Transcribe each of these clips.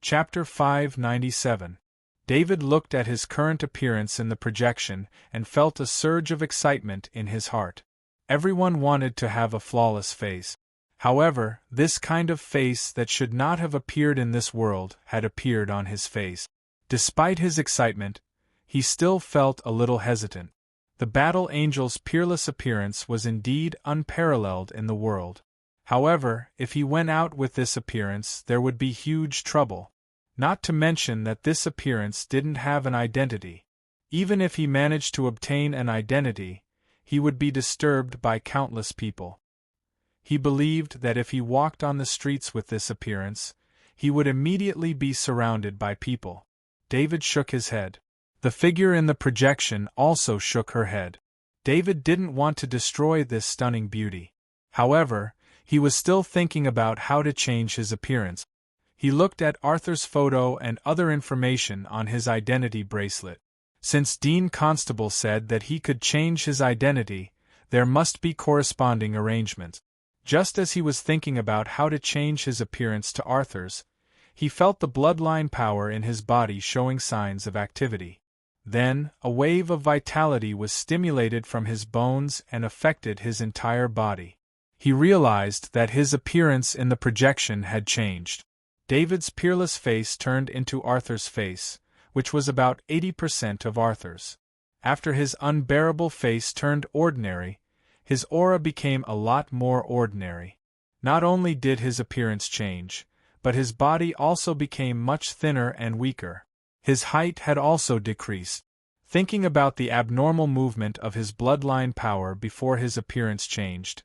Chapter 597. David looked at his current appearance in the projection and felt a surge of excitement in his heart. Everyone wanted to have a flawless face. However, this kind of face that should not have appeared in this world had appeared on his face. Despite his excitement, he still felt a little hesitant. The battle angel's peerless appearance was indeed unparalleled in the world. However, if he went out with this appearance, there would be huge trouble. Not to mention that this appearance didn't have an identity. Even if he managed to obtain an identity, he would be disturbed by countless people. He believed that if he walked on the streets with this appearance, he would immediately be surrounded by people. David shook his head. The figure in the projection also shook her head. David didn't want to destroy this stunning beauty. However, he was still thinking about how to change his appearance. He looked at Arthur's photo and other information on his identity bracelet. Since Dean Constable said that he could change his identity, there must be corresponding arrangements. Just as he was thinking about how to change his appearance to Arthur's, he felt the bloodline power in his body showing signs of activity. Then, a wave of vitality was stimulated from his bones and affected his entire body. He realized that his appearance in the projection had changed. David's peerless face turned into Arthur's face, which was about 80% of Arthur's. After his unbearable face turned ordinary, his aura became a lot more ordinary. Not only did his appearance change, but his body also became much thinner and weaker. His height had also decreased. Thinking about the abnormal movement of his bloodline power before his appearance changed,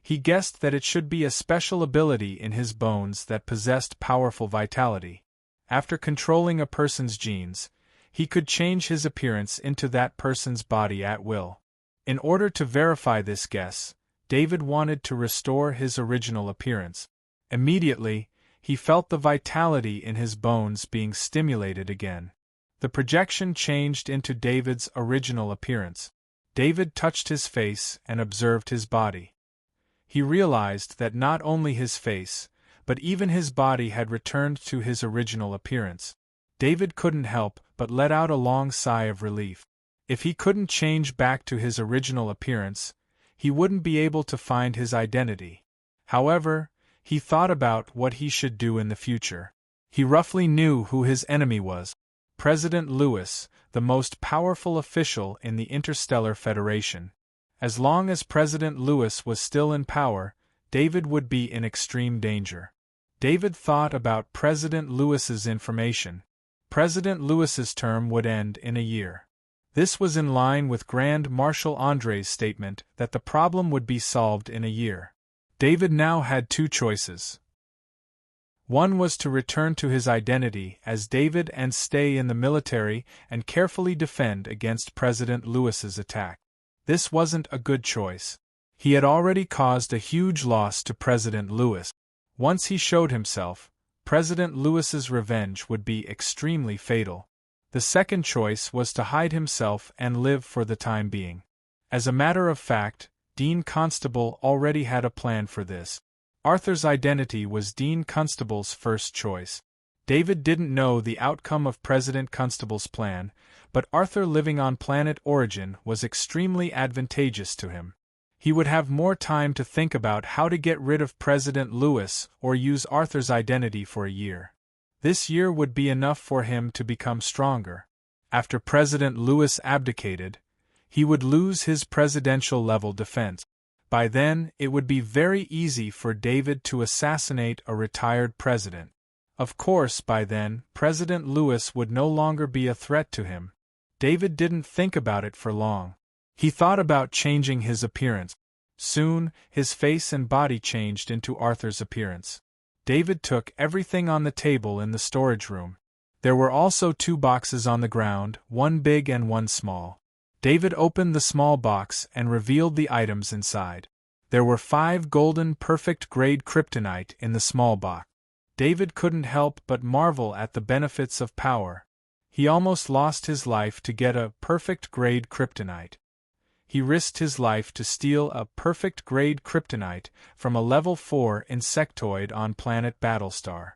he guessed that it should be a special ability in his bones that possessed powerful vitality. After controlling a person's genes, he could change his appearance into that person's body at will. In order to verify this guess, David wanted to restore his original appearance. Immediately, he felt the vitality in his bones being stimulated again. The projection changed into David's original appearance. David touched his face and observed his body. He realized that not only his face, but even his body had returned to his original appearance. David couldn't help but let out a long sigh of relief. If he couldn't change back to his original appearance, he wouldn't be able to find his identity. However, he thought about what he should do in the future. He roughly knew who his enemy was: President Lewis, the most powerful official in the Interstellar Federation. As long as President Lewis was still in power, David would be in extreme danger. David thought about President Lewis's information. President Lewis's term would end in a year. This was in line with Grand Marshal Andre's statement that the problem would be solved in a year. David now had two choices. One was to return to his identity as David and stay in the military and carefully defend against President Lewis's attack. This wasn't a good choice. He had already caused a huge loss to President Lewis. Once he showed himself, President Lewis's revenge would be extremely fatal. The second choice was to hide himself and live for the time being. As a matter of fact, Dean Constable already had a plan for this. Arthur's identity was Dean Constable's first choice. David didn't know the outcome of President Constable's plan, but Arthur living on planet Origin was extremely advantageous to him. He would have more time to think about how to get rid of President Lewis or use Arthur's identity for a year. This year would be enough for him to become stronger. After President Lewis abdicated, he would lose his presidential-level defense. By then, it would be very easy for David to assassinate a retired president. Of course, by then, President Lewis would no longer be a threat to him. David didn't think about it for long. He thought about changing his appearance. Soon, his face and body changed into Arthur's appearance. David took everything on the table in the storage room. There were also two boxes on the ground, one big and one small. David opened the small box and revealed the items inside. There were 5 golden perfect-grade kryptonite in the small box. David couldn't help but marvel at the benefits of power. He almost lost his life to get a perfect-grade kryptonite. He risked his life to steal a perfect-grade kryptonite from a level 4 insectoid on planet Battlestar.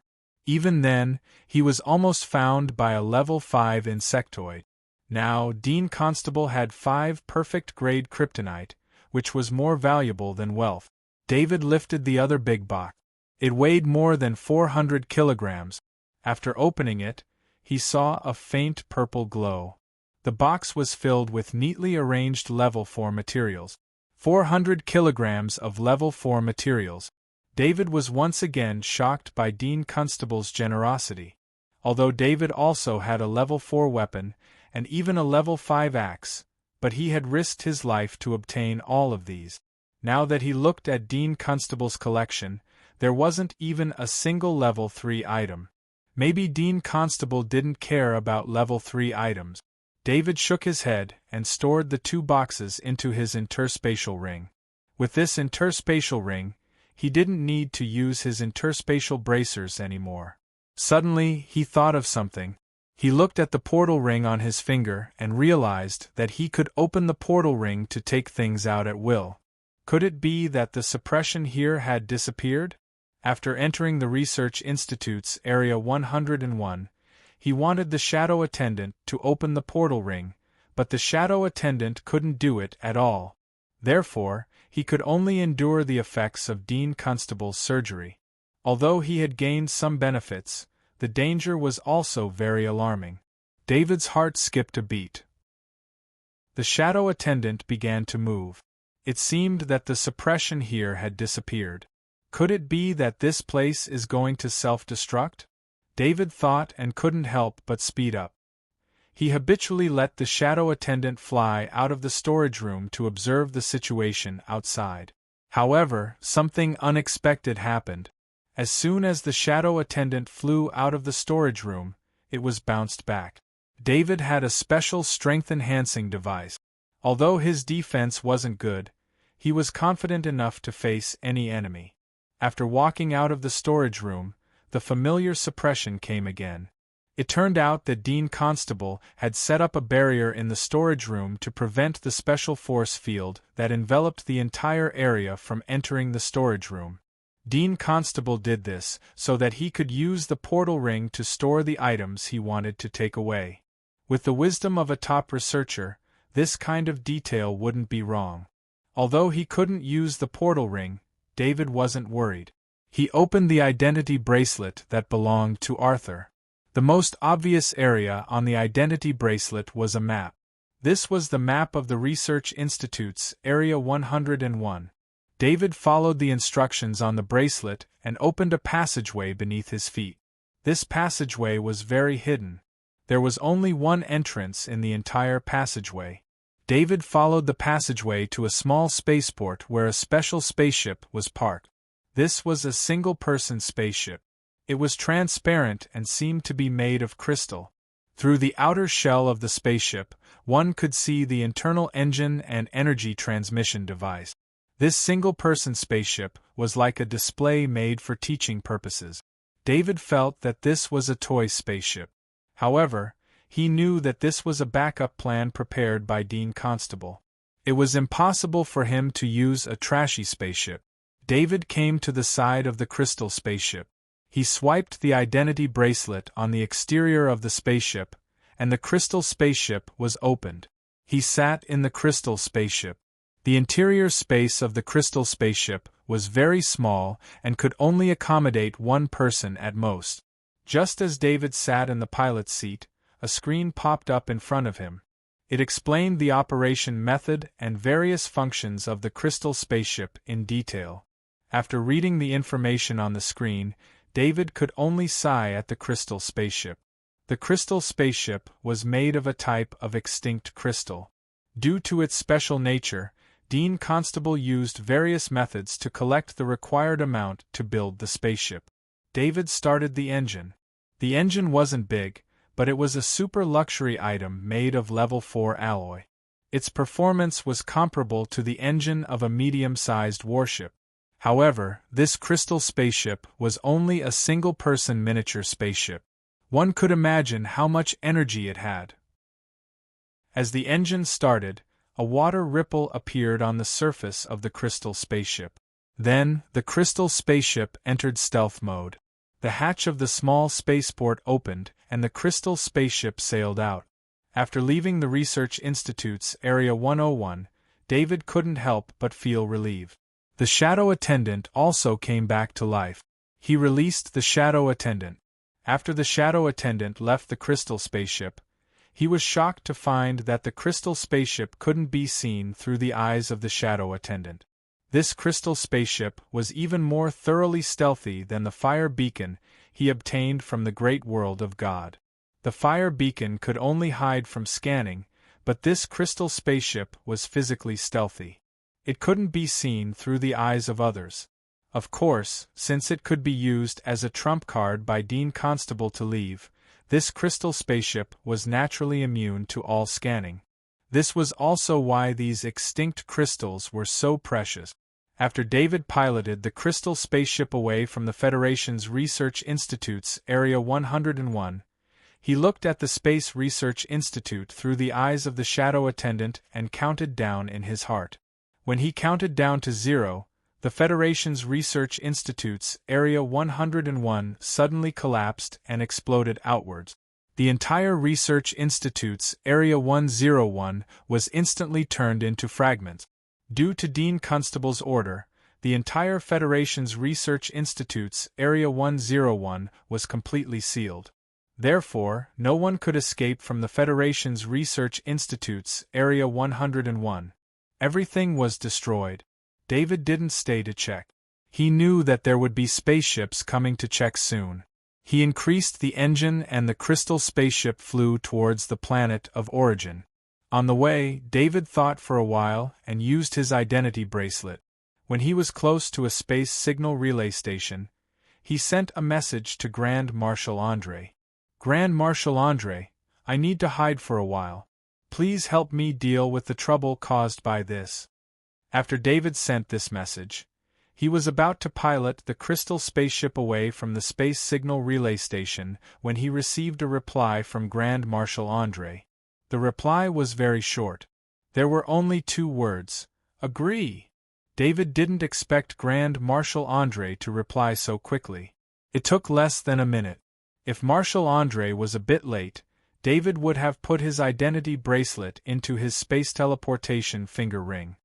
Even then, he was almost found by a level 5 insectoid. Now, Dean Constable had 5 perfect-grade kryptonite, which was more valuable than wealth. David lifted the other big box. It weighed more than 400 kilograms. After opening it, he saw a faint purple glow. The box was filled with neatly arranged level 4 materials. 400 kilograms of level 4 materials. David was once again shocked by Dean Constable's generosity. Although David also had a level 4 weapon, and even a level 5 axe, but he had risked his life to obtain all of these. Now that he looked at Dean Constable's collection, there wasn't even a single level 3 item. Maybe Dean Constable didn't care about level 3 items. David shook his head and stored the 2 boxes into his interspatial ring. With this interspatial ring, he didn't need to use his interspatial bracers anymore. Suddenly, he thought of something. He looked at the portal ring on his finger and realized that he could open the portal ring to take things out at will. Could it be that the suppression here had disappeared? After entering the Research Institute's Area 101, he wanted the Shadow Attendant to open the portal ring, but the Shadow Attendant couldn't do it at all. Therefore, he could only endure the effects of Dean Constable's surgery. Although he had gained some benefits, the danger was also very alarming. David's heart skipped a beat. The Shadow Attendant began to move. It seemed that the suppression here had disappeared. Could it be that this place is going to self-destruct? David thought and couldn't help but speed up. He habitually let the Shadow Attendant fly out of the storage room to observe the situation outside. However, something unexpected happened. As soon as the Shadow Attendant flew out of the storage room, it was bounced back. David had a special strength-enhancing device. Although his defense wasn't good, he was confident enough to face any enemy. After walking out of the storage room, the familiar suppression came again. It turned out that Dean Constable had set up a barrier in the storage room to prevent the special force field that enveloped the entire area from entering the storage room. Dean Constable did this so that he could use the portal ring to store the items he wanted to take away. With the wisdom of a top researcher, this kind of detail wouldn't be wrong. Although he couldn't use the portal ring, David wasn't worried. He opened the identity bracelet that belonged to Arthur. The most obvious area on the identity bracelet was a map. This was the map of the Research Institute's Area 101. David followed the instructions on the bracelet and opened a passageway beneath his feet. This passageway was very hidden. There was only one entrance in the entire passageway. David followed the passageway to a small spaceport where a special spaceship was parked. This was a single-person spaceship. It was transparent and seemed to be made of crystal. Through the outer shell of the spaceship, one could see the internal engine and energy transmission device. This single-person spaceship was like a display made for teaching purposes. David felt that this was a toy spaceship. However, he knew that this was a backup plan prepared by Dean Constable. It was impossible for him to use a trashy spaceship. David came to the side of the crystal spaceship. He swiped the identity bracelet on the exterior of the spaceship, and the crystal spaceship was opened. He sat in the crystal spaceship. The interior space of the crystal spaceship was very small and could only accommodate one person at most. Just as David sat in the pilot's seat, a screen popped up in front of him. It explained the operation method and various functions of the crystal spaceship in detail. After reading the information on the screen, David could only sigh at the crystal spaceship. The crystal spaceship was made of a type of extinct crystal. Due to its special nature, Dean Constable used various methods to collect the required amount to build the spaceship. David started the engine. The engine wasn't big, but it was a super luxury item made of level 4 alloy. Its performance was comparable to the engine of a medium-sized warship. However, this crystal spaceship was only a single-person miniature spaceship. One could imagine how much energy it had. As the engine started, a water ripple appeared on the surface of the crystal spaceship. Then, the crystal spaceship entered stealth mode. The hatch of the small spaceport opened, and the crystal spaceship sailed out. After leaving the Research Institute's Area 101, David couldn't help but feel relieved. The Shadow Attendant also came back to life. He released the Shadow Attendant. After the Shadow Attendant left the crystal spaceship, he was shocked to find that the crystal spaceship couldn't be seen through the eyes of the Shadow Attendant. This crystal spaceship was even more thoroughly stealthy than the fire beacon he obtained from the great world of God. The fire beacon could only hide from scanning, but this crystal spaceship was physically stealthy. It couldn't be seen through the eyes of others. Of course, since it could be used as a trump card by Dean Constable to leave, this crystal spaceship was naturally immune to all scanning. This was also why these extinct crystals were so precious. After David piloted the crystal spaceship away from the Federation's Research Institute's Area 101, he looked at the Space Research Institute through the eyes of the Shadow Attendant and counted down in his heart. When he counted down to 0, the Federation's Research Institute's Area 101 suddenly collapsed and exploded outwards. The entire Research Institute's Area 101 was instantly turned into fragments. Due to Dean Constable's order, the entire Federation's Research Institute's Area 101 was completely sealed. Therefore, no one could escape from the Federation's Research Institute's Area 101. Everything was destroyed. David didn't stay to check. He knew that there would be spaceships coming to check soon. He increased the engine and the crystal spaceship flew towards the planet of origin. On the way, David thought for a while and used his identity bracelet. When he was close to a space signal relay station, he sent a message to Grand Marshal Andre. Grand Marshal Andre, I need to hide for a while. Please help me deal with the trouble caused by this. After David sent this message, he was about to pilot the crystal spaceship away from the space signal relay station when he received a reply from Grand Marshal Andre. The reply was very short. There were only 2 words, agree. David didn't expect Grand Marshal Andre to reply so quickly. It took less than a minute. If Marshal Andre was a bit late, David would have put his identity bracelet into his space teleportation finger ring.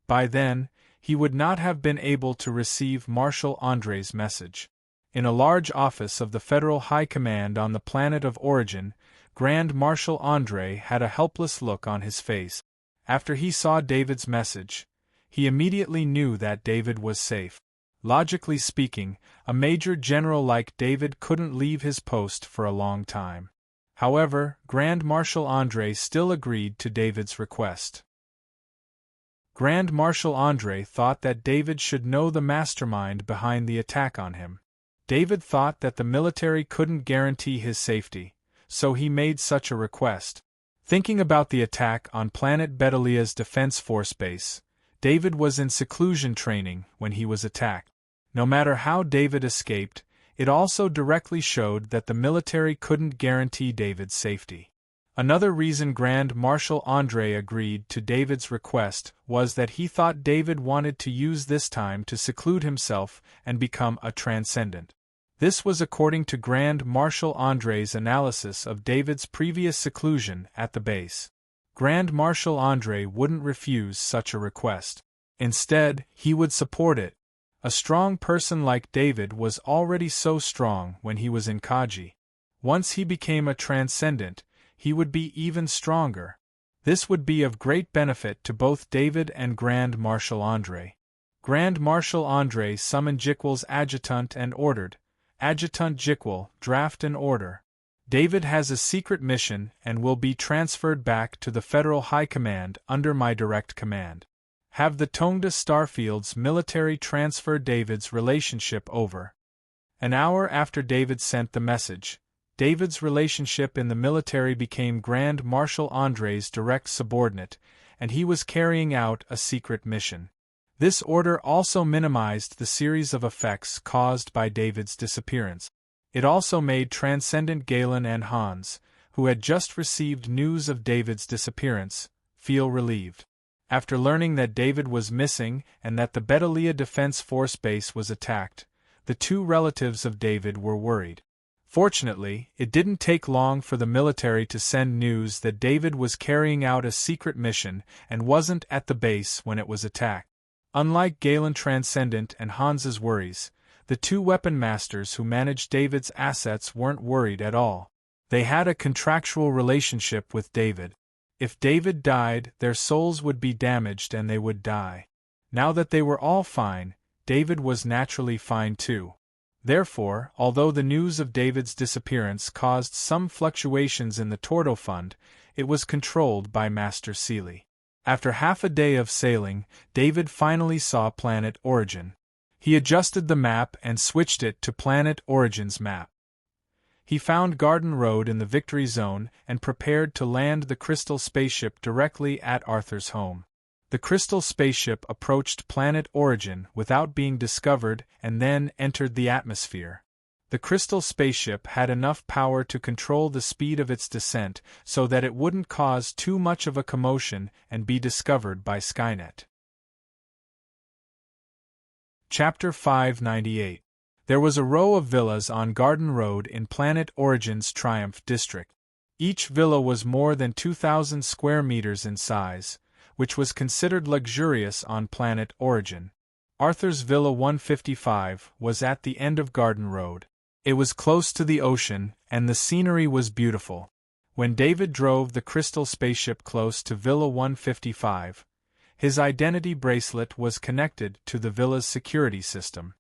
By then, he would not have been able to receive Marshal Andre's message. In a large office of the Federal High Command on the planet of origin, Grand Marshal Andre had a helpless look on his face. After he saw David's message, he immediately knew that David was safe. Logically speaking, a major general like David couldn't leave his post for a long time. However, Grand Marshal Andre still agreed to David's request. Grand Marshal Andre thought that David should know the mastermind behind the attack on him. David thought that the military couldn't guarantee his safety, so he made such a request. Thinking about the attack on planet Betalia's Defense Force base, David was in seclusion training when he was attacked. No matter how David escaped, it also directly showed that the military couldn't guarantee David's safety. Another reason Grand Marshal Andre agreed to David's request was that he thought David wanted to use this time to seclude himself and become a transcendent. This was according to Grand Marshal Andre's analysis of David's previous seclusion at the base. Grand Marshal Andre wouldn't refuse such a request. Instead, he would support it. A strong person like David was already so strong when he was in Kaji. Once he became a transcendent, he would be even stronger. This would be of great benefit to both David and Grand Marshal Andre. Grand Marshal Andre summoned Jikwal's adjutant and ordered, Adjutant Jikwal, draft an order. David has a secret mission and will be transferred back to the Federal High Command under my direct command. Have the Tongda Starfield's military transfer David's relationship over. An hour after David sent the message, David's relationship in the military became Grand Marshal Andre's direct subordinate, and he was carrying out a secret mission. This order also minimized the series of effects caused by David's disappearance. It also made Transcendent Galen and Hans, who had just received news of David's disappearance, feel relieved. After learning that David was missing and that the Betalia Defense Force base was attacked, The two relatives of David were worried. Fortunately, it didn't take long for the military to send news that David was carrying out a secret mission and wasn't at the base when it was attacked. Unlike Galen Transcendent and Hans's worries, the two weapon masters who managed David's assets weren't worried at all. They had a contractual relationship with David. If David died, their souls would be damaged and they would die. Now that they were all fine, David was naturally fine too. Therefore, although the news of David's disappearance caused some fluctuations in the Tordo Fund, it was controlled by Master Sealy. After half a day of sailing, David finally saw Planet Origin. He adjusted the map and switched it to Planet Origin's map. He found Garden Road in the Victory Zone and prepared to land the crystal spaceship directly at Arthur's home. The crystal spaceship approached Planet Origin without being discovered and then entered the atmosphere. The crystal spaceship had enough power to control the speed of its descent so that it wouldn't cause too much of a commotion and be discovered by Skynet. Chapter 598. There was a row of villas on Garden Road in Planet Origin's Triumph District. Each villa was more than 2,000 square meters in size, which was considered luxurious on Planet Origin. Arthur's Villa 155 was at the end of Garden Road. It was close to the ocean, and the scenery was beautiful. When David drove the crystal spaceship close to Villa 155, his identity bracelet was connected to the villa's security system.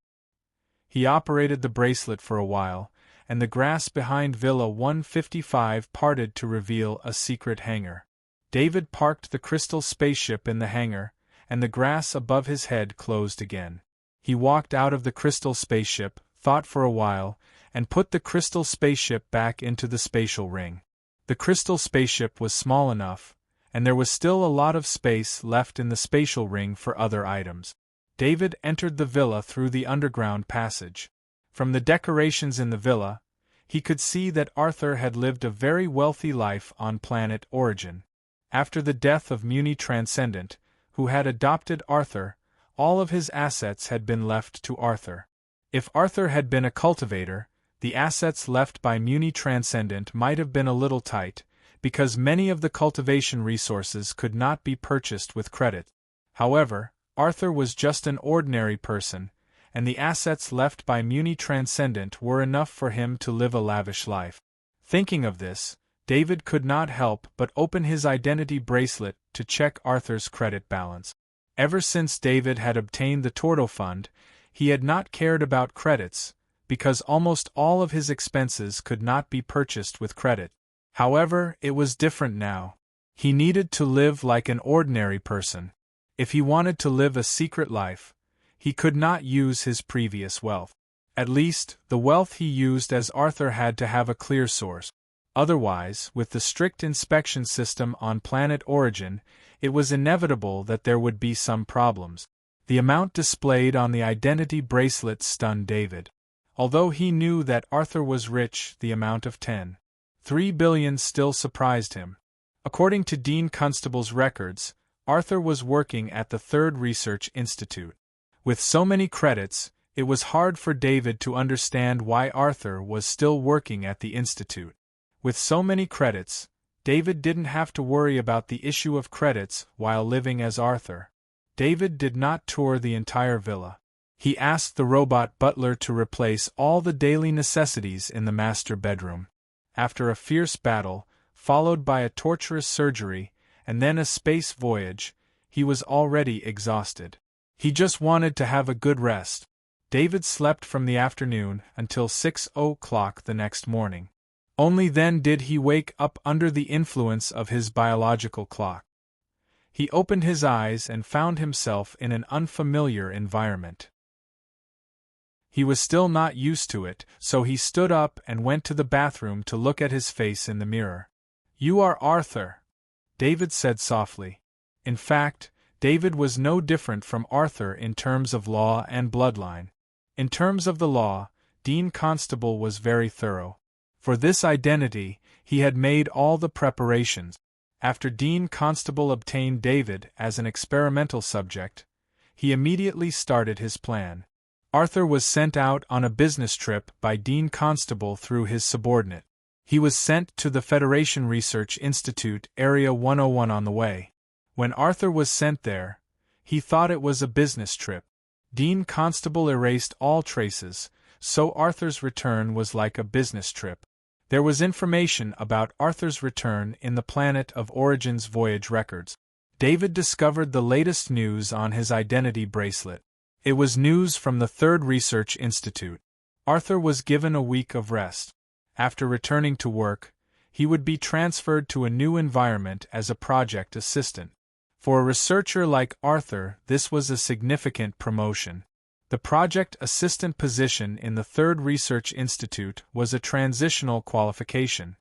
He operated the bracelet for a while, and the grass behind Villa 155 parted to reveal a secret hangar. David parked the crystal spaceship in the hangar, and the grass above his head closed again. He walked out of the crystal spaceship, thought for a while, and put the crystal spaceship back into the spatial ring. The crystal spaceship was small enough, and there was still a lot of space left in the spatial ring for other items. David entered the villa through the underground passage. From the decorations in the villa, he could see that Arthur had lived a very wealthy life on Planet Origin. After the death of Muni Transcendent, who had adopted Arthur, all of his assets had been left to Arthur. If Arthur had been a cultivator, the assets left by Muni Transcendent might have been a little tight, because many of the cultivation resources could not be purchased with credit. However, Arthur was just an ordinary person, and the assets left by Muni Transcendent were enough for him to live a lavish life. Thinking of this, David could not help but open his identity bracelet to check Arthur's credit balance. Ever since David had obtained the Tordo Fund, he had not cared about credits, because almost all of his expenses could not be purchased with credit. However, it was different now. He needed to live like an ordinary person. If he wanted to live a secret life, he could not use his previous wealth. At least, the wealth he used as Arthur had to have a clear source. Otherwise, with the strict inspection system on Planet Origin, it was inevitable that there would be some problems. The amount displayed on the identity bracelet stunned David. Although he knew that Arthur was rich, the amount of 10.3 billion still surprised him. According to Dean Constable's records, Arthur was working at the Third Research Institute. With so many credits, it was hard for David to understand why Arthur was still working at the institute. With so many credits, David didn't have to worry about the issue of credits while living as Arthur. David did not tour the entire villa. He asked the robot butler to replace all the daily necessities in the master bedroom. After a fierce battle, followed by a torturous surgery, and then a space voyage, he was already exhausted. He just wanted to have a good rest. David slept from the afternoon until 6 o'clock the next morning. Only then did he wake up under the influence of his biological clock. He opened his eyes and found himself in an unfamiliar environment. He was still not used to it, so he stood up and went to the bathroom to look at his face in the mirror. "You are Arthur," David said softly. In fact, David was no different from Arthur in terms of law and bloodline. In terms of the law, Dean Constable was very thorough. For this identity, he had made all the preparations. After Dean Constable obtained David as an experimental subject, he immediately started his plan. Arthur was sent out on a business trip by Dean Constable through his subordinate. He was sent to the Federation Research Institute, Area 101 on the way. When Arthur was sent there, he thought it was a business trip. Dean Constable erased all traces, so Arthur's return was like a business trip. There was information about Arthur's return in the Planet of Origin's voyage records. David discovered the latest news on his identity bracelet. It was news from the Third Research Institute. Arthur was given a week of rest. After returning to work, he would be transferred to a new environment as a project assistant. For a researcher like Arthur, this was a significant promotion. The project assistant position in the Third Research Institute was a transitional qualification.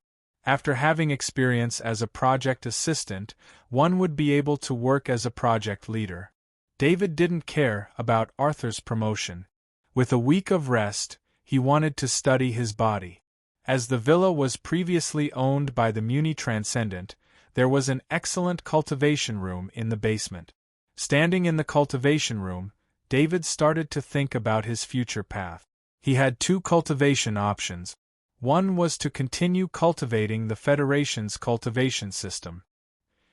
After having experience as a project assistant, one would be able to work as a project leader. David didn't care about Arthur's promotion. With a week of rest, he wanted to study his body. As the villa was previously owned by the Muni Transcendent, there was an excellent cultivation room in the basement. Standing in the cultivation room, David started to think about his future path. He had two cultivation options. One was to continue cultivating the Federation's cultivation system.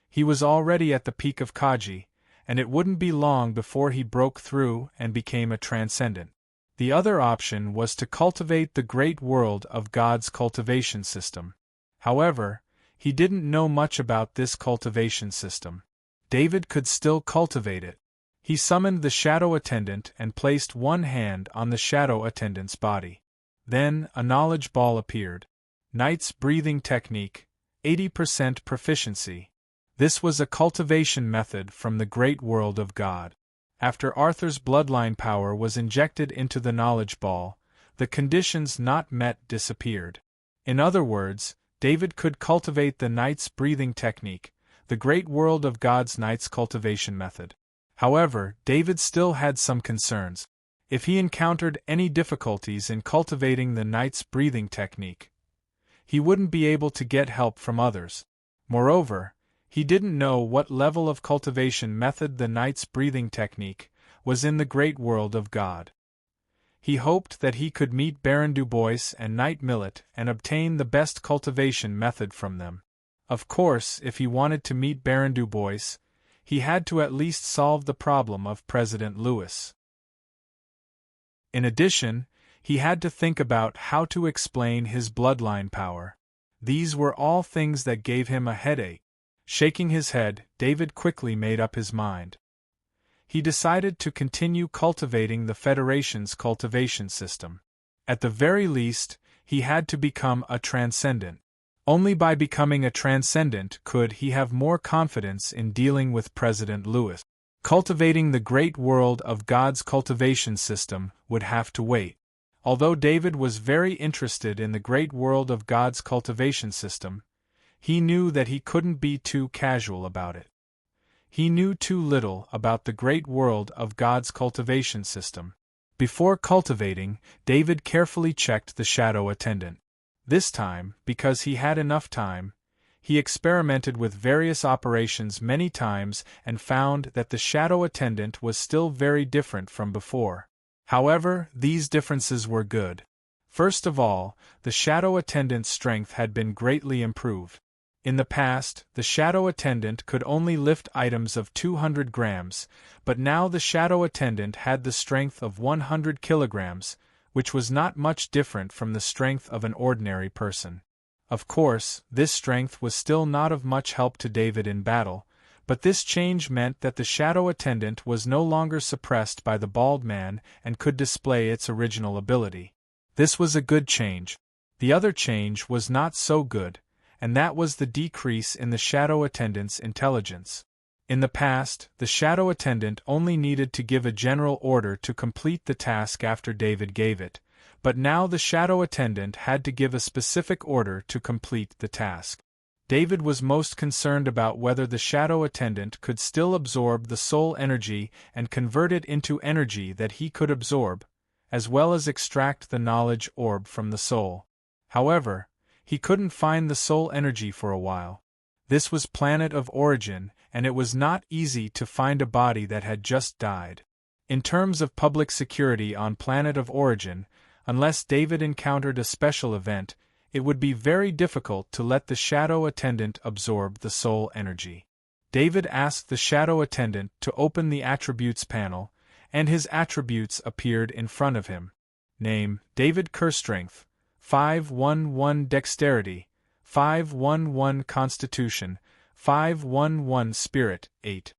He was already at the peak of Kaji, and it wouldn't be long before he broke through and became a transcendent. The other option was to cultivate the great world of God's cultivation system. However, he didn't know much about this cultivation system. David could still cultivate it. He summoned the shadow attendant and placed one hand on the shadow attendant's body. Then a knowledge ball appeared. Knight's breathing technique, 80% proficiency. This was a cultivation method from the great world of God. After Arthur's bloodline power was injected into the knowledge ball, the conditions not met disappeared. In other words, David could cultivate the Knight's breathing technique, the great world of God's Knight's cultivation method. However, David still had some concerns. If he encountered any difficulties in cultivating the Knight's breathing technique, he wouldn't be able to get help from others. Moreover, he didn't know what level of cultivation method the Knight's breathing technique was in the great world of God. He hoped that he could meet Baron Dubois and Knight Millet and obtain the best cultivation method from them. Of course, if he wanted to meet Baron Dubois, he had to at least solve the problem of President Lewis. In addition, he had to think about how to explain his bloodline power. These were all things that gave him a headache. Shaking his head, David quickly made up his mind. He decided to continue cultivating the Federation's cultivation system. At the very least, he had to become a transcendent. Only by becoming a transcendent could he have more confidence in dealing with President Lewis. Cultivating the great world of God's cultivation system would have to wait. Although David was very interested in the great world of God's cultivation system, he knew that he couldn't be too casual about it. He knew too little about the great world of God's cultivation system. Before cultivating, David carefully checked the shadow attendant. This time, because he had enough time, he experimented with various operations many times and found that the shadow attendant was still very different from before. However, these differences were good. First of all, the shadow attendant's strength had been greatly improved. In the past, the shadow attendant could only lift items of 200 grams, but now the shadow attendant had the strength of 100 kilograms, which was not much different from the strength of an ordinary person. Of course, this strength was still not of much help to David in battle, but this change meant that the shadow attendant was no longer suppressed by the bald man and could display its original ability. This was a good change. The other change was not so good, and that was the decrease in the shadow attendant's intelligence. In the past, the shadow attendant only needed to give a general order to complete the task after David gave it, but now the shadow attendant had to give a specific order to complete the task. David was most concerned about whether the shadow attendant could still absorb the soul energy and convert it into energy that he could absorb, as well as extract the knowledge orb from the soul. However, he couldn't find the soul energy for a while. This was Planet of Origin, and it was not easy to find a body that had just died. In terms of public security on Planet of Origin, unless David encountered a special event, it would be very difficult to let the shadow attendant absorb the soul energy. David asked the shadow attendant to open the attributes panel, and his attributes appeared in front of him. Name: David Kerstrength, 511 Dexterity, 511 Constitution, 511 Spirit, 8.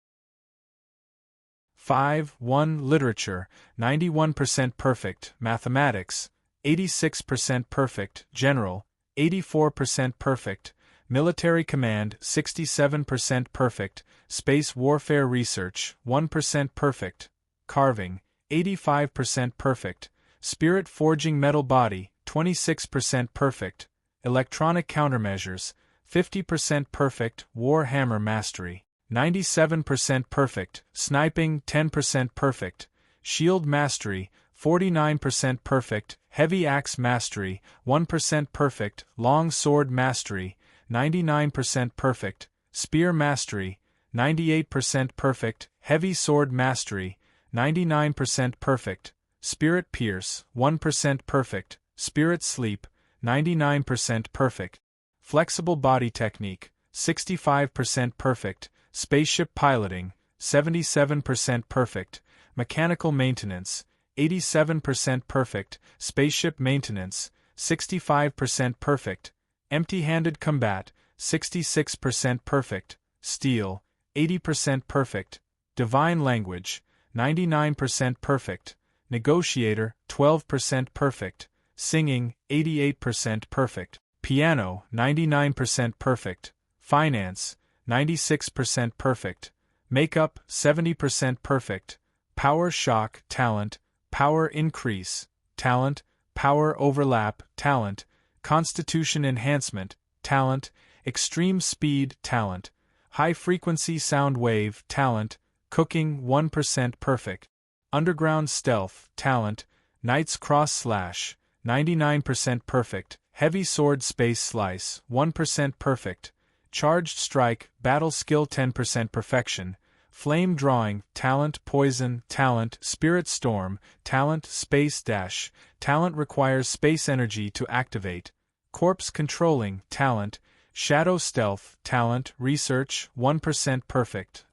5-1 Literature, 91% Perfect. Mathematics, 86% Perfect. General, 84% Perfect. Military Command, 67% Perfect. Space Warfare Research, 1% Perfect. Carving, 85% Perfect. Spirit Forging Metal Body, 26% Perfect. Electronic Countermeasures, 50% Perfect. War Hammer Mastery, 97% Perfect. Sniping, 10% Perfect. Shield Mastery, 49% Perfect. Heavy Axe Mastery, 1% Perfect. Long Sword Mastery, 99% Perfect. Spear Mastery, 98% Perfect. Heavy Sword Mastery, 99% Perfect. Spirit Pierce, 1% Perfect. Spirit Sleep, 99% Perfect. Flexible Body Technique, 65% Perfect. Spaceship Piloting, 77% Perfect. Mechanical Maintenance, 87% Perfect. Spaceship Maintenance, 65% Perfect. Empty-handed Combat, 66% Perfect. Steel, 80% Perfect. Divine Language, 99% Perfect. Negotiator, 12% Perfect. Singing, 88% Perfect. Piano, 99% Perfect. Finance, 96% Perfect. Makeup, 70% Perfect. Power Shock, Talent. Power Increase, Talent. Power Overlap, Talent. Constitution Enhancement, Talent. Extreme Speed, Talent. High Frequency Sound Wave, Talent. Cooking, 1% Perfect. Underground Stealth, Talent. Knight's Cross Slash, 99% Perfect. Heavy Sword Space Slice, 1% Perfect. Charged Strike, Battle Skill, 10% Perfection. Flame Drawing, Talent. Poison, Talent. Spirit Storm, Talent. Space Dash, Talent. Requires space energy to activate. Corpse Controlling, Talent. Shadow Stealth, Talent. Research, 1% Perfect.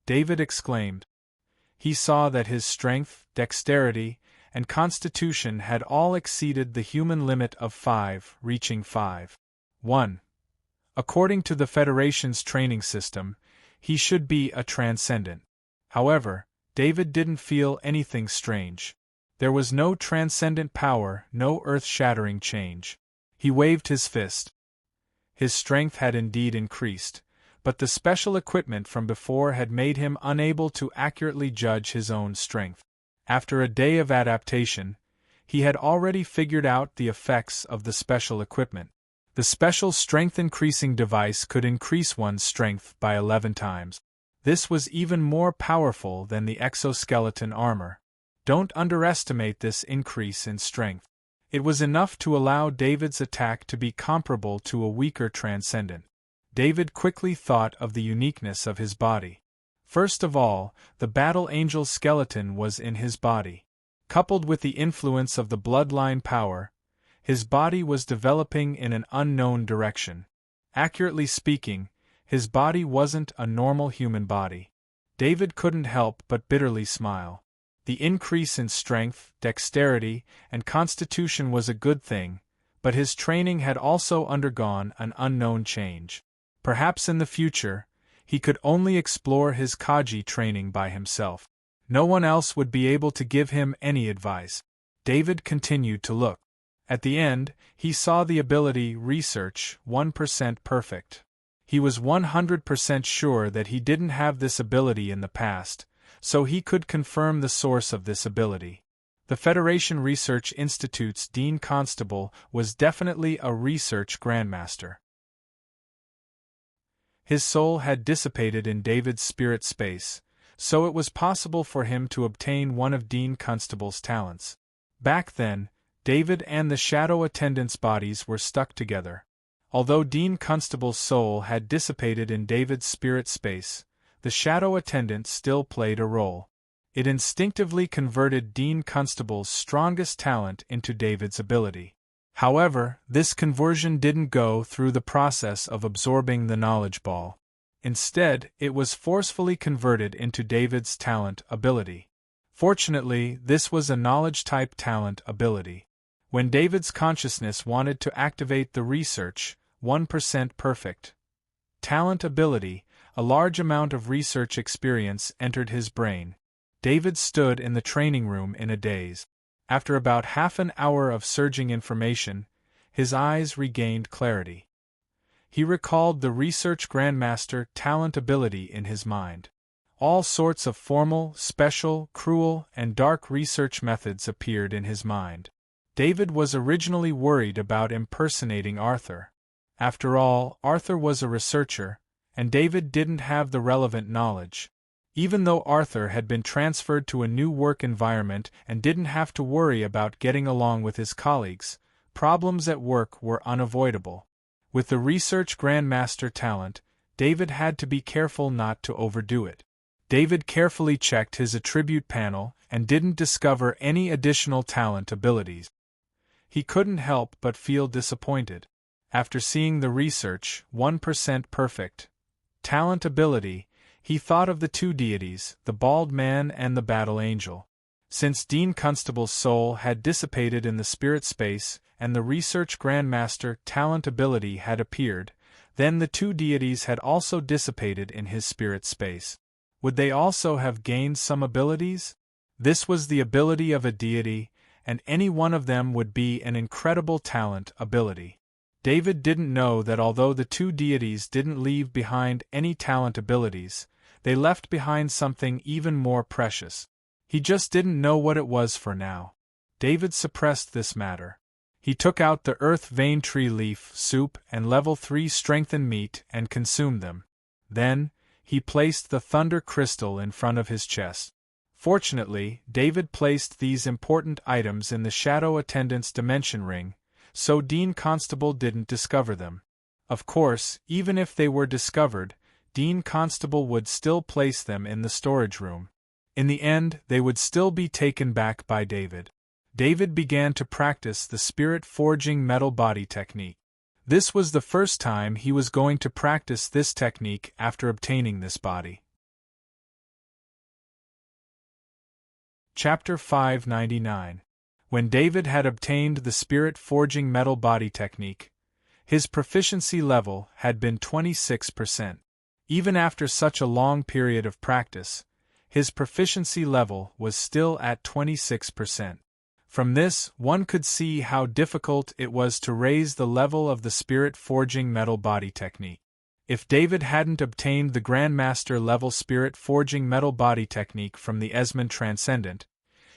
David exclaimed. He saw that his strength, dexterity, and constitution had all exceeded the human limit of 5, reaching 5-1. According to the Federation's training system, he should be a transcendent. However, David didn't feel anything strange. There was no transcendent power, no earth-shattering change. He waved his fist. His strength had indeed increased, but the special equipment from before had made him unable to accurately judge his own strength. After a day of adaptation, he had already figured out the effects of the special equipment. The special strength-increasing device could increase one's strength by 11 times. This was even more powerful than the exoskeleton armor. Don't underestimate this increase in strength. It was enough to allow David's attack to be comparable to a weaker transcendent. David quickly thought of the uniqueness of his body. First of all, the Battle Angel's skeleton was in his body. Coupled with the influence of the bloodline power, his body was developing in an unknown direction. Accurately speaking, his body wasn't a normal human body. David couldn't help but bitterly smile. The increase in strength, dexterity, and constitution was a good thing, but his training had also undergone an unknown change. Perhaps in the future, he could only explore his Kaji training by himself. No one else would be able to give him any advice. David continued to look. At the end, he saw the ability Research, 1% Perfect. He was 100% sure that he didn't have this ability in the past, so he could confirm the source of this ability. The Federation Research Institute's Dean Constable was definitely a research grandmaster. His soul had dissipated in David's spirit space, so it was possible for him to obtain one of Dean Constable's talents. Back then, David and the shadow attendant's bodies were stuck together. Although Dean Constable's soul had dissipated in David's spirit space, the shadow attendant still played a role. It instinctively converted Dean Constable's strongest talent into David's ability. However, this conversion didn't go through the process of absorbing the knowledge ball. Instead, it was forcefully converted into David's talent ability. Fortunately, this was a knowledge-type talent ability. When David's consciousness wanted to activate the research, 1% perfect talent ability, a large amount of research experience entered his brain. David stood in the training room in a daze. After about half an hour of surging information, his eyes regained clarity. He recalled the research grandmaster talent ability in his mind. All sorts of formal, special, cruel, and dark research methods appeared in his mind. David was originally worried about impersonating Arthur. After all, Arthur was a researcher, and David didn't have the relevant knowledge. Even though Arthur had been transferred to a new work environment and didn't have to worry about getting along with his colleagues, problems at work were unavoidable. With the research grandmaster talent, David had to be careful not to overdo it. David carefully checked his attribute panel and didn't discover any additional talent abilities. He couldn't help but feel disappointed. After seeing the research, 1% perfect talent ability, he thought of the two deities, the bald man and the battle angel. Since Dean Constable's soul had dissipated in the spirit space and the research grandmaster talent ability had appeared, then the two deities had also dissipated in his spirit space. Would they also have gained some abilities? This was the ability of a deity, and any one of them would be an incredible talent ability. David didn't know that although the two deities didn't leave behind any talent abilities, they left behind something even more precious. He just didn't know what it was for now. David suppressed this matter. He took out the earth vein tree leaf soup and level 3 strengthened meat and consumed them. Then, he placed the thunder crystal in front of his chest. Fortunately, David placed these important items in the shadow attendant's dimension ring, so Dean Constable didn't discover them. Of course, even if they were discovered, Dean Constable would still place them in the storage room. In the end, they would still be taken back by David. David began to practice the spirit forging metal body technique. This was the first time he was going to practice this technique after obtaining this body. Chapter 599. When David had obtained the spirit forging metal body technique, his proficiency level had been 26%. Even after such a long period of practice, his proficiency level was still at 26%. From this, one could see how difficult it was to raise the level of the spirit forging metal body technique. If David hadn't obtained the Grandmaster level spirit forging metal body technique from the Esmond Transcendent,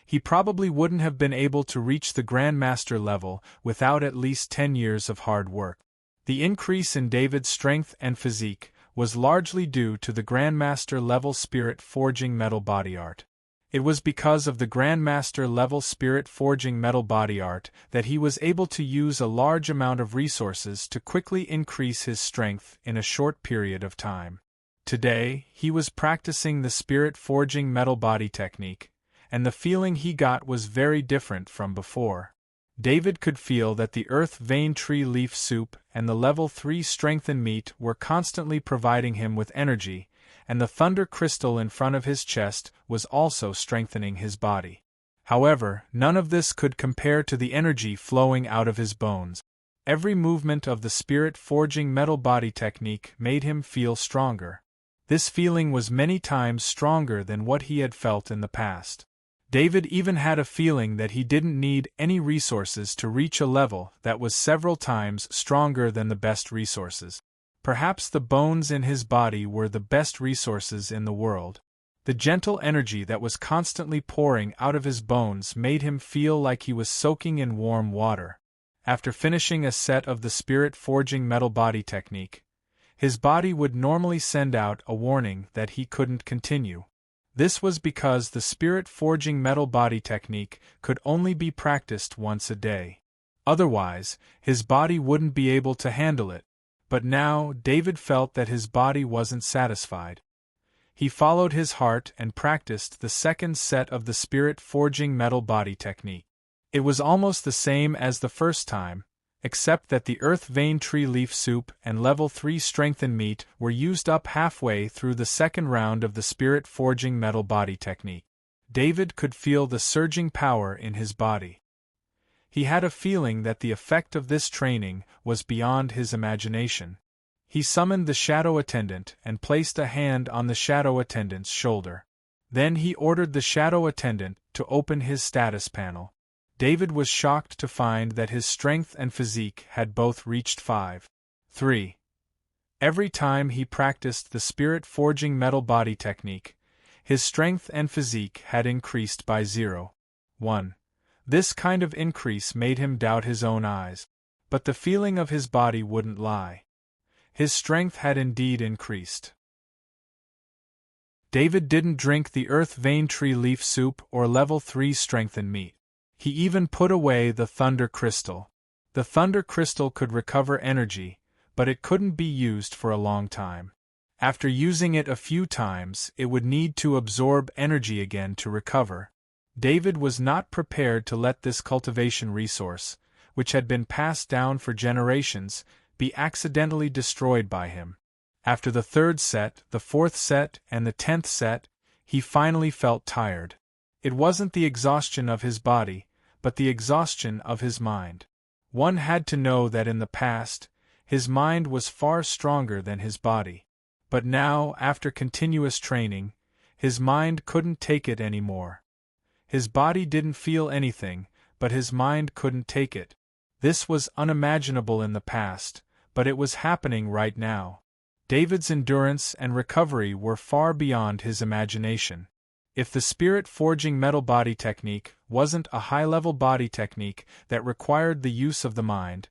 he probably wouldn't have been able to reach the Grandmaster level without at least 10 years of hard work. The increase in David's strength and physique was largely due to the Grandmaster level spirit forging metal body art. It was because of the Grandmaster level spirit forging metal body art that he was able to use a large amount of resources to quickly increase his strength in a short period of time. Today, he was practicing the spirit forging metal body technique, and the feeling he got was very different from before. David could feel that the earth vein tree leaf soup and the level 3 strengthened meat were constantly providing him with energy, and the thunder crystal in front of his chest was also strengthening his body. However, none of this could compare to the energy flowing out of his bones. Every movement of the spirit forging metal body technique made him feel stronger. This feeling was many times stronger than what he had felt in the past. David even had a feeling that he didn't need any resources to reach a level that was several times stronger than the best resources. Perhaps the bones in his body were the best resources in the world. The gentle energy that was constantly pouring out of his bones made him feel like he was soaking in warm water. After finishing a set of the spirit forging metal body technique, his body would normally send out a warning that he couldn't continue. This was because the spirit forging metal body technique could only be practiced once a day. Otherwise, his body wouldn't be able to handle it. But now, David felt that his body wasn't satisfied. He followed his heart and practiced the second set of the spirit-forging metal body technique. It was almost the same as the first time, except that the earth vein tree leaf soup and level 3 strengthen meat were used up halfway through the second round of the spirit-forging metal body technique. David could feel the surging power in his body. He had a feeling that the effect of this training was beyond his imagination. He summoned the shadow attendant and placed a hand on the shadow attendant's shoulder. Then he ordered the shadow attendant to open his status panel. David was shocked to find that his strength and physique had both reached 5.3. Every time he practiced the spirit-forging metal body technique, his strength and physique had increased by 0.1. This kind of increase made him doubt his own eyes. But the feeling of his body wouldn't lie. His strength had indeed increased. David didn't drink the earth vein tree leaf soup or level 3 strengthened meat. He even put away the thunder crystal. The thunder crystal could recover energy, but it couldn't be used for a long time. After using it a few times, it would need to absorb energy again to recover. David was not prepared to let this cultivation resource, which had been passed down for generations, be accidentally destroyed by him. After the third set, the fourth set, and the 10th set, he finally felt tired. It wasn't the exhaustion of his body, but the exhaustion of his mind. One had to know that in the past, his mind was far stronger than his body. But now, after continuous training, his mind couldn't take it anymore. His body didn't feel anything, but his mind couldn't take it. This was unimaginable in the past, but it was happening right now. David's endurance and recovery were far beyond his imagination. If the spirit-forging metal body technique wasn't a high-level body technique that required the use of the mind,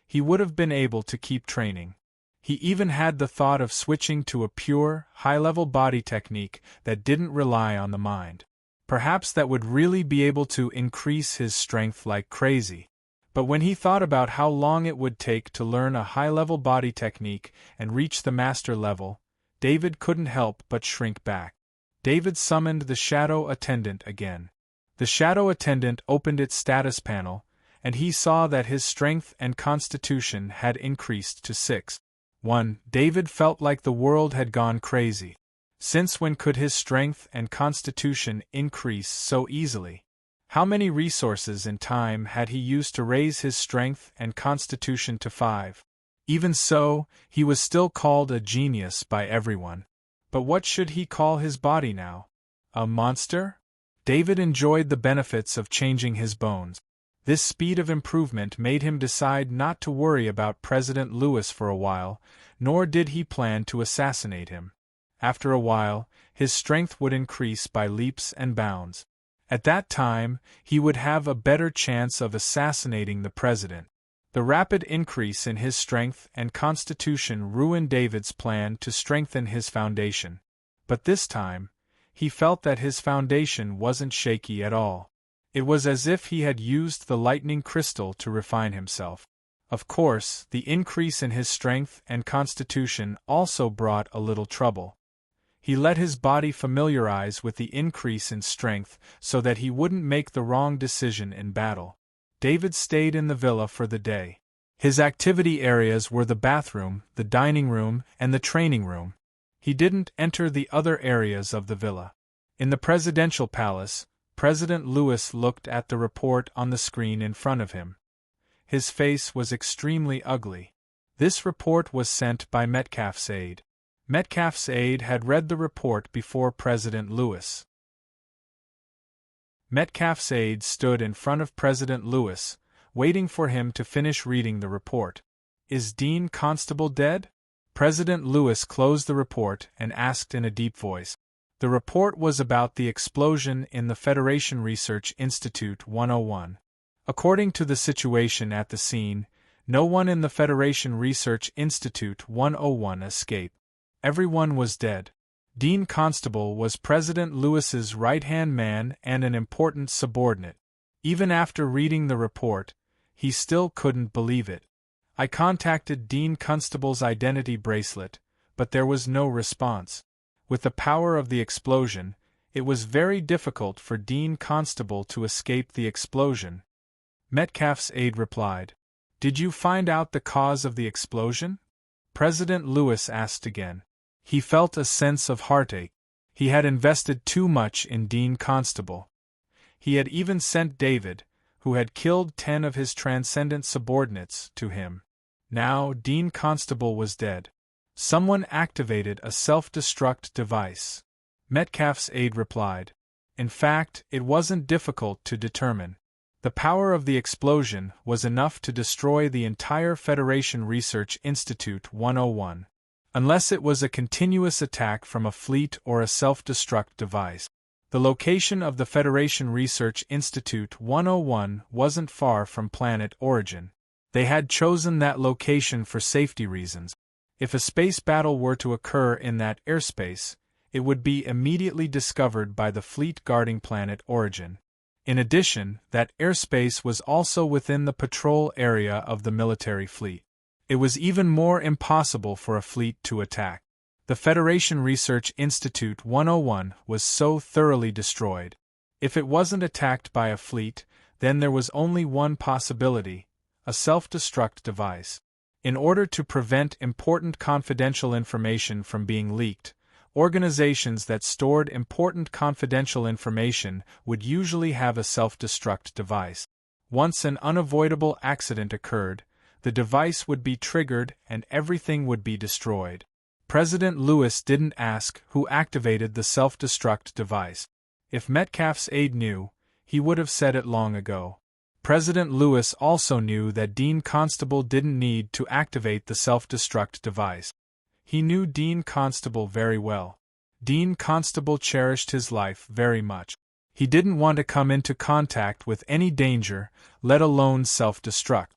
he would have been able to keep training. He even had the thought of switching to a pure, high-level body technique that didn't rely on the mind. Perhaps that would really be able to increase his strength like crazy. But when he thought about how long it would take to learn a high-level body technique and reach the master level, David couldn't help but shrink back. David summoned the shadow attendant again. The shadow attendant opened its status panel, and he saw that his strength and constitution had increased to 6.1. David felt like the world had gone crazy. Since when could his strength and constitution increase so easily? How many resources and time had he used to raise his strength and constitution to 5? Even so, he was still called a genius by everyone. But what should he call his body now? A monster? David enjoyed the benefits of changing his bones. This speed of improvement made him decide not to worry about President Lewis for a while, nor did he plan to assassinate him. After a while, his strength would increase by leaps and bounds. At that time, he would have a better chance of assassinating the president. The rapid increase in his strength and constitution ruined David's plan to strengthen his foundation. But this time, he felt that his foundation wasn't shaky at all. It was as if he had used the lightning crystal to refine himself. Of course, the increase in his strength and constitution also brought a little trouble. He let his body familiarize with the increase in strength so that he wouldn't make the wrong decision in battle. David stayed in the villa for the day. His activity areas were the bathroom, the dining room, and the training room. He didn't enter the other areas of the villa. In the presidential palace, President Lewis looked at the report on the screen in front of him. His face was extremely ugly. This report was sent by Metcalfe's aide. Metcalfe's aide had read the report before President Lewis. Metcalfe's aide stood in front of President Lewis, waiting for him to finish reading the report. "Is Dean Constable dead?" President Lewis closed the report and asked in a deep voice. The report was about the explosion in the Federation Research Institute 101. According to the situation at the scene, no one in the Federation Research Institute 101 escaped. Everyone was dead. Dean Constable was President Lewis's right-hand man and an important subordinate. Even after reading the report, he still couldn't believe it. I contacted Dean Constable's identity bracelet, but there was no response. With the power of the explosion, it was very difficult for Dean Constable to escape the explosion. Metcalfe's aide replied. Did you find out the cause of the explosion? President Lewis asked again. He felt a sense of heartache. He had invested too much in Dean Constable. He had even sent David, who had killed 10 of his transcendent subordinates, to him. Now Dean Constable was dead. Someone activated a self-destruct device. Metcalfe's aide replied. In fact, it wasn't difficult to determine. The power of the explosion was enough to destroy the entire Federation Research Institute 101. Unless it was a continuous attack from a fleet or a self-destruct device. The location of the Federation Research Institute 101 wasn't far from planet origin. They had chosen that location for safety reasons. If a space battle were to occur in that airspace, it would be immediately discovered by the fleet guarding planet origin. In addition, that airspace was also within the patrol area of the military fleet. It was even more impossible for a fleet to attack. The Federation Research Institute 101 was so thoroughly destroyed. If it wasn't attacked by a fleet, then there was only one possibility: a self-destruct device. In order to prevent important confidential information from being leaked, organizations that stored important confidential information would usually have a self-destruct device. Once an unavoidable accident occurred, the device would be triggered and everything would be destroyed. President Lewis didn't ask who activated the self-destruct device. If Metcalfe's aide knew, he would have said it long ago. President Lewis also knew that Dean Constable didn't need to activate the self-destruct device. He knew Dean Constable very well. Dean Constable cherished his life very much. He didn't want to come into contact with any danger, let alone self-destruct.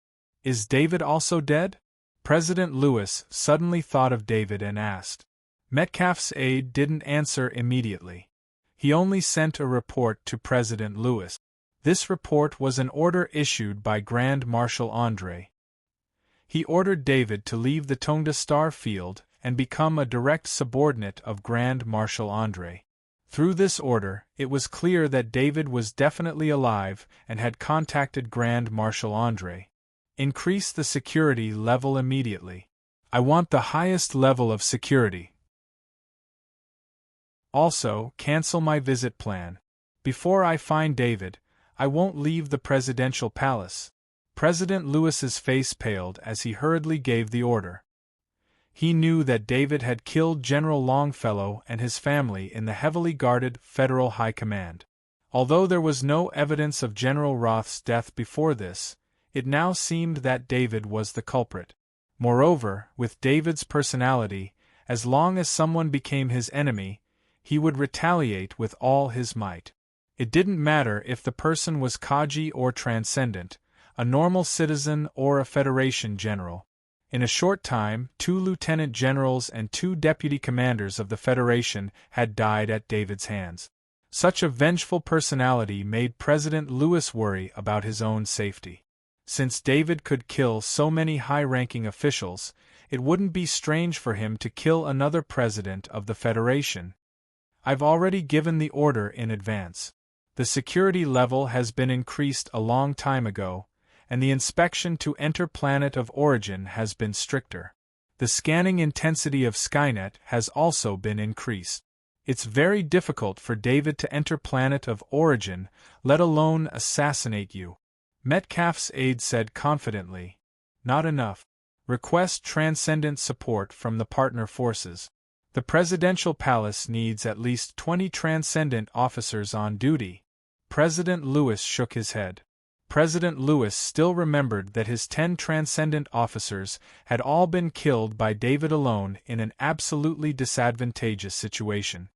Is David also dead? President Lewis suddenly thought of David and asked. Metcalfe's aide didn't answer immediately. He only sent a report to President Lewis. This report was an order issued by Grand Marshal André. He ordered David to leave the Tonga Star Field and become a direct subordinate of Grand Marshal André. Through this order, it was clear that David was definitely alive and had contacted Grand Marshal André. Increase the security level immediately. I want the highest level of security. Also, cancel my visit plan. Before I find David, I won't leave the presidential palace. President Lewis's face paled as he hurriedly gave the order. He knew that David had killed General Longfellow and his family in the heavily guarded Federal High Command. Although there was no evidence of General Roth's death before this, it now seemed that David was the culprit. Moreover, with David's personality, as long as someone became his enemy, he would retaliate with all his might. It didn't matter if the person was Kaji or transcendent, a normal citizen or a Federation general. In a short time, 2 lieutenant generals and 2 deputy commanders of the Federation had died at David's hands. Such a vengeful personality made President Lewis worry about his own safety. Since David could kill so many high-ranking officials, it wouldn't be strange for him to kill another president of the Federation. I've already given the order in advance. The security level has been increased a long time ago, and the inspection to enter planet of origin has been stricter. The scanning intensity of Skynet has also been increased. It's very difficult for David to enter planet of origin, let alone assassinate you. Metcalfe's aide said confidently. Not enough. Request transcendent support from the partner forces. The presidential palace needs at least 20 transcendent officers on duty. President Lewis shook his head. President Lewis still remembered that his 10 transcendent officers had all been killed by David alone in an absolutely disadvantageous situation.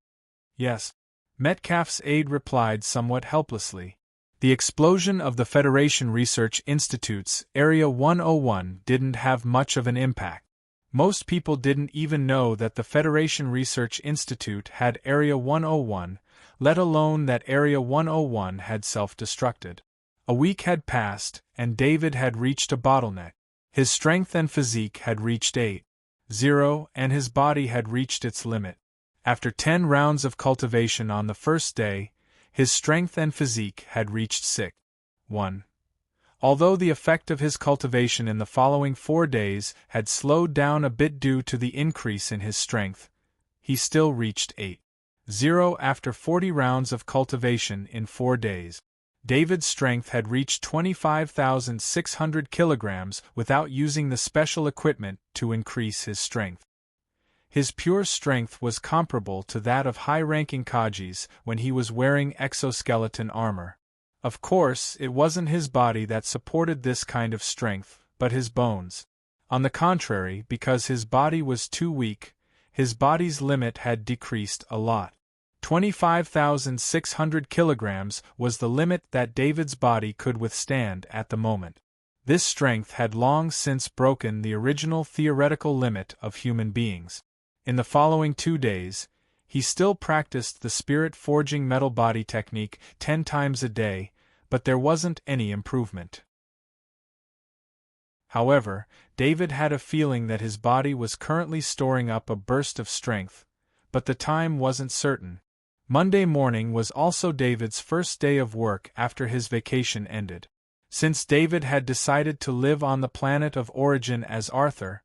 Yes. Metcalfe's aide replied somewhat helplessly. The explosion of the Federation Research Institute's Area 101 didn't have much of an impact. Most people didn't even know that the Federation Research Institute had Area 101, let alone that Area 101 had self-destructed. A week had passed, and David had reached a bottleneck. His strength and physique had reached 8.0, and his body had reached its limit. After 10 rounds of cultivation on the first day, his strength and physique had reached 6.1. Although the effect of his cultivation in the following 4 days had slowed down a bit due to the increase in his strength, he still reached 8.0 after 40 rounds of cultivation in 4 days. David's strength had reached 25,600 kilograms without using the special equipment to increase his strength. His pure strength was comparable to that of high-ranking Kajis when he was wearing exoskeleton armor. Of course, it wasn't his body that supported this kind of strength, but his bones. On the contrary, because his body was too weak, his body's limit had decreased a lot. 25,600 kilograms was the limit that David's body could withstand at the moment. This strength had long since broken the original theoretical limit of human beings. In the following 2 days, he still practiced the spirit-forging metal body technique 10 times a day, but there wasn't any improvement. However, David had a feeling that his body was currently storing up a burst of strength, but the time wasn't certain. Monday morning was also David's first day of work after his vacation ended. Since David had decided to live on the planet of origin as Arthur,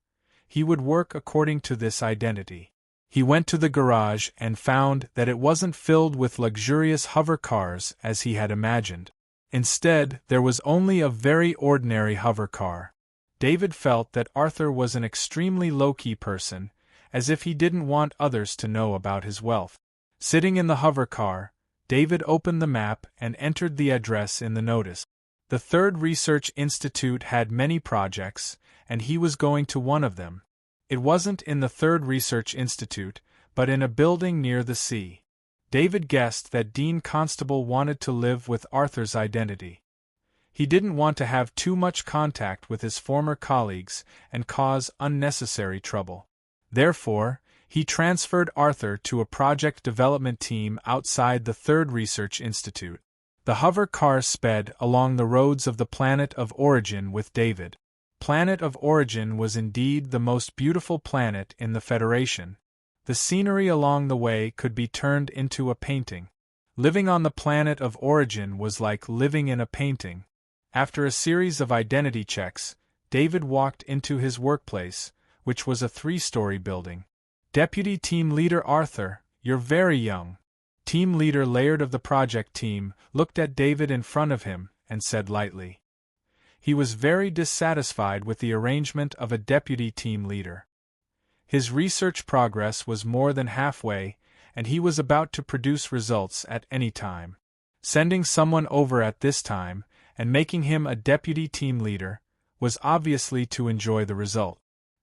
he would work according to this identity. He went to the garage and found that it wasn't filled with luxurious hover cars as he had imagined. Instead, there was only a very ordinary hover car. David felt that Arthur was an extremely low-key person, as if he didn't want others to know about his wealth. Sitting in the hover car, David opened the map and entered the address in the notice. The Third Research Institute had many projects, and he was going to one of them. It wasn't in the Third Research Institute, but in a building near the sea. David guessed that Dean Constable wanted to live with Arthur's identity. He didn't want to have too much contact with his former colleagues and cause unnecessary trouble. Therefore, he transferred Arthur to a project development team outside the Third Research Institute. The hover car sped along the roads of the planet of origin with David. Planet of Origin was indeed the most beautiful planet in the Federation. The scenery along the way could be turned into a painting. Living on the planet of origin was like living in a painting. After a series of identity checks, David walked into his workplace, which was a 3-story building. Deputy Team Leader Arthur, you're very young. Team Leader Laird of the project team looked at David in front of him and said lightly. He was very dissatisfied with the arrangement of a deputy team leader. His research progress was more than halfway, and he was about to produce results at any time. Sending someone over at this time, and making him a deputy team leader, was obviously to enjoy the result.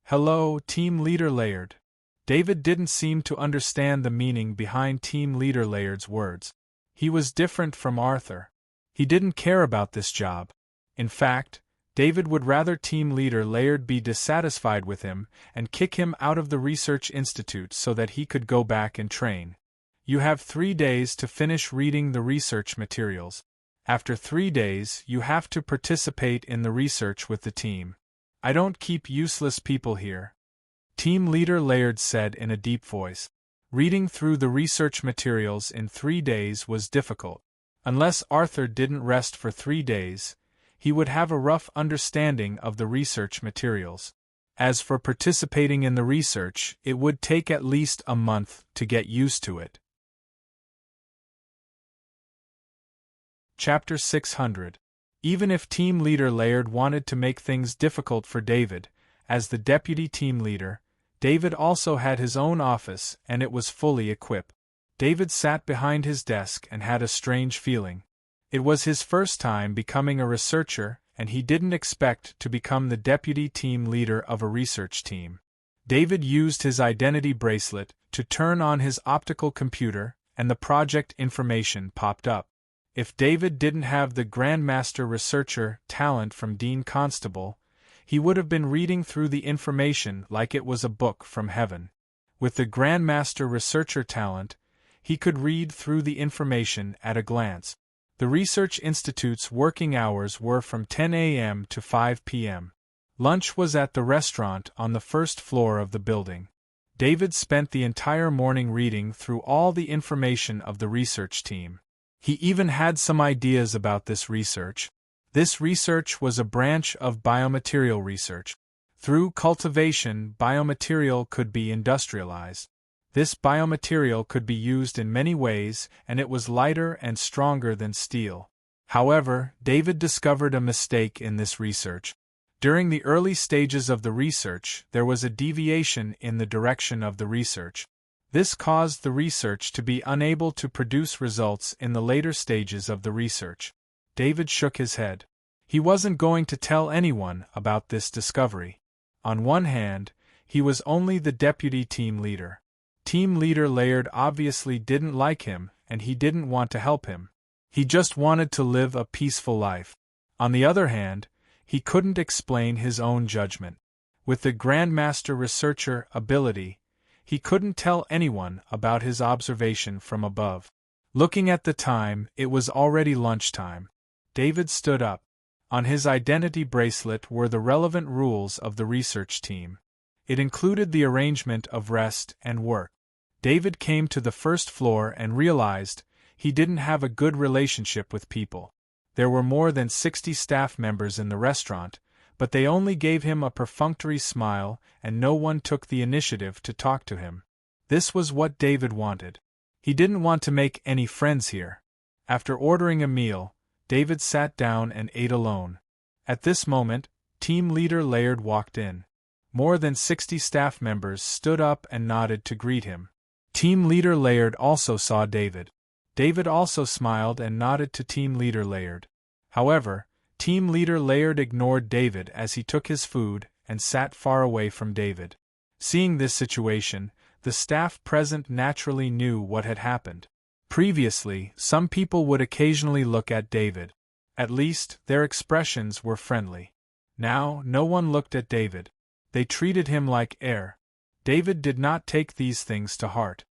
Hello, Team Leader Laird. David didn't seem to understand the meaning behind Team Leader Laird's words. He was different from Arthur. He didn't care about this job. In fact, David would rather Team Leader Laird be dissatisfied with him and kick him out of the Research Institute so that he could go back and train. You have 3 days to finish reading the research materials. After 3 days, you have to participate in the research with the team. I don't keep useless people here. Team Leader Laird said in a deep voice. Reading through the research materials in 3 days was difficult. Unless Arthur didn't rest for 3 days, he would have a rough understanding of the research materials. As for participating in the research, it would take at least a month to get used to it. Chapter 600. Even if Team Leader Laird wanted to make things difficult for David, as the deputy team leader, David also had his own office and it was fully equipped. David sat behind his desk and had a strange feeling. It was his first time becoming a researcher, and he didn't expect to become the deputy team leader of a research team. David used his identity bracelet to turn on his optical computer, and the project information popped up. If David didn't have the Grandmaster Researcher talent from Dean Constable, he would have been reading through the information like it was a book from heaven. With the Grandmaster Researcher talent, he could read through the information at a glance. The Research Institute's working hours were from 10 a.m. to 5 p.m. Lunch was at the restaurant on the first floor of the building. David spent the entire morning reading through all the information of the research team. He even had some ideas about this research. This research was a branch of biomaterial research. Through cultivation, biomaterial could be industrialized. This biomaterial could be used in many ways, and it was lighter and stronger than steel. However, David discovered a mistake in this research. During the early stages of the research, there was a deviation in the direction of the research. This caused the research to be unable to produce results in the later stages of the research. David shook his head. He wasn't going to tell anyone about this discovery. On one hand, he was only the deputy team leader. Team leader Laird obviously didn't like him, and he didn't want to help him. He just wanted to live a peaceful life. On the other hand, he couldn't explain his own judgment. With the Grandmaster Researcher ability, he couldn't tell anyone about his observation from above. Looking at the time, it was already lunchtime. David stood up. On his identity bracelet were the relevant rules of the research team. It included the arrangement of rest and work. David came to the first floor and realized he didn't have a good relationship with people. There were more than 60 staff members in the restaurant, but they only gave him a perfunctory smile and no one took the initiative to talk to him. This was what David wanted. He didn't want to make any friends here. After ordering a meal, David sat down and ate alone. At this moment, team leader Laird walked in. More than 60 staff members stood up and nodded to greet him. Team leader Laird also saw David. David also smiled and nodded to team leader Laird. However, team leader Laird ignored David as he took his food and sat far away from David. Seeing this situation, the staff present naturally knew what had happened. Previously, some people would occasionally look at David. At least, their expressions were friendly. Now, no one looked at David. They treated him like air. David did not take these things to heart.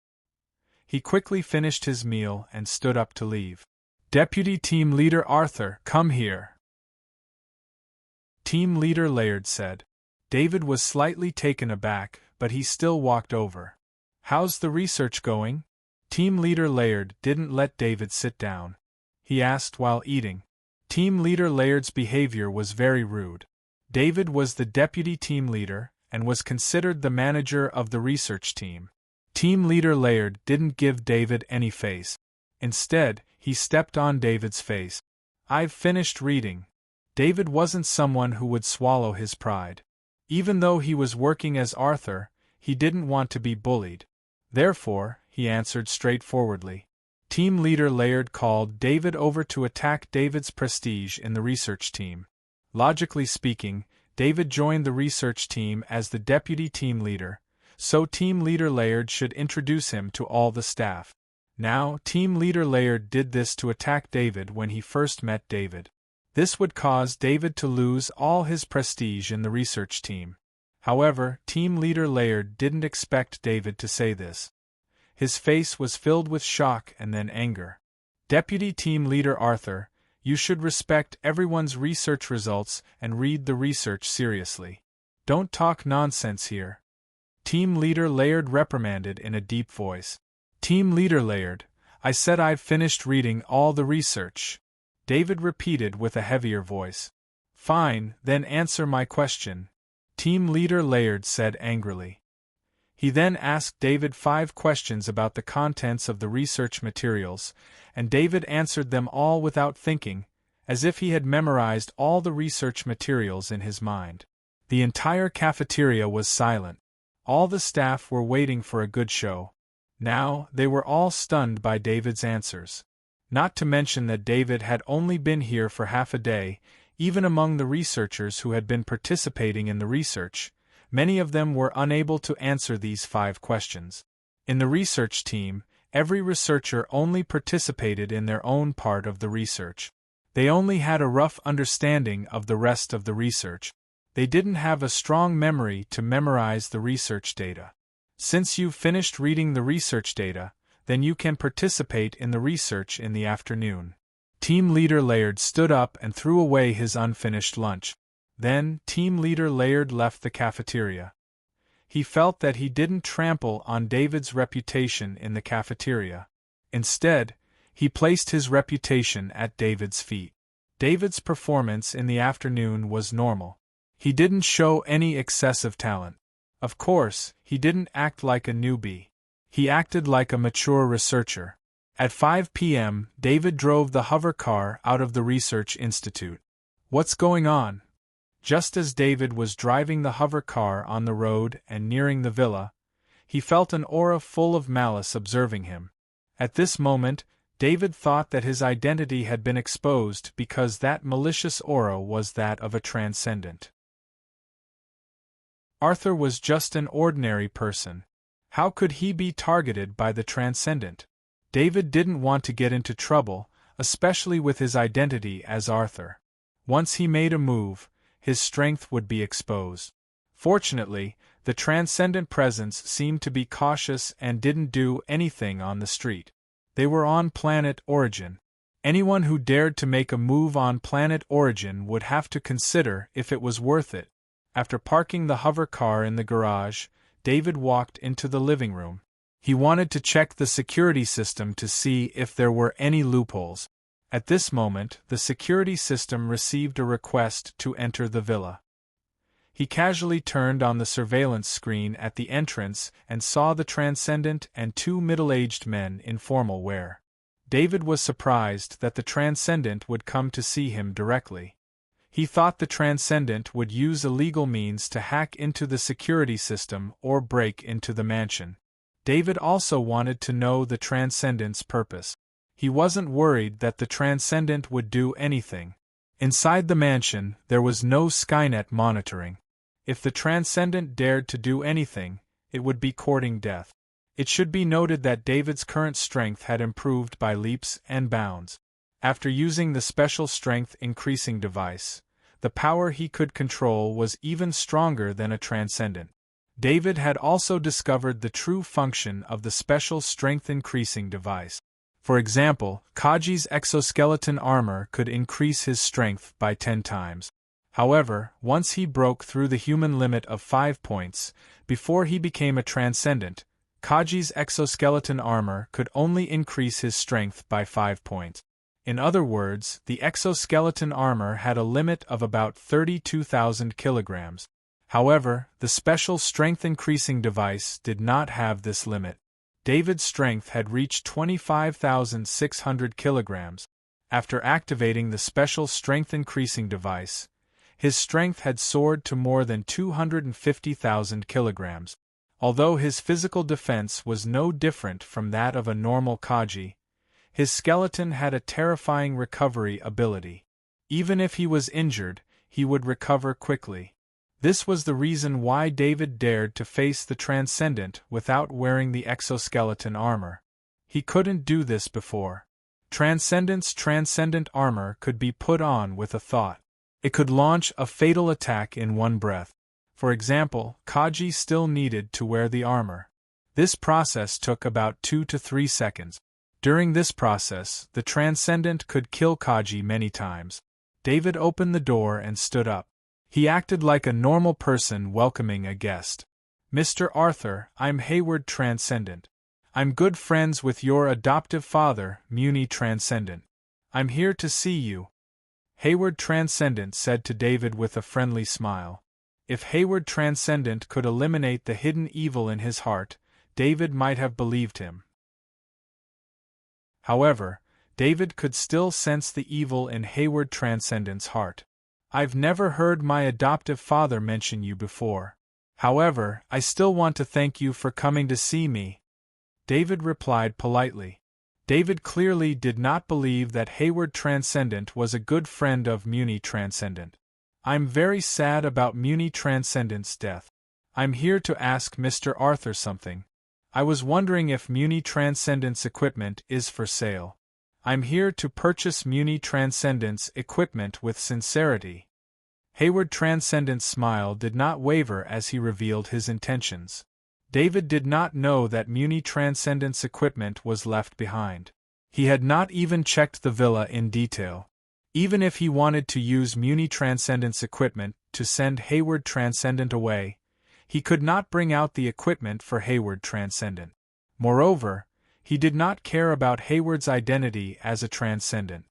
He quickly finished his meal and stood up to leave. Deputy Team Leader Arthur, come here. Team Leader Laird said. David was slightly taken aback, but he still walked over. How's the research going? Team Leader Laird didn't let David sit down. He asked while eating. Team Leader Laird's behavior was very rude. David was the deputy team leader and was considered the manager of the research team. Team Leader Laird didn't give David any face. Instead, he stepped on David's face. I've finished reading. David wasn't someone who would swallow his pride. Even though he was working as Arthur, he didn't want to be bullied. Therefore, he answered straightforwardly. Team Leader Laird called David over to attack David's prestige in the research team. Logically speaking, David joined the research team as the deputy team leader, so Team Leader Laird should introduce him to all the staff. Now, Team Leader Laird did this to attack David when he first met David. This would cause David to lose all his prestige in the research team. However, Team Leader Laird didn't expect David to say this. His face was filled with shock and then anger. Deputy Team Leader Arthur, you should respect everyone's research results and read the research seriously. Don't talk nonsense here. Team Leader Laird reprimanded in a deep voice. Team Leader Laird, I said I've finished reading all the research. David repeated with a heavier voice. Fine, then answer my question. Team Leader Laird said angrily. He then asked David 5 questions about the contents of the research materials, and David answered them all without thinking, as if he had memorized all the research materials in his mind. The entire cafeteria was silent. All the staff were waiting for a good show. Now, they were all stunned by David's answers. Not to mention that David had only been here for half a day. Even among the researchers who had been participating in the research, many of them were unable to answer these 5 questions. In the research team, every researcher only participated in their own part of the research. They only had a rough understanding of the rest of the research. They didn't have a strong memory to memorize the research data. Since you've finished reading the research data, then you can participate in the research in the afternoon. Team Leader Laird stood up and threw away his unfinished lunch. Then, Team Leader Laird left the cafeteria. He felt that he didn't trample on David's reputation in the cafeteria. Instead, he placed his reputation at David's feet. David's performance in the afternoon was normal. He didn't show any excessive talent. Of course, he didn't act like a newbie. He acted like a mature researcher. At 5 p.m., David drove the hover car out of the research institute. "What's going on?" Just as David was driving the hover car on the road and nearing the villa, he felt an aura full of malice observing him. At this moment, David thought that his identity had been exposed because that malicious aura was that of a transcendent. Arthur was just an ordinary person. How could he be targeted by the transcendent? David didn't want to get into trouble, especially with his identity as Arthur. Once he made a move, his strength would be exposed. Fortunately, the transcendent presence seemed to be cautious and didn't do anything on the street. They were on planet Origin. Anyone who dared to make a move on planet Origin would have to consider if it was worth it. After parking the hover car in the garage, David walked into the living room. He wanted to check the security system to see if there were any loopholes. At this moment, the security system received a request to enter the villa. He casually turned on the surveillance screen at the entrance and saw the transcendent and two middle-aged men in formal wear. David was surprised that the transcendent would come to see him directly. He thought the transcendent would use illegal means to hack into the security system or break into the mansion. David also wanted to know the transcendent's purpose. He wasn't worried that the transcendent would do anything. Inside the mansion, there was no Skynet monitoring. If the transcendent dared to do anything, it would be courting death. It should be noted that David's current strength had improved by leaps and bounds. After using the special strength increasing device, the power he could control was even stronger than a transcendent. David had also discovered the true function of the special strength increasing device. For example, Kaji's exoskeleton armor could increase his strength by 10 times. However, once he broke through the human limit of 5 points, before he became a transcendent, Kaji's exoskeleton armor could only increase his strength by 5 points. In other words, the exoskeleton armor had a limit of about 32,000 kilograms. However, the special strength-increasing device did not have this limit. David's strength had reached 25,600 kilograms. After activating the special strength-increasing device, his strength had soared to more than 250,000 kilograms. Although his physical defense was no different from that of a normal Kaji, his skeleton had a terrifying recovery ability. Even if he was injured, he would recover quickly. This was the reason why David dared to face the Transcendent without wearing the exoskeleton armor. He couldn't do this before. Transcendent's transcendent armor could be put on with a thought. It could launch a fatal attack in one breath. For example, Kaji still needed to wear the armor. This process took about 2 to 3 seconds. During this process, the Transcendent could kill Kaji many times. David opened the door and stood up. He acted like a normal person welcoming a guest. "Mr. Arthur, I'm Hayward Transcendent. I'm good friends with your adoptive father, Muni Transcendent. I'm here to see you." Hayward Transcendent said to David with a friendly smile. If Hayward Transcendent could eliminate the hidden evil in his heart, David might have believed him. However, David could still sense the evil in Hayward Transcendent's heart. "I've never heard my adoptive father mention you before. However, I still want to thank you for coming to see me," David replied politely. David clearly did not believe that Hayward Transcendent was a good friend of Muni Transcendent. "I'm very sad about Muni Transcendent's death. I'm here to ask Mr. Arthur something. I was wondering if Muni Transcendent's equipment is for sale. I'm here to purchase Muni Transcendent's equipment with sincerity." Hayward Transcendent's smile did not waver as he revealed his intentions. David did not know that Muni Transcendent's equipment was left behind. He had not even checked the villa in detail. Even if he wanted to use Muni Transcendent's equipment to send Hayward Transcendent away, He could not bring out the equipment for Hayward Transcendent. Moreover, he did not care about Hayward's identity as a transcendent.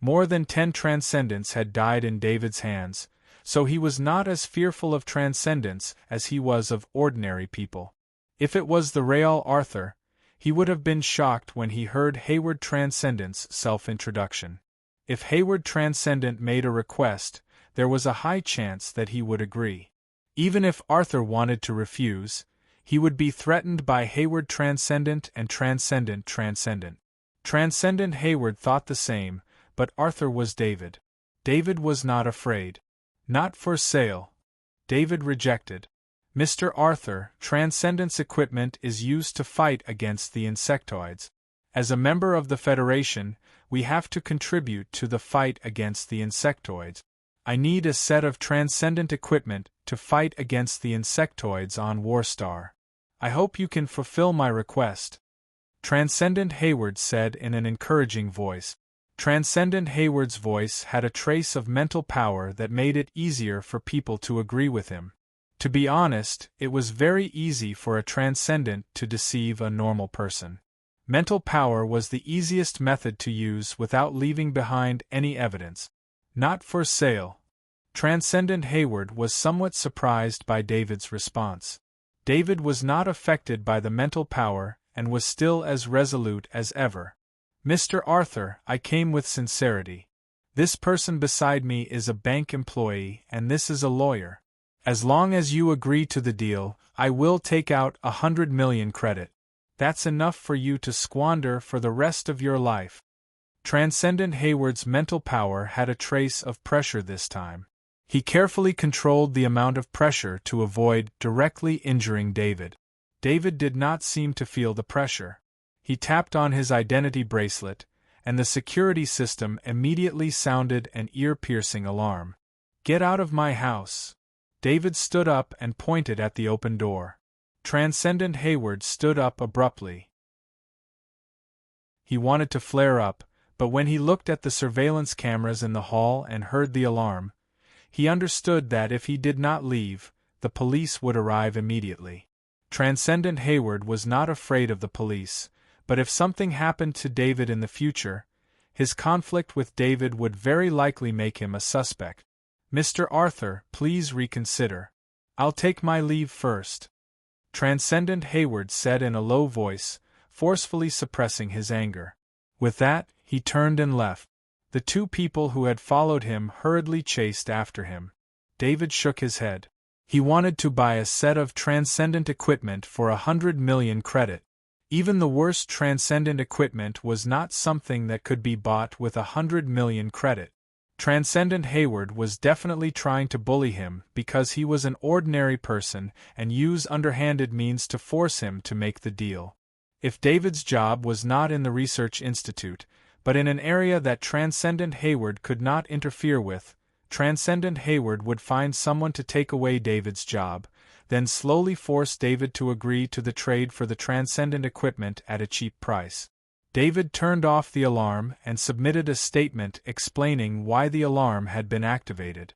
More than 10 transcendents had died in David's hands, so he was not as fearful of transcendents as he was of ordinary people. If it was the real Arthur, he would have been shocked when he heard Hayward Transcendent's self-introduction. If Hayward Transcendent made a request, there was a high chance that he would agree. Even if Arthur wanted to refuse, he would be threatened by Hayward Transcendent and Transcendent Transcendent. Transcendent Hayward thought the same, but Arthur was David. David was not afraid. Not for sale. David rejected. Mr. Arthur, Transcendent's equipment is used to fight against the insectoids. As a member of the Federation, we have to contribute to the fight against the insectoids. I need a set of Transcendent equipment to fight against the insectoids on Warstar. I hope you can fulfill my request. Transcendent Hayward said in an encouraging voice. Transcendent Hayward's voice had a trace of mental power that made it easier for people to agree with him. To be honest, it was very easy for a transcendent to deceive a normal person. Mental power was the easiest method to use without leaving behind any evidence. Not for sale. Transcendent Hayward was somewhat surprised by David's response. David was not affected by the mental power and was still as resolute as ever. Mr. Arthur, I came with sincerity. This person beside me is a bank employee and this is a lawyer. As long as you agree to the deal, I will take out 100 million credit. That's enough for you to squander for the rest of your life. Transcendent Hayward's mental power had a trace of pressure this time. He carefully controlled the amount of pressure to avoid directly injuring David. David did not seem to feel the pressure. He tapped on his identity bracelet, and the security system immediately sounded an ear-piercing alarm. Get out of my house. David stood up and pointed at the open door. Transcendent Hayward stood up abruptly. He wanted to flare up, but when he looked at the surveillance cameras in the hall and heard the alarm, he understood that if he did not leave, the police would arrive immediately. Transcendent Hayward was not afraid of the police, but if something happened to David in the future, his conflict with David would very likely make him a suspect. Mr. Arthur, please reconsider. I'll take my leave first. Transcendent Hayward said in a low voice, forcefully suppressing his anger. With that, he turned and left. The two people who had followed him hurriedly chased after him. David shook his head. He wanted to buy a set of Transcendent equipment for 100 million credit. Even the worst Transcendent equipment was not something that could be bought with 100 million credit. Transcendent Hayward was definitely trying to bully him because he was an ordinary person and use underhanded means to force him to make the deal. If David's job was not in the research institute, but in an area that Transcendent Hayward could not interfere with, Transcendent Hayward would find someone to take away David's job, then slowly force David to agree to the trade for the Transcendent equipment at a cheap price. David turned off the alarm and submitted a statement explaining why the alarm had been activated.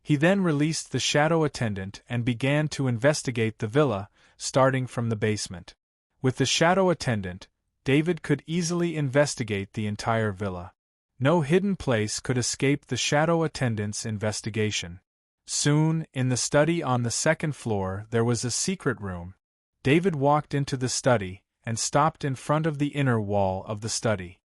He then released the shadow attendant and began to investigate the villa, starting from the basement. With the shadow attendant, David could easily investigate the entire villa. No hidden place could escape the shadow attendant's investigation. Soon, in the study on the second floor, there was a secret room. David walked into the study and stopped in front of the inner wall of the study.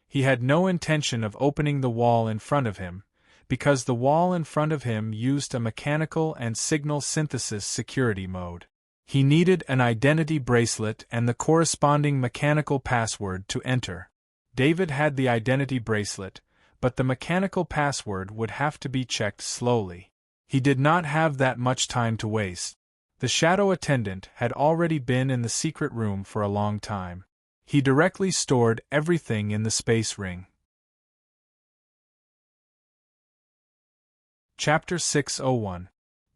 He had no intention of opening the wall in front of him, because the wall in front of him used a mechanical and signal synthesis security mode. He needed an identity bracelet and the corresponding mechanical password to enter. David had the identity bracelet, but the mechanical password would have to be checked slowly. He did not have that much time to waste. The shadow attendant had already been in the secret room for a long time. He directly stored everything in the space ring. Chapter 601.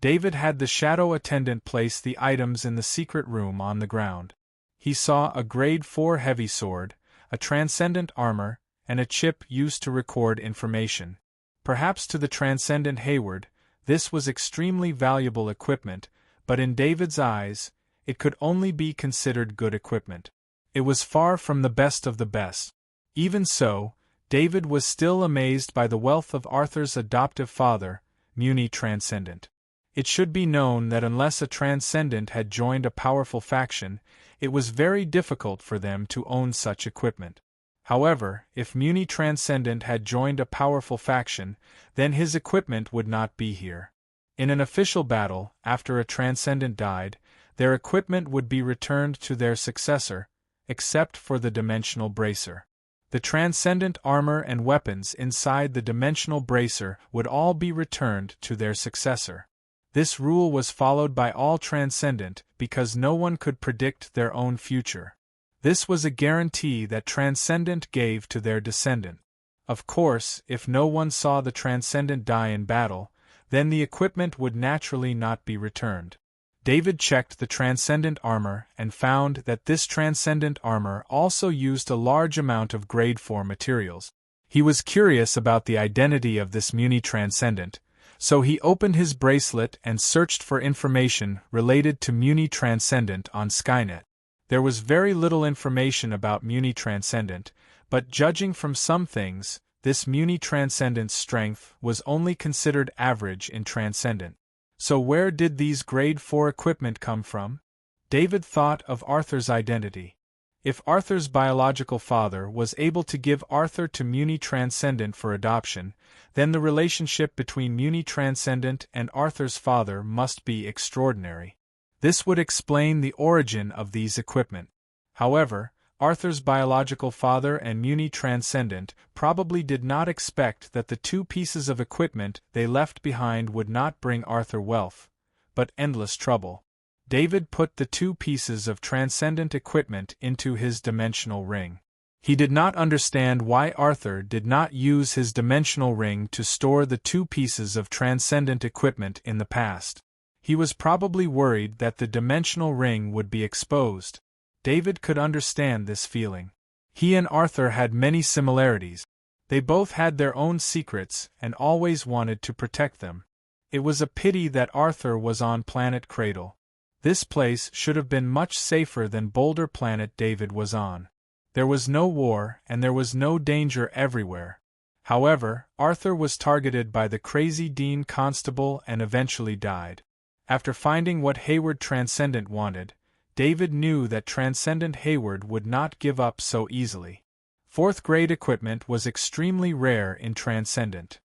David had the shadow attendant place the items in the secret room on the ground. He saw a grade 4 heavy sword, a transcendent armor, and a chip used to record information. Perhaps to the Transcendent Hayward, this was extremely valuable equipment, but in David's eyes, it could only be considered good equipment. It was far from the best of the best. Even so, David was still amazed by the wealth of Arthur's adoptive father, Muni Transcendent. It should be known that unless a Transcendent had joined a powerful faction, it was very difficult for them to own such equipment. However, if Muni Transcendent had joined a powerful faction, then his equipment would not be here. In an official battle, after a Transcendent died, their equipment would be returned to their successor, except for the Dimensional Bracer. The Transcendent armor and weapons inside the Dimensional Bracer would all be returned to their successor. This rule was followed by all Transcendent because no one could predict their own future. This was a guarantee that Transcendent gave to their descendant. Of course, if no one saw the Transcendent die in battle, then the equipment would naturally not be returned. David checked the Transcendent armor and found that this Transcendent armor also used a large amount of Grade 4 materials. He was curious about the identity of this Muni Transcendent, so he opened his bracelet and searched for information related to Muni Transcendent on Skynet. There was very little information about Muni Transcendent, but judging from some things, this Muni Transcendent's strength was only considered average in Transcendent. So where did these Grade 4 equipment come from? David thought of Arthur's identity. If Arthur's biological father was able to give Arthur to Muni Transcendent for adoption, then the relationship between Muni Transcendent and Arthur's father must be extraordinary. This would explain the origin of these equipment. However, Arthur's biological father and Muni Transcendent probably did not expect that the two pieces of equipment they left behind would not bring Arthur wealth, but endless trouble. David put the two pieces of Transcendent equipment into his dimensional ring. He did not understand why Arthur did not use his dimensional ring to store the two pieces of Transcendent equipment in the past. He was probably worried that the dimensional ring would be exposed. David could understand this feeling. He and Arthur had many similarities. They both had their own secrets and always wanted to protect them. It was a pity that Arthur was on Planet Cradle. This place should have been much safer than Boulder Planet David was on. There was no war and there was no danger everywhere. However, Arthur was targeted by the crazy Dean Constable and eventually died. After finding what Hayward Transcendent wanted, David knew that Transcendent Hayward would not give up so easily. Fourth-grade equipment was extremely rare in Transcendent.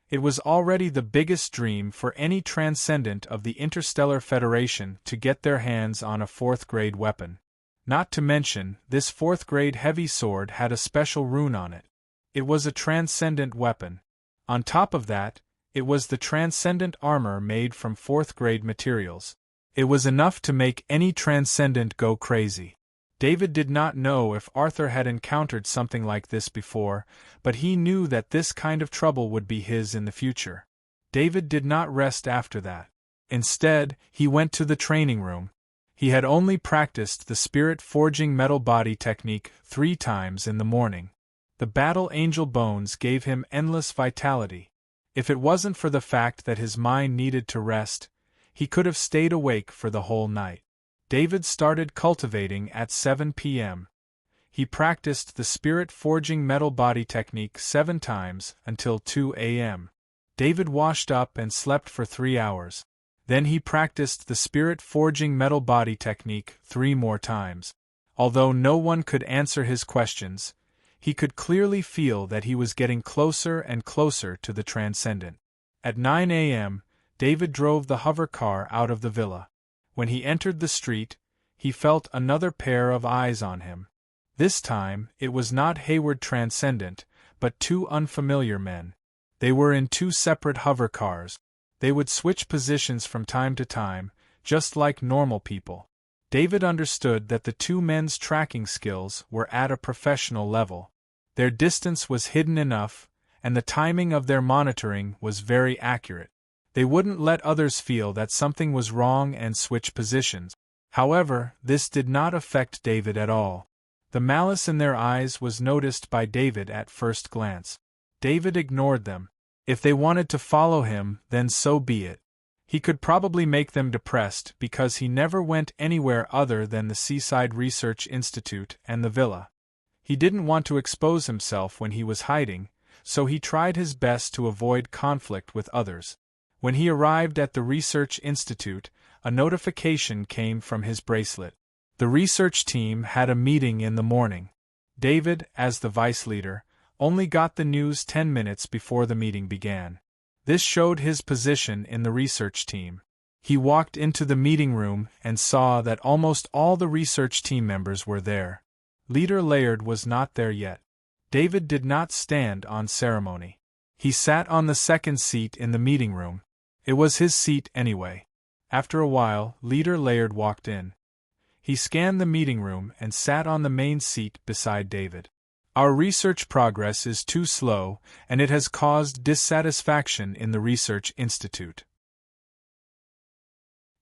It was already the biggest dream for any Transcendent of the Interstellar Federation to get their hands on a fourth-grade weapon. Not to mention, this fourth-grade heavy sword had a special rune on it. It was a Transcendent weapon. On top of that, it was the Transcendent armor made from fourth-grade materials. It was enough to make any Transcendent go crazy. David did not know if Arthur had encountered something like this before, but he knew that this kind of trouble would be his in the future. David did not rest after that. Instead, he went to the training room. He had only practiced the spirit-forging metal body technique 3 times in the morning. The battle angel bones gave him endless vitality. If it wasn't for the fact that his mind needed to rest, he could have stayed awake for the whole night. David started cultivating at 7 p.m. He practiced the spirit-forging metal body technique 7 times until 2 a.m. David washed up and slept for 3 hours. Then he practiced the spirit-forging metal body technique 3 more times. Although no one could answer his questions, he could clearly feel that he was getting closer and closer to the Transcendent. At 9 a.m., David drove the hover car out of the villa. When he entered the street, he felt another pair of eyes on him. This time, it was not Hayward Transcendent, but 2 unfamiliar men. They were in 2 separate hover cars. They would switch positions from time to time, just like normal people. David understood that the 2 men's tracking skills were at a professional level. Their distance was hidden enough, and the timing of their monitoring was very accurate. They wouldn't let others feel that something was wrong and switch positions. However, this did not affect David at all. The malice in their eyes was noticed by David at first glance. David ignored them. If they wanted to follow him, then so be it. He could probably make them depressed because he never went anywhere other than the Seaside Research Institute and the villa. He didn't want to expose himself when he was hiding, so he tried his best to avoid conflict with others. When he arrived at the Research Institute, a notification came from his bracelet. The research team had a meeting in the morning. David, as the vice leader, only got the news 10 minutes before the meeting began. This showed his position in the research team. He walked into the meeting room and saw that almost all the research team members were there. Leader Laird was not there yet. David did not stand on ceremony. He sat on the second seat in the meeting room. It was his seat anyway. After a while, Leader Laird walked in. He scanned the meeting room and sat on the main seat beside David. Our research progress is too slow, and it has caused dissatisfaction in the Research Institute.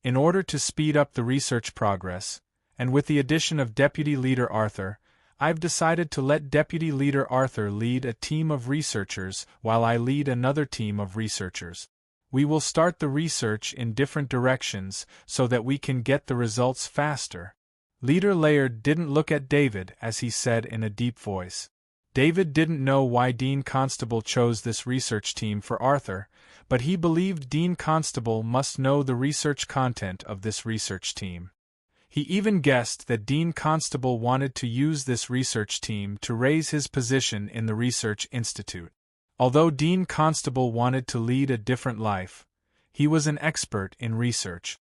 In order to speed up the research progress, and with the addition of Deputy Leader Arthur, I've decided to let Deputy Leader Arthur lead a team of researchers while I lead another team of researchers. We will start the research in different directions so that we can get the results faster. Leader Laird didn't look at David as he said in a deep voice. David didn't know why Dean Constable chose this research team for Arthur, but he believed Dean Constable must know the research content of this research team. He even guessed that Dean Constable wanted to use this research team to raise his position in the Research Institute. Although Dean Constable wanted to lead a different life, he was an expert in research.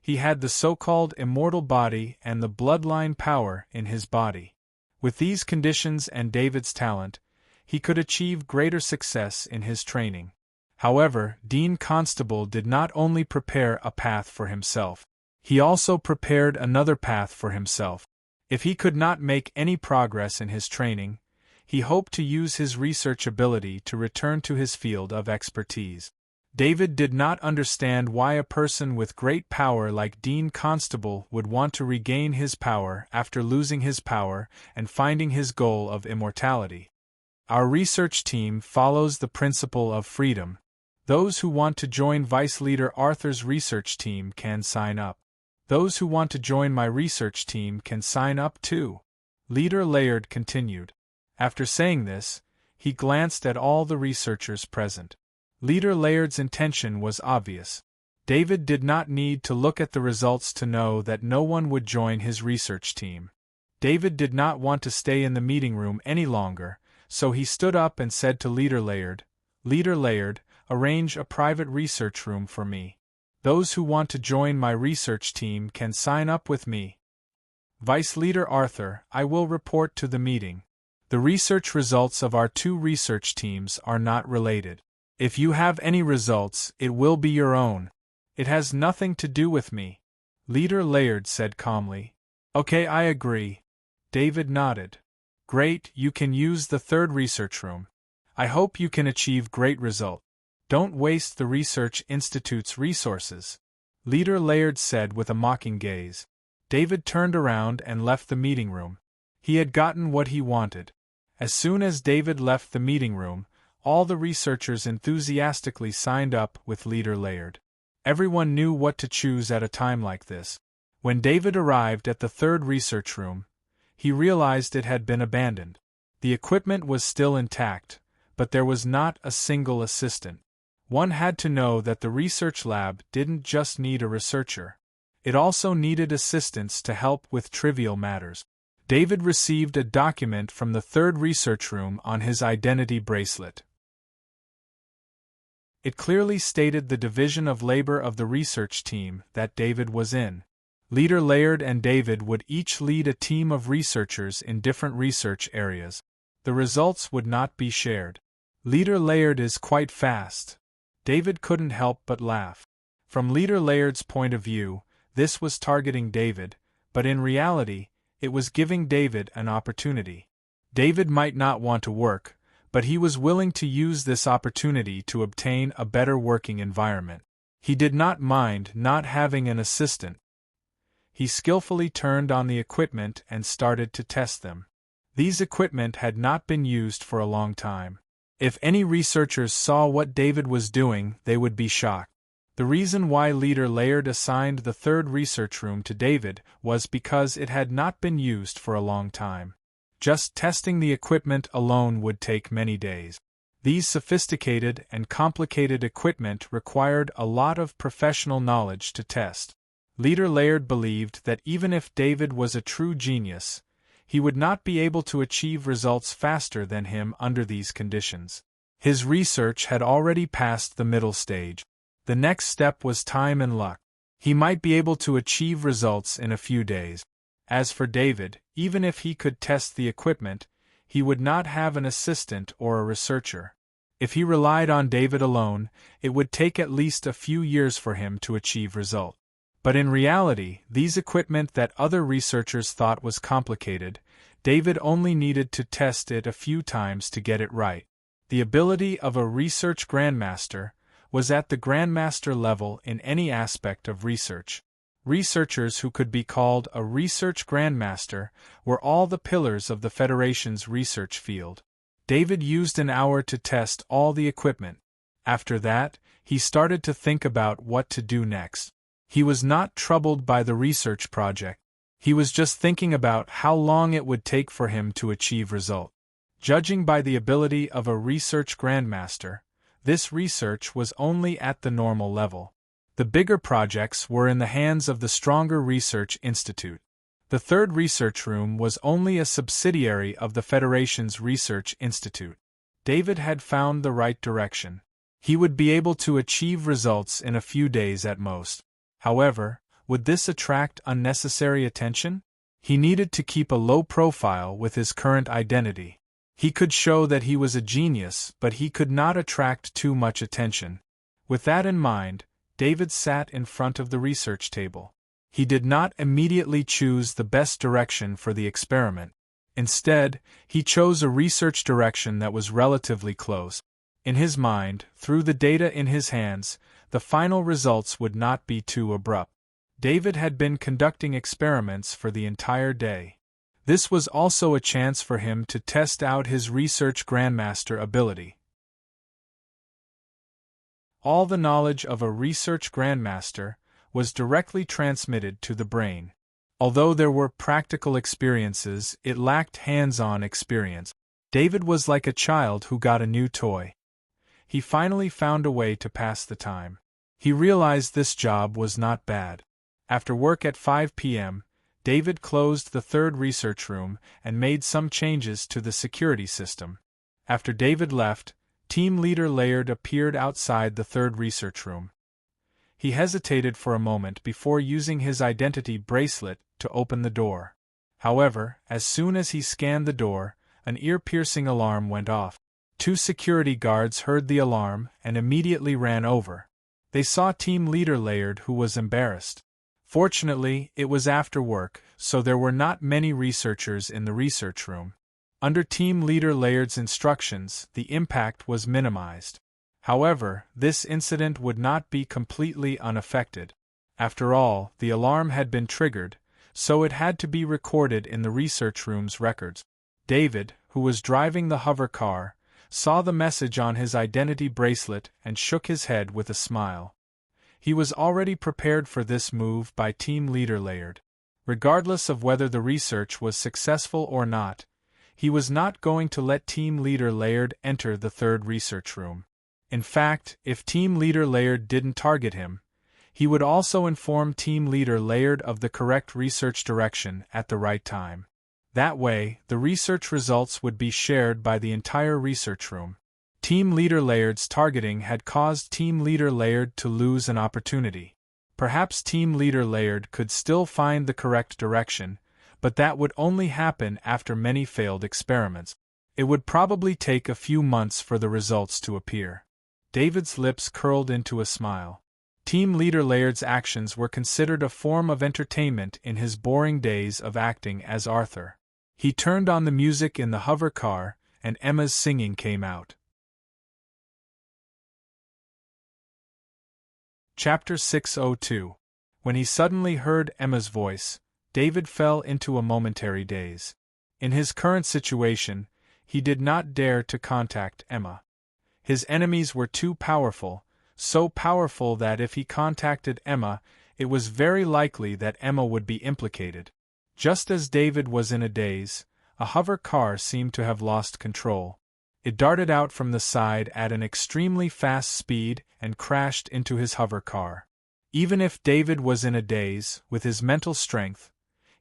He had the so-called immortal body and the bloodline power in his body. With these conditions and David's talent, he could achieve greater success in his training. However, Dean Constable did not only prepare a path for himself, he also prepared another path for himself. If he could not make any progress in his training, he hoped to use his research ability to return to his field of expertise. David did not understand why a person with great power like Dean Constable would want to regain his power after losing his power and finding his goal of immortality. Our research team follows the principle of freedom. Those who want to join Vice Leader Arthur's research team can sign up. Those who want to join my research team can sign up too. Leader Laird continued. After saying this, he glanced at all the researchers present. Leader Laird's intention was obvious. David did not need to look at the results to know that no one would join his research team. David did not want to stay in the meeting room any longer, so he stood up and said to Leader Laird, arrange a private research room for me. Those who want to join my research team can sign up with me. Vice Leader Arthur, I will report to the meeting. The research results of our two research teams are not related. If you have any results, it will be your own. It has nothing to do with me. Leader Laird said calmly. Okay, I agree. David nodded. Great, you can use the third research room. I hope you can achieve great result. Don't waste the Research Institute's resources. Leader Laird said with a mocking gaze. David turned around and left the meeting room. He had gotten what he wanted. As soon as David left the meeting room, all the researchers enthusiastically signed up with Leader Laird. Everyone knew what to choose at a time like this. When David arrived at the third research room, he realized it had been abandoned. The equipment was still intact, but there was not a single assistant. One had to know that the research lab didn't just need a researcher. It also needed assistants to help with trivial matters. David received a document from the third research room on his identity bracelet. It clearly stated the division of labor of the research team that David was in. Leader Laird and David would each lead a team of researchers in different research areas. The results would not be shared. Leader Laird is quite fast. David couldn't help but laugh. From Leader Laird's point of view, this was targeting David, but in reality, it was giving David an opportunity. David might not want to work, but he was willing to use this opportunity to obtain a better working environment. He did not mind not having an assistant. He skillfully turned on the equipment and started to test them. These equipment had not been used for a long time. If any researchers saw what David was doing, they would be shocked. The reason why Leader Laird assigned the third research room to David was because it had not been used for a long time. Just testing the equipment alone would take many days. These sophisticated and complicated equipment required a lot of professional knowledge to test. Leader Laird believed that even if David was a true genius, he would not be able to achieve results faster than him under these conditions. His research had already passed the middle stage. The next step was time and luck. He might be able to achieve results in a few days. As for David, even if he could test the equipment, he would not have an assistant or a researcher. If he relied on David alone, it would take at least a few years for him to achieve results. But in reality, these equipment that other researchers thought was complicated, David only needed to test it a few times to get it right. The ability of a research grandmaster was at the grandmaster level in any aspect of research. Researchers who could be called a research grandmaster were all the pillars of the Federation's research field. David used an hour to test all the equipment. After that, he started to think about what to do next. He was not troubled by the research project. He was just thinking about how long it would take for him to achieve results. Judging by the ability of a research grandmaster, this research was only at the normal level. The bigger projects were in the hands of the stronger research institute. The third research room was only a subsidiary of the Federation's research institute. David had found the right direction. He would be able to achieve results in a few days at most. However, would this attract unnecessary attention? He needed to keep a low profile with his current identity. He could show that he was a genius, but he could not attract too much attention. With that in mind, David sat in front of the research table. He did not immediately choose the best direction for the experiment. Instead, he chose a research direction that was relatively close. In his mind, through the data in his hands, the final results would not be too abrupt. David had been conducting experiments for the entire day. This was also a chance for him to test out his research grandmaster ability. All the knowledge of a research grandmaster was directly transmitted to the brain. Although there were practical experiences, it lacked hands-on experience. David was like a child who got a new toy. He finally found a way to pass the time. He realized this job was not bad. After work at 5 p.m., David closed the third research room and made some changes to the security system. After David left, Team Leader Laird appeared outside the third research room. He hesitated for a moment before using his identity bracelet to open the door. However, as soon as he scanned the door, an ear-piercing alarm went off. 2 security guards heard the alarm and immediately ran over. They saw Team Leader Laird, who was embarrassed. Fortunately, it was after work, so there were not many researchers in the research room. Under Team Leader Laird's instructions, the impact was minimized. However, this incident would not be completely unaffected. After all, the alarm had been triggered, so it had to be recorded in the research room's records. David, who was driving the hover car, saw the message on his identity bracelet and shook his head with a smile. He was already prepared for this move by Team Leader Laird. Regardless of whether the research was successful or not, he was not going to let Team Leader Laird enter the third research room. In fact, if Team Leader Laird didn't target him, he would also inform Team Leader Laird of the correct research direction at the right time. That way, the research results would be shared by the entire research room. Team Leader Laird's targeting had caused Team Leader Laird to lose an opportunity. Perhaps Team Leader Laird could still find the correct direction, but that would only happen after many failed experiments. It would probably take a few months for the results to appear. David's lips curled into a smile. Team Leader Laird's actions were considered a form of entertainment in his boring days of acting as Arthur. He turned on the music in the hover car, and Emma's singing came out. Chapter 602. When he suddenly heard Emma's voice, David fell into a momentary daze. In his current situation, he did not dare to contact Emma. His enemies were too powerful, so powerful that if he contacted Emma, it was very likely that Emma would be implicated. Just as David was in a daze, a hover car seemed to have lost control. It darted out from the side at an extremely fast speed and crashed into his hover car. Even if David was in a daze, with his mental strength,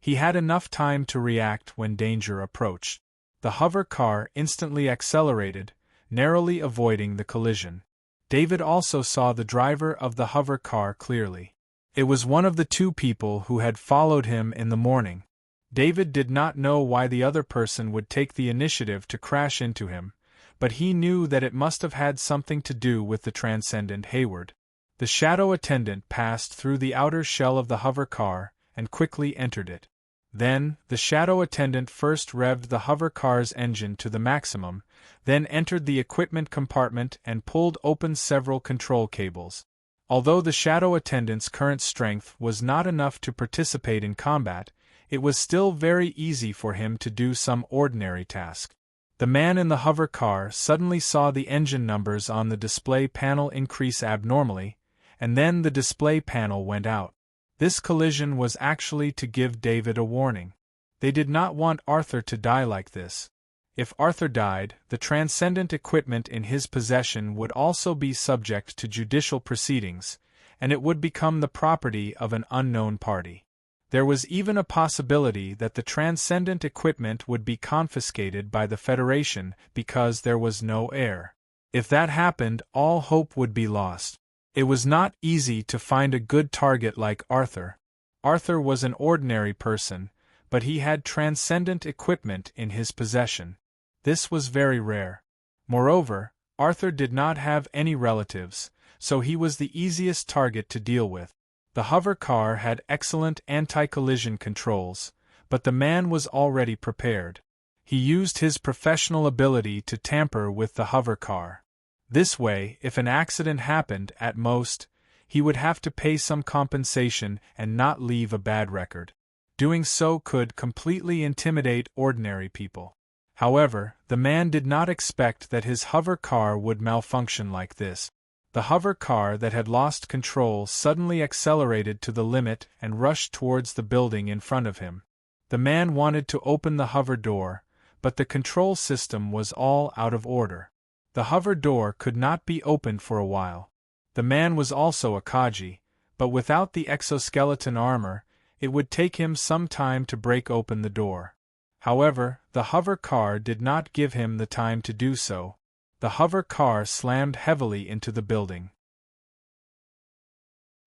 he had enough time to react when danger approached. The hover car instantly accelerated, narrowly avoiding the collision. David also saw the driver of the hover car clearly. It was one of the two people who had followed him in the morning. David did not know why the other person would take the initiative to crash into him, but he knew that it must have had something to do with the transcendent Hayward. The shadow attendant passed through the outer shell of the hover car and quickly entered it. Then, the shadow attendant first revved the hover car's engine to the maximum, then entered the equipment compartment and pulled open several control cables. Although the shadow attendant's current strength was not enough to participate in combat, it was still very easy for him to do some ordinary task. The man in the hover car suddenly saw the engine numbers on the display panel increase abnormally, and then the display panel went out. This collision was actually to give David a warning. They did not want Arthur to die like this. If Arthur died, the transcendent equipment in his possession would also be subject to judicial proceedings, and it would become the property of an unknown party. There was even a possibility that the transcendent equipment would be confiscated by the Federation because there was no heir. If that happened, all hope would be lost. It was not easy to find a good target like Arthur. Arthur was an ordinary person, but he had transcendent equipment in his possession. This was very rare. Moreover, Arthur did not have any relatives, so he was the easiest target to deal with. The hover car had excellent anti-collision controls, but the man was already prepared. He used his professional ability to tamper with the hover car. This way, if an accident happened, at most, he would have to pay some compensation and not leave a bad record. Doing so could completely intimidate ordinary people. However, the man did not expect that his hover car would malfunction like this. The hover car that had lost control suddenly accelerated to the limit and rushed towards the building in front of him. The man wanted to open the hover door, but the control system was all out of order. The hover door could not be opened for a while. The man was also a Kaji, but without the exoskeleton armor, it would take him some time to break open the door. However, the hover car did not give him the time to do so. The hover car slammed heavily into the building.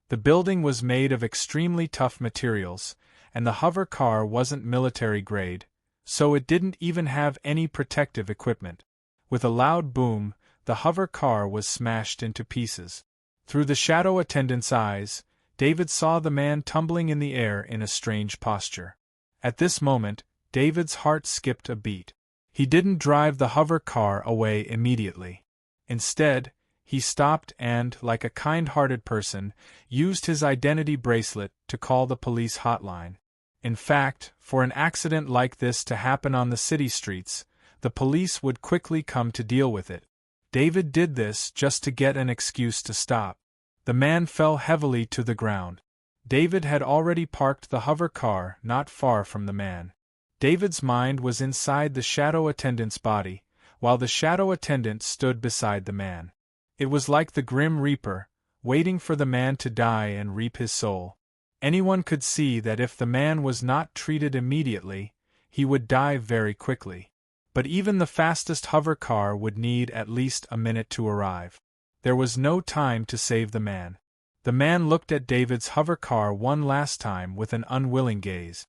The building was made of extremely tough materials, and the hover car wasn't military grade, so it didn't even have any protective equipment. With a loud boom, the hover car was smashed into pieces. Through the shadow attendant's eyes, David saw the man tumbling in the air in a strange posture. At this moment, David's heart skipped a beat. He didn't drive the hover car away immediately. Instead, he stopped and, like a kind-hearted person, used his identity bracelet to call the police hotline. In fact, for an accident like this to happen on the city streets, the police would quickly come to deal with it. David did this just to get an excuse to stop. The man fell heavily to the ground. David had already parked the hover car not far from the man. David's mind was inside the shadow attendant's body, while the shadow attendant stood beside the man. It was like the Grim Reaper, waiting for the man to die and reap his soul. Anyone could see that if the man was not treated immediately, he would die very quickly. But even the fastest hover car would need at least a minute to arrive. There was no time to save the man. The man looked at David's hover car one last time with an unwilling gaze.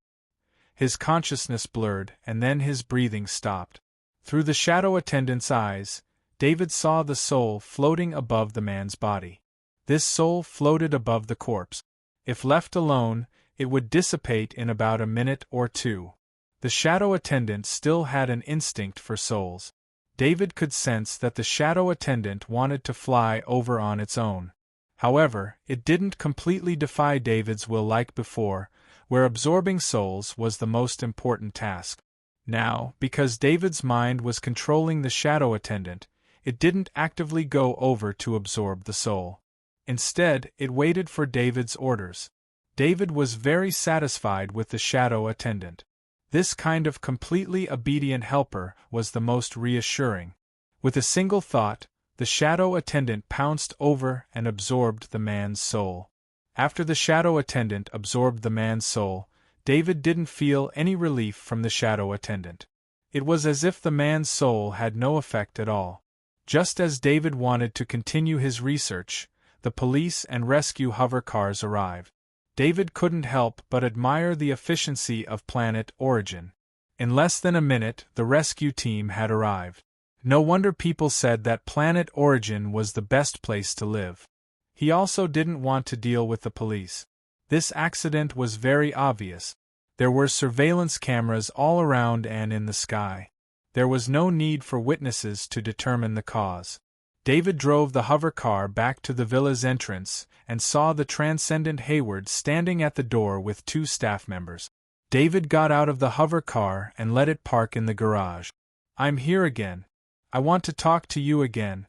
His consciousness blurred, and then his breathing stopped. Through the shadow attendant's eyes, David saw the soul floating above the man's body. This soul floated above the corpse. If left alone, it would dissipate in about a minute or two. The shadow attendant still had an instinct for souls. David could sense that the shadow attendant wanted to fly over on its own. However, it didn't completely defy David's will like before, where absorbing souls was the most important task. Now, because David's mind was controlling the shadow attendant, it didn't actively go over to absorb the soul. Instead, it waited for David's orders. David was very satisfied with the shadow attendant. This kind of completely obedient helper was the most reassuring. With a single thought, the shadow attendant pounced over and absorbed the man's soul. After the shadow attendant absorbed the man's soul, David didn't feel any relief from the shadow attendant. It was as if the man's soul had no effect at all. Just as David wanted to continue his research, the police and rescue hover cars arrived. David couldn't help but admire the efficiency of Planet Origin. In less than a minute, the rescue team had arrived. No wonder people said that Planet Origin was the best place to live. He also didn't want to deal with the police. This accident was very obvious. There were surveillance cameras all around and in the sky. There was no need for witnesses to determine the cause. David drove the hover car back to the villa's entrance and saw the Transcendent Hayward standing at the door with 2 staff members. David got out of the hover car and let it park in the garage. "I'm here again. I want to talk to you again."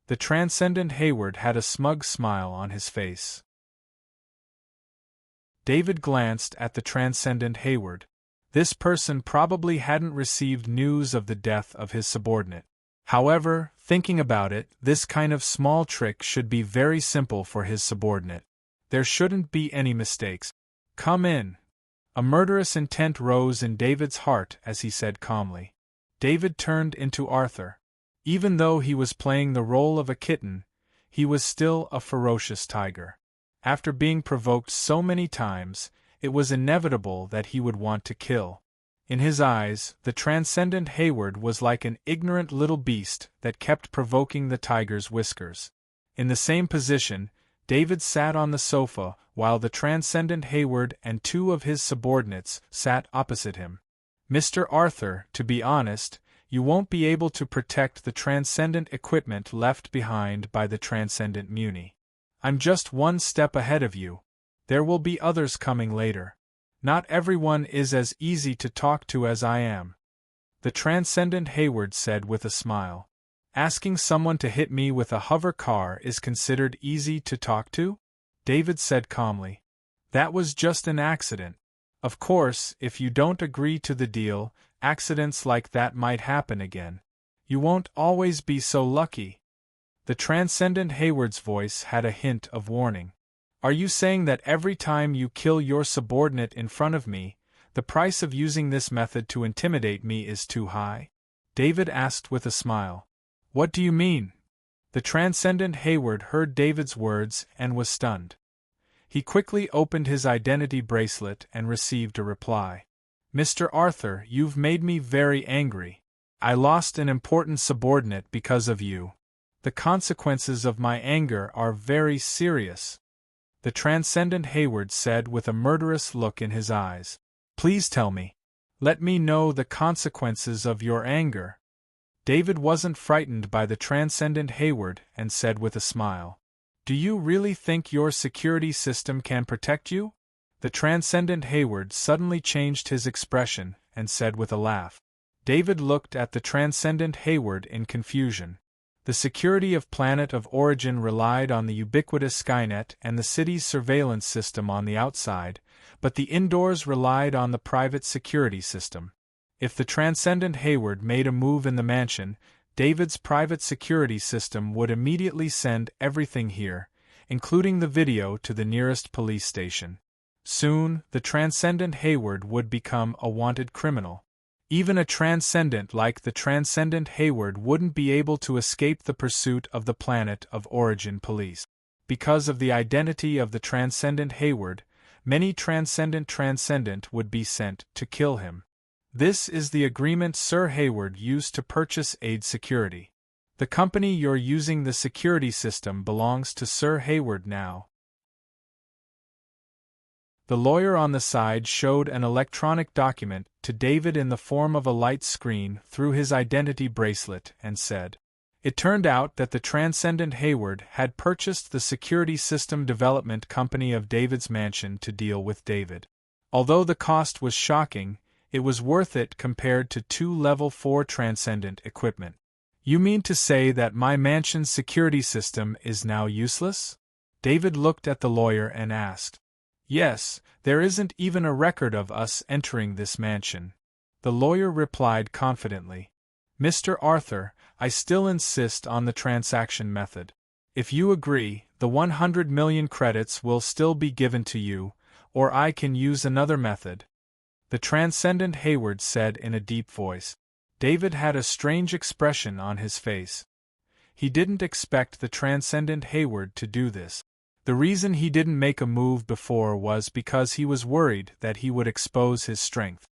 The Transcendent Hayward had a smug smile on his face. David glanced at the Transcendent Hayward. This person probably hadn't received news of the death of his subordinate. However, thinking about it, this kind of small trick should be very simple for his subordinate. There shouldn't be any mistakes. "Come in." A murderous intent rose in David's heart as he said calmly. David turned into Arthur. Even though he was playing the role of a kitten, he was still a ferocious tiger. After being provoked so many times, it was inevitable that he would want to kill. In his eyes, the Transcendent Hayward was like an ignorant little beast that kept provoking the tiger's whiskers. In the same position, David sat on the sofa while the Transcendent Hayward and 2 of his subordinates sat opposite him. "Mr. Arthur, to be honest, you won't be able to protect the transcendent equipment left behind by the Transcendent Muni. I'm just 1 step ahead of you. There will be others coming later. Not everyone is as easy to talk to as I am," the Transcendent Hayward said with a smile. "Asking someone to hit me with a hover car is considered easy to talk to?" David said calmly. "That was just an accident. Of course, if you don't agree to the deal, accidents like that might happen again. You won't always be so lucky." The Transcendent Hayward's voice had a hint of warning. "Are you saying that every time you kill your subordinate in front of me, the price of using this method to intimidate me is too high?" David asked with a smile. "What do you mean?" The Transcendent Hayward heard David's words and was stunned. He quickly opened his identity bracelet and received a reply. "Mr. Arthur, you've made me very angry. I lost an important subordinate because of you. The consequences of my anger are very serious," the Transcendent Hayward said with a murderous look in his eyes. "Please tell me. Let me know the consequences of your anger." David wasn't frightened by the Transcendent Hayward and said with a smile, "Do you really think your security system can protect you?" The Transcendent Hayward suddenly changed his expression and said with a laugh. David looked at the Transcendent Hayward in confusion. The security of Planet of Origin relied on the ubiquitous Skynet and the city's surveillance system on the outside, but the indoors relied on the private security system. If the Transcendent Hayward made a move in the mansion, David's private security system would immediately send everything here, including the video, to the nearest police station. Soon, the Transcendent Hayward would become a wanted criminal. Even a transcendent like the Transcendent Hayward wouldn't be able to escape the pursuit of the Planet of Origin police. Because of the identity of the Transcendent Hayward, many transcendent would be sent to kill him. This is the agreement Sir Hayward used to purchase aid security. The company you're using the security system belongs to Sir Hayward now. The lawyer on the side showed an electronic document to David in the form of a light screen through his identity bracelet and said, "It turned out that the Transcendent Hayward had purchased the security system development company of David's mansion to deal with David. Although the cost was shocking, it was worth it compared to 2 Level 4 Transcendent equipment." "You mean to say that my mansion's security system is now useless?" David looked at the lawyer and asked. Yes, there isn't even a record of us entering this mansion. The lawyer replied confidently. Mr. Arthur, I still insist on the transaction method. If you agree, the 100 million credits will still be given to you, or I can use another method. The Transcendent Hayward said in a deep voice. David had a strange expression on his face. He didn't expect the Transcendent Hayward to do this. The reason he didn't make a move before was because he was worried that he would expose his strength.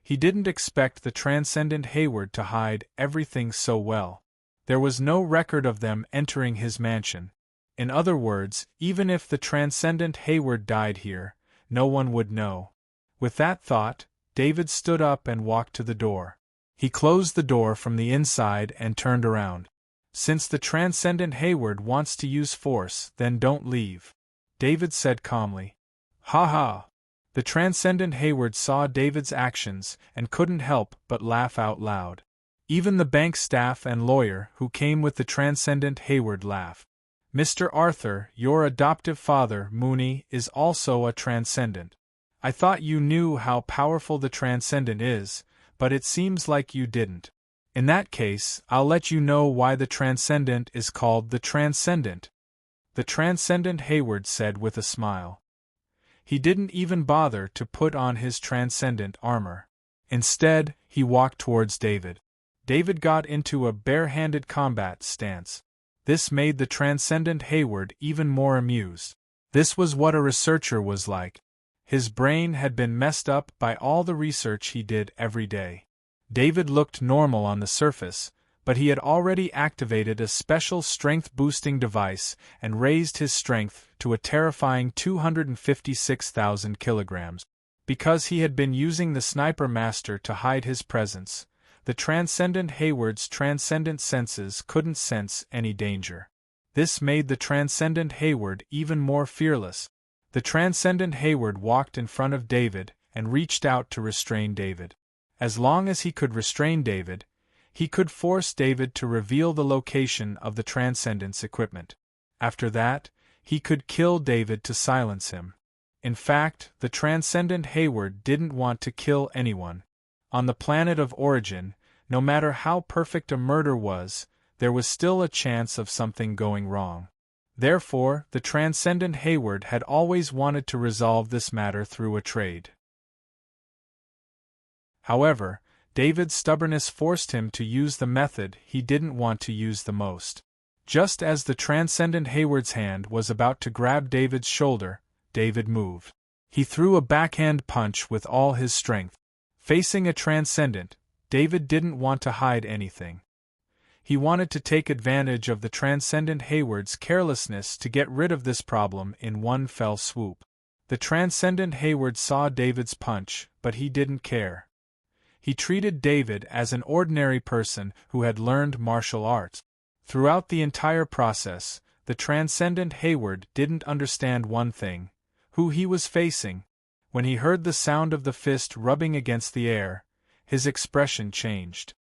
He didn't expect the Transcendent Hayward to hide everything so well. There was no record of them entering his mansion. In other words, even if the Transcendent Hayward died here, no one would know. With that thought, David stood up and walked to the door. He closed the door from the inside and turned around. Since the Transcendent Hayward wants to use force, then don't leave, David said calmly. Ha ha! The Transcendent Hayward saw David's actions and couldn't help but laugh out loud. Even the bank staff and lawyer who came with the Transcendent Hayward laughed. Mr. Arthur, your adoptive father, Mooney, is also a Transcendent. I thought you knew how powerful the Transcendent is, but it seems like you didn't. In that case, I'll let you know why the Transcendent is called the Transcendent. The Transcendent Hayward said with a smile. He didn't even bother to put on his Transcendent armor. Instead, he walked towards David. David got into a bare-handed combat stance. This made the Transcendent Hayward even more amused. This was what a researcher was like. His brain had been messed up by all the research he did every day. David looked normal on the surface, but he had already activated a special strength-boosting device and raised his strength to a terrifying 256,000 kilograms. Because he had been using the Sniper Master to hide his presence, the Transcendent Hayward's transcendent senses couldn't sense any danger. This made the Transcendent Hayward even more fearless. The Transcendent Hayward walked in front of David and reached out to restrain David. As long as he could restrain David, he could force David to reveal the location of the Transcendent's equipment. After that, he could kill David to silence him. In fact, the Transcendent Hayward didn't want to kill anyone. On the planet of origin, no matter how perfect a murder was, there was still a chance of something going wrong. Therefore, the Transcendent Hayward had always wanted to resolve this matter through a trade. However, David's stubbornness forced him to use the method he didn't want to use the most. Just as the Transcendent Hayward's hand was about to grab David's shoulder, David moved. He threw a backhand punch with all his strength. Facing a Transcendent, David didn't want to hide anything. He wanted to take advantage of the Transcendent Hayward's carelessness to get rid of this problem in one fell swoop. The Transcendent Hayward saw David's punch, but he didn't care. He treated David as an ordinary person who had learned martial arts. Throughout the entire process, the Transcendent Hayward didn't understand one thing: who he was facing. When he heard the sound of the fist rubbing against the air, his expression changed.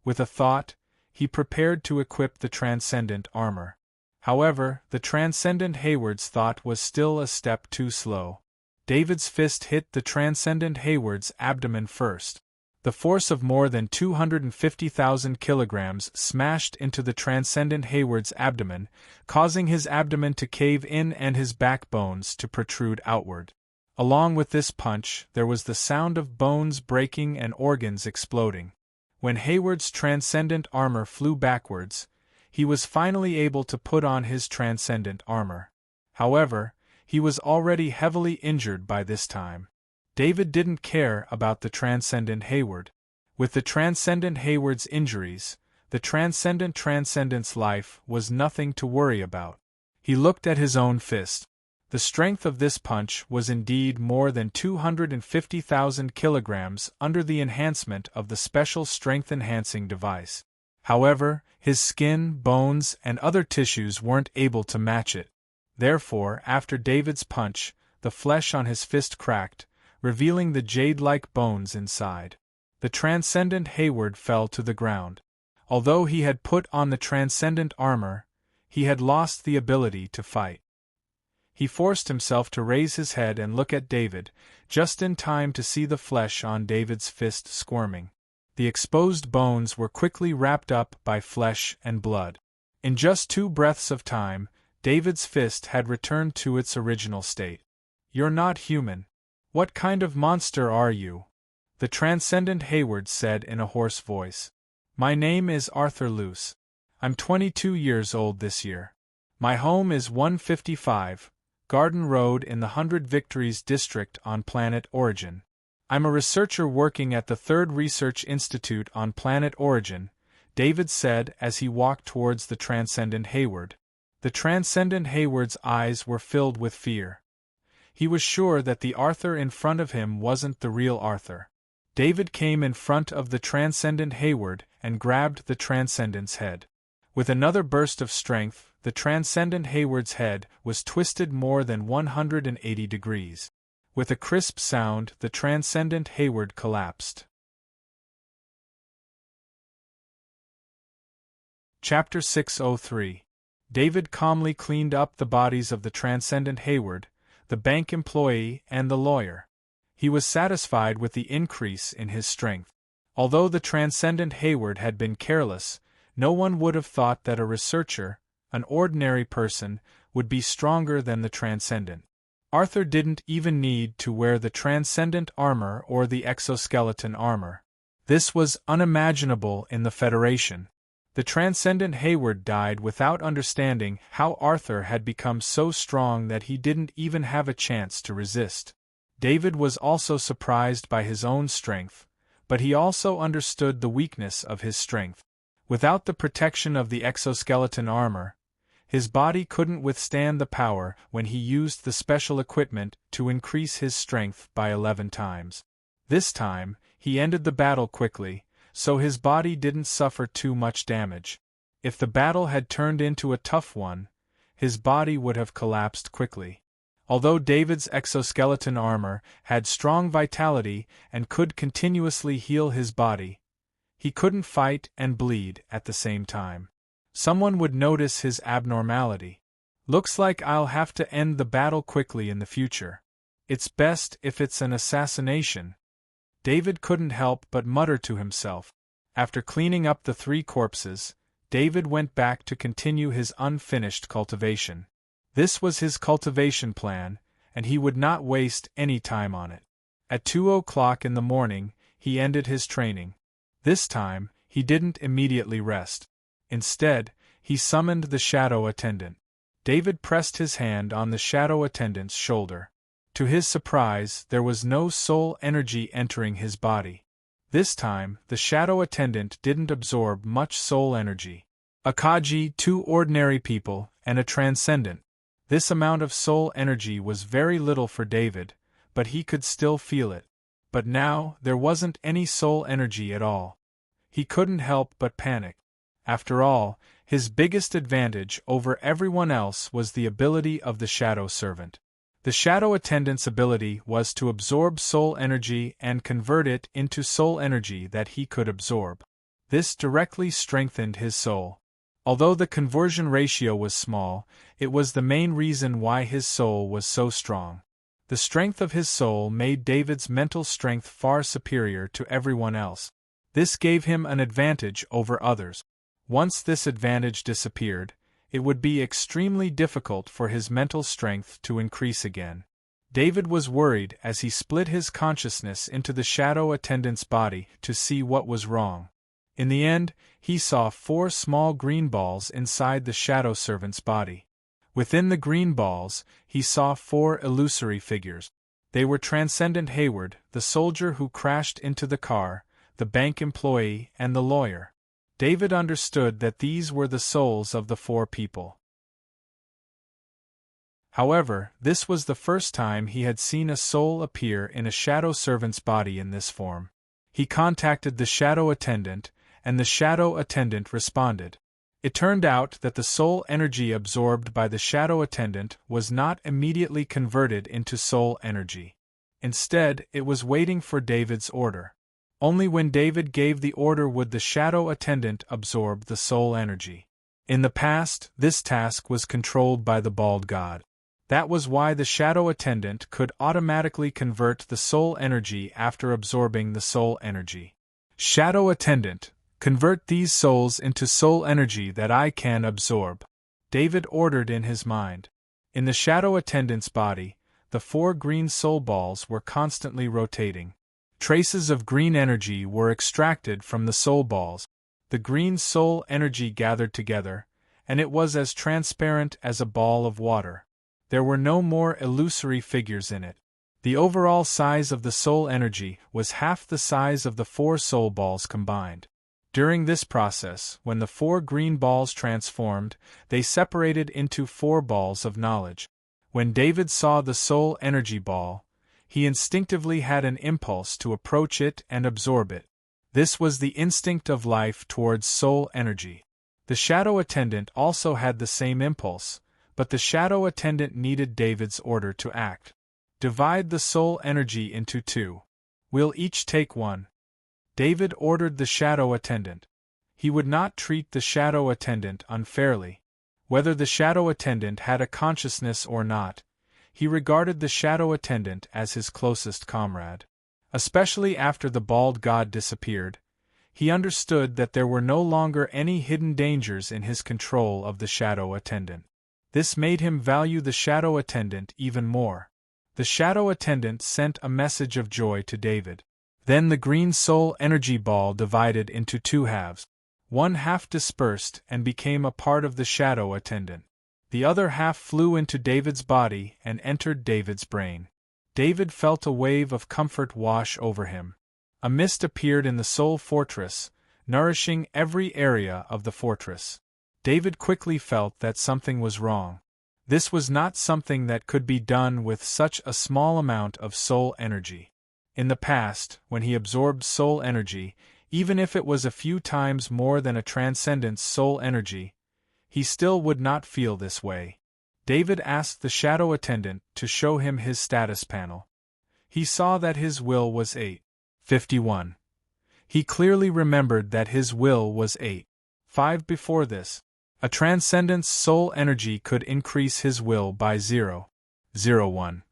With a thought, he prepared to equip the Transcendent armor. However, the Transcendent Hayward's thought was still a step too slow. David's fist hit the Transcendent Hayward's abdomen first. The force of more than 250,000 kilograms smashed into the Transcendent Hayward's abdomen, causing his abdomen to cave in and his backbones to protrude outward. Along with this punch, there was the sound of bones breaking and organs exploding. When Hayward's Transcendent armor flew backwards, he was finally able to put on his Transcendent armor. However, he was already heavily injured by this time. David didn't care about the Transcendent Hayward. With the Transcendent Hayward's injuries, the Transcendent's life was nothing to worry about. He looked at his own fist. The strength of this punch was indeed more than 250,000 kilograms under the enhancement of the special strength-enhancing device. However, his skin, bones, and other tissues weren't able to match it. Therefore, after David's punch, the flesh on his fist cracked, revealing the jade-like bones inside. The Transcendent Hayward fell to the ground. Although he had put on the Transcendent armor, he had lost the ability to fight. He forced himself to raise his head and look at David, just in time to see the flesh on David's fist squirming. The exposed bones were quickly wrapped up by flesh and blood. In just 2 breaths of time, David's fist had returned to its original state. "You're not human. What kind of monster are you?" the transcendent Hayward said in a hoarse voice. "My name is Arthur Luce. I'm 22 years old this year. My home is 155, Garden Road in the 100 Victories district on planet Origin. I'm a researcher working at the 3rd Research Institute on planet Origin," David said as he walked towards the transcendent Hayward. The transcendent Hayward's eyes were filled with fear. He was sure that the Arthur in front of him wasn't the real Arthur. David came in front of the transcendent Hayward and grabbed the transcendent's head. With another burst of strength, the transcendent Hayward's head was twisted more than 180 degrees. With a crisp sound, the transcendent Hayward collapsed. Chapter 603. David calmly cleaned up the bodies of the transcendent Hayward, the bank employee, and the lawyer. He was satisfied with the increase in his strength. Although the transcendent Hayward had been careless, no one would have thought that a researcher, an ordinary person, would be stronger than the transcendent. Arthur didn't even need to wear the transcendent armor or the exoskeleton armor. This was unimaginable in the Federation. The transcendent Hayward died without understanding how Arthur had become so strong that he didn't even have a chance to resist. David was also surprised by his own strength, but he also understood the weakness of his strength. Without the protection of the exoskeleton armor, his body couldn't withstand the power when he used the special equipment to increase his strength by 11 times. This time, he ended the battle quickly, so his body didn't suffer too much damage. If the battle had turned into a tough one, his body would have collapsed quickly. Although David's exoskeleton armor had strong vitality and could continuously heal his body, he couldn't fight and bleed at the same time. Someone would notice his abnormality. "Looks like I'll have to end the battle quickly in the future. It's best if it's an assassination." David couldn't help but mutter to himself. After cleaning up the 3 corpses, David went back to continue his unfinished cultivation. This was his cultivation plan, and he would not waste any time on it. At 2 o'clock in the morning, he ended his training. This time, he didn't immediately rest. Instead, he summoned the shadow attendant. David pressed his hand on the shadow attendant's shoulder. To his surprise, there was no soul energy entering his body. This time, the shadow attendant didn't absorb much soul energy. Akaji, 2 ordinary people, and a transcendent. This amount of soul energy was very little for David, but he could still feel it. But now, there wasn't any soul energy at all. He couldn't help but panic. After all, his biggest advantage over everyone else was the ability of the shadow servant. The shadow attendant's ability was to absorb soul energy and convert it into soul energy that he could absorb. This directly strengthened his soul. Although the conversion ratio was small, it was the main reason why his soul was so strong. The strength of his soul made David's mental strength far superior to everyone else. This gave him an advantage over others. Once this advantage disappeared, it would be extremely difficult for his mental strength to increase again. David was worried as he split his consciousness into the shadow attendant's body to see what was wrong. In the end, he saw 4 small green balls inside the shadow servant's body. Within the green balls, he saw 4 illusory figures. They were Transcendent Hayward, the soldier who crashed into the car, the bank employee, and the lawyer. David understood that these were the souls of the 4 people. However, this was the first time he had seen a soul appear in a shadow servant's body in this form. He contacted the shadow attendant, and the shadow attendant responded. It turned out that the soul energy absorbed by the shadow attendant was not immediately converted into soul energy. Instead, it was waiting for David's order. Only when David gave the order would the shadow attendant absorb the soul energy. In the past, this task was controlled by the bald god. That was why the shadow attendant could automatically convert the soul energy after absorbing the soul energy. Shadow attendant, convert these souls into soul energy that I can absorb, David ordered in his mind. In the shadow attendant's body, the 4 green soul balls were constantly rotating. Traces of green energy were extracted from the soul balls. The green soul energy gathered together, and it was as transparent as a ball of water. There were no more illusory figures in it. The overall size of the soul energy was half the size of the 4 soul balls combined. During this process, when the 4 green balls transformed, they separated into 4 balls of knowledge. When David saw the soul energy ball, he instinctively had an impulse to approach it and absorb it. This was the instinct of life towards soul energy. The shadow attendant also had the same impulse, but the shadow attendant needed David's order to act. Divide the soul energy into 2. We'll each take 1. David ordered the shadow attendant. He would not treat the shadow attendant unfairly. Whether the shadow attendant had a consciousness or not, he regarded the shadow attendant as his closest comrade. Especially after the bald god disappeared, he understood that there were no longer any hidden dangers in his control of the shadow attendant. This made him value the shadow attendant even more. The shadow attendant sent a message of joy to David. Then the green soul energy ball divided into 2 halves. One half dispersed and became a part of the shadow attendant. The other half flew into David's body and entered David's brain. David felt a wave of comfort wash over him. A mist appeared in the soul fortress, nourishing every area of the fortress. David quickly felt that something was wrong. This was not something that could be done with such a small amount of soul energy. In the past, when he absorbed soul energy, even if it was a few times more than a transcendent's soul energy, he still would not feel this way. David asked the shadow attendant to show him his status panel. He saw that his will was 851. He clearly remembered that his will was 8.5 before this. A transcendent's soul energy could increase his will by 0.01.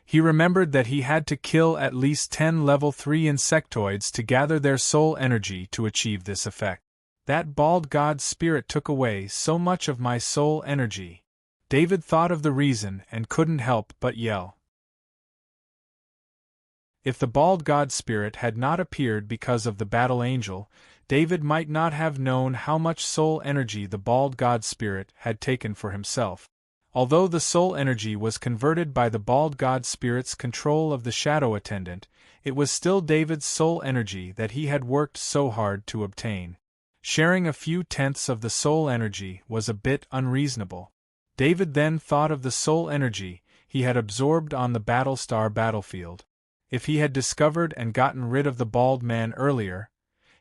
He remembered that he had to kill at least 10 level 3 insectoids to gather their soul energy to achieve this effect. That bald god spirit took away so much of my soul energy. David thought of the reason and couldn't help but yell. If the bald god spirit had not appeared because of the battle angel, David might not have known how much soul energy the bald god spirit had taken for himself. Although the soul energy was converted by the bald god spirit's control of the shadow attendant, it was still David's soul energy that he had worked so hard to obtain. Sharing a few tenths of the soul energy was a bit unreasonable. David then thought of the soul energy he had absorbed on the Battlestar battlefield. If he had discovered and gotten rid of the bald man earlier,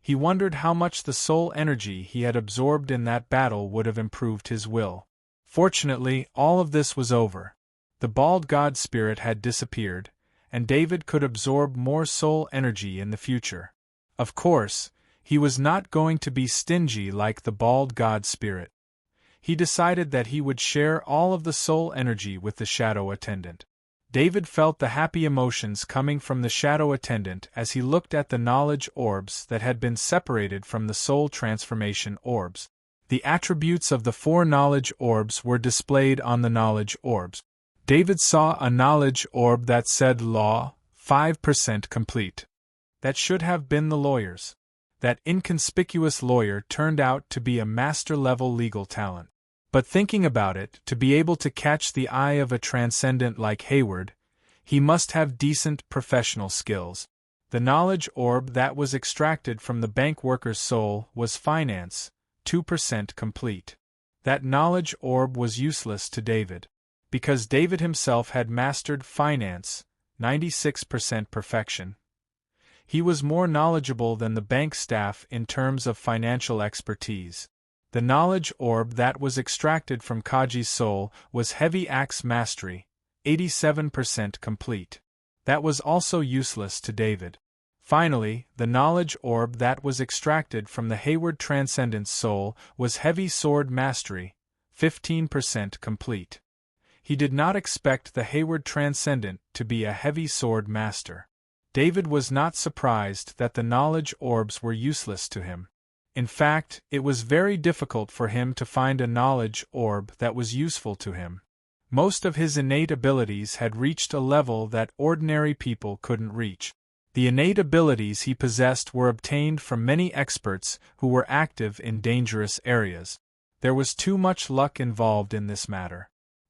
he wondered how much the soul energy he had absorbed in that battle would have improved his will. Fortunately, all of this was over. The bald god spirit had disappeared, and David could absorb more soul energy in the future. Of course, he was not going to be stingy like the bald god spirit. He decided that he would share all of the soul energy with the shadow attendant. David felt the happy emotions coming from the shadow attendant as he looked at the knowledge orbs that had been separated from the soul transformation orbs. The attributes of the 4 knowledge orbs were displayed on the knowledge orbs. David saw a knowledge orb that said Law, 5% complete. That should have been the lawyer's. That inconspicuous lawyer turned out to be a master-level legal talent. But thinking about it, to be able to catch the eye of a transcendent like Hayward, he must have decent professional skills. The knowledge orb that was extracted from the bank worker's soul was Finance, 2% complete. That knowledge orb was useless to David. Because David himself had mastered Finance, 96% perfection. He was more knowledgeable than the bank staff in terms of financial expertise. The knowledge orb that was extracted from Kaji's soul was Heavy Axe Mastery, 87% complete. That was also useless to David. Finally, the knowledge orb that was extracted from the Hayward Transcendent's soul was Heavy Sword Mastery, 15% complete. He did not expect the Hayward Transcendent to be a heavy sword master. David was not surprised that the knowledge orbs were useless to him. In fact, it was very difficult for him to find a knowledge orb that was useful to him. Most of his innate abilities had reached a level that ordinary people couldn't reach. The innate abilities he possessed were obtained from many experts who were active in dangerous areas. There was too much luck involved in this matter.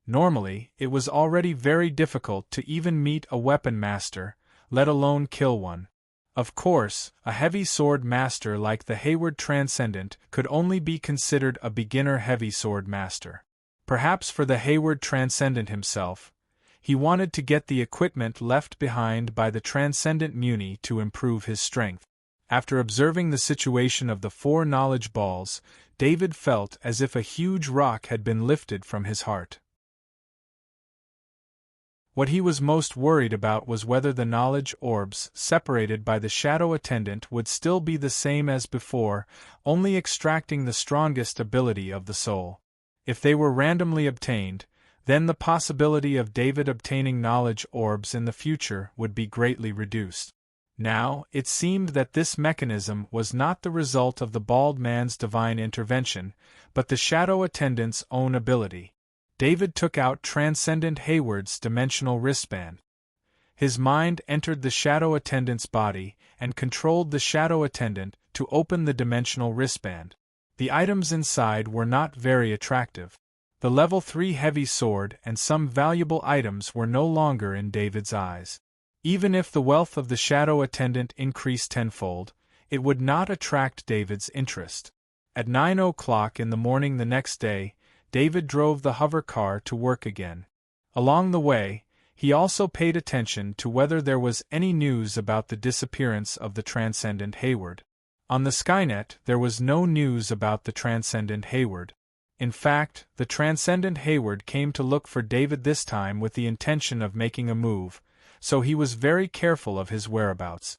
Normally, it was already very difficult to even meet a weapon master, let alone kill one. Of course, a heavy sword master like the Hayward Transcendent could only be considered a beginner heavy sword master. Perhaps for the Hayward Transcendent himself, he wanted to get the equipment left behind by the Transcendent Muni to improve his strength. After observing the situation of the 4 knowledge balls, David felt as if a huge rock had been lifted from his heart. What he was most worried about was whether the knowledge orbs, separated by the shadow attendant, would still be the same as before, only extracting the strongest ability of the soul. If they were randomly obtained, then the possibility of David obtaining knowledge orbs in the future would be greatly reduced. Now, it seemed that this mechanism was not the result of the bald man's divine intervention, but the shadow attendant's own ability. David took out Transcendent Hayward's dimensional wristband. His mind entered the shadow attendant's body and controlled the shadow attendant to open the dimensional wristband. The items inside were not very attractive. The level 3 heavy sword and some valuable items were no longer in David's eyes. Even if the wealth of the shadow attendant increased tenfold, it would not attract David's interest. At 9 o'clock in the morning the next day, David drove the hover car to work again. Along the way, he also paid attention to whether there was any news about the disappearance of the Transcendent Hayward. On the Skynet, there was no news about the Transcendent Hayward. In fact, the Transcendent Hayward came to look for David this time with the intention of making a move, so he was very careful of his whereabouts.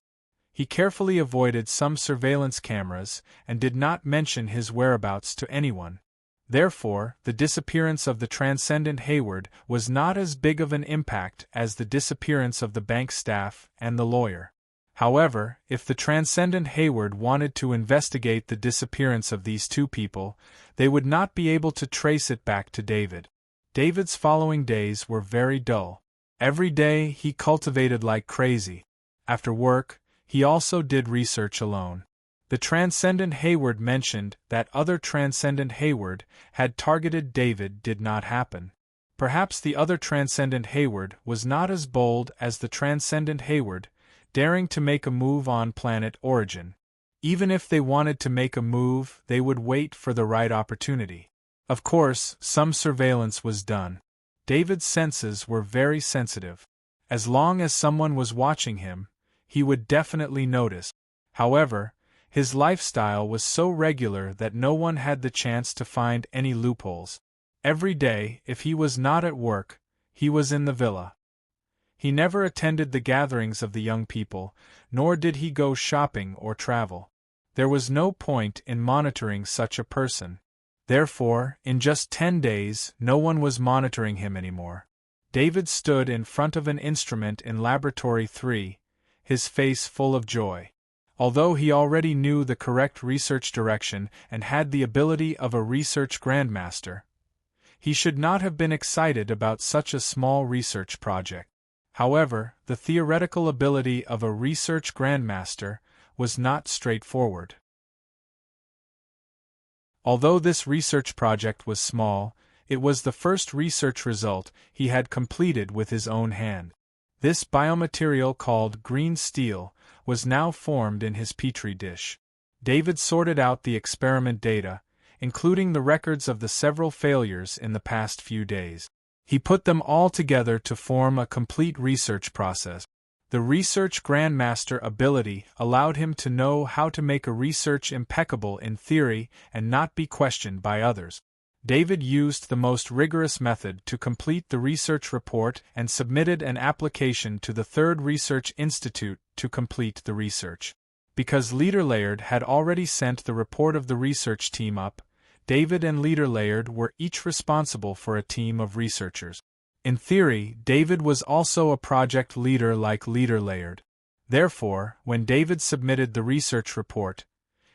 He carefully avoided some surveillance cameras and did not mention his whereabouts to anyone. Therefore, the disappearance of the Transcendent Hayward was not as big of an impact as the disappearance of the bank staff and the lawyer. However, if the Transcendent Hayward wanted to investigate the disappearance of these 2 people, they would not be able to trace it back to David. David's following days were very dull. Every day he cultivated like crazy. After work, he also did research alone. The Transcendent Hayward mentioned that other Transcendent Hayward had targeted David did not happen. Perhaps the other Transcendent Hayward was not as bold as the Transcendent Hayward, daring to make a move on planet Origin. Even if they wanted to make a move, they would wait for the right opportunity. Of course, some surveillance was done. David's senses were very sensitive. As long as someone was watching him, he would definitely notice. However, his lifestyle was so regular that no one had the chance to find any loopholes. Every day, if he was not at work, he was in the villa. He never attended the gatherings of the young people, nor did he go shopping or travel. There was no point in monitoring such a person. Therefore, in just 10 days, no one was monitoring him anymore. David stood in front of an instrument in Laboratory 3, his face full of joy. Although he already knew the correct research direction and had the ability of a research grandmaster, he should not have been excited about such a small research project. However, the theoretical ability of a research grandmaster was not straightforward. Although this research project was small, it was the first research result he had completed with his own hand. This biomaterial called green steel was now formed in his petri dish. David sorted out the experiment data, including the records of the several failures in the past few days. He put them all together to form a complete research process. The research grandmaster ability allowed him to know how to make a research impeccable in theory and not be questioned by others. David used the most rigorous method to complete the research report and submitted an application to the Third Research Institute to complete the research. Because Leader Laird had already sent the report of the research team up, David and Leader Laird were each responsible for a team of researchers. In theory, David was also a project leader like Leader Laird. Therefore, when David submitted the research report,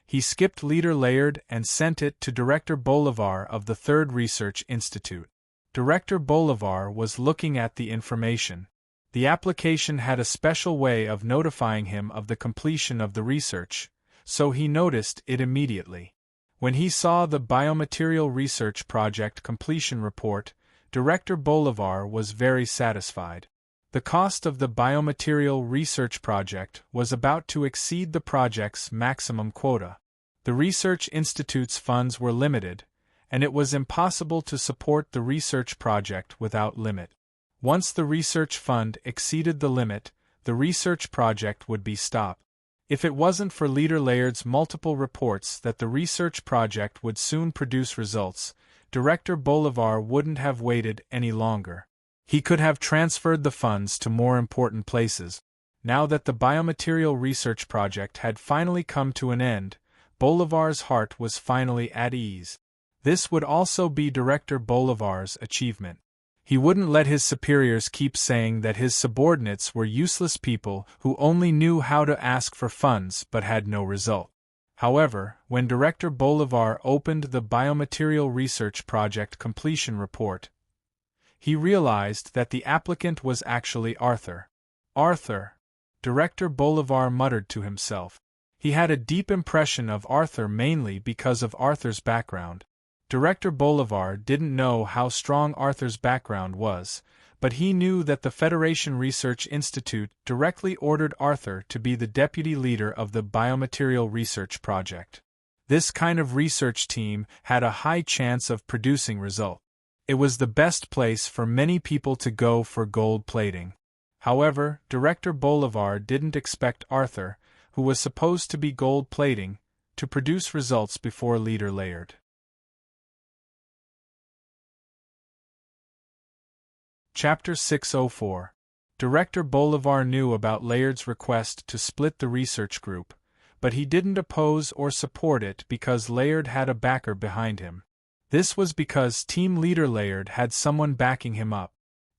he skipped Leader Laird and sent it to Director Bolivar of the Third Research Institute. Director Bolivar was looking at the information. The application had a special way of notifying him of the completion of the research, so he noticed it immediately. When he saw the Biomaterial Research Project completion report, Director Bolivar was very satisfied. The cost of the Biomaterial Research Project was about to exceed the project's maximum quota. The Research Institute's funds were limited, and it was impossible to support the research project without limit. Once the research fund exceeded the limit, the research project would be stopped. If it wasn't for Leader Laird's multiple reports that the research project would soon produce results, Director Bolivar wouldn't have waited any longer. He could have transferred the funds to more important places. Now that the Biomaterial Research Project had finally come to an end, Bolivar's heart was finally at ease. This would also be Director Bolivar's achievement. He wouldn't let his superiors keep saying that his subordinates were useless people who only knew how to ask for funds but had no result. However, when Director Bolivar opened the Biomaterial Research Project completion report, he realized that the applicant was actually Arthur. Arthur! Director Bolivar muttered to himself. He had a deep impression of Arthur mainly because of Arthur's background. Director Bolivar didn't know how strong Arthur's background was, but he knew that the Federation Research Institute directly ordered Arthur to be the deputy leader of the Biomaterial Research Project. This kind of research team had a high chance of producing results. It was the best place for many people to go for gold plating. However, Director Bolivar didn't expect Arthur, who was supposed to be gold plating, to produce results before Leader Laird. Chapter 604. Director Bolivar knew about Laird's request to split the research group, but he didn't oppose or support it because Laird had a backer behind him. This was because Team Leader Laird had someone backing him up.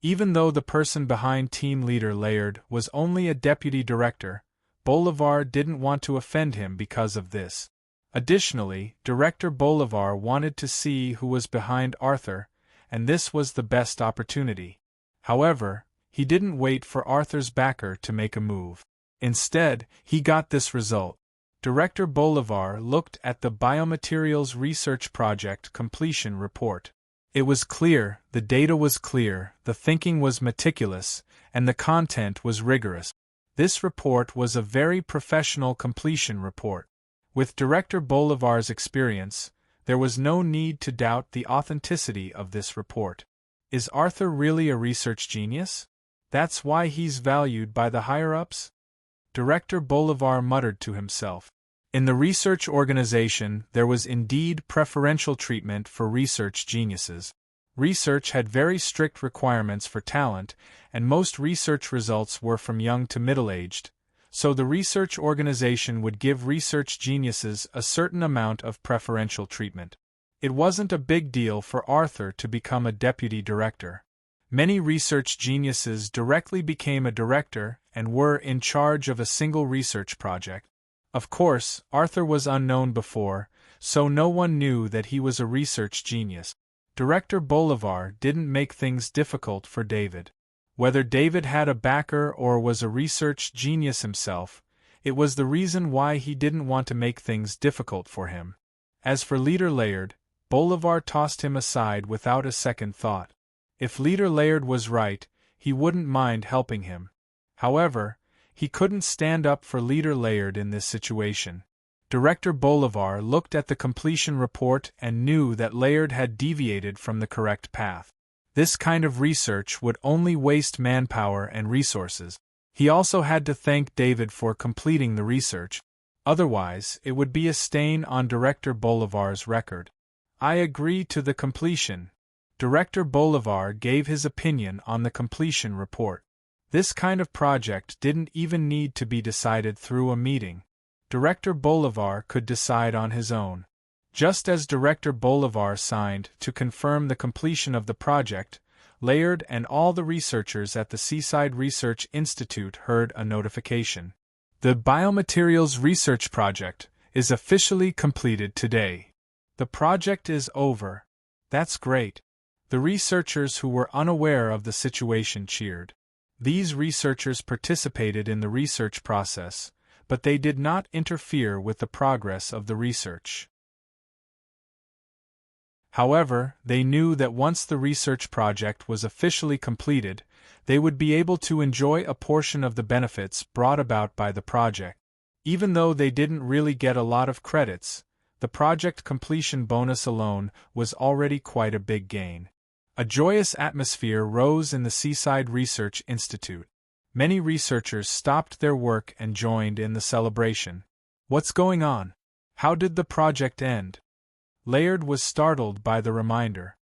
Even though the person behind Team Leader Laird was only a deputy director, Bolivar didn't want to offend him because of this. Additionally, Director Bolivar wanted to see who was behind Arthur, and this was the best opportunity. However, he didn't wait for Arthur's backer to make a move. Instead, he got this result. Director Bolivar looked at the Biomaterials Research Project completion report. It was clear, the data was clear, the thinking was meticulous, and the content was rigorous. This report was a very professional completion report. With Director Bolivar's experience, there was no need to doubt the authenticity of this report. Is Arthur really a research genius? That's why he's valued by the higher-ups? Director Bolivar muttered to himself. In the research organization, there was indeed preferential treatment for research geniuses. Research had very strict requirements for talent, and most research results were from young to middle-aged, so the research organization would give research geniuses a certain amount of preferential treatment. It wasn't a big deal for Arthur to become a deputy director. Many research geniuses directly became a director and were in charge of a single research project. Of course, Arthur was unknown before, so no one knew that he was a research genius. Director Bolivar didn't make things difficult for David. Whether David had a backer or was a research genius himself, it was the reason why he didn't want to make things difficult for him. As for Leader Laird, Bolivar tossed him aside without a second thought. If Leader Laird was right, he wouldn't mind helping him. However, he couldn't stand up for Leader Laird in this situation. Director Bolivar looked at the completion report and knew that Laird had deviated from the correct path. This kind of research would only waste manpower and resources. He also had to thank David for completing the research. Otherwise, it would be a stain on Director Bolivar's record. I agree to the completion. Director Bolivar gave his opinion on the completion report. This kind of project didn't even need to be decided through a meeting. Director Bolivar could decide on his own. Just as Director Bolivar signed to confirm the completion of the project, Laird and all the researchers at the Seaside Research Institute heard a notification. The Biomaterials Research Project is officially completed today. The project is over. That's great. The researchers who were unaware of the situation cheered. These researchers participated in the research process, but they did not interfere with the progress of the research. However, they knew that once the research project was officially completed, they would be able to enjoy a portion of the benefits brought about by the project. Even though they didn't really get a lot of credits, the project completion bonus alone was already quite a big gain. A joyous atmosphere rose in the Seaside Research Institute. Many researchers stopped their work and joined in the celebration. What's going on? How did the project end? Laird was startled by the reminder.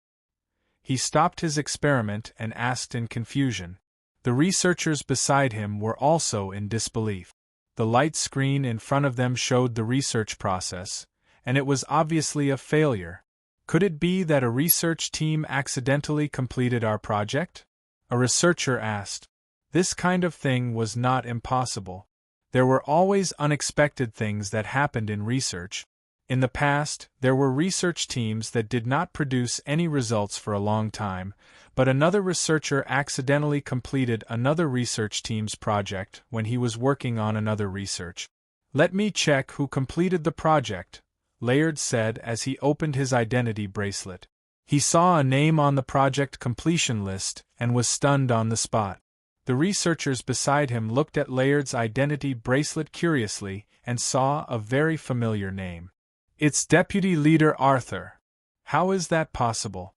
He stopped his experiment and asked in confusion. The researchers beside him were also in disbelief. The light screen in front of them showed the research process, and it was obviously a failure. Could it be that a research team accidentally completed our project? A researcher asked. This kind of thing was not impossible. There were always unexpected things that happened in research. In the past, there were research teams that did not produce any results for a long time, but another researcher accidentally completed another research team's project when he was working on another research. Let me check who completed the project, Laird said as he opened his identity bracelet. He saw a name on the project completion list and was stunned on the spot. The researchers beside him looked at Laird's identity bracelet curiously and saw a very familiar name. It's Deputy Leader Arthur. How is that possible?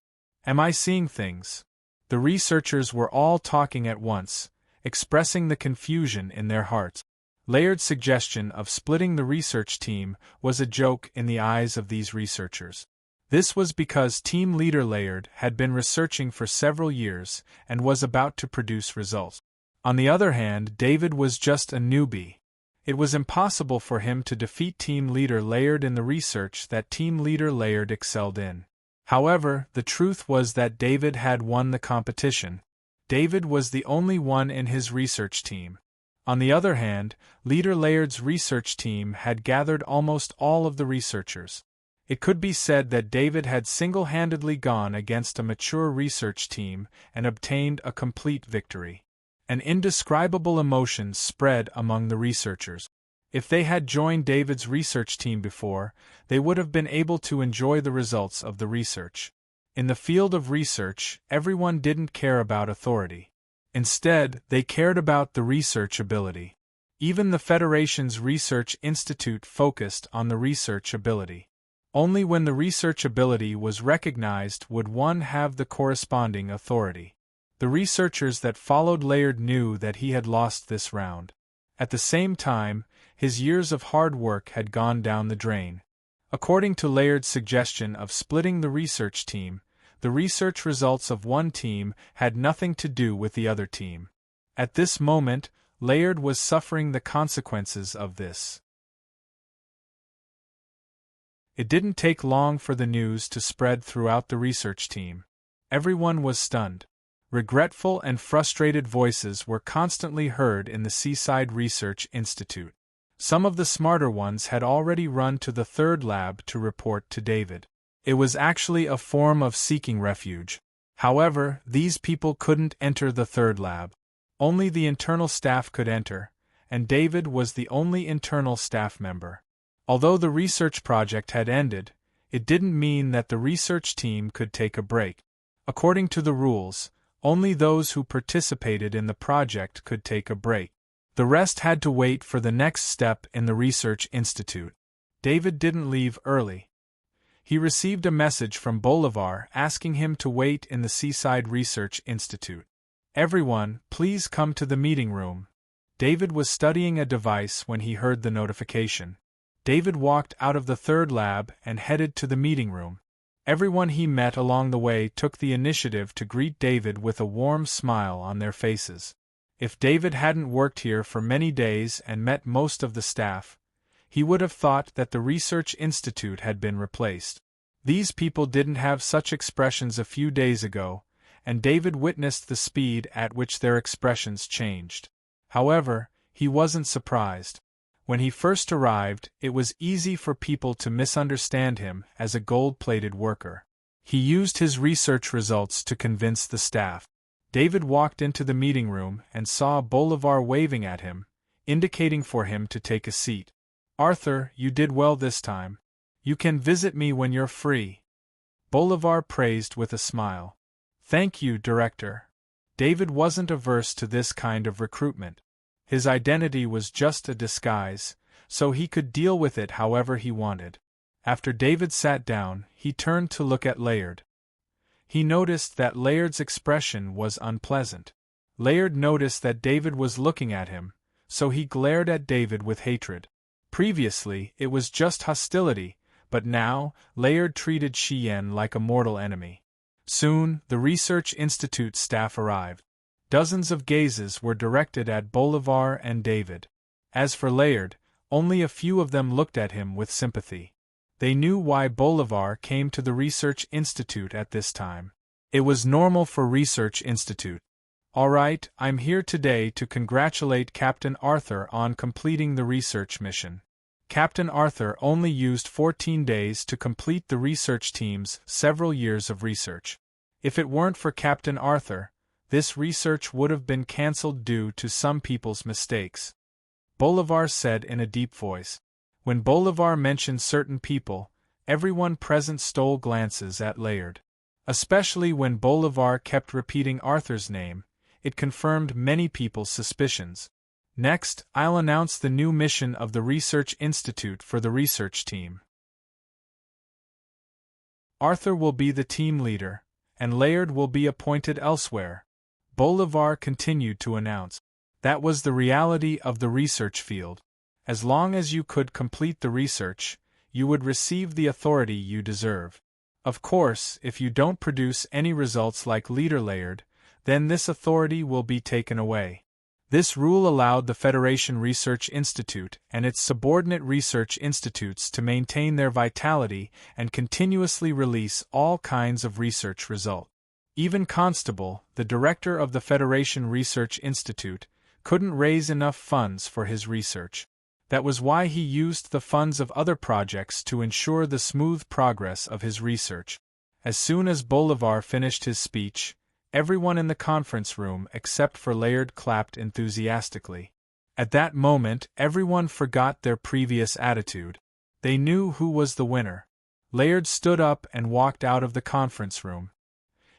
Am I seeing things? The researchers were all talking at once, expressing the confusion in their hearts. Laird's suggestion of splitting the research team was a joke in the eyes of these researchers. This was because Team Leader Laird had been researching for several years and was about to produce results. On the other hand, David was just a newbie. It was impossible for him to defeat Team Leader Laird in the research that Team Leader Laird excelled in. However, the truth was that David had won the competition. David was the only one in his research team. On the other hand, Leader Laird's research team had gathered almost all of the researchers. It could be said that David had single-handedly gone against a mature research team and obtained a complete victory. An indescribable emotion spread among the researchers. If they had joined David's research team before, they would have been able to enjoy the results of the research. In the field of research, everyone didn't care about authority. Instead, they cared about the research ability. Even the Federation's Research Institute focused on the research ability. Only when the research ability was recognized would one have the corresponding authority. The researchers that followed Laird knew that he had lost this round. At the same time, his years of hard work had gone down the drain. According to Laird's suggestion of splitting the research team, the research results of one team had nothing to do with the other team. At this moment, Laird was suffering the consequences of this. It didn't take long for the news to spread throughout the research team. Everyone was stunned. Regretful and frustrated voices were constantly heard in the Seaside Research Institute. Some of the smarter ones had already run to the third lab to report to David. It was actually a form of seeking refuge. However, these people couldn't enter the third lab. Only the internal staff could enter, and David was the only internal staff member. Although the research project had ended, it didn't mean that the research team could take a break. According to the rules, only those who participated in the project could take a break. The rest had to wait for the next step in the Research Institute. David didn't leave early. He received a message from Bolivar asking him to wait in the Seaside Research Institute. Everyone, please come to the meeting room. David was studying a device when he heard the notification. David walked out of the third lab and headed to the meeting room. Everyone he met along the way took the initiative to greet David with a warm smile on their faces. If David hadn't worked here for many days and met most of the staff, he would have thought that the Research Institute had been replaced. These people didn't have such expressions a few days ago, and David witnessed the speed at which their expressions changed. However, he wasn't surprised. When he first arrived, it was easy for people to misunderstand him as a gold-plated worker. He used his research results to convince the staff. David walked into the meeting room and saw Bolivar waving at him, indicating for him to take a seat. "Arthur, you did well this time. You can visit me when you're free," Bolivar praised with a smile. "Thank you, Director." David wasn't averse to this kind of recruitment. His identity was just a disguise, so he could deal with it however he wanted. After David sat down, he turned to look at Layard. He noticed that Layard's expression was unpleasant. Layard noticed that David was looking at him, so he glared at David with hatred. Previously, it was just hostility, but now, Layard treated Xian like a mortal enemy. Soon, the Research Institute staff arrived. Dozens of gazes were directed at Bolivar and David. As for Layard, only a few of them looked at him with sympathy. They knew why Bolivar came to the Research Institute at this time. It was normal for Research Institute. "All right, I'm here today to congratulate Captain Arthur on completing the research mission." Captain Arthur only used 14 days to complete the research team's several years of research. If it weren't for Captain Arthur, this research would have been cancelled due to some people's mistakes, Bolivar said in a deep voice. When Bolivar mentioned certain people, everyone present stole glances at Layard. Especially when Bolivar kept repeating Arthur's name, it confirmed many people's suspicions. "Next, I'll announce the new mission of the Research Institute for the research team. Arthur will be the team leader, and Layard will be appointed elsewhere," Bolivar continued to announce. That was the reality of the research field. As long as you could complete the research, you would receive the authority you deserve. Of course, if you don't produce any results like Leader Layard, then this authority will be taken away. This rule allowed the Federation Research Institute and its subordinate research institutes to maintain their vitality and continuously release all kinds of research results. Even Constable, the director of the Federation Research Institute, couldn't raise enough funds for his research. That was why he used the funds of other projects to ensure the smooth progress of his research. As soon as Bolivar finished his speech, everyone in the conference room except for Layard clapped enthusiastically. At that moment, everyone forgot their previous attitude. They knew who was the winner. Layard stood up and walked out of the conference room.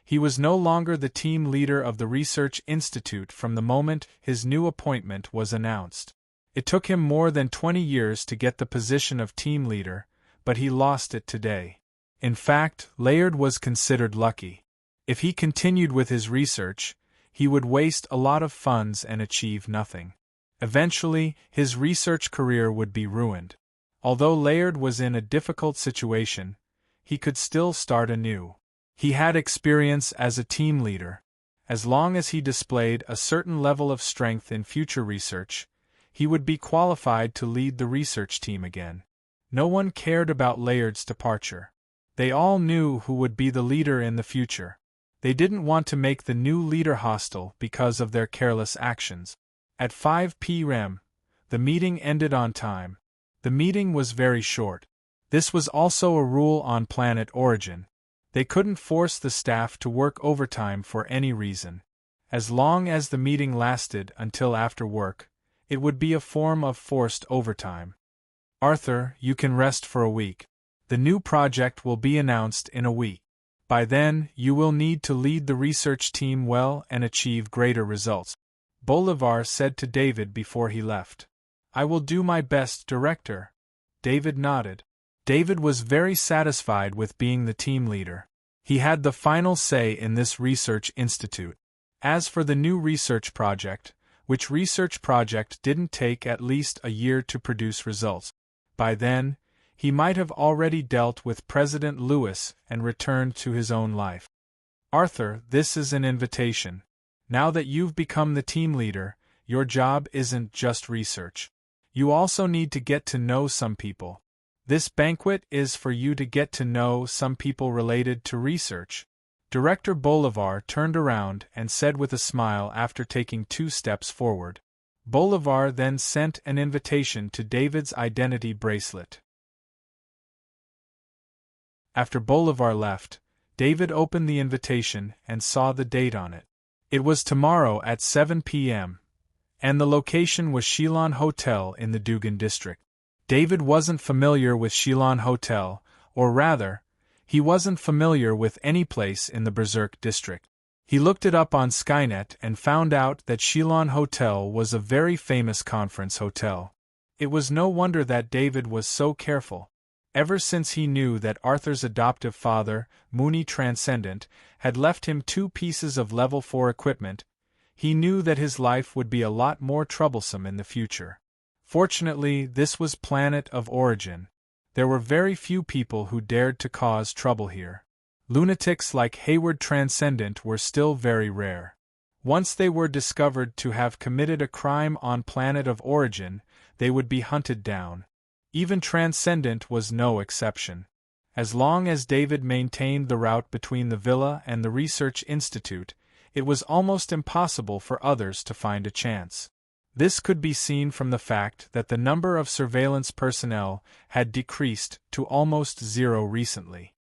He was no longer the team leader of the Research Institute from the moment his new appointment was announced. It took him more than 20 years to get the position of team leader, but he lost it today. In fact, Layard was considered lucky. If he continued with his research, he would waste a lot of funds and achieve nothing. Eventually, his research career would be ruined. Although Layard was in a difficult situation, he could still start anew. He had experience as a team leader. As long as he displayed a certain level of strength in future research, he would be qualified to lead the research team again. No one cared about Layard's departure. They all knew who would be the leader in the future. They didn't want to make the new leader hostile because of their careless actions. At 5 p.m., the meeting ended on time. The meeting was very short. This was also a rule on Planet Origin. They couldn't force the staff to work overtime for any reason. As long as the meeting lasted until after work, it would be a form of forced overtime. "Arthur, you can rest for a week. The new project will be announced in a week. By then, you will need to lead the research team well and achieve greater results," Bolivar said to David before he left. "I will do my best, Director." David nodded. David was very satisfied with being the team leader. He had the final say in this research institute. As for the new research project, which research project didn't take at least a year to produce results, by then, he might have already dealt with President Lewis and returned to his own life. "Arthur, this is an invitation. Now that you've become the team leader, your job isn't just research. You also need to get to know some people. This banquet is for you to get to know some people related to research." Director Bolivar turned around and said with a smile after taking 2 steps forward. Bolivar then sent an invitation to David's identity bracelet. After Bolivar left, David opened the invitation and saw the date on it. It was tomorrow at 7 p.m., and the location was Shillon Hotel in the Dugan district. David wasn't familiar with Shillon Hotel, or rather, he wasn't familiar with any place in the Berserk district. He looked it up on Skynet and found out that Shillon Hotel was a very famous conference hotel. It was no wonder that David was so careful. Ever since he knew that Arthur's adoptive father, Mooney Transcendent, had left him 2 pieces of level 4 equipment, he knew that his life would be a lot more troublesome in the future. Fortunately, this was Planet of Origin. There were very few people who dared to cause trouble here. Lunatics like Hayward Transcendent were still very rare. Once they were discovered to have committed a crime on Planet of Origin, they would be hunted down. Even Transcendent was no exception. As long as David maintained the route between the villa and the Research Institute, it was almost impossible for others to find a chance. This could be seen from the fact that the number of surveillance personnel had decreased to almost 0 recently.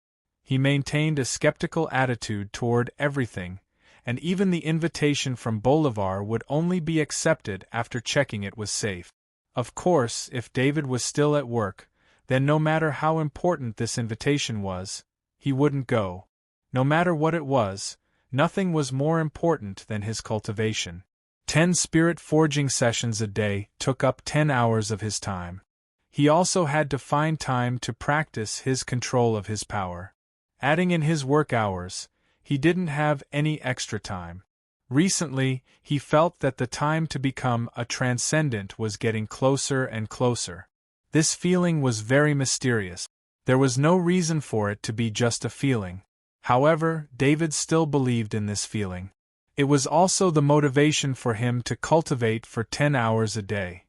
He maintained a skeptical attitude toward everything, and even the invitation from Bolivar would only be accepted after checking it was safe. Of course, if David was still at work, then no matter how important this invitation was, he wouldn't go. No matter what it was, nothing was more important than his cultivation. 10 spirit forging sessions a day took up 10 hours of his time. He also had to find time to practice his control of his power. Adding in his work hours, he didn't have any extra time. Recently, he felt that the time to become a transcendent was getting closer and closer. This feeling was very mysterious. There was no reason for it to be just a feeling. However, David still believed in this feeling. It was also the motivation for him to cultivate for 10 hours a day.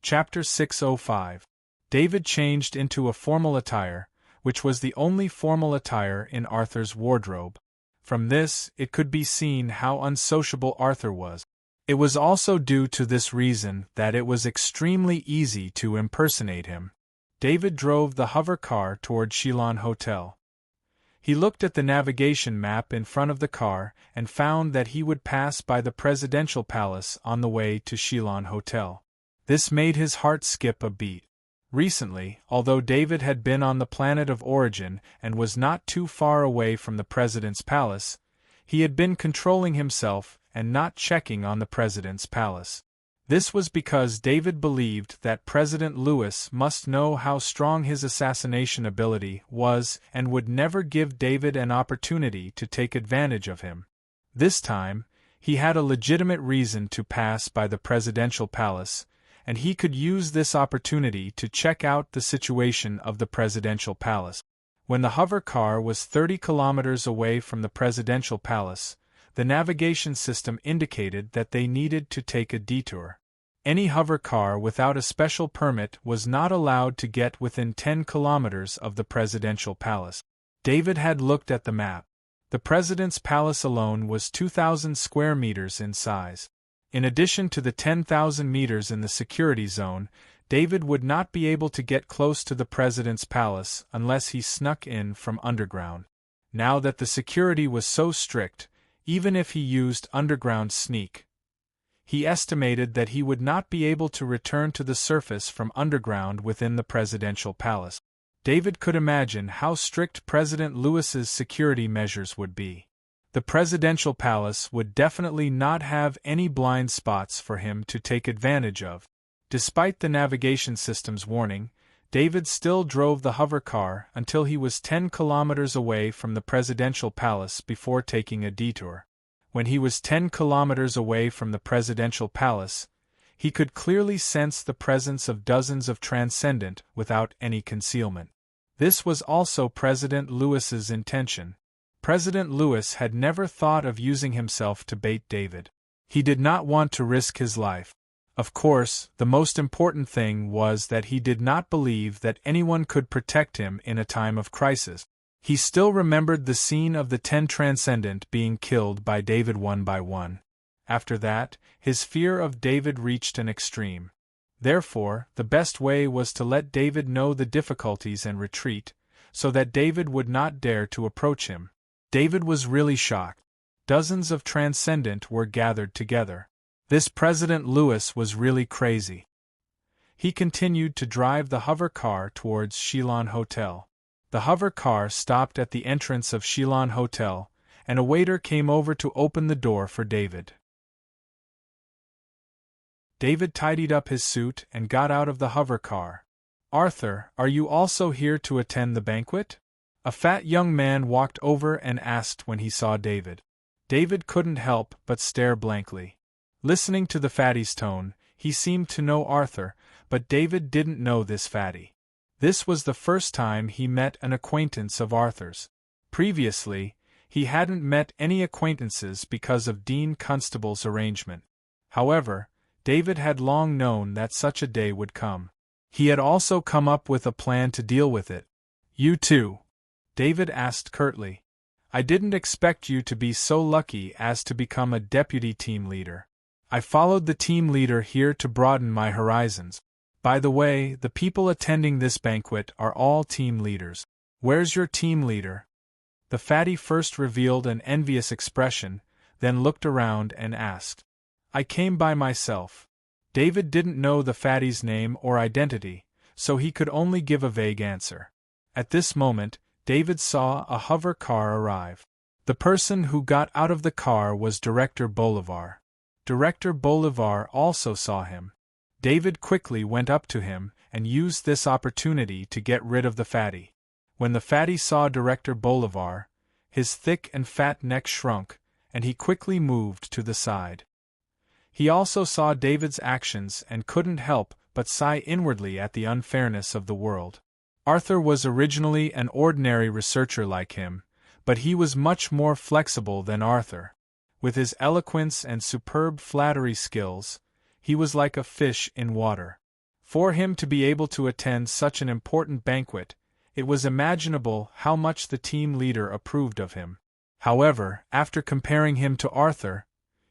Chapter 605. David changed into a formal attire, which was the only formal attire in Arthur's wardrobe. From this, it could be seen how unsociable Arthur was. It was also due to this reason that it was extremely easy to impersonate him. David drove the hover car toward Shillon Hotel. He looked at the navigation map in front of the car and found that he would pass by the presidential palace on the way to Shillon Hotel. This made his heart skip a beat. Recently, although David had been on the Planet of Origin and was not too far away from the President's Palace, he had been controlling himself and not checking on the President's Palace. This was because David believed that President Lewis must know how strong his assassination ability was and would never give David an opportunity to take advantage of him. This time, he had a legitimate reason to pass by the Presidential Palace, and he could use this opportunity to check out the situation of the Presidential Palace. When the hover car was 30 kilometers away from the Presidential Palace, the navigation system indicated that they needed to take a detour. Any hover car without a special permit was not allowed to get within 10 kilometers of the Presidential Palace. David had looked at the map. The President's Palace alone was 2,000 square meters in size. In addition to the 10,000 meters in the security zone, David would not be able to get close to the President's Palace unless he snuck in from underground. Now that the security was so strict, even if he used underground sneak, he estimated that he would not be able to return to the surface from underground within the Presidential Palace. David could imagine how strict President Lewis's security measures would be. The Presidential Palace would definitely not have any blind spots for him to take advantage of. Despite the navigation system's warning, David still drove the hover car until he was 10 kilometers away from the Presidential Palace before taking a detour. When he was 10 kilometers away from the Presidential Palace, he could clearly sense the presence of dozens of Transcendent without any concealment. This was also President Lewis's intention. President Lewis had never thought of using himself to bait David. He did not want to risk his life. Of course, the most important thing was that he did not believe that anyone could protect him in a time of crisis. He still remembered the scene of the 10 Transcendent being killed by David one by one. After that, his fear of David reached an extreme. Therefore, the best way was to let David know the difficulties and retreat, so that David would not dare to approach him. David was really shocked. Dozens of Transcendent were gathered together. This President Lewis was really crazy. He continued to drive the hover car towards Shillon Hotel. The hover car stopped at the entrance of Shillon Hotel, and a waiter came over to open the door for David. David tidied up his suit and got out of the hover car. "Arthur, are you also here to attend the banquet?" A fat young man walked over and asked when he saw David. David couldn't help but stare blankly. Listening to the fatty's tone, he seemed to know Arthur, but David didn't know this fatty. This was the first time he met an acquaintance of Arthur's. Previously, he hadn't met any acquaintances because of Dean Constable's arrangement. However, David had long known that such a day would come. He had also come up with a plan to deal with it. "You too?" David asked curtly. "I didn't expect you to be so lucky as to become a deputy team leader. I followed the team leader here to broaden my horizons. By the way, the people attending this banquet are all team leaders. Where's your team leader?" The fatty first revealed an envious expression, then looked around and asked. "I came by myself." David didn't know the fatty's name or identity, so he could only give a vague answer. At this moment, David saw a hover car arrive. The person who got out of the car was Director Bolivar. Director Bolivar also saw him. David quickly went up to him and used this opportunity to get rid of the fatty. When the fatty saw Director Bolivar, his thick and fat neck shrunk, and he quickly moved to the side. He also saw David's actions and couldn't help but sigh inwardly at the unfairness of the world. Arthur was originally an ordinary researcher like him, but he was much more flexible than Arthur. With his eloquence and superb flattery skills, he was like a fish in water. For him to be able to attend such an important banquet, it was imaginable how much the team leader approved of him. However, after comparing him to Arthur,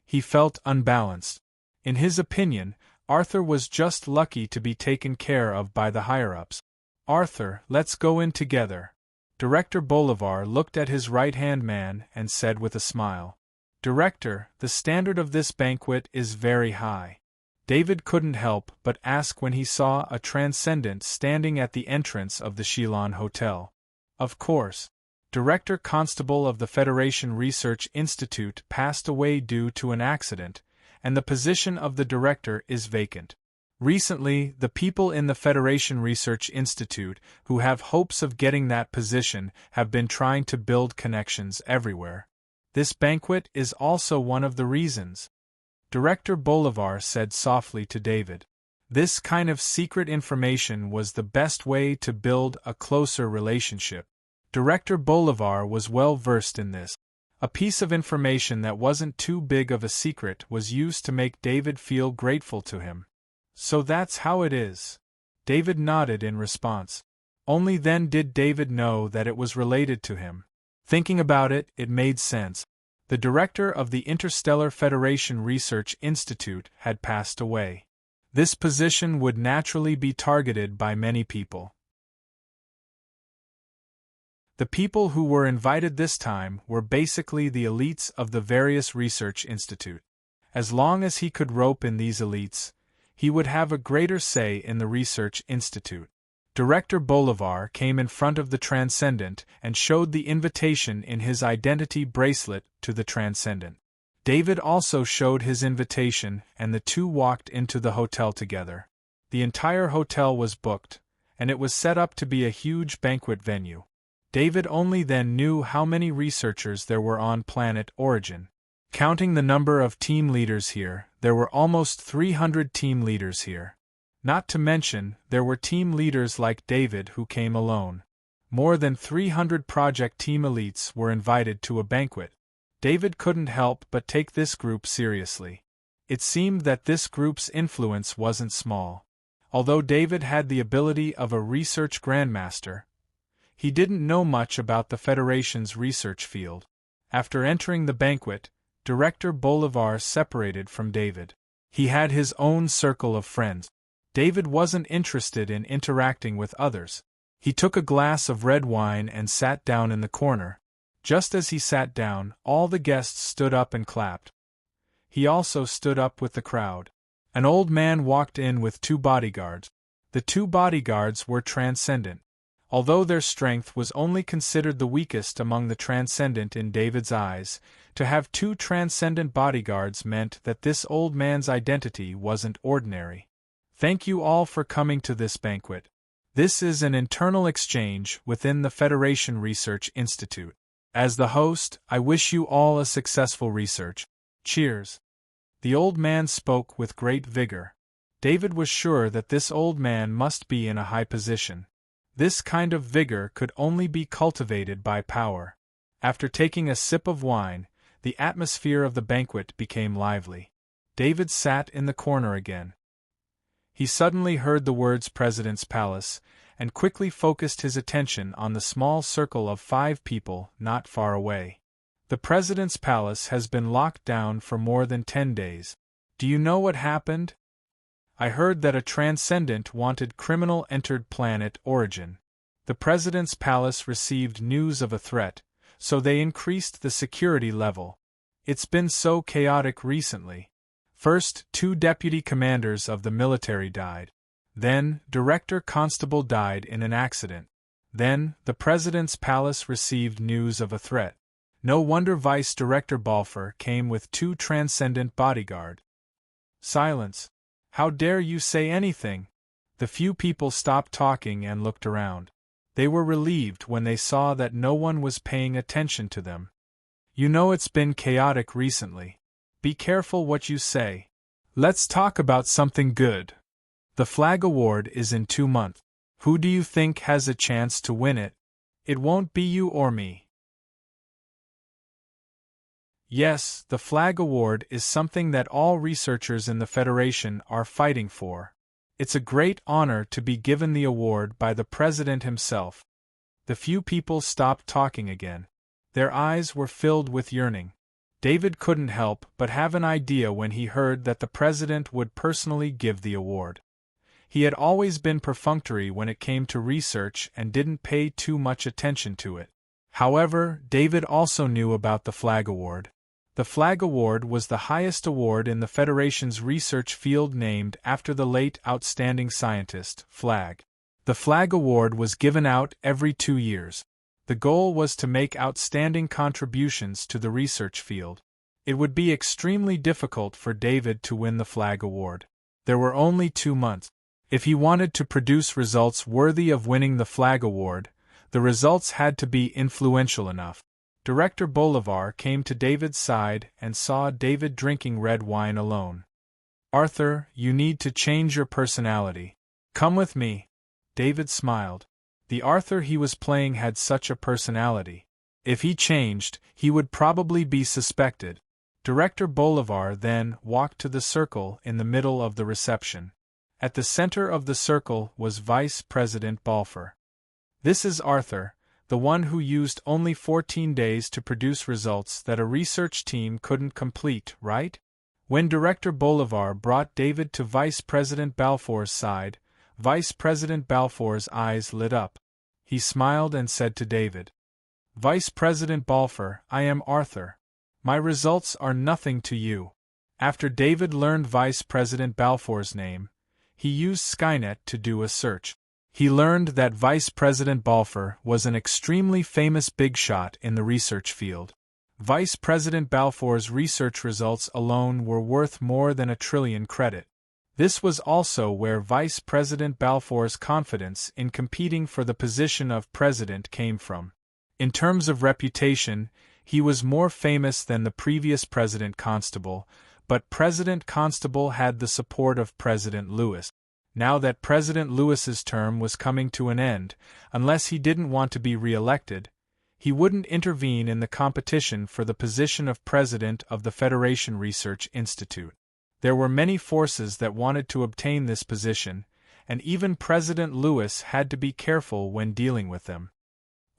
he felt unbalanced. In his opinion, Arthur was just lucky to be taken care of by the higher-ups. "Arthur, let's go in together." Director Bolivar looked at his right-hand man and said with a smile, "Director, the standard of this banquet is very high." David couldn't help but ask when he saw a Transcendent standing at the entrance of the Shillon Hotel. Of course. Director Constable of the Federation Research Institute passed away due to an accident, and the position of the director is vacant. Recently, the people in the Federation Research Institute who have hopes of getting that position have been trying to build connections everywhere. This banquet is also one of the reasons. Director Bolivar said softly to David. This kind of secret information was the best way to build a closer relationship. Director Bolivar was well versed in this. A piece of information that wasn't too big of a secret was used to make David feel grateful to him. "So that's how it is." David nodded in response. Only then did David know that it was related to him. Thinking about it, it made sense. The director of the Interstellar Federation Research Institute had passed away. This position would naturally be targeted by many people. The people who were invited this time were basically the elites of the various research institute. As long as he could rope in these elites, he would have a greater say in the research institute. Director Bolivar came in front of the Transcendent and showed the invitation in his identity bracelet to the Transcendent. David also showed his invitation, and the two walked into the hotel together. The entire hotel was booked, and it was set up to be a huge banquet venue. David only then knew how many researchers there were on planet Origin. Counting the number of team leaders here, there were almost 300 team leaders here. Not to mention, there were team leaders like David who came alone. More than 300 project team elites were invited to a banquet. David couldn't help but take this group seriously. It seemed that this group's influence wasn't small. Although David had the ability of a research grandmaster, he didn't know much about the Federation's research field. After entering the banquet, Director Bolivar separated from David. He had his own circle of friends. David wasn't interested in interacting with others. He took a glass of red wine and sat down in the corner. Just as he sat down, all the guests stood up and clapped. He also stood up with the crowd. An old man walked in with 2 bodyguards. The 2 bodyguards were transcendent. Although their strength was only considered the weakest among the transcendent in David's eyes, to have 2 transcendent bodyguards meant that this old man's identity wasn't ordinary. Thank you all for coming to this banquet. This is an internal exchange within the Federation Research Institute. As the host, I wish you all a successful research. Cheers. The old man spoke with great vigor. David was sure that this old man must be in a high position. This kind of vigor could only be cultivated by power. After taking a sip of wine, the atmosphere of the banquet became lively. David sat in the corner again. He suddenly heard the words President's Palace, and quickly focused his attention on the small circle of 5 people not far away. The President's Palace has been locked down for more than 10 days. Do you know what happened? I heard that a transcendent wanted criminal entered planet Origin. The President's Palace received news of a threat, so they increased the security level. It's been so chaotic recently. First, 2 deputy commanders of the military died. Then, Director Constable died in an accident. Then, the President's Palace received news of a threat. No wonder Vice Director Balfour came with 2 transcendent bodyguards. Silence. How dare you say anything? The few people stopped talking and looked around. They were relieved when they saw that no one was paying attention to them. You know it's been chaotic recently. Be careful what you say. Let's talk about something good. The Flag Award is in 2 months. Who do you think has a chance to win it? It won't be you or me. Yes, the Flag Award is something that all researchers in the Federation are fighting for. It's a great honor to be given the award by the President himself. The few people stopped talking again. Their eyes were filled with yearning. David couldn't help but have an idea when he heard that the President would personally give the award. He had always been perfunctory when it came to research and didn't pay too much attention to it. However, David also knew about the Flag Award. The Flag Award was the highest award in the Federation's research field, named after the late outstanding scientist, Flag. The Flag Award was given out every 2 years. The goal was to make outstanding contributions to the research field. It would be extremely difficult for David to win the Flag Award. There were only 2 months. If he wanted to produce results worthy of winning the Flag Award, the results had to be influential enough. Director Bolivar came to David's side and saw David drinking red wine alone. Arthur, you need to change your personality. Come with me. David smiled. The Arthur he was playing had such a personality. If he changed, he would probably be suspected. Director Bolivar then walked to the circle in the middle of the reception. At the center of the circle was Vice President Balfour. This is Arthur, the one who used only 14 days to produce results that a research team couldn't complete, right? When Director Bolivar brought David to Vice President Balfour's side, Vice President Balfour's eyes lit up. He smiled and said to David, "Vice President Balfour, I am Arthur. My results are nothing to you." After David learned Vice President Balfour's name, he used Skynet to do a search. He learned that Vice President Balfour was an extremely famous big shot in the research field. Vice President Balfour's research results alone were worth more than $1 trillion credit. This was also where Vice President Balfour's confidence in competing for the position of president came from. In terms of reputation, he was more famous than the previous President Constable, but President Constable had the support of President Lewis. Now that President Lewis's term was coming to an end, unless he didn't want to be re-elected, he wouldn't intervene in the competition for the position of president of the Federation Research Institute. There were many forces that wanted to obtain this position, and even President Lewis had to be careful when dealing with them.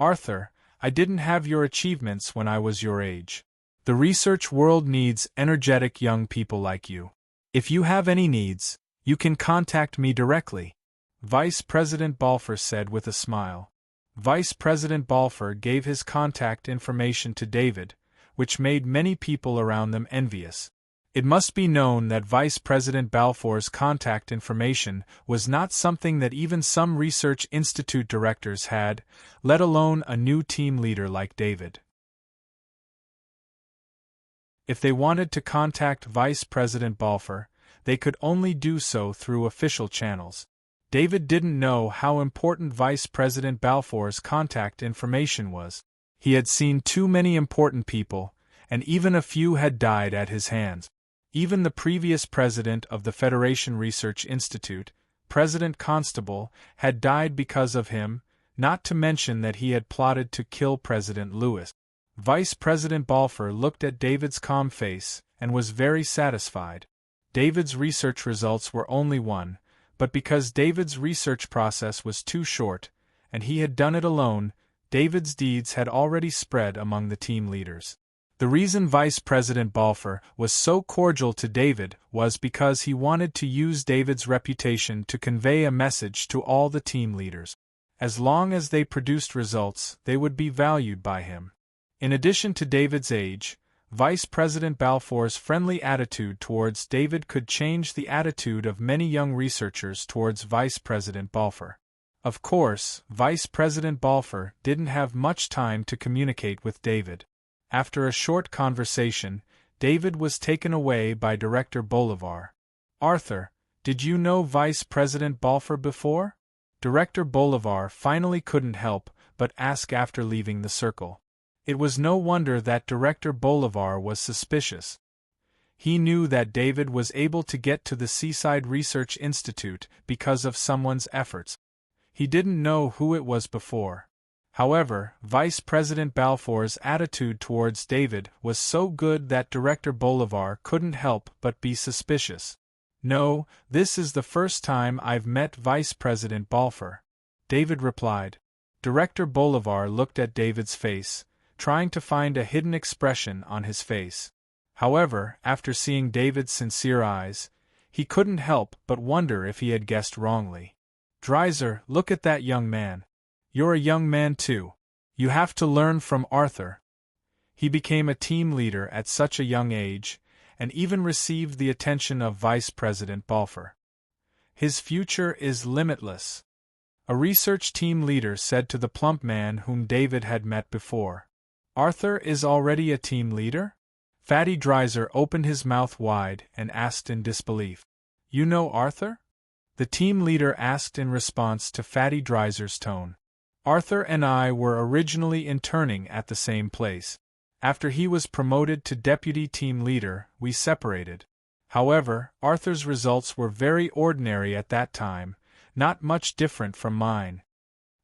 Arthur, I didn't have your achievements when I was your age. The research world needs energetic young people like you. If you have any needs, you can contact me directly, Vice President Balfour said with a smile. Vice President Balfour gave his contact information to David, which made many people around them envious. It must be known that Vice President Balfour's contact information was not something that even some research institute directors had, let alone a new team leader like David. If they wanted to contact Vice President Balfour, they could only do so through official channels. David didn't know how important Vice President Balfour's contact information was. He had seen too many important people, and even a few had died at his hands. Even the previous president of the Federation Research Institute, President Constable, had died because of him, not to mention that he had plotted to kill President Lewis. Vice President Balfour looked at David's calm face and was very satisfied. David's research results were only one, but because David's research process was too short, and he had done it alone, David's deeds had already spread among the team leaders. The reason Vice President Balfour was so cordial to David was because he wanted to use David's reputation to convey a message to all the team leaders. As long as they produced results, they would be valued by him. In addition to David's age, Vice President Balfour's friendly attitude towards David could change the attitude of many young researchers towards Vice President Balfour. Of course, Vice President Balfour didn't have much time to communicate with David. After a short conversation, David was taken away by Director Bolivar. Arthur, did you know Vice President Balfour before? Director Bolivar finally couldn't help but ask after leaving the circle. It was no wonder that Director Bolivar was suspicious. He knew that David was able to get to the Seaside Research Institute because of someone's efforts. He didn't know who it was before. However, Vice President Balfour's attitude towards David was so good that Director Bolivar couldn't help but be suspicious. No, this is the first time I've met Vice President Balfour, David replied. Director Bolivar looked at David's face, trying to find a hidden expression on his face. However, after seeing David's sincere eyes, he couldn't help but wonder if he had guessed wrongly. Dreiser, look at that young man. You're a young man too. You have to learn from Arthur. He became a team leader at such a young age, and even received the attention of Vice President Balfour. His future is limitless, a research team leader said to the plump man whom David had met before. Arthur is already a team leader? Fatty Dreiser opened his mouth wide and asked in disbelief. You know Arthur? The team leader asked in response to Fatty Dreiser's tone. Arthur and I were originally interning at the same place. After he was promoted to deputy team leader, we separated. However, Arthur's results were very ordinary at that time, not much different from mine.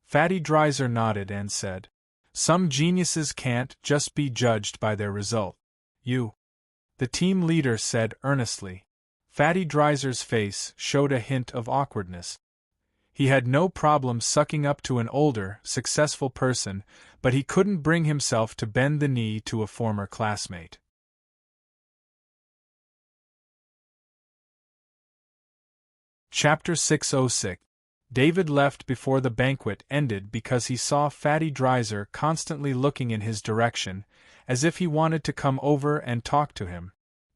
Fatty Dreiser nodded and said, Some geniuses can't just be judged by their result. You. The team leader said earnestly. Fatty Dreiser's face showed a hint of awkwardness. He had no problem sucking up to an older, successful person, but he couldn't bring himself to bend the knee to a former classmate. Chapter 606. David left before the banquet ended because he saw Fatty Dreiser constantly looking in his direction, as if he wanted to come over and talk to him.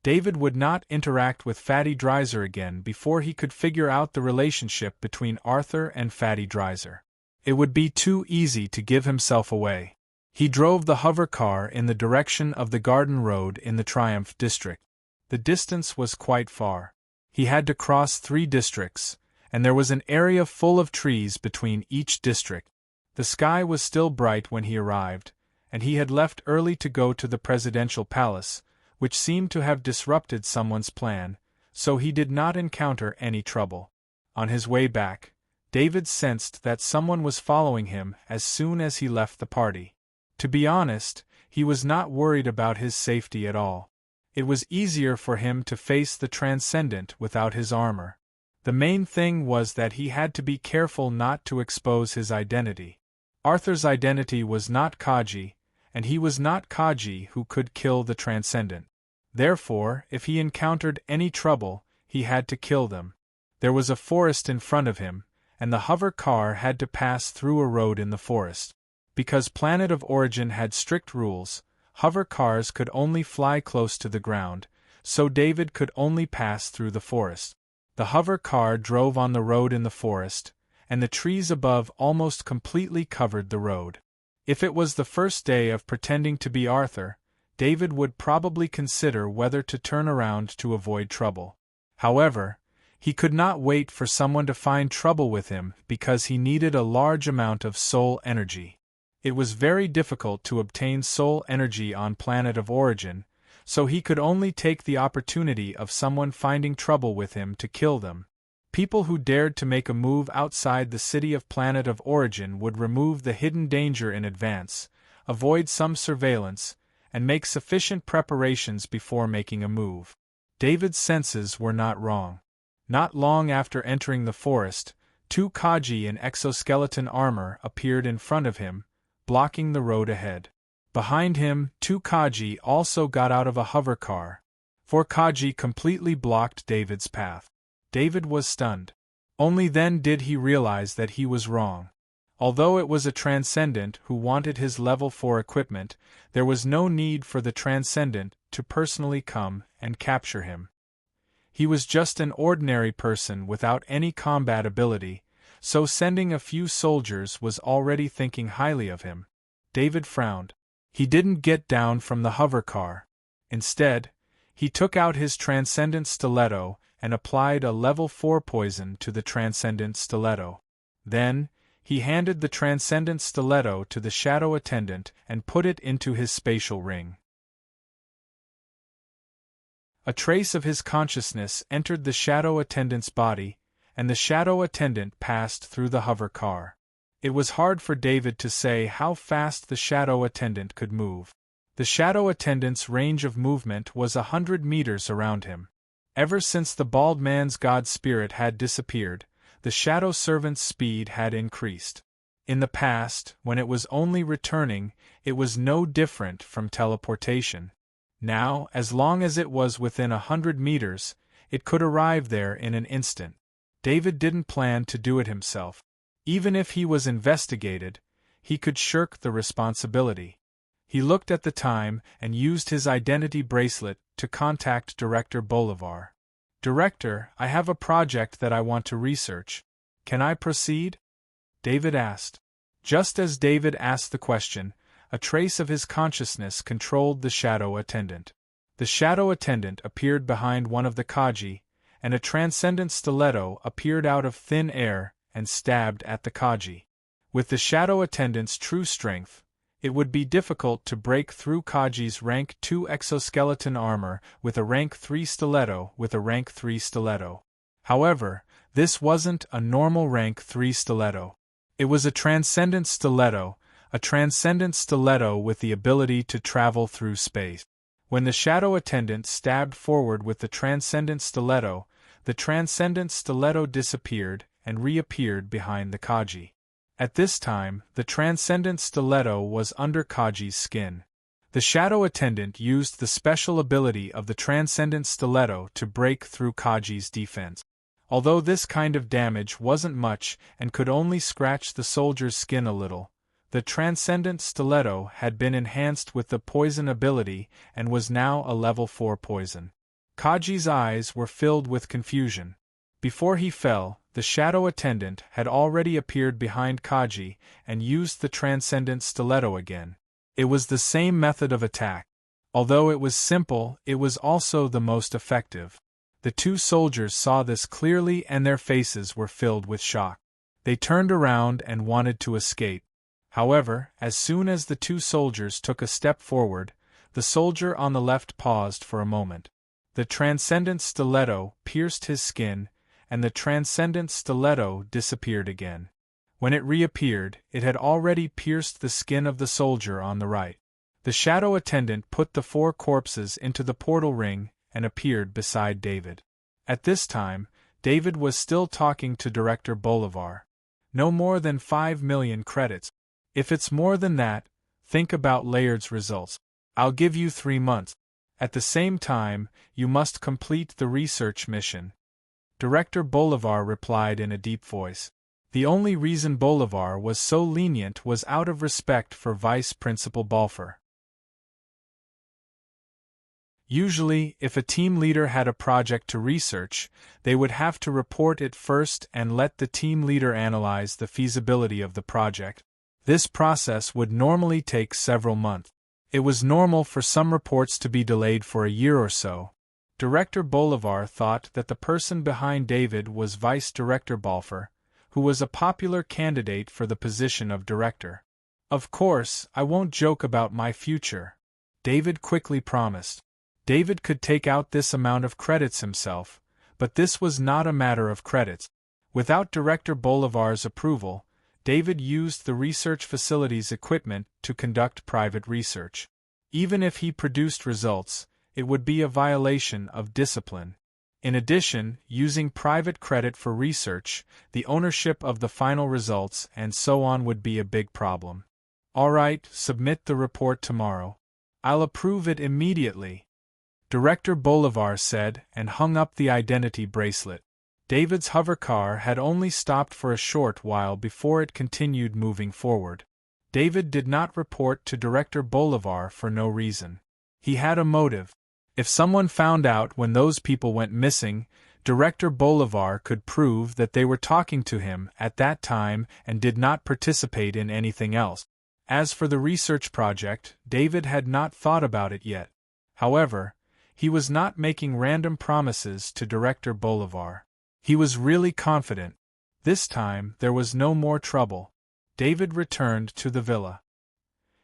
David would not interact with Fatty Dreiser again before he could figure out the relationship between Arthur and Fatty Dreiser. It would be too easy to give himself away. He drove the hover car in the direction of the Garden Road in the Triumph district. The distance was quite far. He had to cross 3 districts, and there was an area full of trees between each district. The sky was still bright when he arrived, and he had left early to go to the presidential palace, which seemed to have disrupted someone's plan, so he did not encounter any trouble. On his way back, David sensed that someone was following him as soon as he left the party. To be honest, he was not worried about his safety at all. It was easier for him to face the transcendent without his armor. The main thing was that he had to be careful not to expose his identity. Arthur's identity was not Kaji, and he was not Kaji who could kill the transcendent. Therefore, if he encountered any trouble, he had to kill them. There was a forest in front of him, and the hover car had to pass through a road in the forest. Because Planet of Origin had strict rules, hover cars could only fly close to the ground, so David could only pass through the forest. The hover car drove on the road in the forest, and the trees above almost completely covered the road. If it was the first day of pretending to be Arthur, David would probably consider whether to turn around to avoid trouble. However, he could not wait for someone to find trouble with him because he needed a large amount of soul energy. It was very difficult to obtain soul energy on Planet of Origin, so he could only take the opportunity of someone finding trouble with him to kill them. People who dared to make a move outside the city of Planet of Origin would remove the hidden danger in advance, avoid some surveillance, and make sufficient preparations before making a move. David's senses were not wrong. Not long after entering the forest, 2 Kaji in exoskeleton armor appeared in front of him, blocking the road ahead. Behind him, 2 Kaji also got out of a hover car. 4 Kaji completely blocked David's path. David was stunned. Only then did he realize that he was wrong. Although it was a transcendent who wanted his level 4 equipment, there was no need for the transcendent to personally come and capture him. He was just an ordinary person without any combat ability, so sending a few soldiers was already thinking highly of him. David frowned. He didn't get down from the hover car. Instead, he took out his transcendent stiletto and applied a level 4 poison to the transcendent stiletto. Then, he handed the transcendent stiletto to the shadow attendant and put it into his spatial ring. A trace of his consciousness entered the shadow attendant's body, and the shadow attendant passed through the hover car. It was hard for David to say how fast the shadow attendant could move. The shadow attendant's range of movement was 100 meters around him. Ever since the bald man's god spirit had disappeared, the shadow servant's speed had increased. In the past, when it was only returning, it was no different from teleportation. Now, as long as it was within 100 meters, it could arrive there in an instant. David didn't plan to do it himself. Even if he was investigated, he could shirk the responsibility. He looked at the time and used his identity bracelet to contact Director Bolivar. "Director, I have a project that I want to research. Can I proceed?" David asked. Just as David asked the question, a trace of his consciousness controlled the shadow attendant. The shadow attendant appeared behind one of the Kaji, and a transcendent stiletto appeared out of thin air and stabbed at the Kaji. With the shadow attendant's true strength, it would be difficult to break through Kaji's rank 2 exoskeleton armor with a rank 3 stiletto with a rank 3 stiletto. However, this wasn't a normal rank 3 stiletto. It was a transcendent stiletto with the ability to travel through space. When the shadow attendant stabbed forward with the transcendent stiletto disappeared and reappeared behind the Kaji. At this time, the transcendent stiletto was under Kaji's skin. The shadow attendant used the special ability of the transcendent stiletto to break through Kaji's defense. Although this kind of damage wasn't much and could only scratch the soldier's skin a little, the transcendent stiletto had been enhanced with the poison ability and was now a level 4 poison. Kaji's eyes were filled with confusion. Before he fell, the shadow attendant had already appeared behind Kaji and used the transcendent stiletto again. It was the same method of attack. Although it was simple, it was also the most effective. The 2 soldiers saw this clearly and their faces were filled with shock. They turned around and wanted to escape. However, as soon as the 2 soldiers took a step forward, the soldier on the left paused for a moment. The transcendent stiletto pierced his skin, and the transcendent stiletto disappeared again. When it reappeared, it had already pierced the skin of the soldier on the right. The shadow attendant put the 4 corpses into the portal ring and appeared beside David. At this time, David was still talking to Director Bolivar. No more than 5 million credits. If it's more than that, think about Layard's results. I'll give you 3 months. At the same time, you must complete the research mission. Director Bolivar replied in a deep voice. The only reason Bolivar was so lenient was out of respect for Vice Principal Balfour. Usually, if a team leader had a project to research, they would have to report it first and let the team leader analyze the feasibility of the project. This process would normally take several months. It was normal for some reports to be delayed for a year or so. Director Bolivar thought that the person behind David was Vice Director Balfour, who was a popular candidate for the position of director. Of course, I won't joke about my future, David quickly promised. David could take out this amount of credits himself, but this was not a matter of credits. Without Director Bolivar's approval, David used the research facility's equipment to conduct private research. Even if he produced results, it would be a violation of discipline. In addition, using private credit for research, the ownership of the final results and so on would be a big problem. All right, submit the report tomorrow. I'll approve it immediately, Director Bolivar said and hung up the identity bracelet. David's hover car had only stopped for a short while before it continued moving forward. David did not report to Director Bolivar for no reason. He had a motive. If someone found out when those people went missing, Director Bolivar could prove that they were talking to him at that time and did not participate in anything else. As for the research project, David had not thought about it yet. However, he was not making random promises to Director Bolivar. He was really confident. This time there was no more trouble. David returned to the villa.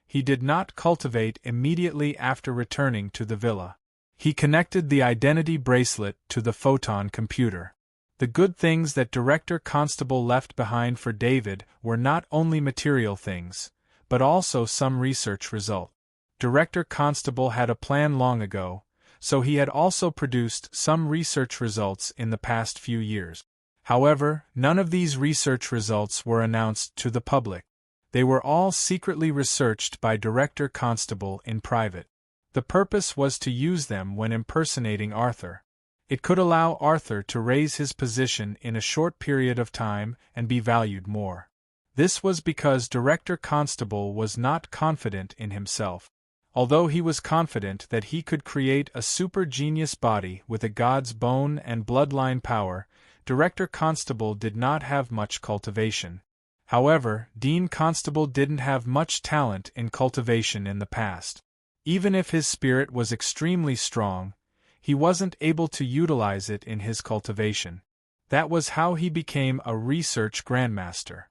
He did not cultivate immediately after returning to the villa. He connected the identity bracelet to the photon computer. The good things that Director Constable left behind for David were not only material things, but also some research result. Director Constable had a plan long ago, so he had also produced some research results in the past few years. However, none of these research results were announced to the public. They were all secretly researched by Director Constable in private. The purpose was to use them when impersonating Arthur. It could allow Arthur to raise his position in a short period of time and be valued more. This was because Director Constable was not confident in himself. Although he was confident that he could create a super-genius body with a god's bone and bloodline power, Director Constable did not have much cultivation. However, Dean Constable didn't have much talent in cultivation in the past. Even if his spirit was extremely strong, he wasn't able to utilize it in his cultivation. That was how he became a research grandmaster.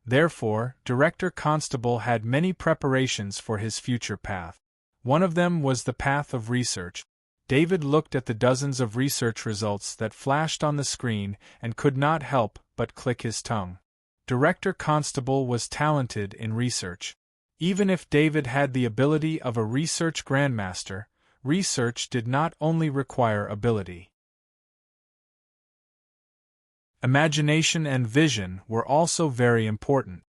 Therefore, Director Constable had many preparations for his future path. One of them was the path of research. David looked at the dozens of research results that flashed on the screen and could not help but click his tongue. Director Constable was talented in research. Even if David had the ability of a research grandmaster, research did not only require ability. Imagination and vision were also very important.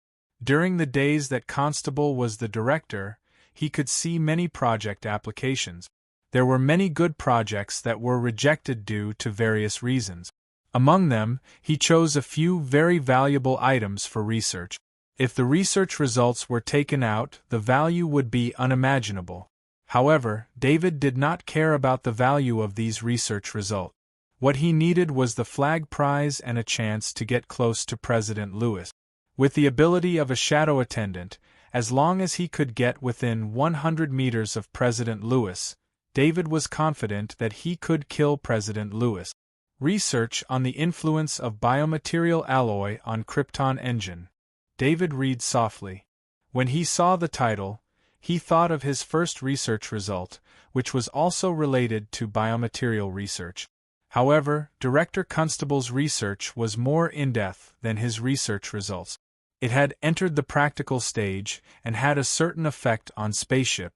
During the days that Constable was the director, he could see many project applications. There were many good projects that were rejected due to various reasons. Among them, he chose a few very valuable items for research. If the research results were taken out, the value would be unimaginable. However, David did not care about the value of these research results. What he needed was the flag prize and a chance to get close to President Lewis. With the ability of a shadow attendant, as long as he could get within 100 meters of President Lewis, David was confident that he could kill President Lewis. Research on the influence of biomaterial alloy on Krypton engine. David read softly. When he saw the title, he thought of his first research result, which was also related to biomaterial research. However, Director Constable's research was more in-depth than his research results. It had entered the practical stage and had a certain effect on spaceship.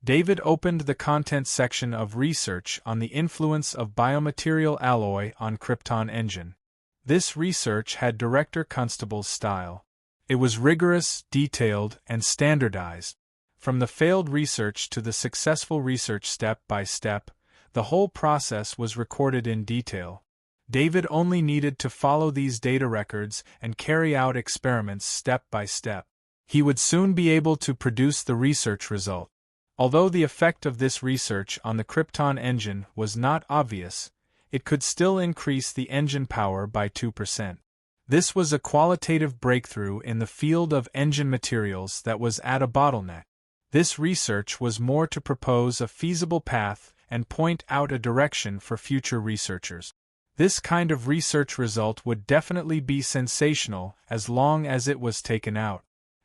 David opened the content section of Research on the influence of biomaterial alloy on Krypton engine. This research had Director Constable's style. It was rigorous, detailed, and standardized. From the failed research to the successful research step by step, the whole process was recorded in detail. David only needed to follow these data records and carry out experiments step by step. He would soon be able to produce the research result. Although the effect of this research on the Krypton engine was not obvious, it could still increase the engine power by 2%. This was a qualitative breakthrough in the field of engine materials that was at a bottleneck. This research was more to propose a feasible path and point out a direction for future researchers. This kind of research result would definitely be sensational as long as it was taken out.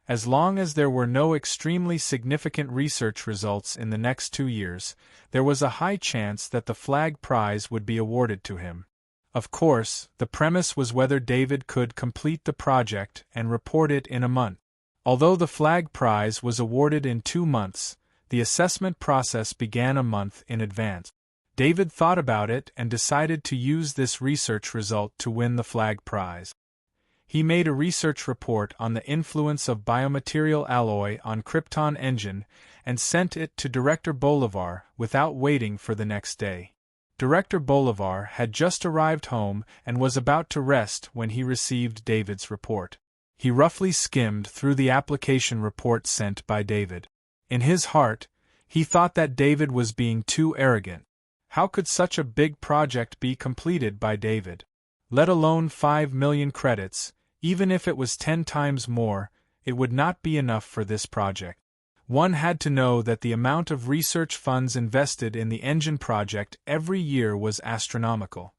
As long as there were no extremely significant research results in the next 2 years, there was a high chance that the flag prize would be awarded to him. Of course, the premise was whether David could complete the project and report it in a month. Although the flag prize was awarded in 2 months, the assessment process began a month in advance. David thought about it and decided to use this research result to win the flag prize. He made a research report on the influence of biomaterial alloy on Krypton engine and sent it to Director Bolivar without waiting for the next day. Director Bolivar had just arrived home and was about to rest when he received David's report. He roughly skimmed through the application report sent by David. In his heart, he thought that David was being too arrogant. How could such a big project be completed by David? Let alone 5 million credits. Even if it was 10 times more, it would not be enough for this project. One had to know that the amount of research funds invested in the engine project every year was astronomical.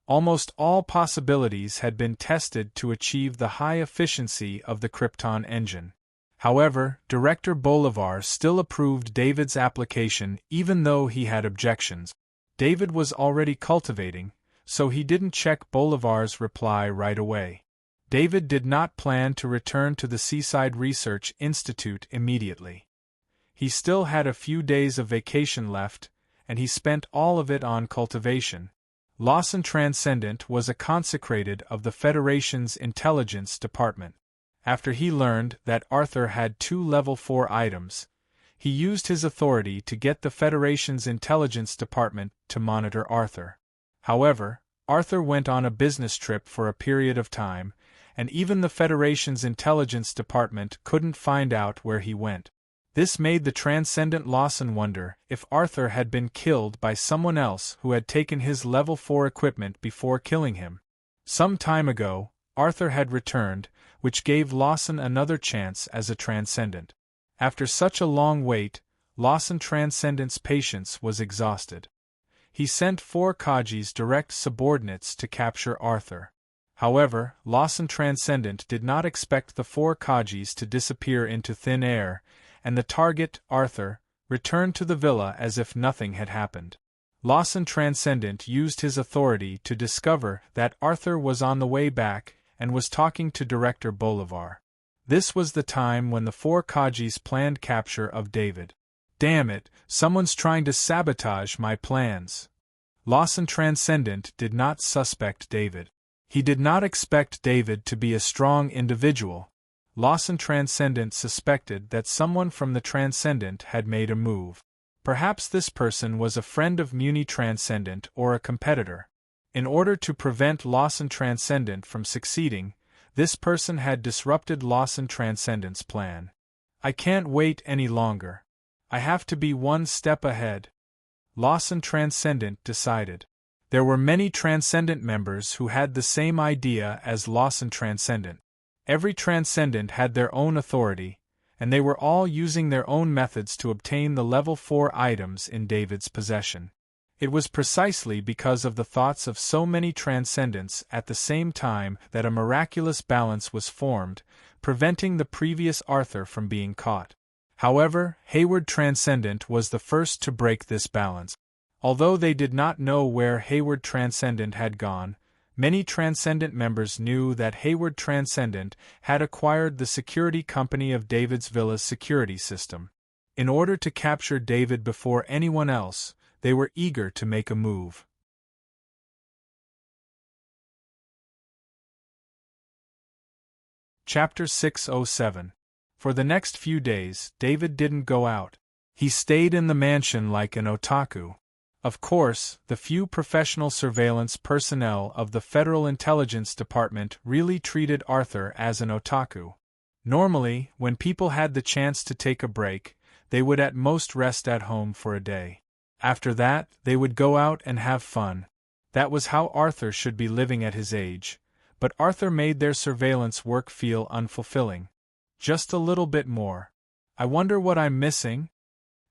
Almost all possibilities had been tested to achieve the high efficiency of the Krypton engine. However, Director Bolivar still approved David's application even though he had objections. David was already cultivating, so he didn't check Bolivar's reply right away. David did not plan to return to the Seaside Research Institute immediately. He still had a few days of vacation left, and he spent all of it on cultivation. Lawson Transcendent was a consecrated of the Federation's Intelligence Department. After he learned that Arthur had 2 Level 4 items, he used his authority to get the Federation's Intelligence Department to monitor Arthur. However, Arthur went on a business trip for a period of time, and even the Federation's Intelligence Department couldn't find out where he went. This made the Transcendent Lawson wonder if Arthur had been killed by someone else who had taken his Level 4 equipment before killing him. Some time ago, Arthur had returned, which gave Lawson another chance as a Transcendent. After such a long wait, Lawson Transcendent's patience was exhausted. He sent 4 Kaji's direct subordinates to capture Arthur. However, Lawson Transcendent did not expect the 4 Kajis to disappear into thin air, and the target, Arthur, returned to the villa as if nothing had happened. Lawson Transcendent used his authority to discover that Arthur was on the way back and was talking to Director Bolivar. This was the time when the 4 Kajis planned capture of David. Damn it, someone's trying to sabotage my plans. Lawson Transcendent did not suspect David. He did not expect David to be a strong individual. Lawson Transcendent suspected that someone from the Transcendent had made a move. Perhaps this person was a friend of Muni Transcendent or a competitor. In order to prevent Lawson Transcendent from succeeding, this person had disrupted Lawson Transcendent's plan. I can't wait any longer. I have to be one step ahead. Lawson Transcendent decided. There were many Transcendent members who had the same idea as Lawson Transcendent. Every Transcendent had their own authority, and they were all using their own methods to obtain the Level 4 items in David's possession. It was precisely because of the thoughts of so many Transcendents at the same time that a miraculous balance was formed, preventing the previous Arthur from being caught. However, Hayward Transcendent was the first to break this balance. Although they did not know where Hayward Transcendent had gone, Many Transcendent members knew that Hayward Transcendent had acquired the security company of David's Villa's security system. In order to capture David before anyone else, they were eager to make a move. Chapter 607. For the next few days, David didn't go out. He stayed in the mansion like an otaku. Of course, the few professional surveillance personnel of the Federal Intelligence Department really treated Arthur as an otaku. Normally, when people had the chance to take a break, they would at most rest at home for a day. After that, they would go out and have fun. That was how Arthur should be living at his age, but Arthur made their surveillance work feel unfulfilling. Just a little bit more. I wonder what I'm missing?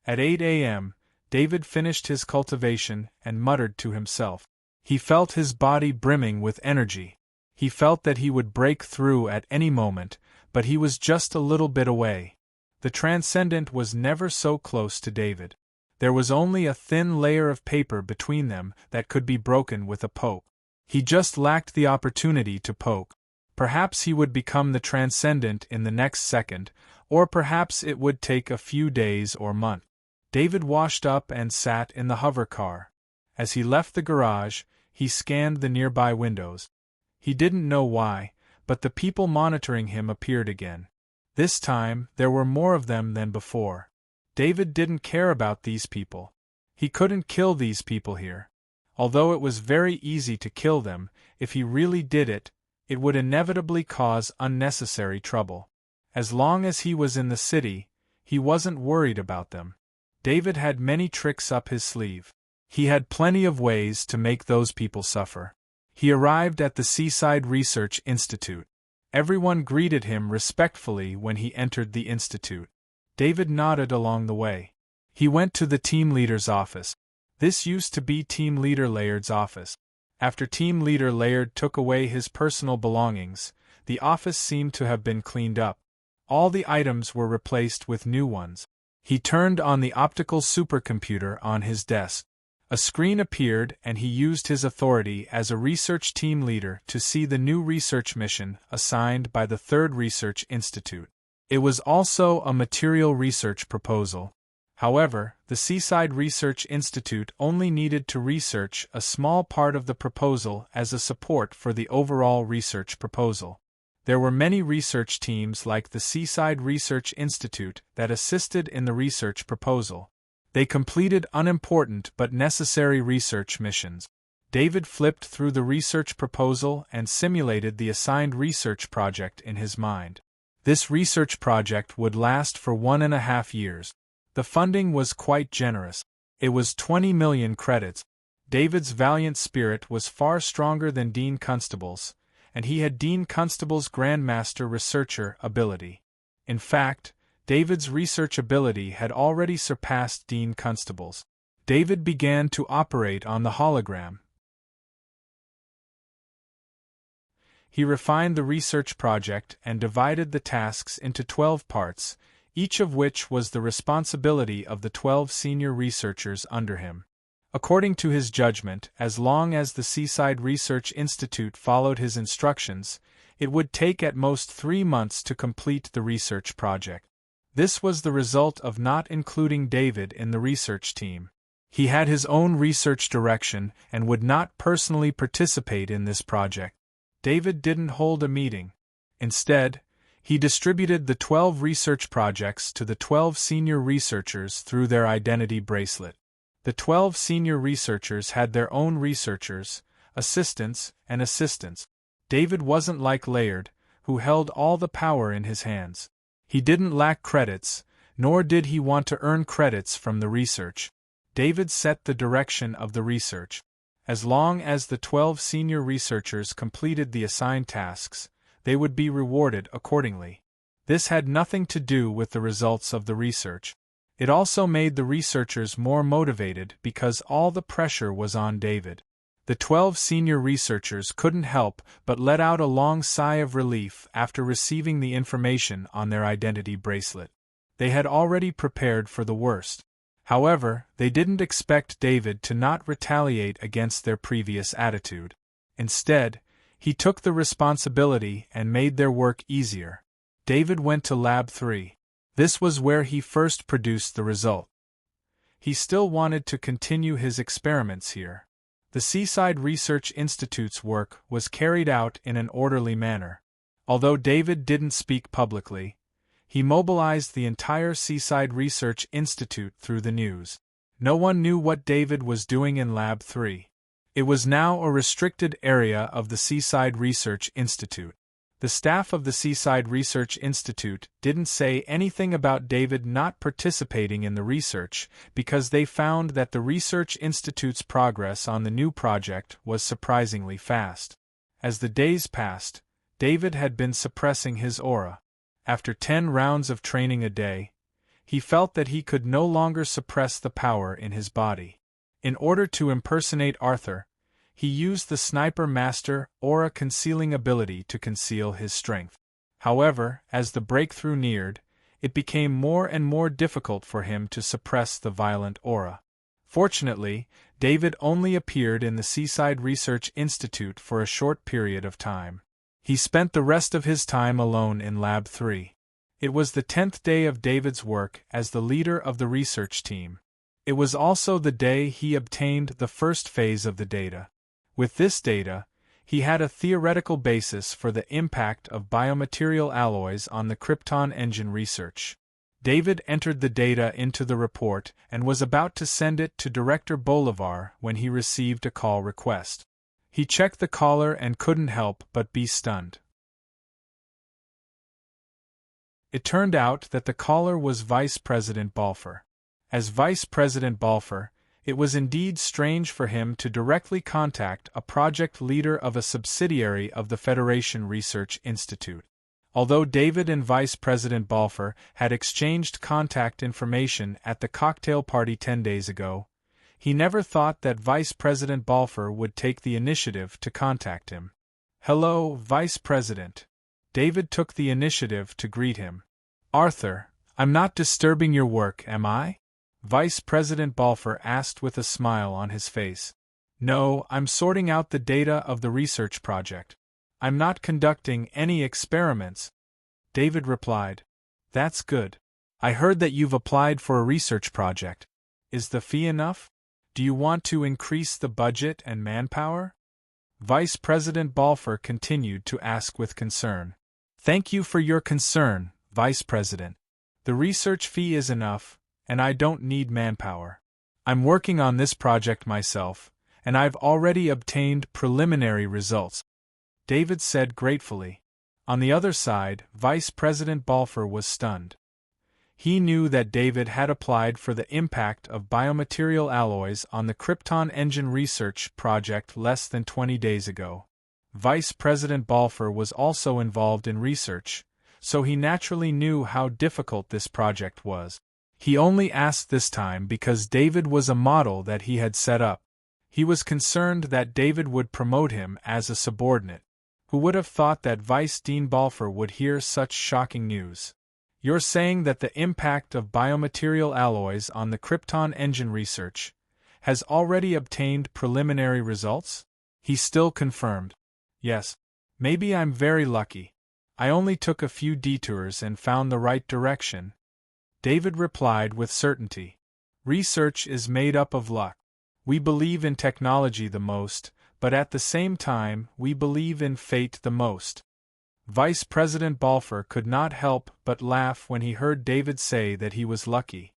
At 8 a.m., David finished his cultivation and muttered to himself. He felt his body brimming with energy. He felt that he would break through at any moment, but he was just a little bit away. The Transcendent was never so close to David. There was only a thin layer of paper between them that could be broken with a poke. He just lacked the opportunity to poke. Perhaps he would become the Transcendent in the next second, or perhaps it would take a few days or months. David washed up and sat in the hover car. As he left the garage, he scanned the nearby windows. He didn't know why, but the people monitoring him appeared again. This time, there were more of them than before. David didn't care about these people. He couldn't kill these people here. Although it was very easy to kill them, if he really did it, it would inevitably cause unnecessary trouble. As long as he was in the city, he wasn't worried about them. David had many tricks up his sleeve. He had plenty of ways to make those people suffer. He arrived at the Seaside Research Institute. Everyone greeted him respectfully when he entered the institute. David nodded along the way. He went to the team leader's office. This used to be Team Leader Layard's office. After Team Leader Layard took away his personal belongings, the office seemed to have been cleaned up. All the items were replaced with new ones. He turned on the optical supercomputer on his desk. A screen appeared and he used his authority as a research team leader to see the new research mission assigned by the Third Research Institute. It was also a material research proposal. However, the Seaside Research Institute only needed to research a small part of the proposal as a support for the overall research proposal. There were many research teams like the Seaside Research Institute that assisted in the research proposal. They completed unimportant but necessary research missions. David flipped through the research proposal and simulated the assigned research project in his mind. This research project would last for 1.5 years. The funding was quite generous. It was 20 million credits. David's valiant spirit was far stronger than Dean Constable's, and he had Dean Constable's Grandmaster Researcher ability. In fact, David's research ability had already surpassed Dean Constable's. David began to operate on the hologram. He refined the research project and divided the tasks into 12 parts, each of which was the responsibility of the 12 senior researchers under him. According to his judgment, as long as the Seaside Research Institute followed his instructions, it would take at most 3 months to complete the research project. This was the result of not including David in the research team. He had his own research direction and would not personally participate in this project. David didn't hold a meeting. Instead, he distributed the 12 research projects to the 12 senior researchers through their identity bracelet. The 12 senior researchers had their own researchers, assistants, and assistants. David wasn't like Layard, who held all the power in his hands. He didn't lack credits, nor did he want to earn credits from the research. David set the direction of the research. As long as the 12 senior researchers completed the assigned tasks, they would be rewarded accordingly. This had nothing to do with the results of the research. It also made the researchers more motivated because all the pressure was on David. The 12 senior researchers couldn't help but let out a long sigh of relief after receiving the information on their identity bracelet. They had already prepared for the worst. However, they didn't expect David to not retaliate against their previous attitude. Instead, he took the responsibility and made their work easier. David went to Lab 3. This was where he first produced the result. He still wanted to continue his experiments here. The Seaside Research Institute's work was carried out in an orderly manner. Although David didn't speak publicly, he mobilized the entire Seaside Research Institute through the news. No one knew what David was doing in Lab 3. It was now a restricted area of the Seaside Research Institute. The staff of the Seaside Research Institute didn't say anything about David not participating in the research because they found that the Research Institute's progress on the new project was surprisingly fast. As the days passed, David had been suppressing his aura. After 10 rounds of training a day, he felt that he could no longer suppress the power in his body. In order to impersonate Arthur, he used the Sniper Master aura concealing ability to conceal his strength. However, as the breakthrough neared, it became more and more difficult for him to suppress the violent aura. Fortunately, David only appeared in the Seaside Research Institute for a short period of time. He spent the rest of his time alone in Lab 3. It was the 10th day of David's work as the leader of the research team. It was also the day he obtained the first phase of the data. With this data, he had a theoretical basis for the impact of biomaterial alloys on the Krypton engine research. David entered the data into the report and was about to send it to Director Bolivar when he received a call request. He checked the caller and couldn't help but be stunned. It turned out that the caller was Vice President Balfour. As Vice President Balfour, it was indeed strange for him to directly contact a project leader of a subsidiary of the Federation Research Institute. Although David and Vice President Balfour had exchanged contact information at the cocktail party 10 days ago, he never thought that Vice President Balfour would take the initiative to contact him. "Hello, Vice President." David took the initiative to greet him. "Arthur, I'm not disturbing your work, am I?" Vice President Balfour asked with a smile on his face. "No, I'm sorting out the data of the research project. I'm not conducting any experiments," David replied. "That's good. I heard that you've applied for a research project. Is the fee enough? Do you want to increase the budget and manpower?" Vice President Balfour continued to ask with concern. "Thank you for your concern, Vice President. The research fee is enough, and I don't need manpower. I'm working on this project myself, and I've already obtained preliminary results," David said gratefully. On the other side, Vice President Balfour was stunned. He knew that David had applied for the impact of biomaterial alloys on the Krypton engine research project less than 20 days ago. Vice President Balfour was also involved in research, so he naturally knew how difficult this project was. He only asked this time because David was a model that he had set up. He was concerned that David would promote him as a subordinate. Who would have thought that Vice Dean Balfour would hear such shocking news? "You're saying that the impact of biomaterial alloys on the Krypton engine research has already obtained preliminary results?" He still confirmed. "Yes. Maybe I'm very lucky. I only took a few detours and found the right direction," David replied with certainty. "Research is made up of luck. We believe in technology the most, but at the same time we believe in fate the most." Vice President Balfour could not help but laugh when he heard David say that he was lucky.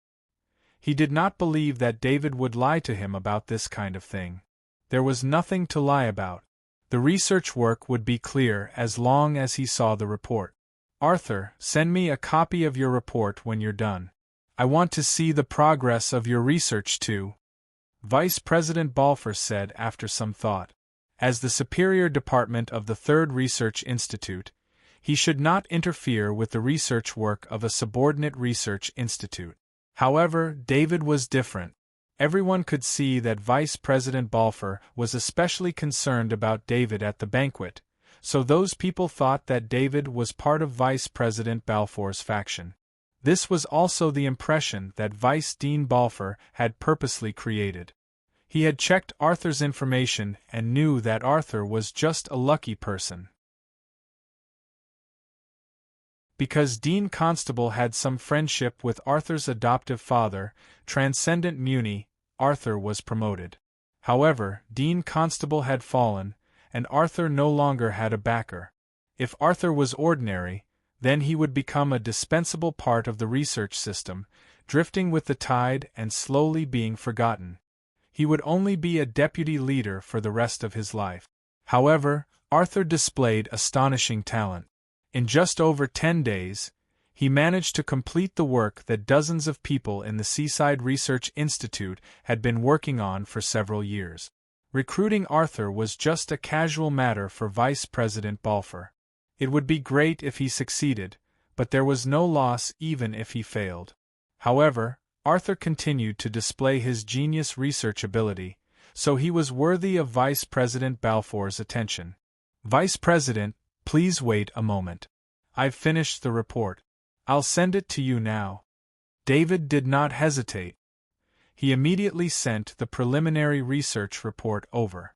He did not believe that David would lie to him about this kind of thing. There was nothing to lie about. The research work would be clear as long as he saw the report. "Arthur, send me a copy of your report when you're done. I want to see the progress of your research too," Vice President Balfour said after some thought. As the superior department of the Third Research Institute, he should not interfere with the research work of a subordinate research institute. However, David was different. Everyone could see that Vice President Balfour was especially concerned about David at the banquet, so those people thought that David was part of Vice President Balfour's faction. This was also the impression that Vice Dean Balfour had purposely created. He had checked Arthur's information and knew that Arthur was just a lucky person. Because Dean Constable had some friendship with Arthur's adoptive father, Transcendent Muni, Arthur was promoted. However, Dean Constable had fallen, and Arthur no longer had a backer. If Arthur was ordinary, then he would become a dispensable part of the research system, drifting with the tide and slowly being forgotten. He would only be a deputy leader for the rest of his life. However, Arthur displayed astonishing talent. In just over 10 days, he managed to complete the work that dozens of people in the Seaside Research Institute had been working on for several years. Recruiting Arthur was just a casual matter for Vice President Balfour. It would be great if he succeeded, but there was no loss even if he failed. However, Arthur continued to display his genius research ability, so he was worthy of Vice President Balfour's attention. Vice President, please wait a moment. I've finished the report. I'll send it to you now. David did not hesitate. He immediately sent the preliminary research report over.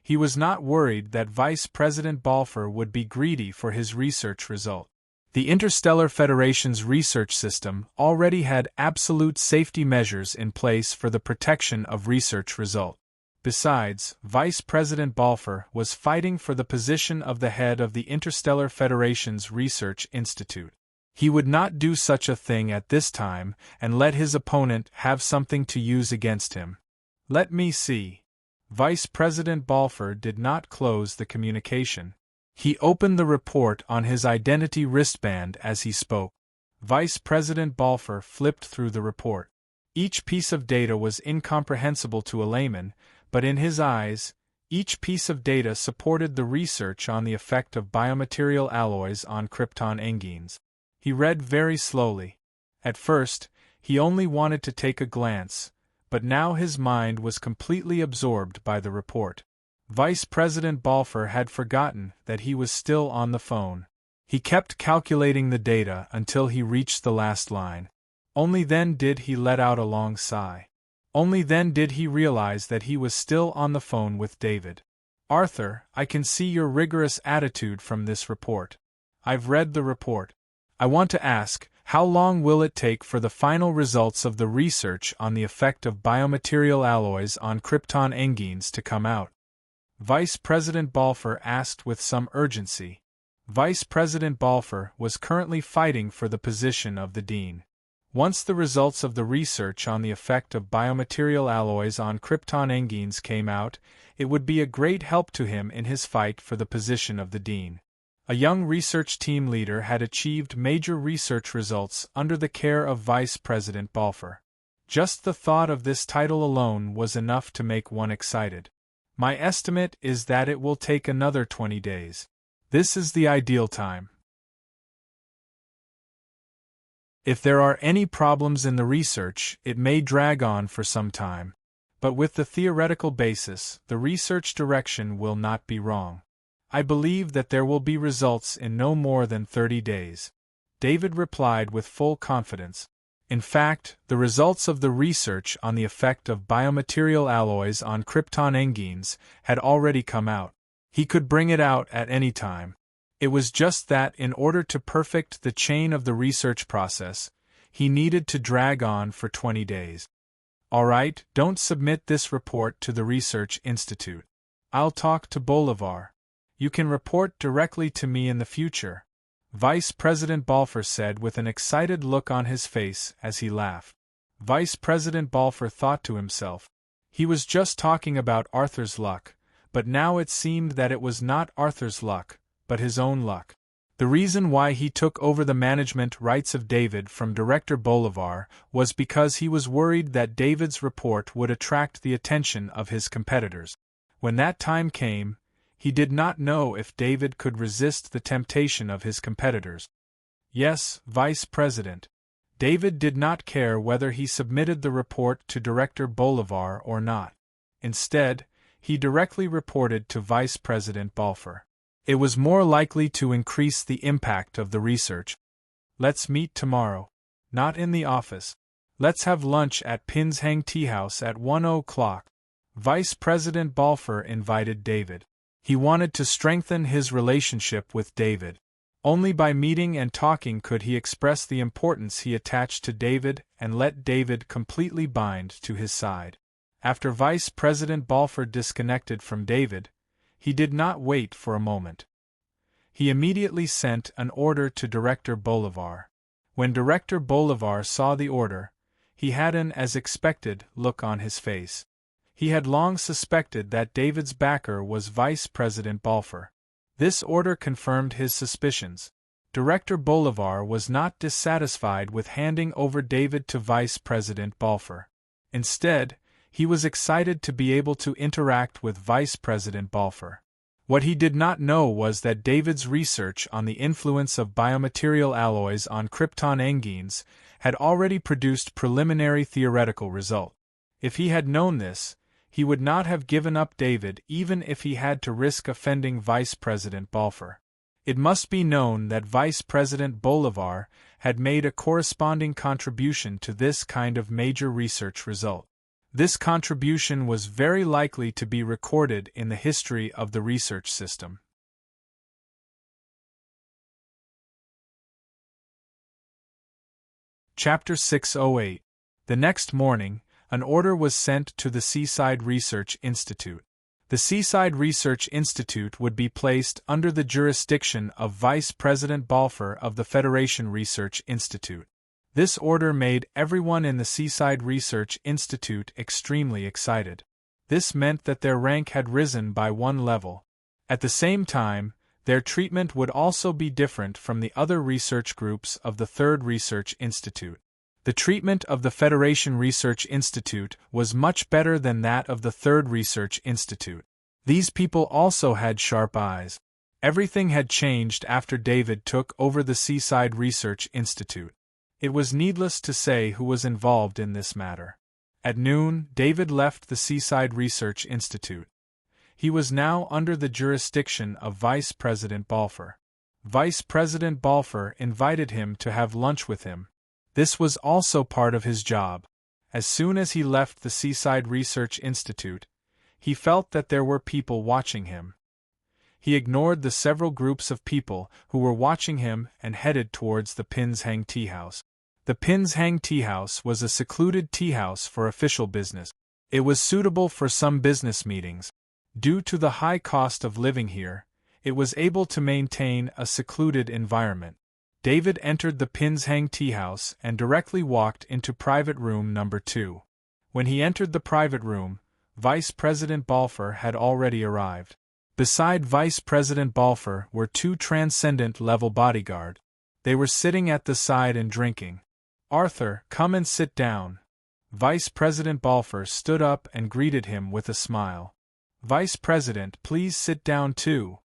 He was not worried that Vice President Balfour would be greedy for his research result. The Interstellar Federation's research system already had absolute safety measures in place for the protection of research result. Besides, Vice President Balfour was fighting for the position of the head of the Interstellar Federation's Research Institute. He would not do such a thing at this time and let his opponent have something to use against him. Let me see. Vice President Balfour did not close the communication. He opened the report on his identity wristband as he spoke. Vice President Balfour flipped through the report. Each piece of data was incomprehensible to a layman, but in his eyes, each piece of data supported the research on the effect of biomaterial alloys on krypton engenes. He read very slowly. At first, he only wanted to take a glance, but now his mind was completely absorbed by the report. Vice President Balfour had forgotten that he was still on the phone. He kept calculating the data until he reached the last line. Only then did he let out a long sigh. Only then did he realize that he was still on the phone with David. Arthur, I can see your rigorous attitude from this report. I've read the report. I want to ask, how long will it take for the final results of the research on the effect of biomaterial alloys on krypton engenes to come out? Vice President Balfour asked with some urgency. Vice President Balfour was currently fighting for the position of the dean. Once the results of the research on the effect of biomaterial alloys on krypton engenes came out, it would be a great help to him in his fight for the position of the dean. A young research team leader had achieved major research results under the care of Vice President Balfour. Just the thought of this title alone was enough to make one excited. My estimate is that it will take another 20 days. This is the ideal time. If there are any problems in the research, it may drag on for some time. But with the theoretical basis, the research direction will not be wrong. I believe that there will be results in no more than 30 days. David replied with full confidence. In fact, the results of the research on the effect of biomaterial alloys on krypton engenes had already come out. He could bring it out at any time. It was just that in order to perfect the chain of the research process, he needed to drag on for 20 days. All right, don't submit this report to the Research Institute. I'll talk to Bolivar. You can report directly to me in the future, Vice President Balfour said with an excited look on his face as he laughed. Vice President Balfour thought to himself. He was just talking about Arthur's luck, but now it seemed that it was not Arthur's luck, but his own luck. The reason why he took over the management rights of David from Director Bolivar was because he was worried that David's report would attract the attention of his competitors. When that time came, he did not know if David could resist the temptation of his competitors. Yes, Vice President. David did not care whether he submitted the report to Director Bolivar or not. Instead, he directly reported to Vice President Balfour. It was more likely to increase the impact of the research. Let's meet tomorrow. Not in the office. Let's have lunch at Pin's Hang Tea House at 1 o'clock. Vice President Balfour invited David. He wanted to strengthen his relationship with David. Only by meeting and talking could he express the importance he attached to David and let David completely bind to his side. After Vice President Balfour disconnected from David, he did not wait for a moment. He immediately sent an order to Director Bolivar. When Director Bolivar saw the order, he had an as expected look on his face. He had long suspected that David's backer was Vice President Balfour. This order confirmed his suspicions. Director Bolivar was not dissatisfied with handing over David to Vice President Balfour. Instead, he was excited to be able to interact with Vice President Balfour. What he did not know was that David's research on the influence of biomaterial alloys on krypton engenes had already produced preliminary theoretical results. If he had known this, he would not have given up David even if he had to risk offending Vice President Balfour. It must be known that Vice President Bolivar had made a corresponding contribution to this kind of major research result. This contribution was very likely to be recorded in the history of the research system. Chapter 608. The next morning, an order was sent to the Seaside Research Institute. The Seaside Research Institute would be placed under the jurisdiction of Vice President Balfour of the Federation Research Institute. This order made everyone in the Seaside Research Institute extremely excited. This meant that their rank had risen by one level. At the same time, their treatment would also be different from the other research groups of the Third Research Institute. The treatment of the Federation Research Institute was much better than that of the Third Research Institute. These people also had sharp eyes. Everything had changed after David took over the Seaside Research Institute. It was needless to say who was involved in this matter. At noon, David left the Seaside Research Institute. He was now under the jurisdiction of Vice President Balfour. Vice President Balfour invited him to have lunch with him. This was also part of his job. As soon as he left the Seaside Research Institute, he felt that there were people watching him. He ignored the several groups of people who were watching him and headed towards the Pins Hang Tea House. The Pins Hang Tea House was a secluded tea house for official business. It was suitable for some business meetings. Due to the high cost of living here, it was able to maintain a secluded environment. David entered the Pins Hang Tea House and directly walked into private room number 2. When he entered the private room, Vice President Balfour had already arrived. Beside Vice President Balfour were 2 transcendent-level bodyguards. They were sitting at the side and drinking. "Arthur, come and sit down." Vice President Balfour stood up and greeted him with a smile. "Vice President, please sit down too,"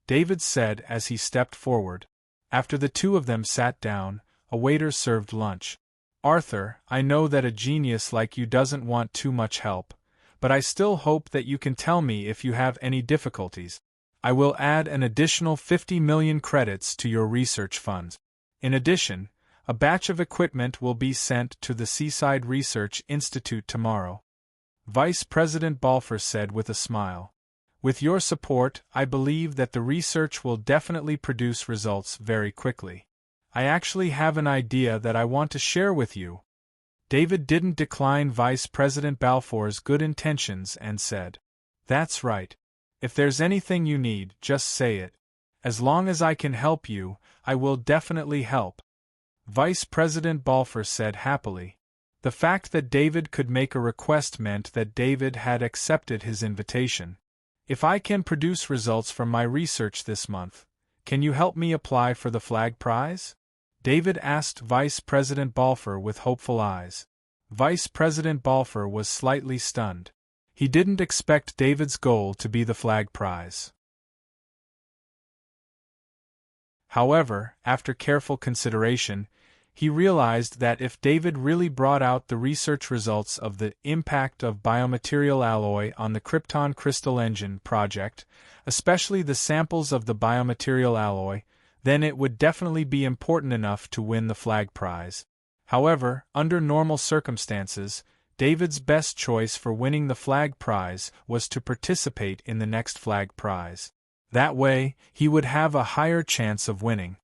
David said as he stepped forward. After the two of them sat down, a waiter served lunch. "Arthur, I know that a genius like you doesn't want too much help, but I still hope that you can tell me if you have any difficulties. I will add an additional 50 million credits to your research funds. In addition, a batch of equipment will be sent to the Seaside Research Institute tomorrow," Vice President Balfour said with a smile. "With your support, I believe that the research will definitely produce results very quickly. I actually have an idea that I want to share with you." David didn't decline Vice President Balfour's good intentions and said, "That's right. If there's anything you need, just say it. As long as I can help you, I will definitely help," Vice President Balfour said happily. The fact that David could make a request meant that David had accepted his invitation. "If I can produce results from my research this month, can you help me apply for the flag prize?" David asked Vice President Balfour with hopeful eyes. Vice President Balfour was slightly stunned. He didn't expect David's goal to be the flag prize. However, after careful consideration, he realized that if David really brought out the research results of the impact of biomaterial alloy on the Krypton crystal engine project, especially the samples of the biomaterial alloy, then it would definitely be important enough to win the flag prize. However, under normal circumstances, David's best choice for winning the flag prize was to participate in the next flag prize. That way, he would have a higher chance of winning.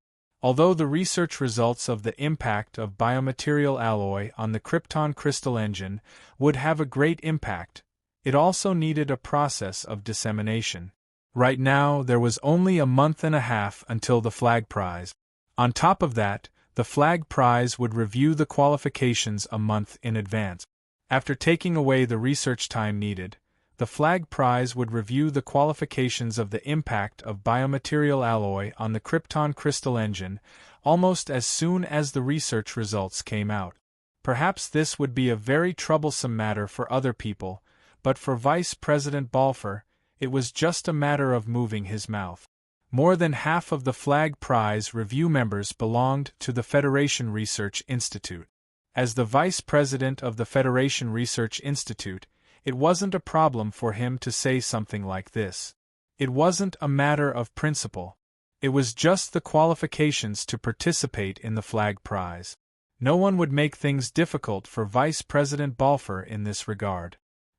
Although the research results of the impact of biomaterial alloy on the krypton crystal engine would have a great impact, it also needed a process of dissemination. Right now, there was only a month and a half until the flag prize. On top of that, the flag prize would review the qualifications a month in advance. After taking away the research time needed, the flag prize would review the qualifications of the impact of biomaterial alloy on the krypton crystal engine almost as soon as the research results came out. Perhaps this would be a very troublesome matter for other people, but for Vice President Balfour, it was just a matter of moving his mouth. More than half of the flag prize review members belonged to the Federation Research Institute. As the vice president of the Federation Research Institute, it wasn't a problem for him to say something like this. It wasn't a matter of principle. It was just the qualifications to participate in the flag prize. No one would make things difficult for Vice President Balfour in this regard.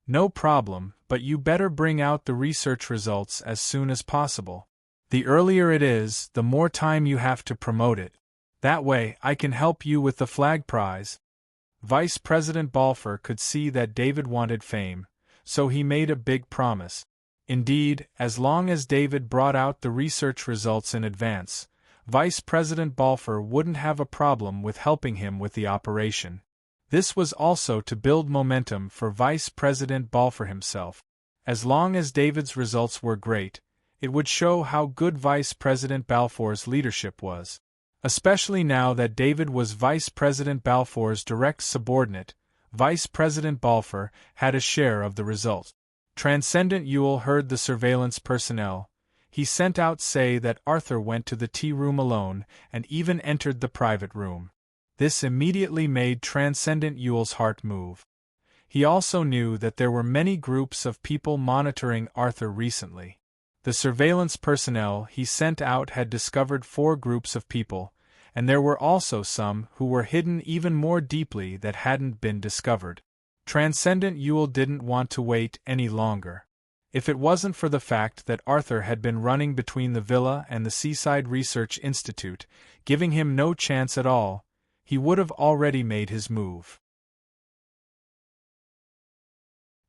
No problem, but you better bring out the research results as soon as possible. The earlier it is, the more time you have to promote it. That way, I can help you with the flag prize. Vice President Balfour could see that David wanted fame, so he made a big promise. Indeed, as long as David brought out the research results in advance, Vice President Balfour wouldn't have a problem with helping him with the operation. This was also to build momentum for Vice President Balfour himself. As long as David's results were great, it would show how good Vice President Balfour's leadership was. Especially now that David was Vice President Balfour's direct subordinate, Vice President Balfour had a share of the result. Transcendent Ewell heard the surveillance personnel. He sent out say that Arthur went to the tea room alone and even entered the private room. This immediately made Transcendent Ewell's heart move. He also knew that there were many groups of people monitoring Arthur recently. The surveillance personnel he sent out had discovered 4 groups of people, and there were also some who were hidden even more deeply that hadn't been discovered. Transcendent Ewell didn't want to wait any longer. If it wasn't for the fact that Arthur had been running between the villa and the Seaside Research Institute, giving him no chance at all, he would have already made his move.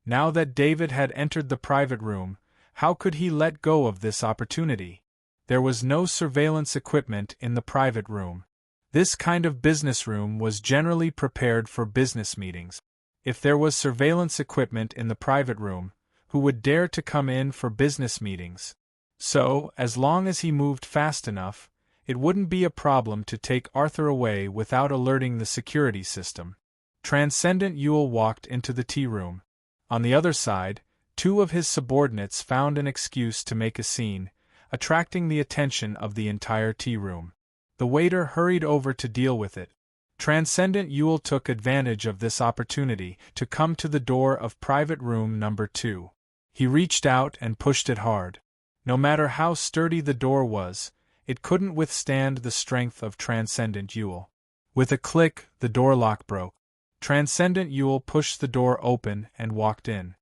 Now that David had entered the private room, how could he let go of this opportunity? There was no surveillance equipment in the private room. This kind of business room was generally prepared for business meetings. If there was surveillance equipment in the private room, who would dare to come in for business meetings? So, as long as he moved fast enough, it wouldn't be a problem to take Arthur away without alerting the security system. Transcendent Ewell walked into the tea room. On the other side, 2 of his subordinates found an excuse to make a scene, attracting the attention of the entire tea room. The waiter hurried over to deal with it. Transcendent Ewell took advantage of this opportunity to come to the door of private room number 2. He reached out and pushed it hard. No matter how sturdy the door was, it couldn't withstand the strength of Transcendent Ewell. With a click, the door lock broke. Transcendent Ewell pushed the door open and walked in.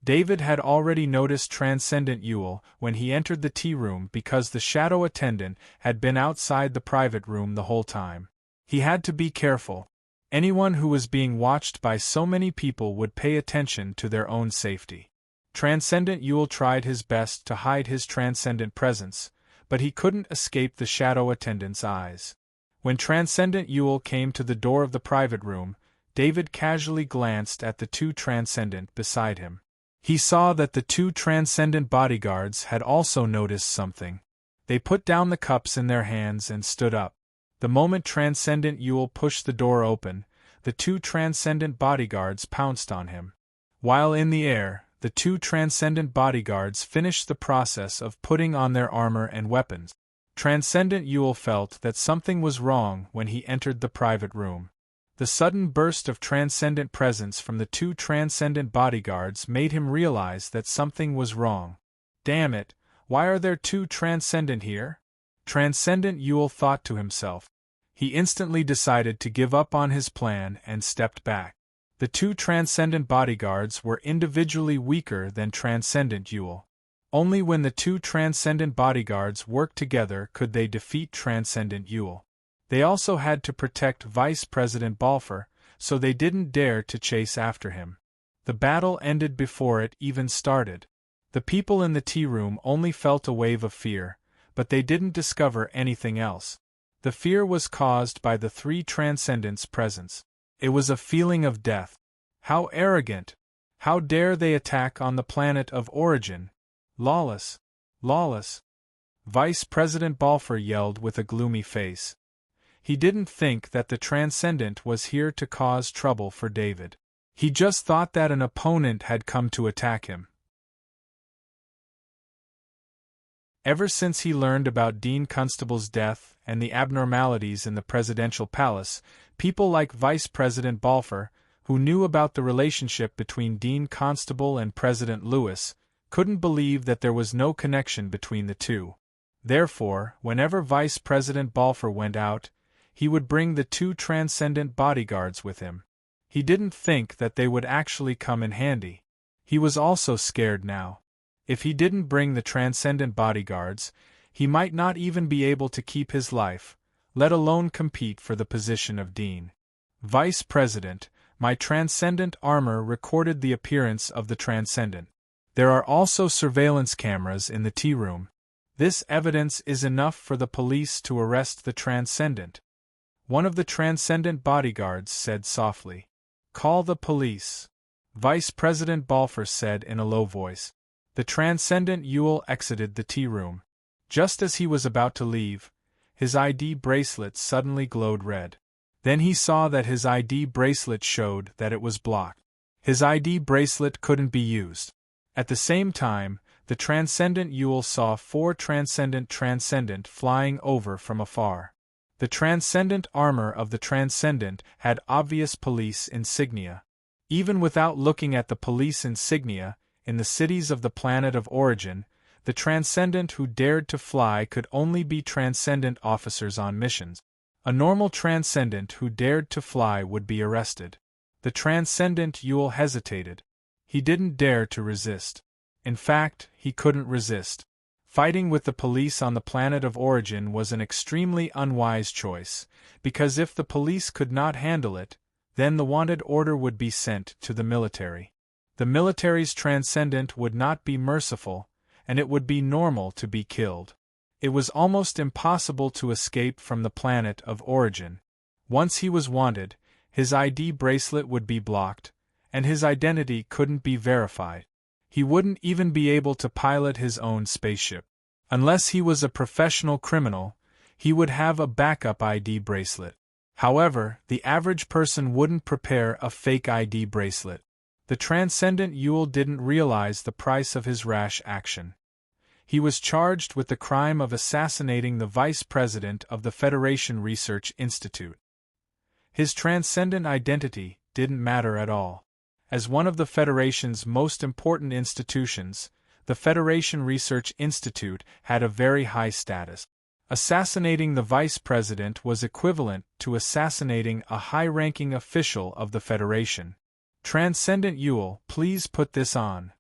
David had already noticed Transcendent Ewell when he entered the tea room because the shadow attendant had been outside the private room the whole time. He had to be careful. Anyone who was being watched by so many people would pay attention to their own safety. Transcendent Ewell tried his best to hide his transcendent presence, but he couldn't escape the shadow attendant's eyes. When Transcendent Ewell came to the door of the private room, David casually glanced at the 2 transcendent beside him. He saw that the 2 transcendent bodyguards had also noticed something. They put down the cups in their hands and stood up. The moment Transcendent Ewell pushed the door open, the 2 transcendent bodyguards pounced on him. While in the air, the 2 transcendent bodyguards finished the process of putting on their armor and weapons. Transcendent Ewell felt that something was wrong when he entered the private room. The sudden burst of transcendent presence from the 2 transcendent bodyguards made him realize that something was wrong. Damn it, why are there 2 transcendent here? Transcendent Ewell thought to himself. He instantly decided to give up on his plan and stepped back. The two transcendent bodyguards were individually weaker than Transcendent Yule. Only when the two transcendent bodyguards worked together could they defeat Transcendent Yule. They also had to protect Vice President Balfour, so they didn't dare to chase after him. The battle ended before it even started. The people in the tea room only felt a wave of fear, but they didn't discover anything else. The fear was caused by the three transcendents' presence. It was a feeling of death. How arrogant! How dare they attack on the planet of origin? Lawless! Lawless! Vice President Balfour yelled with a gloomy face. He didn't think that the Transcendent was here to cause trouble for David. He just thought that an opponent had come to attack him. Ever since he learned about Dean Constable's death and the abnormalities in the presidential palace, people like Vice President Balfour, who knew about the relationship between Dean Constable and President Lewis, couldn't believe that there was no connection between the two. Therefore, whenever Vice President Balfour went out, he would bring the two transcendent bodyguards with him. He didn't think that they would actually come in handy. He was also scared now. If he didn't bring the transcendent bodyguards, he might not even be able to keep his life, let alone compete for the position of Dean. Vice President, my transcendent armor recorded the appearance of the transcendent. There are also surveillance cameras in the tea room. This evidence is enough for the police to arrest the transcendent. One of the transcendent bodyguards said softly. Call the police. Vice President Balfour said in a low voice. The transcendent Yule exited the tea room. Just as he was about to leave, his ID bracelet suddenly glowed red. Then he saw that his ID bracelet showed that it was blocked. His ID bracelet couldn't be used. At the same time, the transcendent Yule saw four transcendent flying over from afar. The transcendent armor of the transcendent had obvious police insignia. Even without looking at the police insignia, in the cities of the planet of origin, the transcendent who dared to fly could only be transcendent officers on missions. A normal transcendent who dared to fly would be arrested. The transcendent Yule hesitated. He didn't dare to resist. In fact, he couldn't resist. Fighting with the police on the planet of origin was an extremely unwise choice, because if the police could not handle it, then the wanted order would be sent to the military. The military's transcendent would not be merciful, and it would be normal to be killed. It was almost impossible to escape from the planet of origin. Once he was wanted, his ID bracelet would be blocked, and his identity couldn't be verified. He wouldn't even be able to pilot his own spaceship. Unless he was a professional criminal, he would have a backup ID bracelet. However, the average person wouldn't prepare a fake ID bracelet. The transcendent Yule didn't realize the price of his rash action. He was charged with the crime of assassinating the vice president of the Federation Research Institute. His transcendent identity didn't matter at all. As one of the Federation's most important institutions, the Federation Research Institute had a very high status. Assassinating the vice president was equivalent to assassinating a high-ranking official of the Federation. Transcendent Yule, please put this on.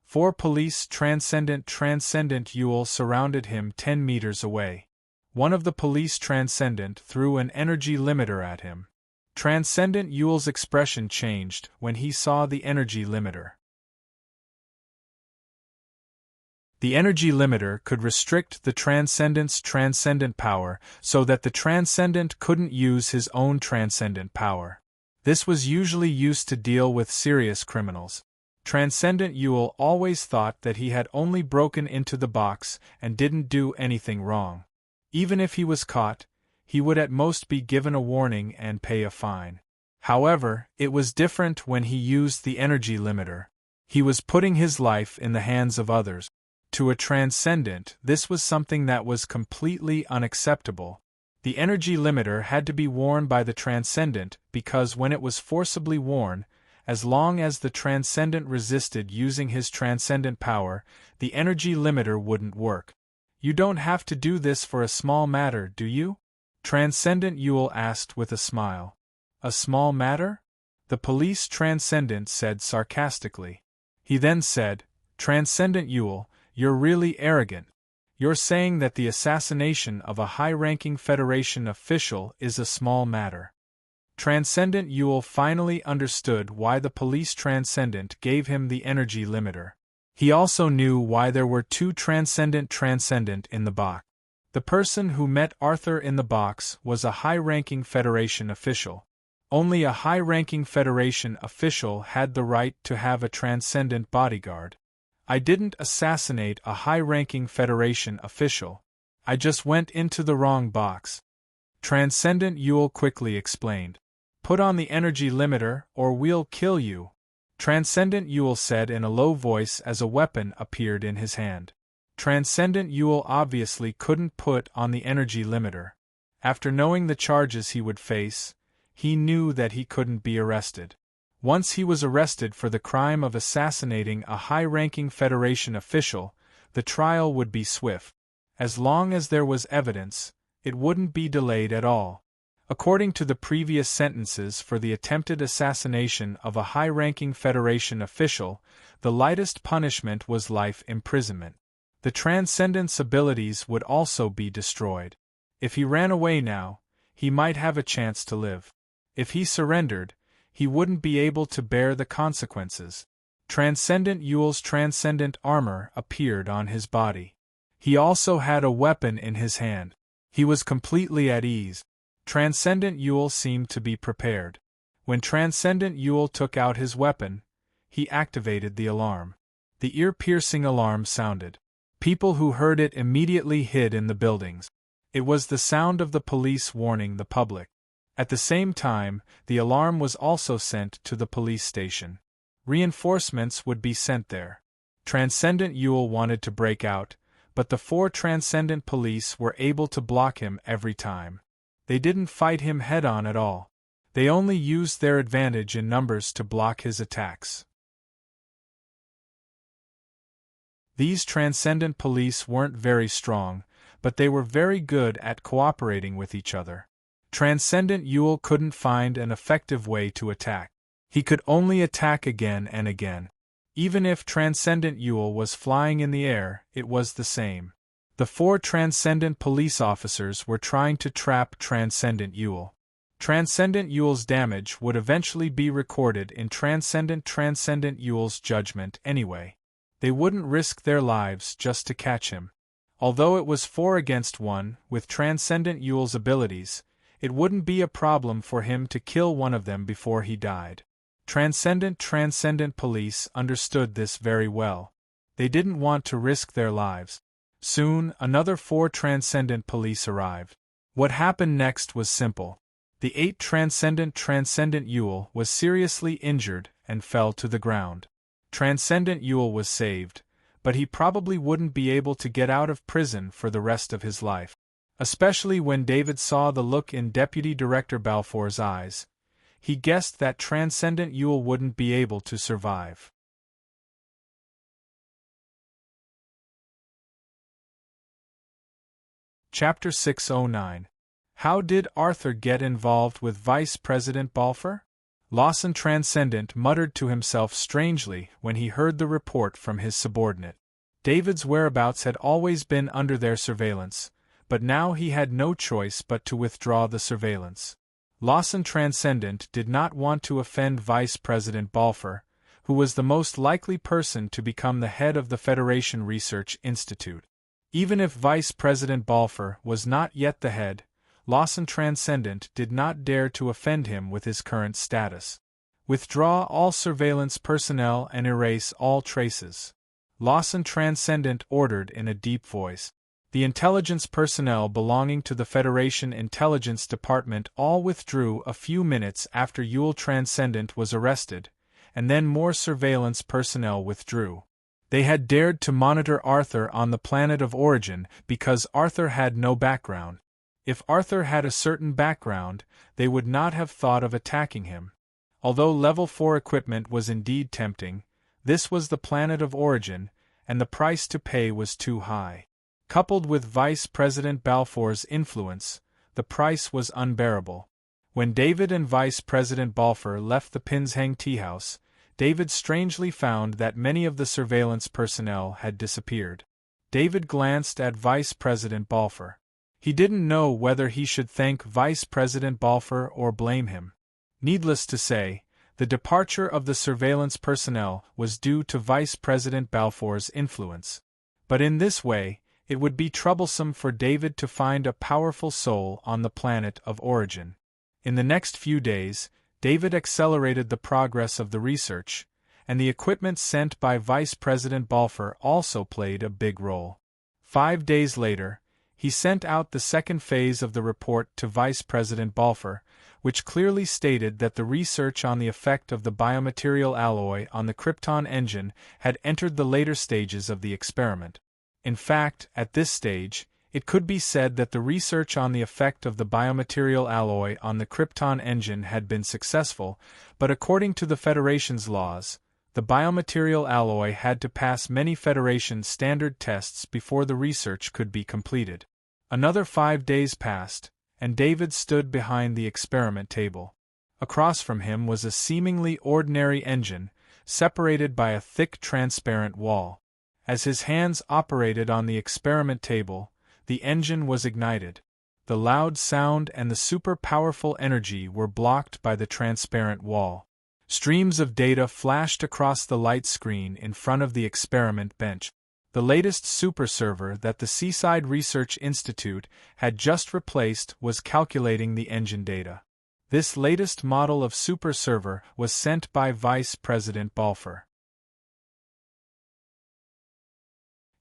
4 police Transcendent Yule surrounded him 10 meters away. One of the police Transcendent threw an energy limiter at him. Transcendent Yule's expression changed when he saw the energy limiter. The energy limiter could restrict the Transcendent's transcendent power so that the Transcendent couldn't use his own transcendent power. This was usually used to deal with serious criminals. Transcendent Yule always thought that he had only broken into the box and didn't do anything wrong. Even if he was caught, he would at most be given a warning and pay a fine. However, it was different when he used the energy limiter. He was putting his life in the hands of others. To a Transcendent, this was something that was completely unacceptable. The energy limiter had to be worn by the Transcendent because when it was forcibly worn, as long as the Transcendent resisted using his transcendent power, the energy limiter wouldn't work. You don't have to do this for a small matter, do you? Transcendent Yule asked with a smile. A small matter? the police transcendent said sarcastically. He then said, Transcendent Ewell, you're really arrogant. You're saying that the assassination of a high-ranking Federation official is a small matter. Transcendent Ewell finally understood why the police transcendent gave him the energy limiter. He also knew why there were two transcendent in the box. The person who met Arthur in the box was a high-ranking Federation official. Only a high-ranking Federation official had the right to have a transcendent bodyguard. I didn't assassinate a high-ranking Federation official. I just went into the wrong box. Transcendent Ewell quickly explained. Put on the energy limiter, or we'll kill you. Transcendent Ewell said in a low voice as a weapon appeared in his hand. Transcendent Ewell obviously couldn't put on the energy limiter. After knowing the charges he would face, he knew that he couldn't be arrested. Once he was arrested for the crime of assassinating a high-ranking Federation official, the trial would be swift. As long as there was evidence, it wouldn't be delayed at all. According to the previous sentences for the attempted assassination of a high-ranking Federation official, the lightest punishment was life imprisonment. The Transcendent's abilities would also be destroyed. If he ran away now, he might have a chance to live. If he surrendered, he wouldn't be able to bear the consequences. Transcendent Ewell's transcendent armor appeared on his body. He also had a weapon in his hand. He was completely at ease. Transcendent Ewell seemed to be prepared. When Transcendent Ewell took out his weapon, he activated the alarm. The ear-piercing alarm sounded. People who heard it immediately hid in the buildings. It was the sound of the police warning the public. At the same time, the alarm was also sent to the police station. Reinforcements would be sent there. Transcendent Ewell wanted to break out, but the 4 Transcendent police were able to block him every time. They didn't fight him head-on at all. They only used their advantage in numbers to block his attacks. These Transcendent police weren't very strong, but they were very good at cooperating with each other. Transcendent Ewell couldn't find an effective way to attack. He could only attack again and again. Even if Transcendent Ewell was flying in the air, it was the same. The 4 Transcendent police officers were trying to trap Transcendent Ewell. Transcendent Ewell's damage would eventually be recorded in Transcendent Ewell's judgment anyway. They wouldn't risk their lives just to catch him. Although it was 4 against 1, with Transcendent Ewell's abilities, it wouldn't be a problem for him to kill one of them before he died. Transcendent police understood this very well. They didn't want to risk their lives. Soon, another 4 Transcendent police arrived. What happened next was simple. The 8 Transcendent Ewell was seriously injured and fell to the ground. Transcendent Ewell was saved, but he probably wouldn't be able to get out of prison for the rest of his life. Especially when David saw the look in Deputy Director Balfour's eyes, he guessed that Transcendent Ewell wouldn't be able to survive. Chapter 609. How did Arthur get involved with Vice President Balfour? Lawson Transcendent muttered to himself strangely when he heard the report from his subordinate. David's whereabouts had always been under their surveillance, but now he had no choice but to withdraw the surveillance. Lawson Transcendent did not want to offend Vice President Balfour, who was the most likely person to become the head of the Federation Research Institute. Even if Vice President Balfour was not yet the head, Lawson Transcendent did not dare to offend him with his current status. Withdraw all surveillance personnel and erase all traces. Lawson Transcendent ordered in a deep voice. The intelligence personnel belonging to the Federation Intelligence Department all withdrew a few minutes after Ewell Transcendent was arrested, and then more surveillance personnel withdrew. They had dared to monitor Arthur on the planet of origin because Arthur had no background. If Arthur had a certain background, they would not have thought of attacking him. Although Level 4 equipment was indeed tempting, this was the planet of origin, and the price to pay was too high. Coupled with Vice President Balfour's influence, the price was unbearable. When David and Vice President Balfour left the Pinshang Tea House, David strangely found that many of the surveillance personnel had disappeared. David glanced at Vice President Balfour. He didn't know whether he should thank Vice President Balfour or blame him. Needless to say, the departure of the surveillance personnel was due to Vice President Balfour's influence. But in this way, it would be troublesome for David to find a powerful soul on the planet of origin. In the next few days, David accelerated the progress of the research, and the equipment sent by Vice President Balfour also played a big role. 5 days later, he sent out the second phase of the report to Vice President Balfour, which clearly stated that the research on the effect of the biomaterial alloy on the Krypton engine had entered the later stages of the experiment. In fact, at this stage, it could be said that the research on the effect of the biomaterial alloy on the Krypton engine had been successful, but according to the Federation's laws, the biomaterial alloy had to pass many Federation standard tests before the research could be completed. Another 5 days passed, and David stood behind the experiment table. Across from him was a seemingly ordinary engine, separated by a thick transparent wall. As his hands operated on the experiment table, the engine was ignited. The loud sound and the super-powerful energy were blocked by the transparent wall. Streams of data flashed across the light screen in front of the experiment bench. The latest super server that the Seaside Research Institute had just replaced was calculating the engine data. This latest model of super server was sent by Vice President Balfour.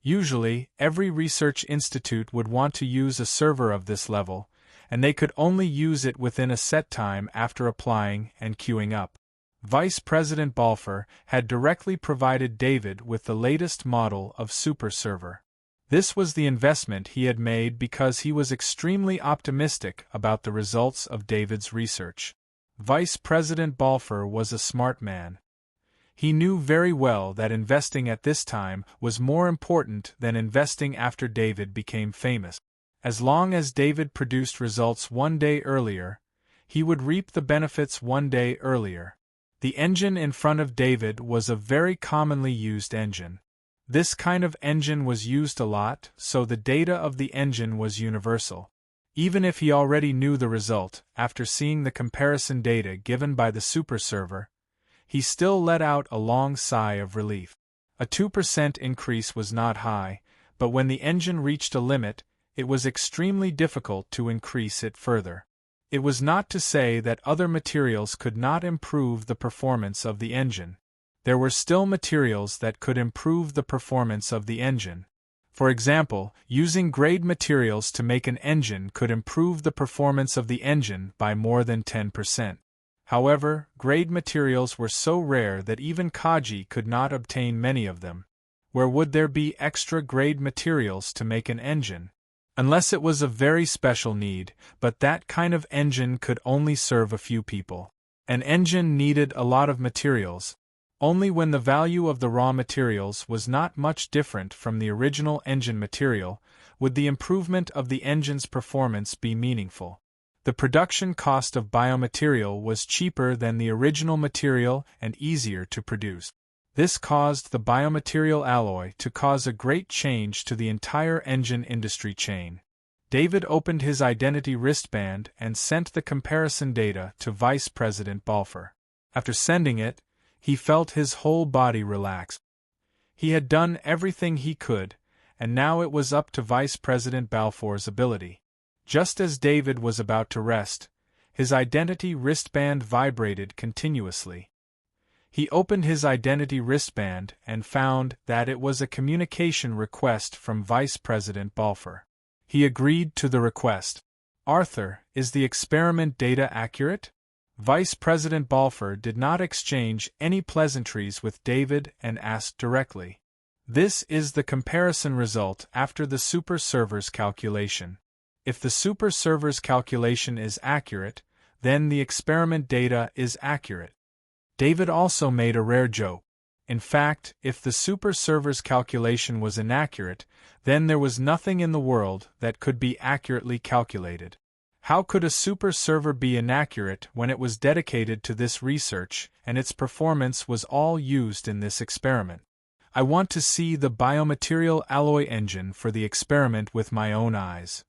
Usually, every research institute would want to use a server of this level, and they could only use it within a set time after applying and queuing up. Vice President Balfour had directly provided David with the latest model of super server. This was the investment he had made because he was extremely optimistic about the results of David's research. Vice President Balfour was a smart man. He knew very well that investing at this time was more important than investing after David became famous. As long as David produced results 1 day earlier, he would reap the benefits 1 day earlier. The engine in front of David was a very commonly used engine. This kind of engine was used a lot, so the data of the engine was universal. Even if he already knew the result, after seeing the comparison data given by the super server, he still let out a long sigh of relief. A 2% increase was not high, but when the engine reached a limit, it was extremely difficult to increase it further. It was not to say that other materials could not improve the performance of the engine. There were still materials that could improve the performance of the engine. For example, using grade materials to make an engine could improve the performance of the engine by more than 10%. However, grade materials were so rare that even Kaji could not obtain many of them. Where would there be extra grade materials to make an engine? Unless it was a very special need, but that kind of engine could only serve a few people. An engine needed a lot of materials. Only when the value of the raw materials was not much different from the original engine material would the improvement of the engine's performance be meaningful. The production cost of biomaterial was cheaper than the original material and easier to produce. This caused the biomaterial alloy to cause a great change to the entire engine industry chain. David opened his identity wristband and sent the comparison data to Vice President Balfour. After sending it, he felt his whole body relax. He had done everything he could, and now it was up to Vice President Balfour's ability. Just as David was about to rest, his identity wristband vibrated continuously. He opened his identity wristband and found that it was a communication request from Vice President Balfour. He agreed to the request. "Arthur, is the experiment data accurate?" Vice President Balfour did not exchange any pleasantries with David and asked directly. "This is the comparison result after the super server's calculation. If the super server's calculation is accurate, then the experiment data is accurate." David also made a rare joke. In fact, if the super server's calculation was inaccurate, then there was nothing in the world that could be accurately calculated. How could a super server be inaccurate when it was dedicated to this research and its performance was all used in this experiment? I want to see the biomaterial alloy engine for the experiment with my own eyes.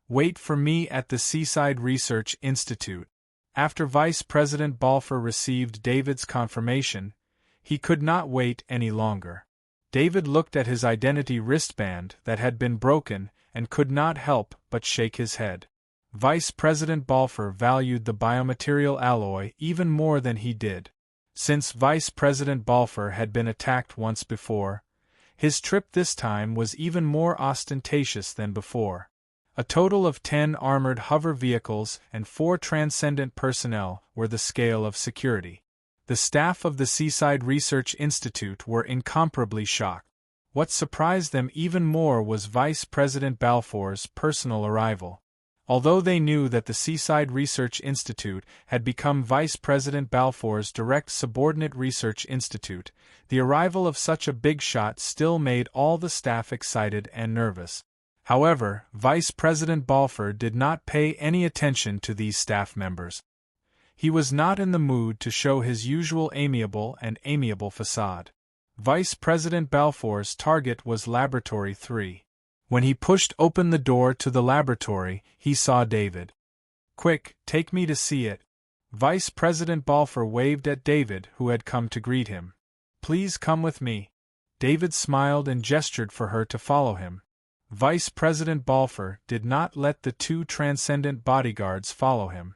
Wait for me at the Seaside Research Institute. After Vice President Balfour received David's confirmation, he could not wait any longer. David looked at his identity wristband that had been broken and could not help but shake his head. Vice President Balfour valued the biomaterial alloy even more than he did. Since Vice President Balfour had been attacked once before, his trip this time was even more ostentatious than before. A total of 10 armored hover vehicles and 4 transcendent personnel were the scale of security. The staff of the Seaside Research Institute were incomparably shocked. What surprised them even more was Vice President Balfour's personal arrival. Although they knew that the Seaside Research Institute had become Vice President Balfour's direct subordinate research institute, the arrival of such a big shot still made all the staff excited and nervous. However, Vice President Balfour did not pay any attention to these staff members. He was not in the mood to show his usual amiable facade. Vice President Balfour's target was Laboratory 3. When he pushed open the door to the laboratory, he saw David. "Quick, take me to see it." Vice President Balfour waved at David, who had come to greet him. "Please come with me." David smiled and gestured for her to follow him. Vice President Balfour did not let the 2 transcendent bodyguards follow him.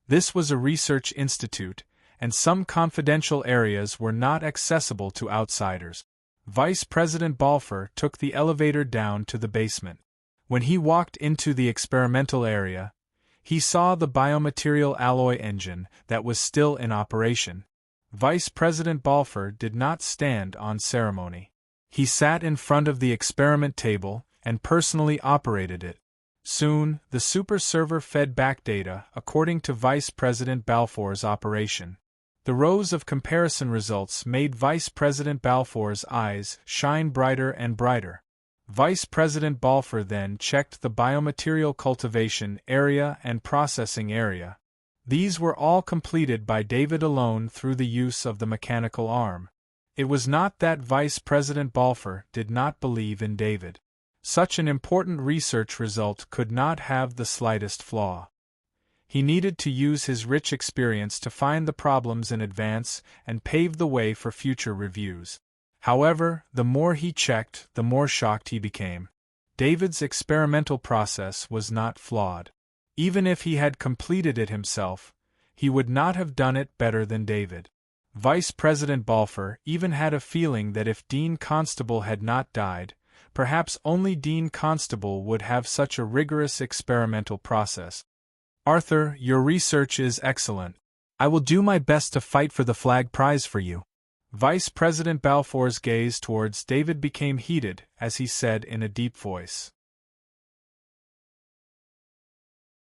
This was a research institute, and some confidential areas were not accessible to outsiders. Vice President Balfour took the elevator down to the basement. When he walked into the experimental area, he saw the biomaterial alloy engine that was still in operation. Vice President Balfour did not stand on ceremony. He sat in front of the experiment table and personally operated it. Soon, the super server fed back data according to Vice President Balfour's operation. The rows of comparison results made Vice President Balfour's eyes shine brighter and brighter. Vice President Balfour then checked the biomaterial cultivation area and processing area. These were all completed by David alone through the use of the mechanical arm. It was not that Vice President Balfour did not believe in David. Such an important research result could not have the slightest flaw. He needed to use his rich experience to find the problems in advance and pave the way for future reviews. However, the more he checked, the more shocked he became. David's experimental process was not flawed. Even if he had completed it himself, he would not have done it better than David. Vice President Balfour even had a feeling that if Dean Constable had not died, perhaps only Dean Constable would have such a rigorous experimental process. "Arthur, your research is excellent. I will do my best to fight for the flag prize for you." Vice President Balfour's gaze towards David became heated as he said in a deep voice.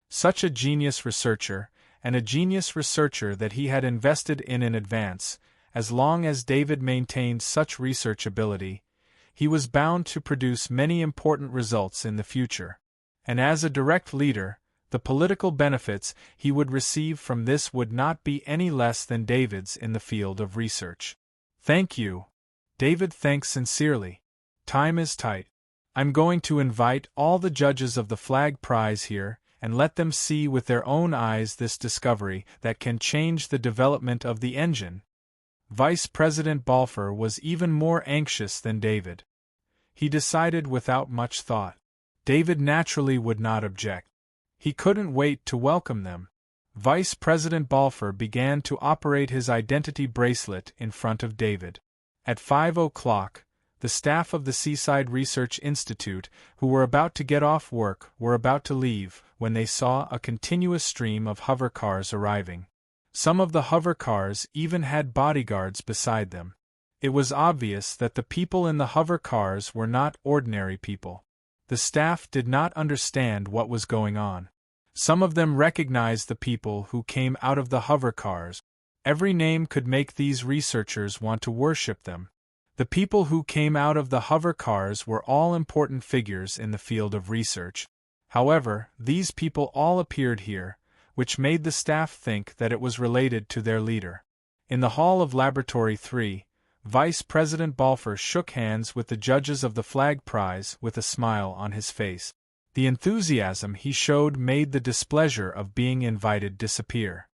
Such a genius researcher, and a genius researcher that he had invested in advance. As long as David maintained such research ability, he was bound to produce many important results in the future. And as a direct leader, the political benefits he would receive from this would not be any less than David's in the field of research. "Thank you." David thanked sincerely. "Time is tight. I'm going to invite all the judges of the flag prize here and let them see with their own eyes this discovery that can change the development of the engine." Vice President Balfour was even more anxious than David. He decided without much thought. David naturally would not object. He couldn't wait to welcome them. Vice President Balfour began to operate his identity bracelet in front of David. At 5 o'clock, the staff of the Seaside Research Institute, who were about to get off work, were about to leave when they saw a continuous stream of hover cars arriving. Some of the hover cars even had bodyguards beside them. It was obvious that the people in the hover cars were not ordinary people. The staff did not understand what was going on. Some of them recognized the people who came out of the hover cars. Every name could make these researchers want to worship them. The people who came out of the hover cars were all important figures in the field of research. However, these people all appeared here, which made the staff think that it was related to their leader. In the hall of Laboratory 3, Vice President Balfour shook hands with the judges of the flag prize with a smile on his face. The enthusiasm he showed made the displeasure of being invited disappear.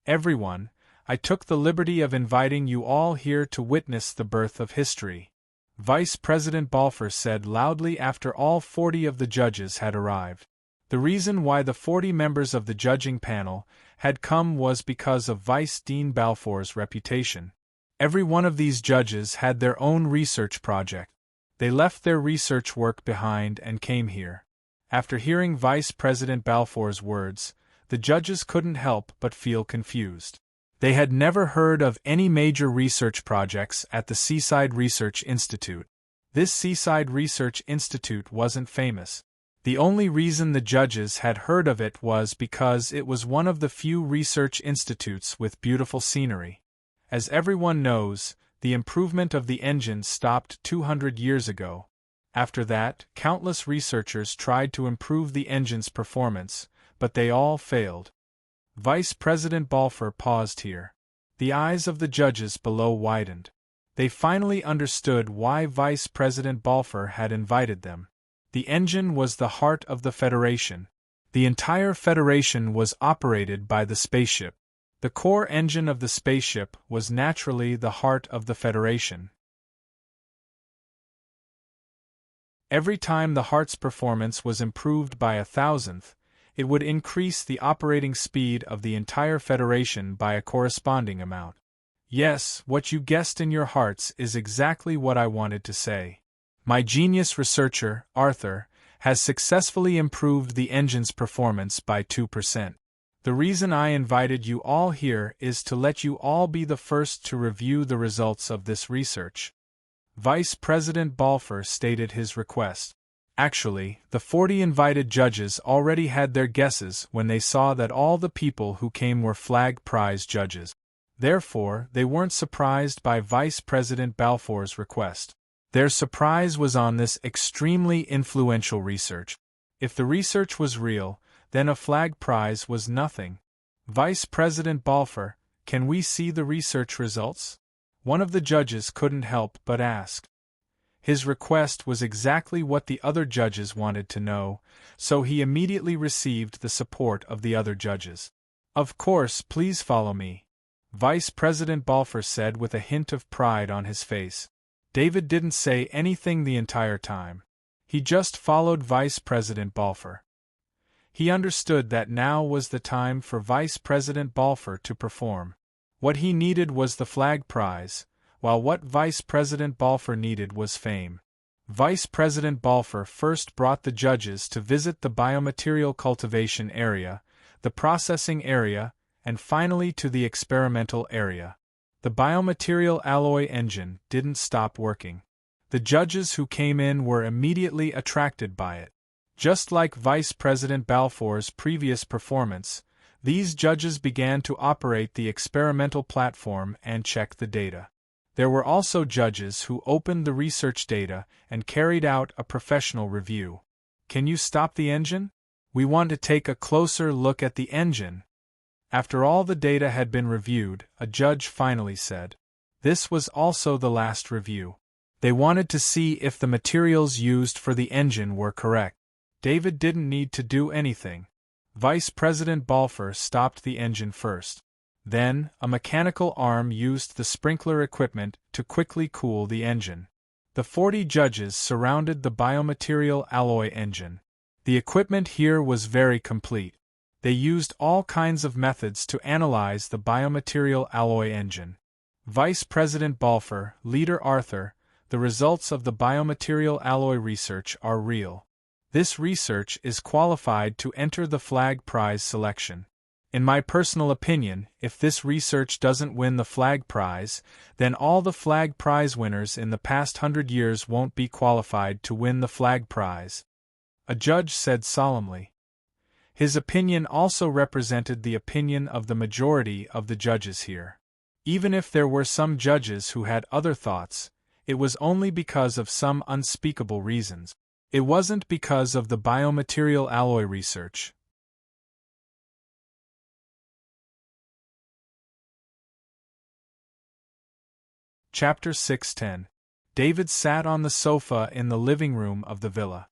Everyone, I took the liberty of inviting you all here to witness the birth of history, Vice President Balfour said loudly after all 40 of the judges had arrived. The reason why the 40 members of the judging panel had come was because of Vice Dean Balfour's reputation. Every one of these judges had their own research project. They left their research work behind and came here. After hearing Vice President Balfour's words, the judges couldn't help but feel confused. They had never heard of any major research projects at the Seaside Research Institute. This Seaside Research Institute wasn't famous. The only reason the judges had heard of it was because it was one of the few research institutes with beautiful scenery. As everyone knows, the improvement of the engine stopped 200 years ago. After that, countless researchers tried to improve the engine's performance, but they all failed. Vice President Balfour paused here. The eyes of the judges below widened. They finally understood why Vice President Balfour had invited them. The engine was the heart of the Federation. The entire Federation was operated by the spaceship. The core engine of the spaceship was naturally the heart of the Federation. Every time the heart's performance was improved by 1,000th, it would increase the operating speed of the entire Federation by a corresponding amount. Yes, what you guessed in your hearts is exactly what I wanted to say. My genius researcher, Arthur, has successfully improved the engine's performance by 2%. The reason I invited you all here is to let you all be the first to review the results of this research. Vice President Balfour stated his request. Actually, the 40 invited judges already had their guesses when they saw that all the people who came were flag prize judges. Therefore, they weren't surprised by Vice President Balfour's request. Their surprise was on this extremely influential research. If the research was real, then a flag prize was nothing. Vice President Balfour, can we see the research results? One of the judges couldn't help but ask. His request was exactly what the other judges wanted to know, so he immediately received the support of the other judges. Of course, please follow me, Vice President Balfour said with a hint of pride on his face. David didn't say anything the entire time. He just followed Vice President Balfour. He understood that now was the time for Vice President Balfour to perform. What he needed was the flag prize, while what Vice President Balfour needed was fame. Vice President Balfour first brought the judges to visit the biomaterial cultivation area, the processing area, and finally to the experimental area. The biomaterial alloy engine didn't stop working. The judges who came in were immediately attracted by it. Just like Vice President Balfour's previous performance, these judges began to operate the experimental platform and check the data. There were also judges who opened the research data and carried out a professional review. Can you stop the engine? We want to take a closer look at the engine. After all the data had been reviewed, a judge finally said. This was also the last review. They wanted to see if the materials used for the engine were correct. David didn't need to do anything. Vice President Balfour stopped the engine first. Then, a mechanical arm used the sprinkler equipment to quickly cool the engine. The 40 judges surrounded the biomaterial alloy engine. The equipment here was very complete. They used all kinds of methods to analyze the biomaterial alloy engine. Vice President Balfour, Leader Arthur, the results of the biomaterial alloy research are real. This research is qualified to enter the flag prize selection. In my personal opinion, if this research doesn't win the flag prize, then all the flag prize winners in the past 100 years won't be qualified to win the flag prize. A judge said solemnly. His opinion also represented the opinion of the majority of the judges here. Even if there were some judges who had other thoughts, it was only because of some unspeakable reasons. It wasn't because of the biomaterial alloy research. Chapter 6:10. David sat on the sofa in the living room of the villa.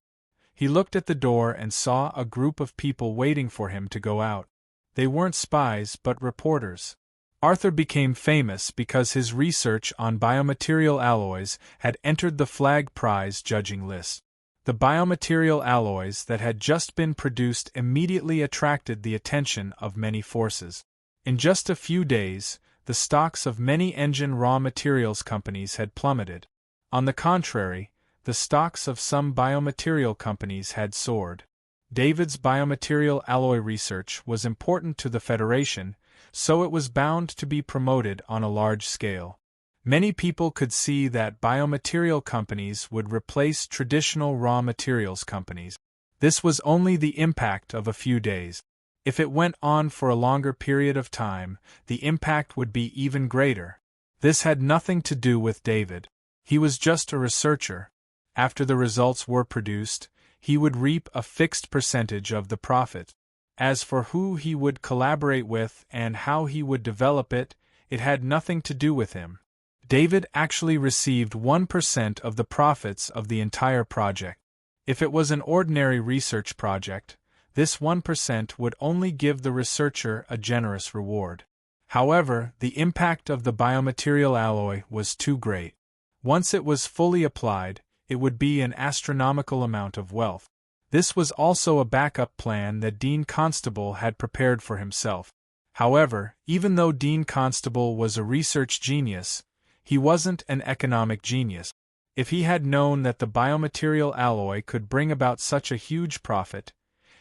He looked at the door and saw a group of people waiting for him to go out. They weren't spies but reporters. Arthur became famous because his research on biomaterial alloys had entered the Flag Prize judging list. The biomaterial alloys that had just been produced immediately attracted the attention of many forces. In just a few days, the stocks of many engine raw materials companies had plummeted. On the contrary, the stocks of some biomaterial companies had soared. David's biomaterial alloy research was important to the Federation, so it was bound to be promoted on a large scale. Many people could see that biomaterial companies would replace traditional raw materials companies. This was only the impact of a few days. If it went on for a longer period of time, the impact would be even greater. This had nothing to do with David. He was just a researcher. After the results were produced, he would reap a fixed percentage of the profit. As for who he would collaborate with and how he would develop it, it had nothing to do with him. David actually received 1% of the profits of the entire project. If it was an ordinary research project, this 1% would only give the researcher a generous reward. However, the impact of the biomaterial alloy was too great. Once it was fully applied, it would be an astronomical amount of wealth. This was also a backup plan that Dean Constable had prepared for himself. However, even though Dean Constable was a research genius, he wasn't an economic genius. If he had known that the biomaterial alloy could bring about such a huge profit,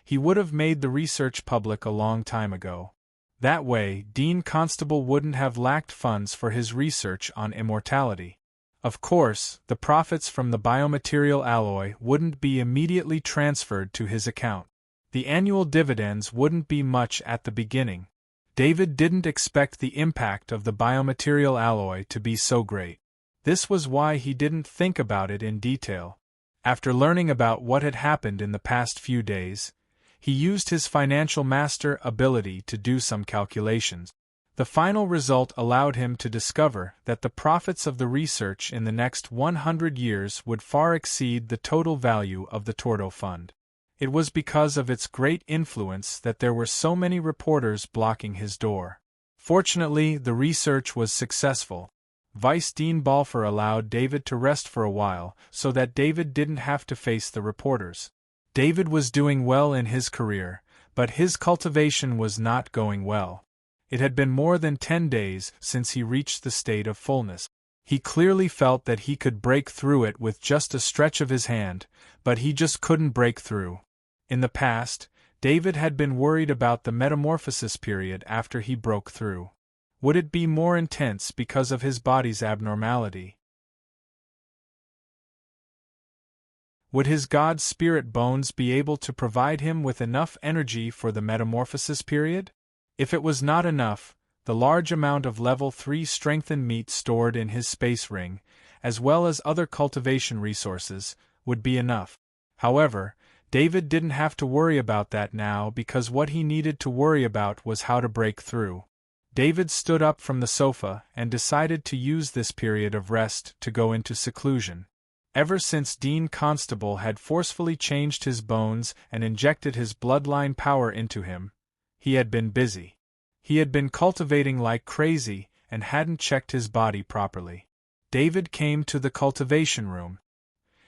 he would have made the research public a long time ago. That way, Dean Constable wouldn't have lacked funds for his research on immortality. Of course, the profits from the biomaterial alloy wouldn't be immediately transferred to his account. The annual dividends wouldn't be much at the beginning. David didn't expect the impact of the biomaterial alloy to be so great. This was why he didn't think about it in detail. After learning about what had happened in the past few days, he used his financial master ability to do some calculations. The final result allowed him to discover that the profits of the research in the next 100 years would far exceed the total value of the Tordo Fund. It was because of its great influence that there were so many reporters blocking his door. Fortunately, the research was successful. Vice Dean Balfour allowed David to rest for a while so that David didn't have to face the reporters. David was doing well in his career, but his cultivation was not going well. It had been more than 10 days since he reached the state of fullness. He clearly felt that he could break through it with just a stretch of his hand, but he just couldn't break through. In the past, David had been worried about the metamorphosis period after he broke through. Would it be more intense because of his body's abnormality? Would his god spirit bones be able to provide him with enough energy for the metamorphosis period? If it was not enough, the large amount of level 3 strengthened meat stored in his space ring, as well as other cultivation resources, would be enough. However, David didn't have to worry about that now because what he needed to worry about was how to break through. David stood up from the sofa and decided to use this period of rest to go into seclusion. Ever since Dean Constable had forcefully changed his bones and injected his bloodline power into him, he had been busy. He had been cultivating like crazy and hadn't checked his body properly. David came to the cultivation room.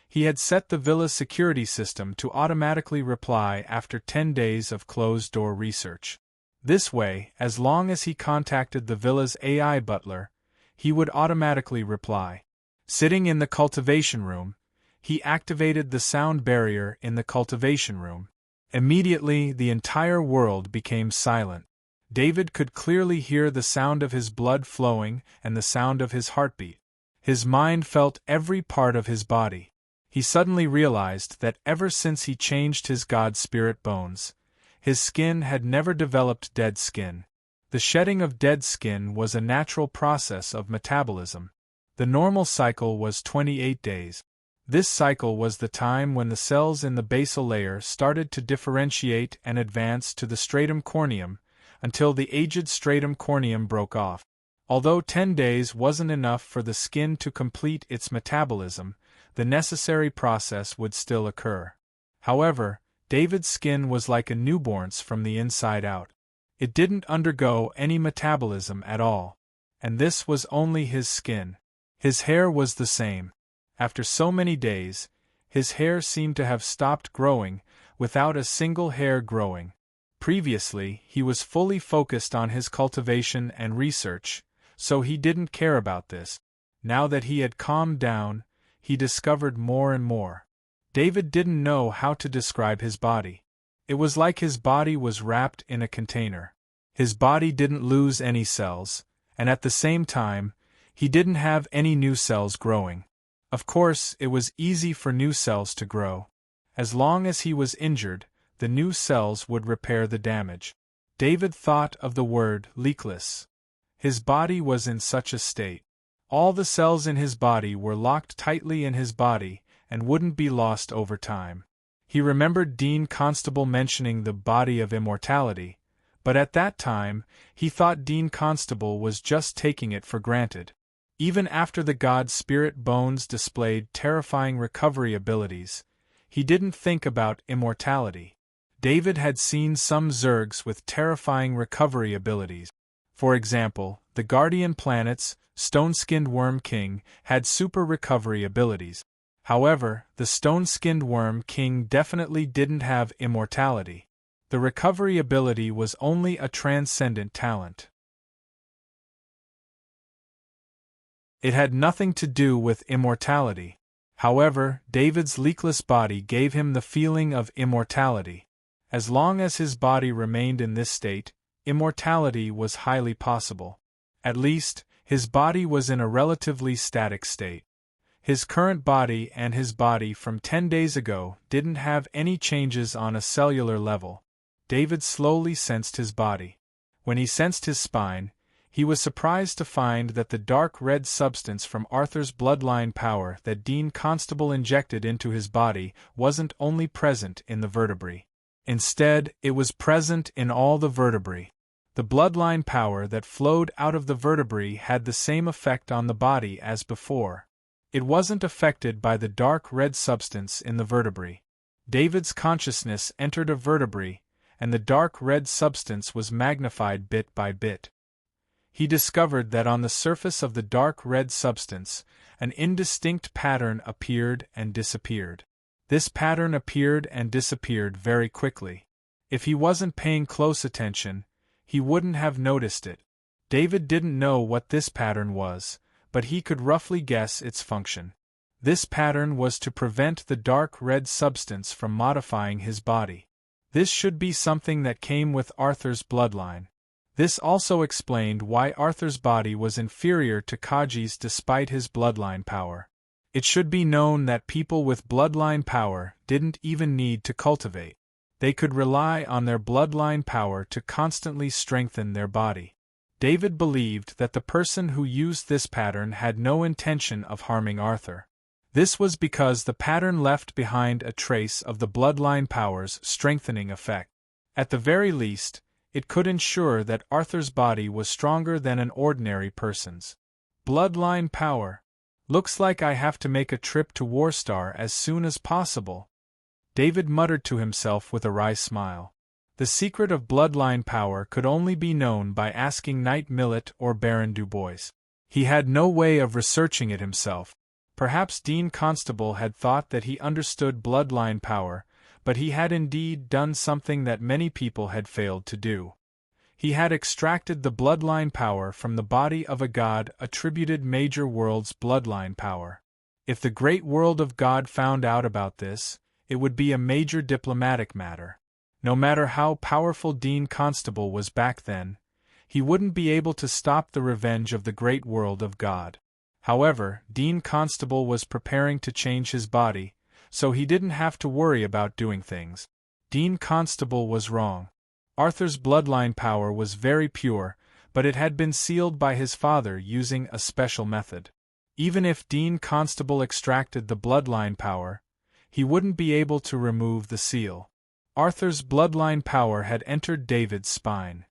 He had set the villa's security system to automatically reply after 10 days of closed-door research. This way, as long as he contacted the villa's AI butler, he would automatically reply. Sitting in the cultivation room, he activated the sound barrier in the cultivation room. Immediately, the entire world became silent. David could clearly hear the sound of his blood flowing and the sound of his heartbeat. His mind felt every part of his body. He suddenly realized that ever since he changed his god spirit bones, his skin had never developed dead skin. The shedding of dead skin was a natural process of metabolism. The normal cycle was 28 days. This cycle was the time when the cells in the basal layer started to differentiate and advance to the stratum corneum, until the aged stratum corneum broke off. Although 10 days wasn't enough for the skin to complete its metabolism, the necessary process would still occur. However, David's skin was like a newborn's from the inside out. It didn't undergo any metabolism at all. And this was only his skin. His hair was the same. After so many days, his hair seemed to have stopped growing, without a single hair growing. Previously, he was fully focused on his cultivation and research, so he didn't care about this. Now that he had calmed down, he discovered more and more. David didn't know how to describe his body. It was like his body was wrapped in a container. His body didn't lose any cells, and at the same time, he didn't have any new cells growing. Of course, it was easy for new cells to grow. As long as he was injured, the new cells would repair the damage. David thought of the word leakless. His body was in such a state. All the cells in his body were locked tightly in his body and wouldn't be lost over time. He remembered Dean Constable mentioning the body of immortality, but at that time, he thought Dean Constable was just taking it for granted. Even after the god spirit bones displayed terrifying recovery abilities, he didn't think about immortality. David had seen some Zergs with terrifying recovery abilities. For example, the Guardian planet's Stone-Skinned Worm King had super recovery abilities. However, the Stone-Skinned Worm King definitely didn't have immortality. The recovery ability was only a transcendent talent. It had nothing to do with immortality. However, David's leakless body gave him the feeling of immortality. As long as his body remained in this state, immortality was highly possible. At least, his body was in a relatively static state. His current body and his body from 10 days ago didn't have any changes on a cellular level. David slowly sensed his body. When he sensed his spine, he was surprised to find that the dark red substance from Arthur's bloodline power that Dean Constable injected into his body wasn't only present in the vertebrae. Instead, it was present in all the vertebrae. The bloodline power that flowed out of the vertebrae had the same effect on the body as before. It wasn't affected by the dark red substance in the vertebrae. David's consciousness entered a vertebrae, and the dark red substance was magnified bit by bit. He discovered that on the surface of the dark red substance, an indistinct pattern appeared and disappeared. This pattern appeared and disappeared very quickly. If he wasn't paying close attention, he wouldn't have noticed it. David didn't know what this pattern was, but he could roughly guess its function. This pattern was to prevent the dark red substance from modifying his body. This should be something that came with Arthur's bloodline. This also explained why Arthur's body was inferior to Kaji's despite his bloodline power. It should be known that people with bloodline power didn't even need to cultivate. They could rely on their bloodline power to constantly strengthen their body. David believed that the person who used this pattern had no intention of harming Arthur. This was because the pattern left behind a trace of the bloodline power's strengthening effect. At the very least, it could ensure that Arthur's body was stronger than an ordinary person's. Bloodline power. Looks like I have to make a trip to Warstar as soon as possible. David muttered to himself with a wry smile. The secret of bloodline power could only be known by asking Knight Millet or Baron Dubois. He had no way of researching it himself. Perhaps Dean Constable had thought that he understood bloodline power, but he had indeed done something that many people had failed to do. He had extracted the bloodline power from the body of a god attributed major world's bloodline power. If the great world of God found out about this, it would be a major diplomatic matter. No matter how powerful Dean Constable was back then, he wouldn't be able to stop the revenge of the great world of God. However, Dean Constable was preparing to change his body, so he didn't have to worry about doing things. Dean Constable was wrong. Arthur's bloodline power was very pure, but it had been sealed by his father using a special method. Even if Dean Constable extracted the bloodline power, he wouldn't be able to remove the seal. Arthur's bloodline power had entered David's spine.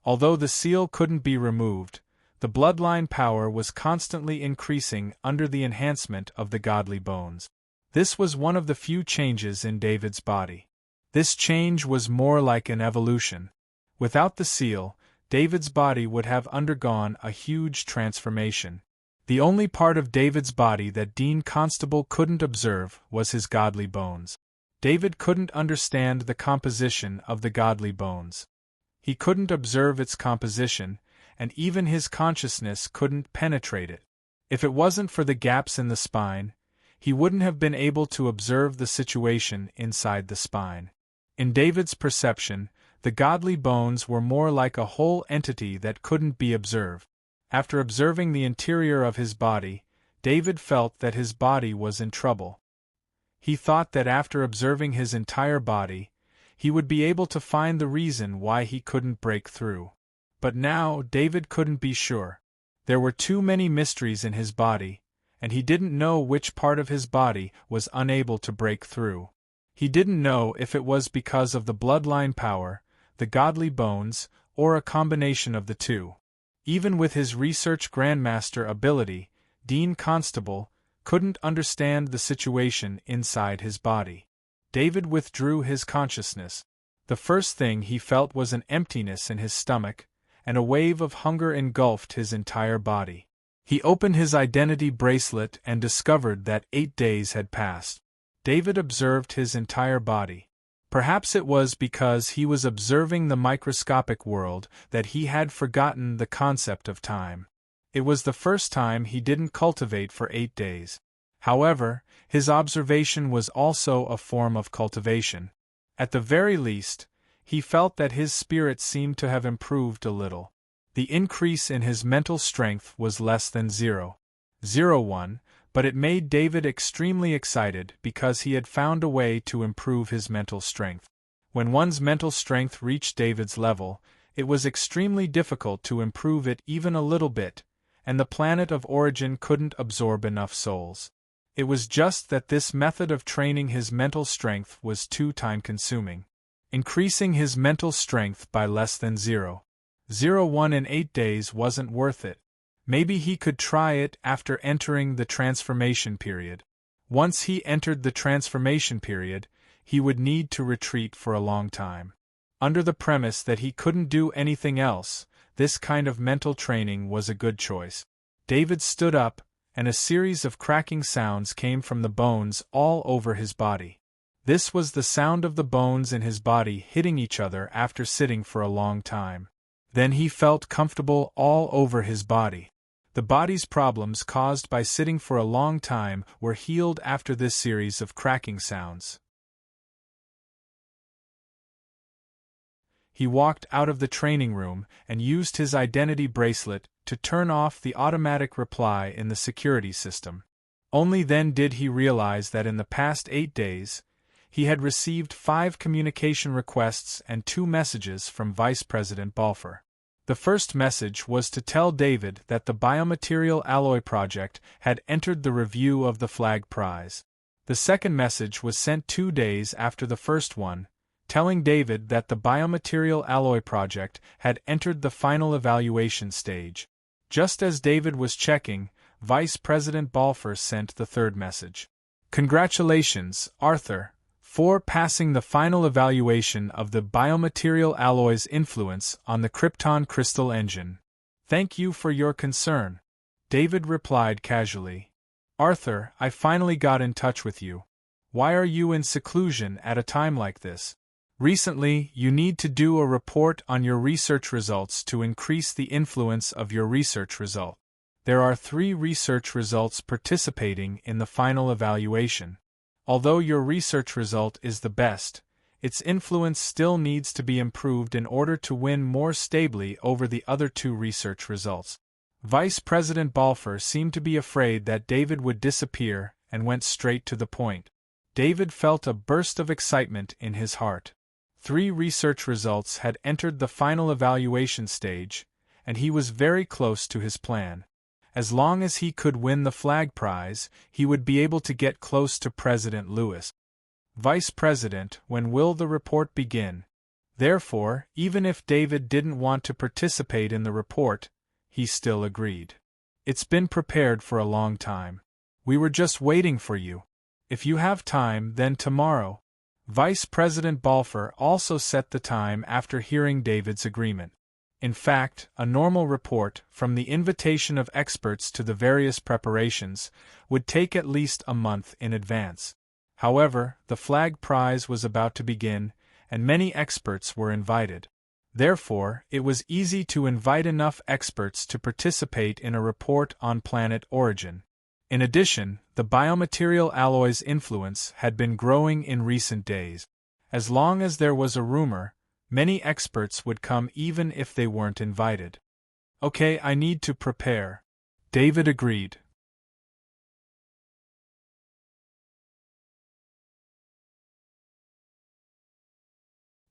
Although the seal couldn't be removed, the bloodline power was constantly increasing under the enhancement of the godly bones. This was one of the few changes in David's body. This change was more like an evolution. Without the seal, David's body would have undergone a huge transformation. The only part of David's body that Dean Constable couldn't observe was his godly bones. David couldn't understand the composition of the godly bones. He couldn't observe its composition, and even his consciousness couldn't penetrate it. If it wasn't for the gaps in the spine, he wouldn't have been able to observe the situation inside the spine. In David's perception, the godly bones were more like a whole entity that couldn't be observed. After observing the interior of his body, David felt that his body was in trouble. He thought that after observing his entire body, he would be able to find the reason why he couldn't break through. But now David couldn't be sure. There were too many mysteries in his body, and he didn't know which part of his body was unable to break through. He didn't know if it was because of the bloodline power, the godly bones, or a combination of the two. Even with his research grandmaster ability, Dean Constable couldn't understand the situation inside his body. David withdrew his consciousness. The first thing he felt was an emptiness in his stomach, and a wave of hunger engulfed his entire body. He opened his identity bracelet and discovered that 8 days had passed. David observed his entire body. Perhaps it was because he was observing the microscopic world that he had forgotten the concept of time. It was the first time he didn't cultivate for 8 days. However, his observation was also a form of cultivation. At the very least, he felt that his spirit seemed to have improved a little. The increase in his mental strength was less than 0.01, but it made David extremely excited because he had found a way to improve his mental strength. When one's mental strength reached David's level, it was extremely difficult to improve it even a little bit, and the planet of origin couldn't absorb enough souls. It was just that this method of training his mental strength was too time-consuming. Increasing his mental strength by less than 0.01 in 8 days wasn't worth it. Maybe he could try it after entering the transformation period. Once he entered the transformation period, he would need to retreat for a long time. Under the premise that he couldn't do anything else, this kind of mental training was a good choice. David stood up, and a series of cracking sounds came from the bones all over his body. This was the sound of the bones in his body hitting each other after sitting for a long time. Then he felt comfortable all over his body. The body's problems caused by sitting for a long time were healed after this series of cracking sounds. He walked out of the training room and used his identity bracelet to turn off the automatic reply in the security system. Only then did he realize that in the past 8 days, he had received 5 communication requests and 2 messages from Vice President Balfour. The first message was to tell David that the biomaterial alloy project had entered the review of the flag prize. The second message was sent 2 days after the first one, telling David that the biomaterial alloy project had entered the final evaluation stage. Just as David was checking, Vice President Balfour sent the third message. "Congratulations, Arthur, for passing the final evaluation of the biomaterial alloy's influence on the Krypton crystal engine. Thank you for your concern," David replied casually. "Arthur, I finally got in touch with you. Why are you in seclusion at a time like this? Recently, you need to do a report on your research results to increase the influence of your research result. There are 3 research results participating in the final evaluation. Although your research result is the best, its influence still needs to be improved in order to win more stably over the other 2 research results." Vice President Balfour seemed to be afraid that David would disappear and went straight to the point. David felt a burst of excitement in his heart. 3 research results had entered the final evaluation stage, and he was very close to his plan. As long as he could win the flag prize, he would be able to get close to President Lewis. Vice President, when will the report begin? Therefore, even if David didn't want to participate in the report, he still agreed. It's been prepared for a long time. We were just waiting for you. If you have time, then tomorrow. Vice President Balfour also set the time after hearing David's agreement. In fact, a normal report, from the invitation of experts to the various preparations, would take at least a month in advance. However, the flag prize was about to begin, and many experts were invited. Therefore, it was easy to invite enough experts to participate in a report on planet origin. In addition, the biomaterial alloy's influence had been growing in recent days. As long as there was a rumor, many experts would come even if they weren't invited. Okay, I need to prepare. David agreed.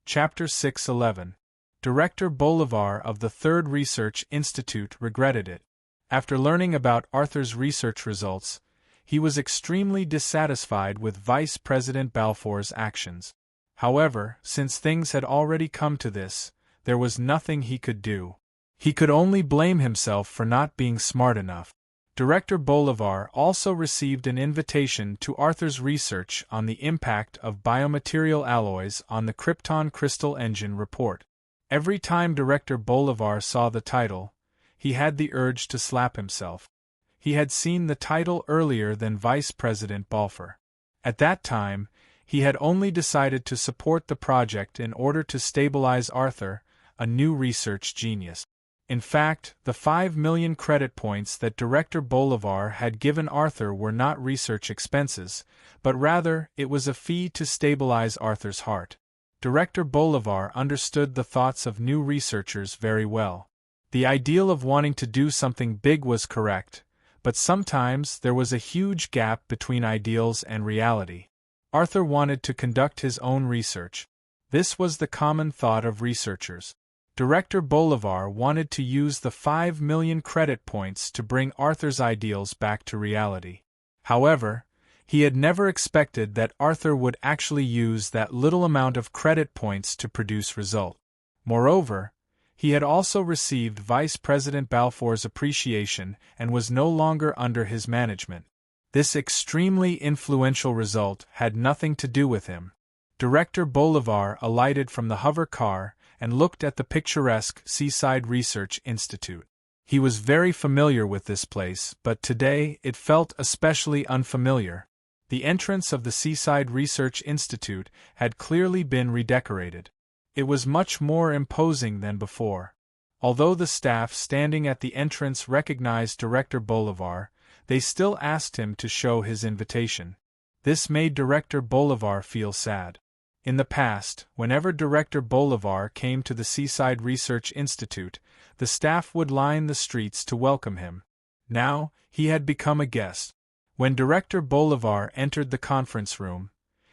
Chapter 6:11. Director Bolivar of the Third Research Institute regretted it. After learning about Arthur's research results, he was extremely dissatisfied with Vice President Balfour's actions. However, since things had already come to this, there was nothing he could do. He could only blame himself for not being smart enough. Director Bolivar also received an invitation to Arthur's research on the impact of biomaterial alloys on the Krypton crystal engine report. Every time Director Bolivar saw the title, he had the urge to slap himself. He had seen the title earlier than Vice President Balfour. At that time, he had only decided to support the project in order to stabilize Arthur, a new research genius. In fact, the 5 million credit points that Director Bolivar had given Arthur were not research expenses, but rather it was a fee to stabilize Arthur's heart. Director Bolivar understood the thoughts of new researchers very well. The ideal of wanting to do something big was correct, but sometimes there was a huge gap between ideals and reality. Arthur wanted to conduct his own research. This was the common thought of researchers. Director Bolivar wanted to use the 5 million credit points to bring Arthur's ideals back to reality. However, he had never expected that Arthur would actually use that little amount of credit points to produce result. Moreover, he had also received Vice President Balfour's appreciation and was no longer under his management. This extremely influential result had nothing to do with him. Director Bolivar alighted from the hover car and looked at the picturesque Seaside Research Institute. He was very familiar with this place, but today it felt especially unfamiliar. The entrance of the Seaside Research Institute had clearly been redecorated. It was much more imposing than before. Although the staff standing at the entrance recognized Director Bolivar, they still asked him to show his invitation. This made Director Bolivar feel sad. In the past, whenever Director Bolivar came to the Seaside Research Institute, the staff would line the streets to welcome him. Now, he had become a guest. When Director Bolivar entered the conference room,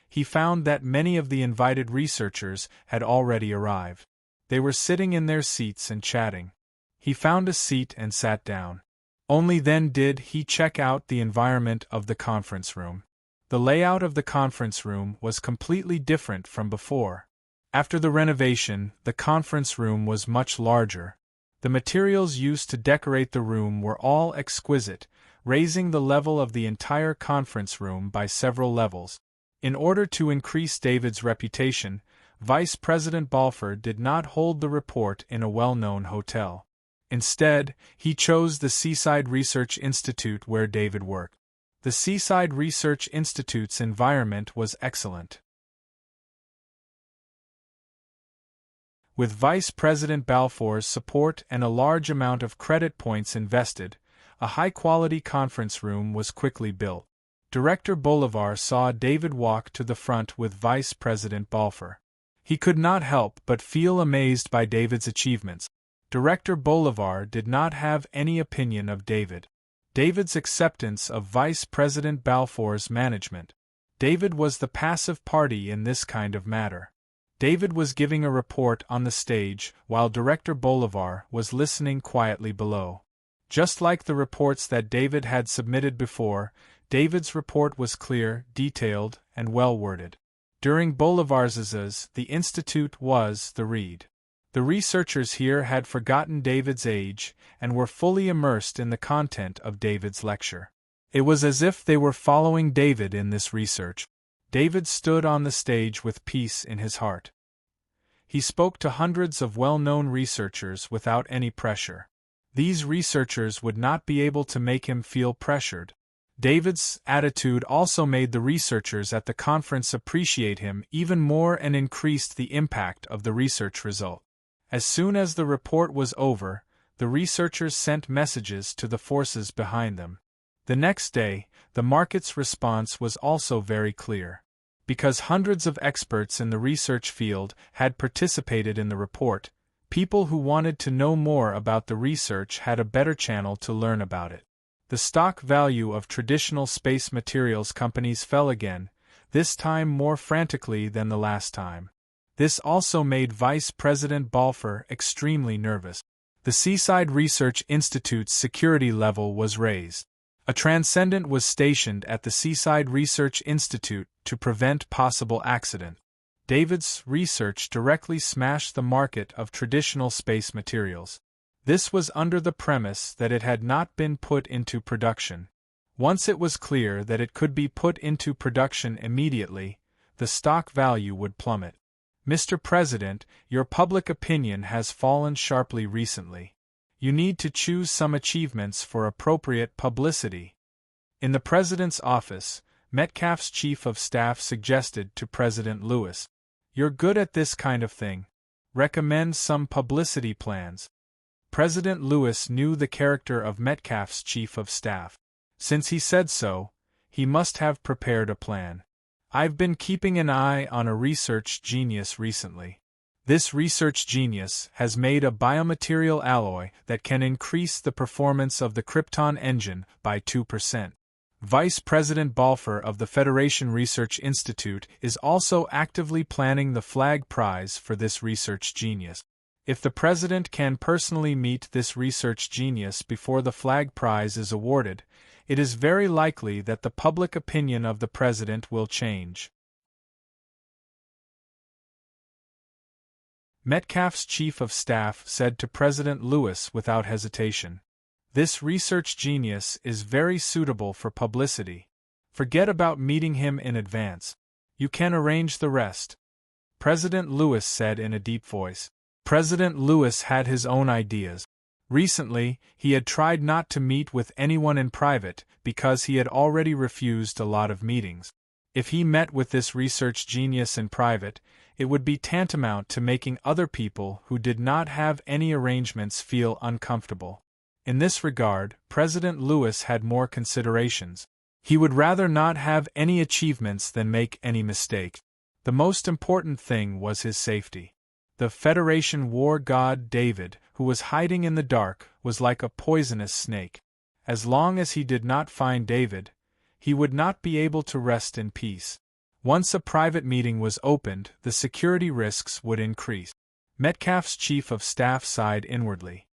he found that many of the invited researchers had already arrived. They were sitting in their seats and chatting. He found a seat and sat down. Only then did he check out the environment of the conference room. The layout of the conference room was completely different from before. After the renovation, the conference room was much larger. The materials used to decorate the room were all exquisite, raising the level of the entire conference room by several levels. In order to increase David's reputation, Vice President Balfour did not hold the report in a well-known hotel. Instead, he chose the Seaside Research Institute where David worked. The Seaside Research Institute's environment was excellent. With Vice President Balfour's support and a large amount of credit points invested, a high-quality conference room was quickly built. Director Bolivar saw David walk to the front with Vice President Balfour. He could not help but feel amazed by David's achievements. Director Bolivar did not have any opinion of David. David's acceptance of Vice President Balfour's management. David was the passive party in this kind of matter. David was giving a report on the stage while Director Bolivar was listening quietly below. Just like the reports that David had submitted before, David's report was clear, detailed, and well-worded. During Bolivar's, the institute was the read. The researchers here had forgotten David's age and were fully immersed in the content of David's lecture. It was as if they were following David in this research. David stood on the stage with peace in his heart. He spoke to hundreds of well-known researchers without any pressure. These researchers would not be able to make him feel pressured. David's attitude also made the researchers at the conference appreciate him even more and increased the impact of the research result. As soon as the report was over, the researchers sent messages to the forces behind them. The next day, the market's response was also very clear. Because hundreds of experts in the research field had participated in the report, people who wanted to know more about the research had a better channel to learn about it. The stock value of traditional space materials companies fell again, this time more frantically than the last time. This also made Vice President Balfour extremely nervous. The Seaside Research Institute's security level was raised. A transcendent was stationed at the Seaside Research Institute to prevent possible accident. David's research directly smashed the market of traditional space materials. This was under the premise that it had not been put into production. Once it was clear that it could be put into production immediately, the stock value would plummet. Mr. President, your public opinion has fallen sharply recently. You need to choose some achievements for appropriate publicity. In the President's office, Metcalfe's chief of staff suggested to President Lewis, "You're good at this kind of thing. Recommend some publicity plans." President Lewis knew the character of Metcalfe's chief of staff. Since he said so, he must have prepared a plan. "I've been keeping an eye on a research genius recently. This research genius has made a biomaterial alloy that can increase the performance of the Krypton engine by 2%. Vice President Balfour of the Federation Research Institute is also actively planning the flag prize for this research genius. If the President can personally meet this research genius before the flag prize is awarded, it is very likely that the public opinion of the President will change." Metcalfe's chief of staff said to President Lewis without hesitation, "This research genius is very suitable for publicity. Forget about meeting him in advance. You can arrange the rest." President Lewis said in a deep voice. President Lewis had his own ideas. Recently, he had tried not to meet with anyone in private because he had already refused a lot of meetings. If he met with this research genius in private, it would be tantamount to making other people who did not have any arrangements feel uncomfortable. In this regard, President Lewis had more considerations. He would rather not have any achievements than make any mistake. The most important thing was his safety. The Federation war god David, who was hiding in the dark, was like a poisonous snake. As long as he did not find David, he would not be able to rest in peace. Once a private meeting was opened, the security risks would increase. Metcalfe's chief of staff sighed inwardly.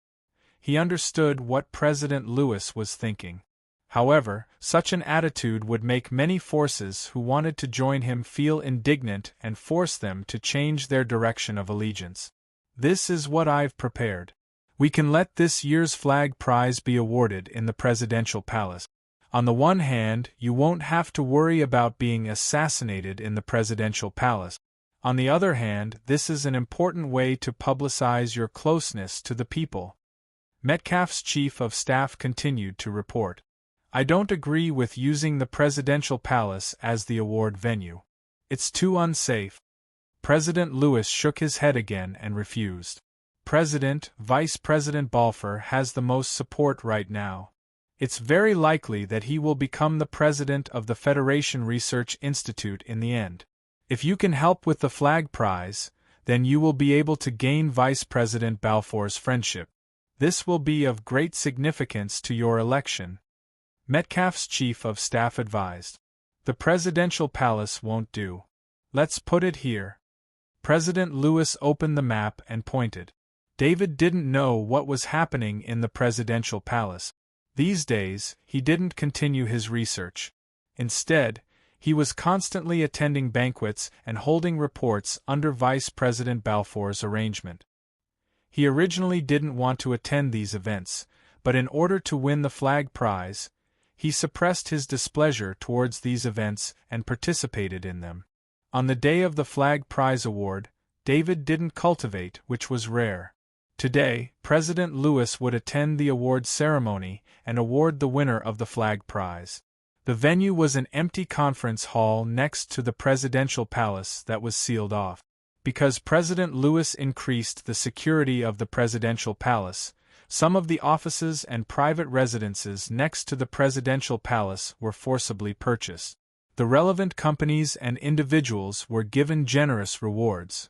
He understood what President Lewis was thinking. However, such an attitude would make many forces who wanted to join him feel indignant and force them to change their direction of allegiance. "This is what I've prepared. We can let this year's flag prize be awarded in the presidential palace. On the one hand, you won't have to worry about being assassinated in the presidential palace. On the other hand, this is an important way to publicize your closeness to the people." Metcalfe's chief of staff continued to report. "I don't agree with using the presidential palace as the award venue. It's too unsafe." President Lewis shook his head again and refused. Vice President Balfour has the most support right now. It's very likely that he will become the president of the Federation Research Institute in the end. If you can help with the flag prize, then you will be able to gain Vice President Balfour's friendship. This will be of great significance to your election. Metcalfe's chief of staff advised. "The presidential palace won't do. Let's put it here." President Lewis opened the map and pointed. David didn't know what was happening in the presidential palace. These days, he didn't continue his research. Instead, he was constantly attending banquets and holding reports under Vice President Balfour's arrangement. He originally didn't want to attend these events, but in order to win the flag prize, he suppressed his displeasure towards these events and participated in them. On the day of the flag prize award, David didn't cultivate, which was rare. Today, President Lewis would attend the award ceremony and award the winner of the flag prize. The venue was an empty conference hall next to the presidential palace that was sealed off. Because President Lewis increased the security of the presidential palace, some of the offices and private residences next to the presidential palace were forcibly purchased. The relevant companies and individuals were given generous rewards.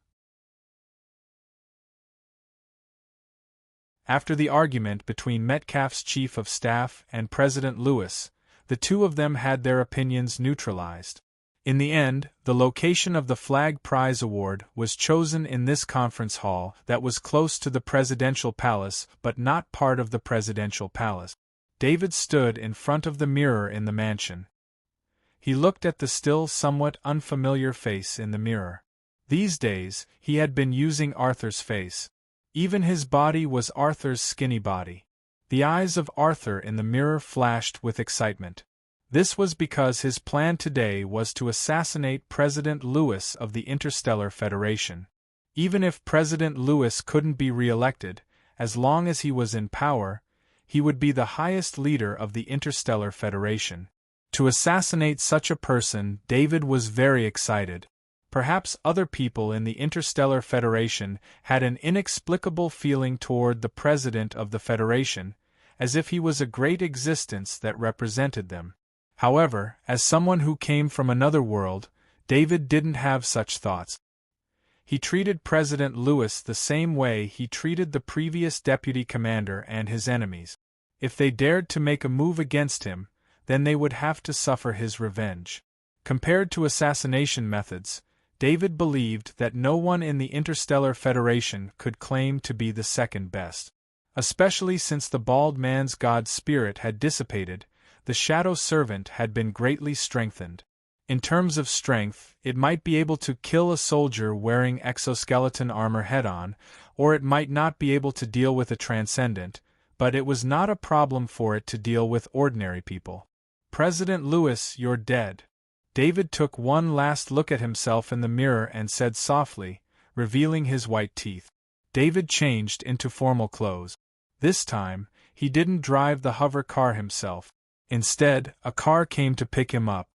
After the argument between Metcalfe's chief of staff and President Lewis, the two of them had their opinions neutralized. In the end, the location of the Flag Prize Award was chosen in this conference hall that was close to the presidential palace but not part of the presidential palace. David stood in front of the mirror in the mansion. He looked at the still somewhat unfamiliar face in the mirror. These days, he had been using Arthur's face. Even his body was Arthur's skinny body. The eyes of Arthur in the mirror flashed with excitement. This was because his plan today was to assassinate President Lewis of the Interstellar Federation. Even if President Lewis couldn't be re-elected, as long as he was in power, he would be the highest leader of the Interstellar Federation. To assassinate such a person, David was very excited. Perhaps other people in the Interstellar Federation had an inexplicable feeling toward the president of the Federation, as if he was a great existence that represented them. However, as someone who came from another world, David didn't have such thoughts. He treated President Lewis the same way he treated the previous deputy commander and his enemies. If they dared to make a move against him, then they would have to suffer his revenge. Compared to assassination methods, David believed that no one in the Interstellar Federation could claim to be the second best. Especially since the bald man's god spirit had dissipated, the Shadow Servant had been greatly strengthened. In terms of strength, it might be able to kill a soldier wearing exoskeleton armor head-on, or it might not be able to deal with a transcendent, but it was not a problem for it to deal with ordinary people. President Lewis, you're dead. David took one last look at himself in the mirror and said softly, revealing his white teeth. David changed into formal clothes. This time, he didn't drive the hover car himself. Instead, a car came to pick him up.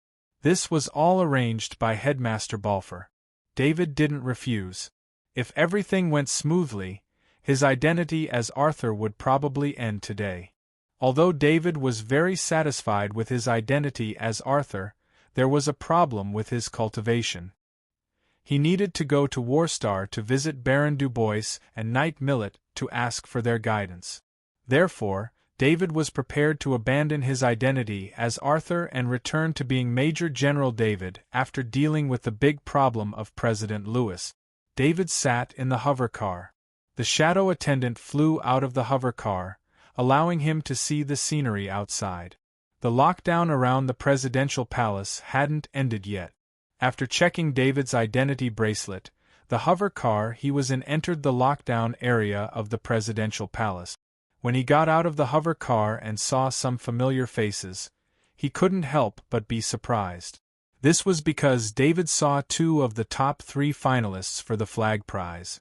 This was all arranged by Headmaster Balfour. David didn't refuse. If everything went smoothly, his identity as Arthur would probably end today. Although David was very satisfied with his identity as Arthur, there was a problem with his cultivation. He needed to go to Warstar to visit Baron Dubois and Knight Millet to ask for their guidance. Therefore, David was prepared to abandon his identity as Arthur and return to being Major General David after dealing with the big problem of President Lewis. David sat in the hover car. The shadow attendant flew out of the hover car, allowing him to see the scenery outside. The lockdown around the presidential palace hadn't ended yet. After checking David's identity bracelet, the hover car he was in entered the lockdown area of the presidential palace. When he got out of the hover car and saw some familiar faces, he couldn't help but be surprised. This was because David saw two of the top 3 finalists for the flag prize.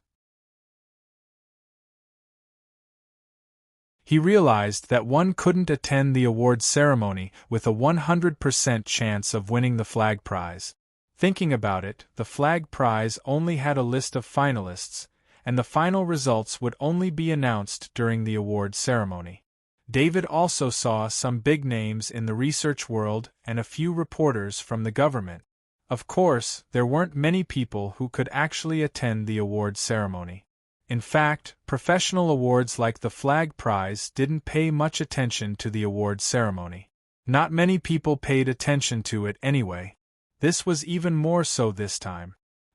He realized that one couldn't attend the awards ceremony with a 100% chance of winning the flag prize. Thinking about it, the flag prize only had a list of finalists, and the final results would only be announced during the award ceremony. David also saw some big names in the research world and a few reporters from the government. Of course, there weren't many people who could actually attend the award ceremony. In fact, professional awards like the Flag Prize didn't pay much attention to the award ceremony. Not many people paid attention to it anyway. This was even more so this time.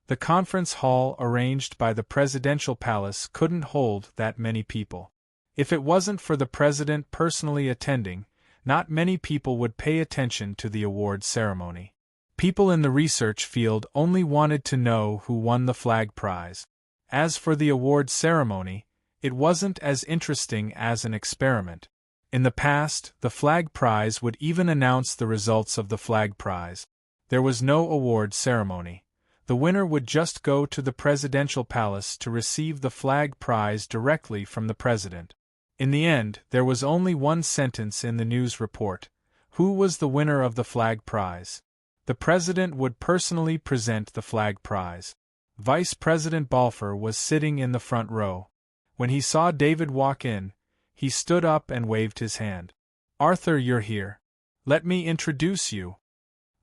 The conference hall arranged by the presidential palace couldn't hold that many people. If it wasn't for the president personally attending, not many people would pay attention to the award ceremony. People in the research field only wanted to know who won the flag prize. As for the award ceremony, it wasn't as interesting as an experiment. In the past, the flag prize would even announce the results of the flag prize. There was no award ceremony. The winner would just go to the presidential palace to receive the flag prize directly from the president. In the end, there was only one sentence in the news report: who was the winner of the flag prize? The president would personally present the flag prize. Vice President Balfour was sitting in the front row. When he saw David walk in, he stood up and waved his hand. "Arthur, you're here. Let me introduce you."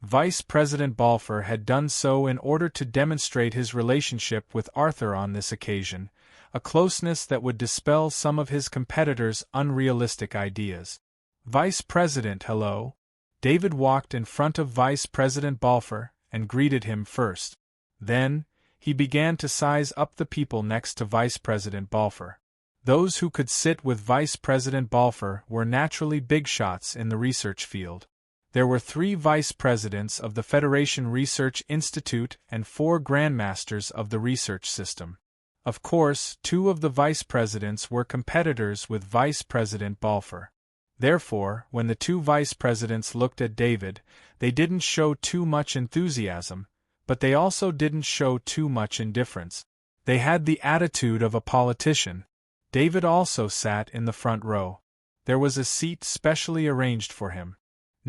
Vice President Balfour had done so in order to demonstrate his relationship with Arthur on this occasion, a closeness that would dispel some of his competitors' unrealistic ideas. "Vice President, hello." David walked in front of Vice President Balfour and greeted him first. Then, he began to size up the people next to Vice President Balfour. Those who could sit with Vice President Balfour were naturally big shots in the research field. There were 3 vice presidents of the Federation Research Institute and 4 grandmasters of the research system. Of course, 2 of the vice presidents were competitors with Vice President Balfour. Therefore, when the 2 vice presidents looked at David, they didn't show too much enthusiasm, but they also didn't show too much indifference. They had the attitude of a politician. David also sat in the front row. There was a seat specially arranged for him.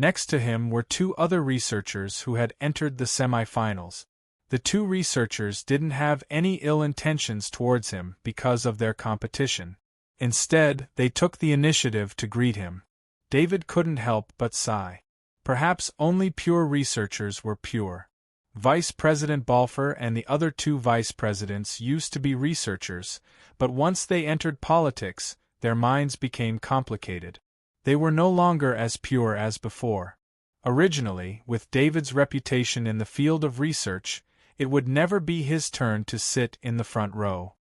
Next to him were 2 other researchers who had entered the semi-finals. The 2 researchers didn't have any ill intentions towards him because of their competition. Instead, they took the initiative to greet him. David couldn't help but sigh. Perhaps only pure researchers were pure. Vice President Balfour and the other 2 vice presidents used to be researchers, but once they entered politics, their minds became complicated. They were no longer as pure as before. Originally, with David's reputation in the field of research, it would never be his turn to sit in the front row.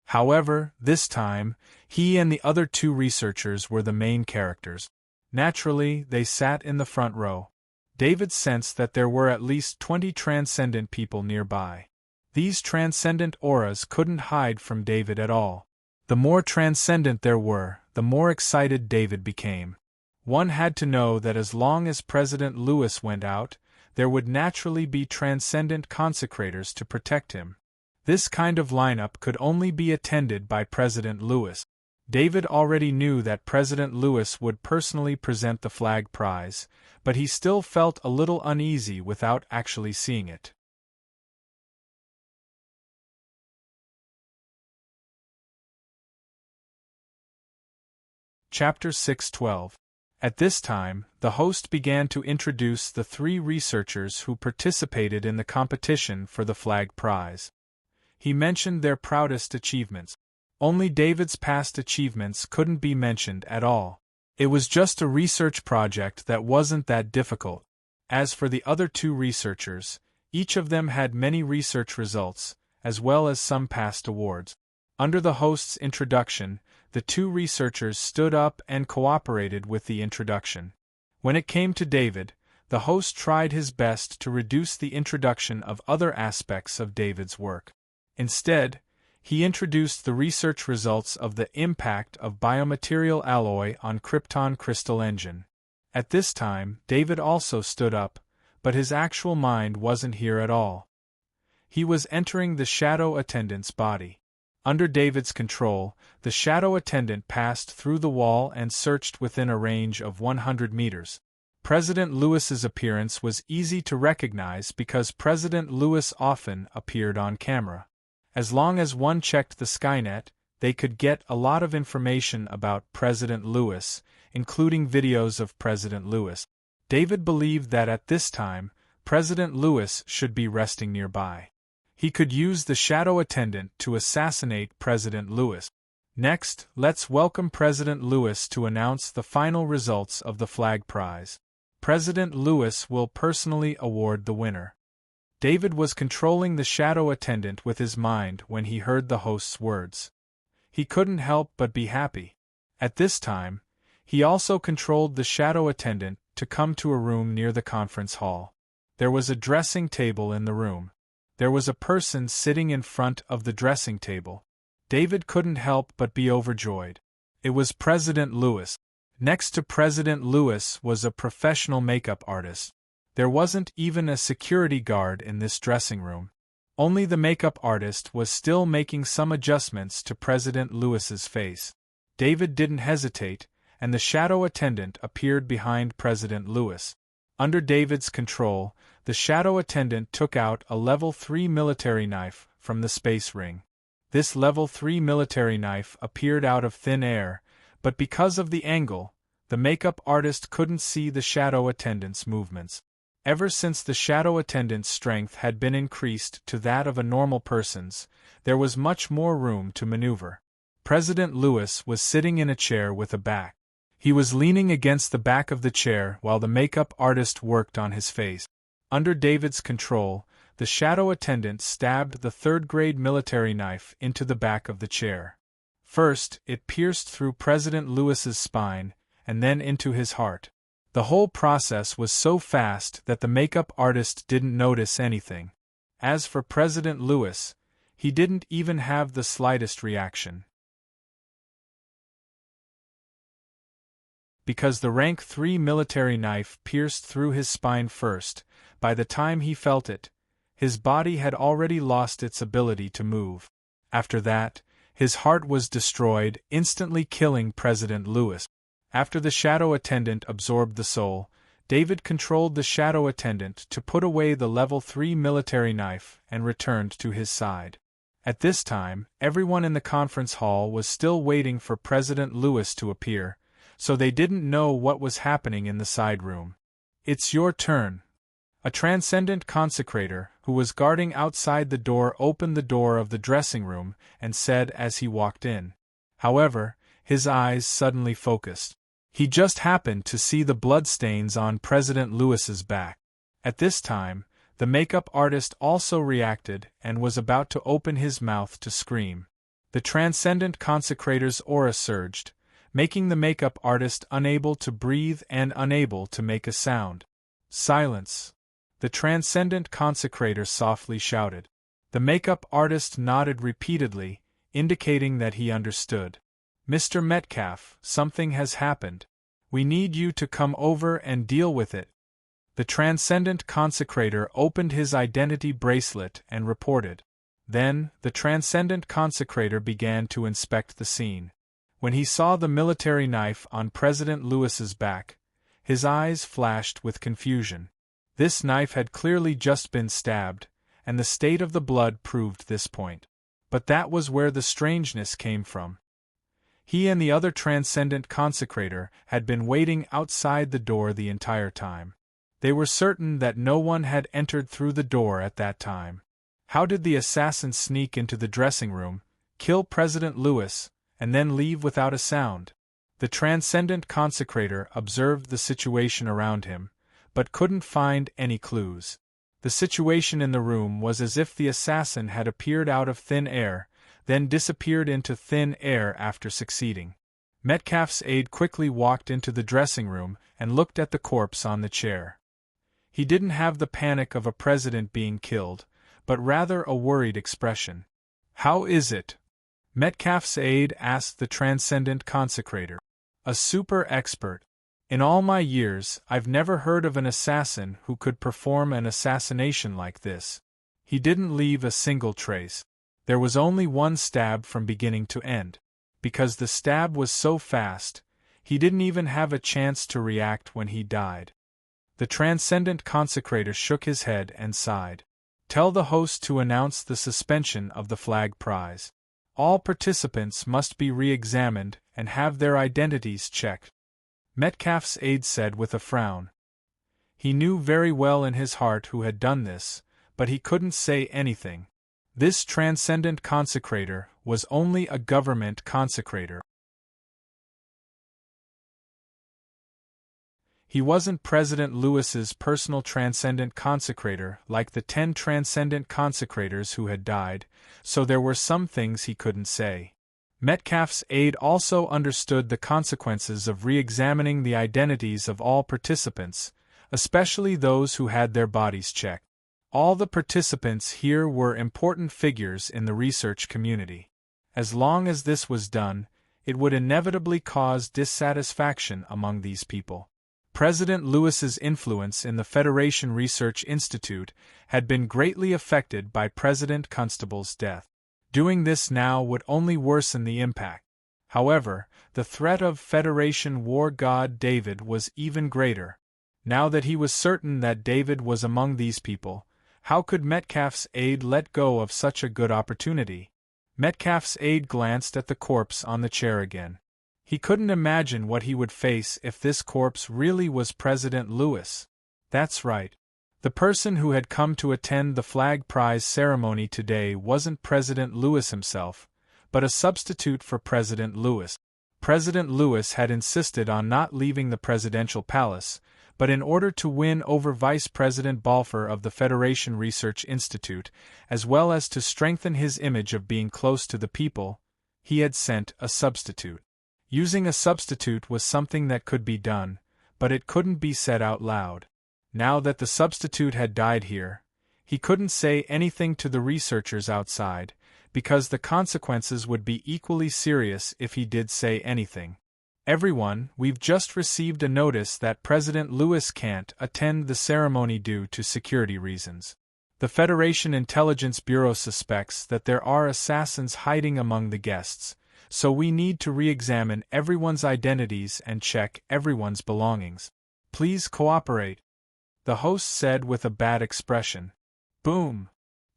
However, this time, he and the other 2 researchers were the main characters. Naturally, they sat in the front row. David sensed that there were at least 20 transcendent people nearby. These transcendent auras couldn't hide from David at all. The more transcendent there were, the more excited David became. One had to know that as long as President Lewis went out, there would naturally be transcendent consecrators to protect him. This kind of lineup could only be attended by President Lewis. David already knew that President Lewis would personally present the flag prize, but he still felt a little uneasy without actually seeing it. Chapter 6:12. At this time, the host began to introduce the 3 researchers who participated in the competition for the flag prize. He mentioned their proudest achievements. Only David's past achievements couldn't be mentioned at all. It was just a research project that wasn't that difficult. As for the other 2 researchers, each of them had many research results, as well as some past awards. Under the host's introduction, the 2 researchers stood up and cooperated with the introduction. When it came to David, the host tried his best to reduce the introduction of other aspects of David's work. Instead, he introduced the research results of the impact of biomaterial alloy on Krypton crystal engine. At this time, David also stood up, but his actual mind wasn't here at all. He was entering the shadow attendant's body. Under David's control, the shadow attendant passed through the wall and searched within a range of 100 meters. President Lewis's appearance was easy to recognize because President Lewis often appeared on camera. As long as one checked the Skynet, they could get a lot of information about President Lewis, including videos of President Lewis. David believed that at this time, President Lewis should be resting nearby. He could use the shadow attendant to assassinate President Lewis. Next, let's welcome President Lewis to announce the final results of the flag prize. President Lewis will personally award the winner. David was controlling the shadow attendant with his mind when he heard the host's words. He couldn't help but be happy. At this time, he also controlled the shadow attendant to come to a room near the conference hall. There was a dressing table in the room. There was a person sitting in front of the dressing table. David couldn't help but be overjoyed. It was President Lewis. Next to President Lewis was a professional makeup artist. There wasn't even a security guard in this dressing room. Only the makeup artist was still making some adjustments to President Lewis's face. David didn't hesitate, and the shadow attendant appeared behind President Lewis. Under David's control, the shadow attendant took out a level 3 military knife from the space ring. This level 3 military knife appeared out of thin air, but because of the angle, the makeup artist couldn't see the shadow attendant's movements. Ever since the shadow attendant's strength had been increased to that of a normal person's, there was much more room to maneuver. President Lewis was sitting in a chair with a back. He was leaning against the back of the chair while the makeup artist worked on his face. Under David's control, the shadow attendant stabbed the third-grade military knife into the back of the chair. First, it pierced through President Lewis's spine, and then into his heart. The whole process was so fast that the makeup artist didn't notice anything. As for President Lewis, he didn't even have the slightest reaction. Because the rank 3 military knife pierced through his spine first, by the time he felt it, his body had already lost its ability to move. After that, his heart was destroyed, instantly killing President Lewis. After the shadow attendant absorbed the soul, David controlled the shadow attendant to put away the level 3 military knife and returned to his side. At this time, everyone in the conference hall was still waiting for President Lewis to appear, so they didn't know what was happening in the side room. "It's your turn." A transcendent consecrator, who was guarding outside the door, opened the door of the dressing room and said as he walked in. However, his eyes suddenly focused. He just happened to see the bloodstains on President Lewis's back. At this time, the makeup artist also reacted and was about to open his mouth to scream. The transcendent consecrator's aura surged, making the makeup artist unable to breathe and unable to make a sound. "Silence!" the transcendent consecrator softly shouted. The makeup artist nodded repeatedly, indicating that he understood. "Mr. Metcalf, something has happened. We need you to come over and deal with it." The transcendent consecrator opened his identity bracelet and reported. Then, the transcendent consecrator began to inspect the scene. When he saw the military knife on President Lewis's back, his eyes flashed with confusion. This knife had clearly just been stabbed, and the state of the blood proved this point. But that was where the strangeness came from. He and the other transcendent consecrator had been waiting outside the door the entire time. They were certain that no one had entered through the door at that time. How did the assassin sneak into the dressing room, kill President Lewis, and then leave without a sound? The transcendent consecrator observed the situation around him, but couldn't find any clues. The situation in the room was as if the assassin had appeared out of thin air, then disappeared into thin air after succeeding. Metcalf's aide quickly walked into the dressing room and looked at the corpse on the chair. He didn't have the panic of a president being killed, but rather a worried expression. "How is it?" Metcalf's aide asked the transcendent consecrator. "A super expert. In all my years, I've never heard of an assassin who could perform an assassination like this. He didn't leave a single trace. There was only one stab from beginning to end. Because the stab was so fast, he didn't even have a chance to react when he died." The transcendent consecrator shook his head and sighed. "Tell the host to announce the suspension of the flag prize. All participants must be re-examined and have their identities checked." Metcalf's aide said with a frown. He knew very well in his heart who had done this, but he couldn't say anything. This transcendent consecrator was only a government consecrator. He wasn't President Lewis's personal transcendent consecrator like the 10 transcendent consecrators who had died, so there were some things he couldn't say. Metcalfe's aide also understood the consequences of re-examining the identities of all participants, especially those who had their bodies checked. All the participants here were important figures in the research community. As long as this was done, it would inevitably cause dissatisfaction among these people. President Lewis's influence in the Federation Research Institute had been greatly affected by President Constable's death. Doing this now would only worsen the impact. However, the threat of Federation war god David was even greater. Now that he was certain that David was among these people, how could Metcalfe's aide let go of such a good opportunity? Metcalfe's aide glanced at the corpse on the chair again. He couldn't imagine what he would face if this corpse really was President Lewis. That's right. The person who had come to attend the flag prize ceremony today wasn't President Lewis himself, but a substitute for President Lewis. President Lewis had insisted on not leaving the presidential palace, but in order to win over Vice President Balfour of the Federation Research Institute, as well as to strengthen his image of being close to the people, he had sent a substitute. Using a substitute was something that could be done, but it couldn't be said out loud. Now that the substitute had died here, he couldn't say anything to the researchers outside, because the consequences would be equally serious if he did say anything. Everyone, we've just received a notice that President Lewis can't attend the ceremony due to security reasons. The Federation Intelligence Bureau suspects that there are assassins hiding among the guests, so we need to re-examine everyone's identities and check everyone's belongings. Please cooperate, the host said with a bad expression. Boom!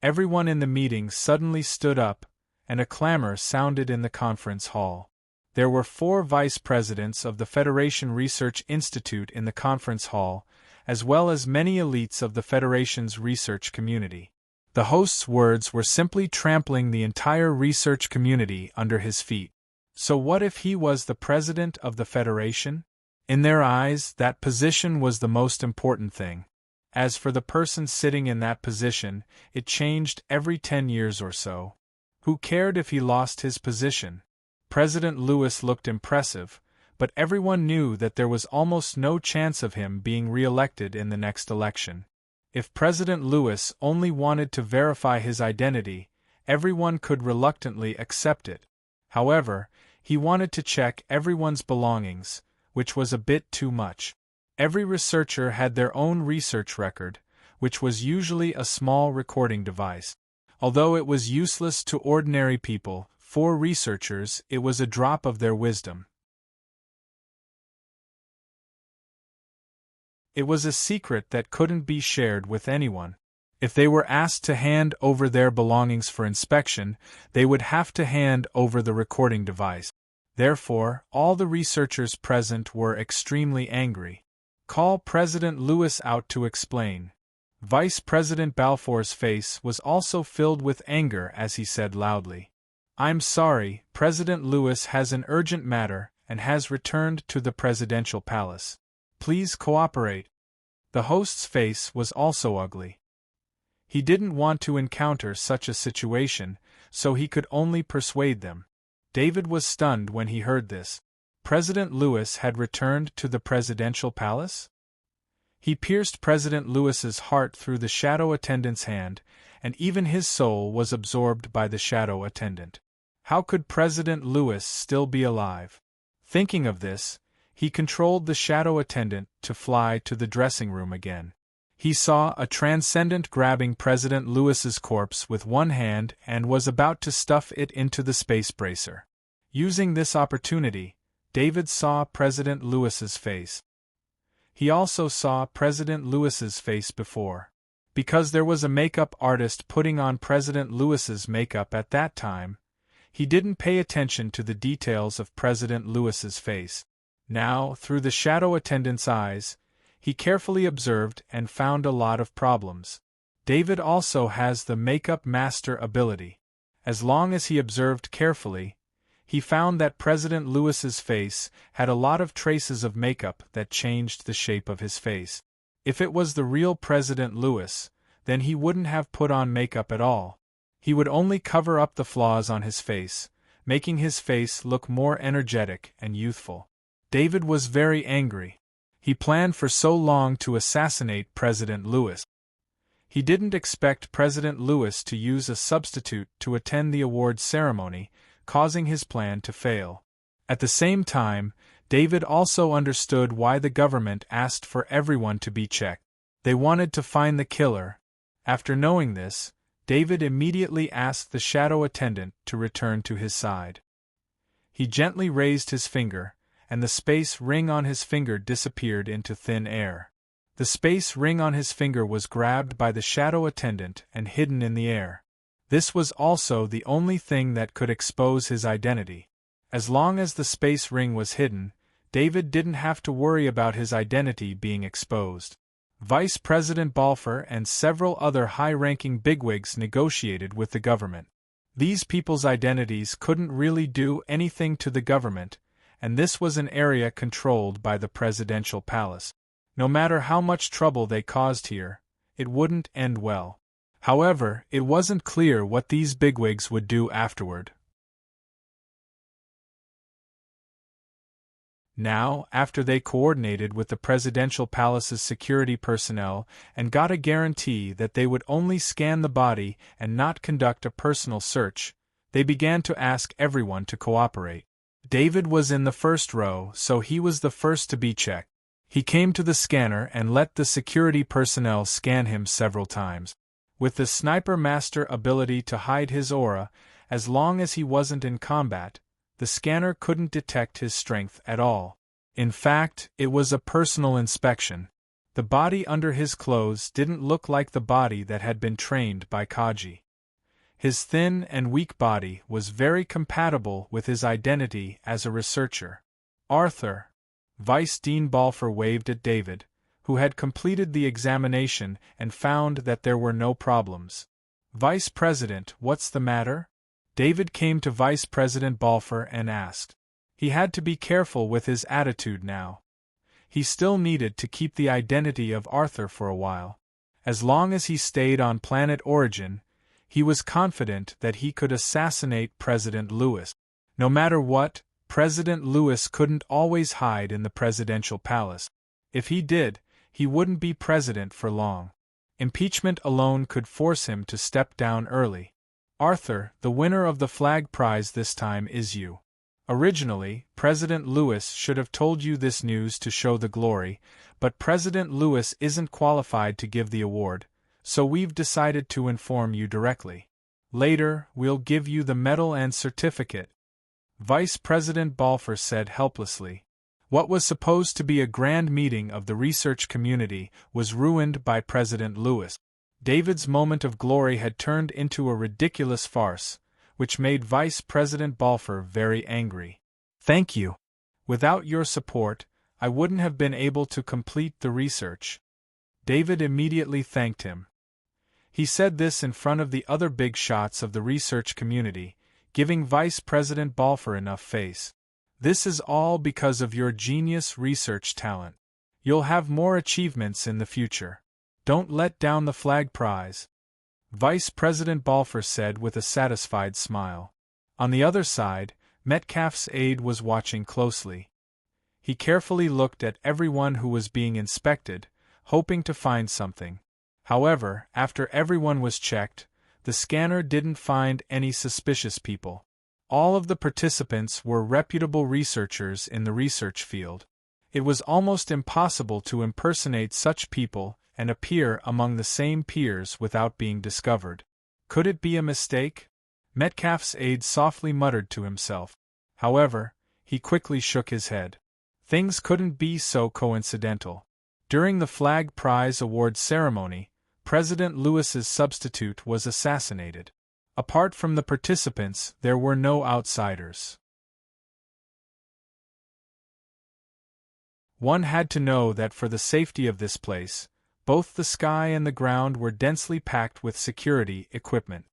Everyone in the meeting suddenly stood up, and a clamor sounded in the conference hall. There were 4 vice presidents of the Federation Research Institute in the conference hall, as well as many elites of the Federation's research community. The host's words were simply trampling the entire research community under his feet. So what if he was the president of the Federation? In their eyes, that position was the most important thing. As for the person sitting in that position, it changed every 10 years or so. Who cared if he lost his position? President Lewis looked impressive, but everyone knew that there was almost no chance of him being re-elected in the next election. If President Lewis only wanted to verify his identity, everyone could reluctantly accept it. However, he wanted to check everyone's belongings, which was a bit too much. Every researcher had their own research record, which was usually a small recording device. Although it was useless to ordinary people, for researchers it was a drop of their wisdom. It was a secret that couldn't be shared with anyone. If they were asked to hand over their belongings for inspection, they would have to hand over the recording device. Therefore, all the researchers present were extremely angry. Call President Lewis out to explain. Vice President Balfour's face was also filled with anger as he said loudly, I'm sorry, President Lewis has an urgent matter and has returned to the presidential palace. Please cooperate. The host's face was also ugly. He didn't want to encounter such a situation, so he could only persuade them. David was stunned when he heard this. President Lewis had returned to the presidential palace? He pierced President Lewis's heart through the shadow attendant's hand, and even his soul was absorbed by the shadow attendant. How could President Lewis still be alive? Thinking of this, he controlled the shadow attendant to fly to the dressing room again. He saw a transcendent grabbing President Lewis's corpse with one hand and was about to stuff it into the space bracer. Using this opportunity, David saw President Lewis's face. He also saw President Lewis's face before. Because there was a makeup artist putting on President Lewis's makeup at that time, he didn't pay attention to the details of President Lewis's face. Now, through the shadow attendant's eyes, he carefully observed and found a lot of problems. David also has the makeup master ability. As long as he observed carefully, He found that President Lewis's face had a lot of traces of makeup that changed the shape of his face. If it was the real President Lewis, then he wouldn't have put on makeup at all. He would only cover up the flaws on his face, making his face look more energetic and youthful. David was very angry. He planned for so long to assassinate President Lewis. He didn't expect President Lewis to use a substitute to attend the award ceremony, causing his plan to fail. At the same time, David also understood why the government asked for everyone to be checked. They wanted to find the killer. After knowing this, David immediately asked the shadow attendant to return to his side. He gently raised his finger, and the space ring on his finger disappeared into thin air. The space ring on his finger was grabbed by the shadow attendant and hidden in the air. This was also the only thing that could expose his identity. As long as the space ring was hidden, David didn't have to worry about his identity being exposed. Vice President Balfour and several other high-ranking bigwigs negotiated with the government. These people's identities couldn't really do anything to the government, and this was an area controlled by the presidential palace. No matter how much trouble they caused here, it wouldn't end well. However, it wasn't clear what these bigwigs would do afterward. Now, after they coordinated with the presidential palace's security personnel and got a guarantee that they would only scan the body and not conduct a personal search, they began to ask everyone to cooperate. David was in the first row, so he was the first to be checked. He came to the scanner and let the security personnel scan him several times. With the sniper master ability to hide his aura, as long as he wasn't in combat, the scanner couldn't detect his strength at all. In fact, it was a personal inspection. The body under his clothes didn't look like the body that had been trained by Kaji. His thin and weak body was very compatible with his identity as a researcher. Arthur. Vice Dean Balfour waved at David, who had completed the examination and found that there were no problems. Vice President, what's the matter? David came to Vice President Balfour and asked. He had to be careful with his attitude now. He still needed to keep the identity of Arthur for a while. As long as he stayed on planet Origin, he was confident that he could assassinate President Lewis. No matter what, President Lewis couldn't always hide in the presidential palace. If he did, he wouldn't be president for long. Impeachment alone could force him to step down early. Arthur, the winner of the flag prize this time is you. Originally, President Lewis should have told you this news to show the glory, but President Lewis isn't qualified to give the award, so we've decided to inform you directly. Later, we'll give you the medal and certificate. Vice President Balfour said helplessly. What was supposed to be a grand meeting of the research community was ruined by President Lewis. David's moment of glory had turned into a ridiculous farce, which made Vice President Balfour very angry. Thank you. Without your support, I wouldn't have been able to complete the research. David immediately thanked him. He said this in front of the other big shots of the research community, giving Vice President Balfour enough face. This is all because of your genius research talent. You'll have more achievements in the future. Don't let down the flag prize. Vice President Balfour said with a satisfied smile. On the other side, Metcalfe's aide was watching closely. He carefully looked at everyone who was being inspected, hoping to find something. However, after everyone was checked, the scanner didn't find any suspicious people. All of the participants were reputable researchers in the research field. It was almost impossible to impersonate such people and appear among the same peers without being discovered. Could it be a mistake? Metcalfe's aide softly muttered to himself. However, he quickly shook his head. Things couldn't be so coincidental. During the flag prize award ceremony, President Lewis's substitute was assassinated. Apart from the participants, there were no outsiders. One had to know that for the safety of this place, both the sky and the ground were densely packed with security equipment.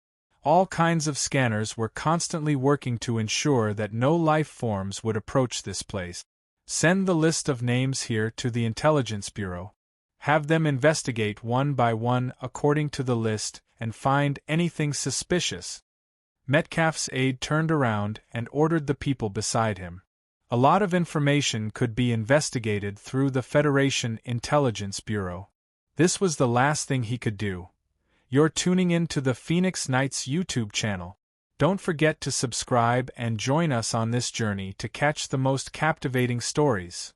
All kinds of scanners were constantly working to ensure that no life forms would approach this place. Send the list of names here to the Intelligence Bureau. Have them investigate one by one according to the list and find anything suspicious. Metcalf's aide turned around and ordered the people beside him. A lot of information could be investigated through the Federation Intelligence Bureau. This was the last thing he could do. You're tuning in to the Phoenix Knights YouTube channel. Don't forget to subscribe and join us on this journey to catch the most captivating stories.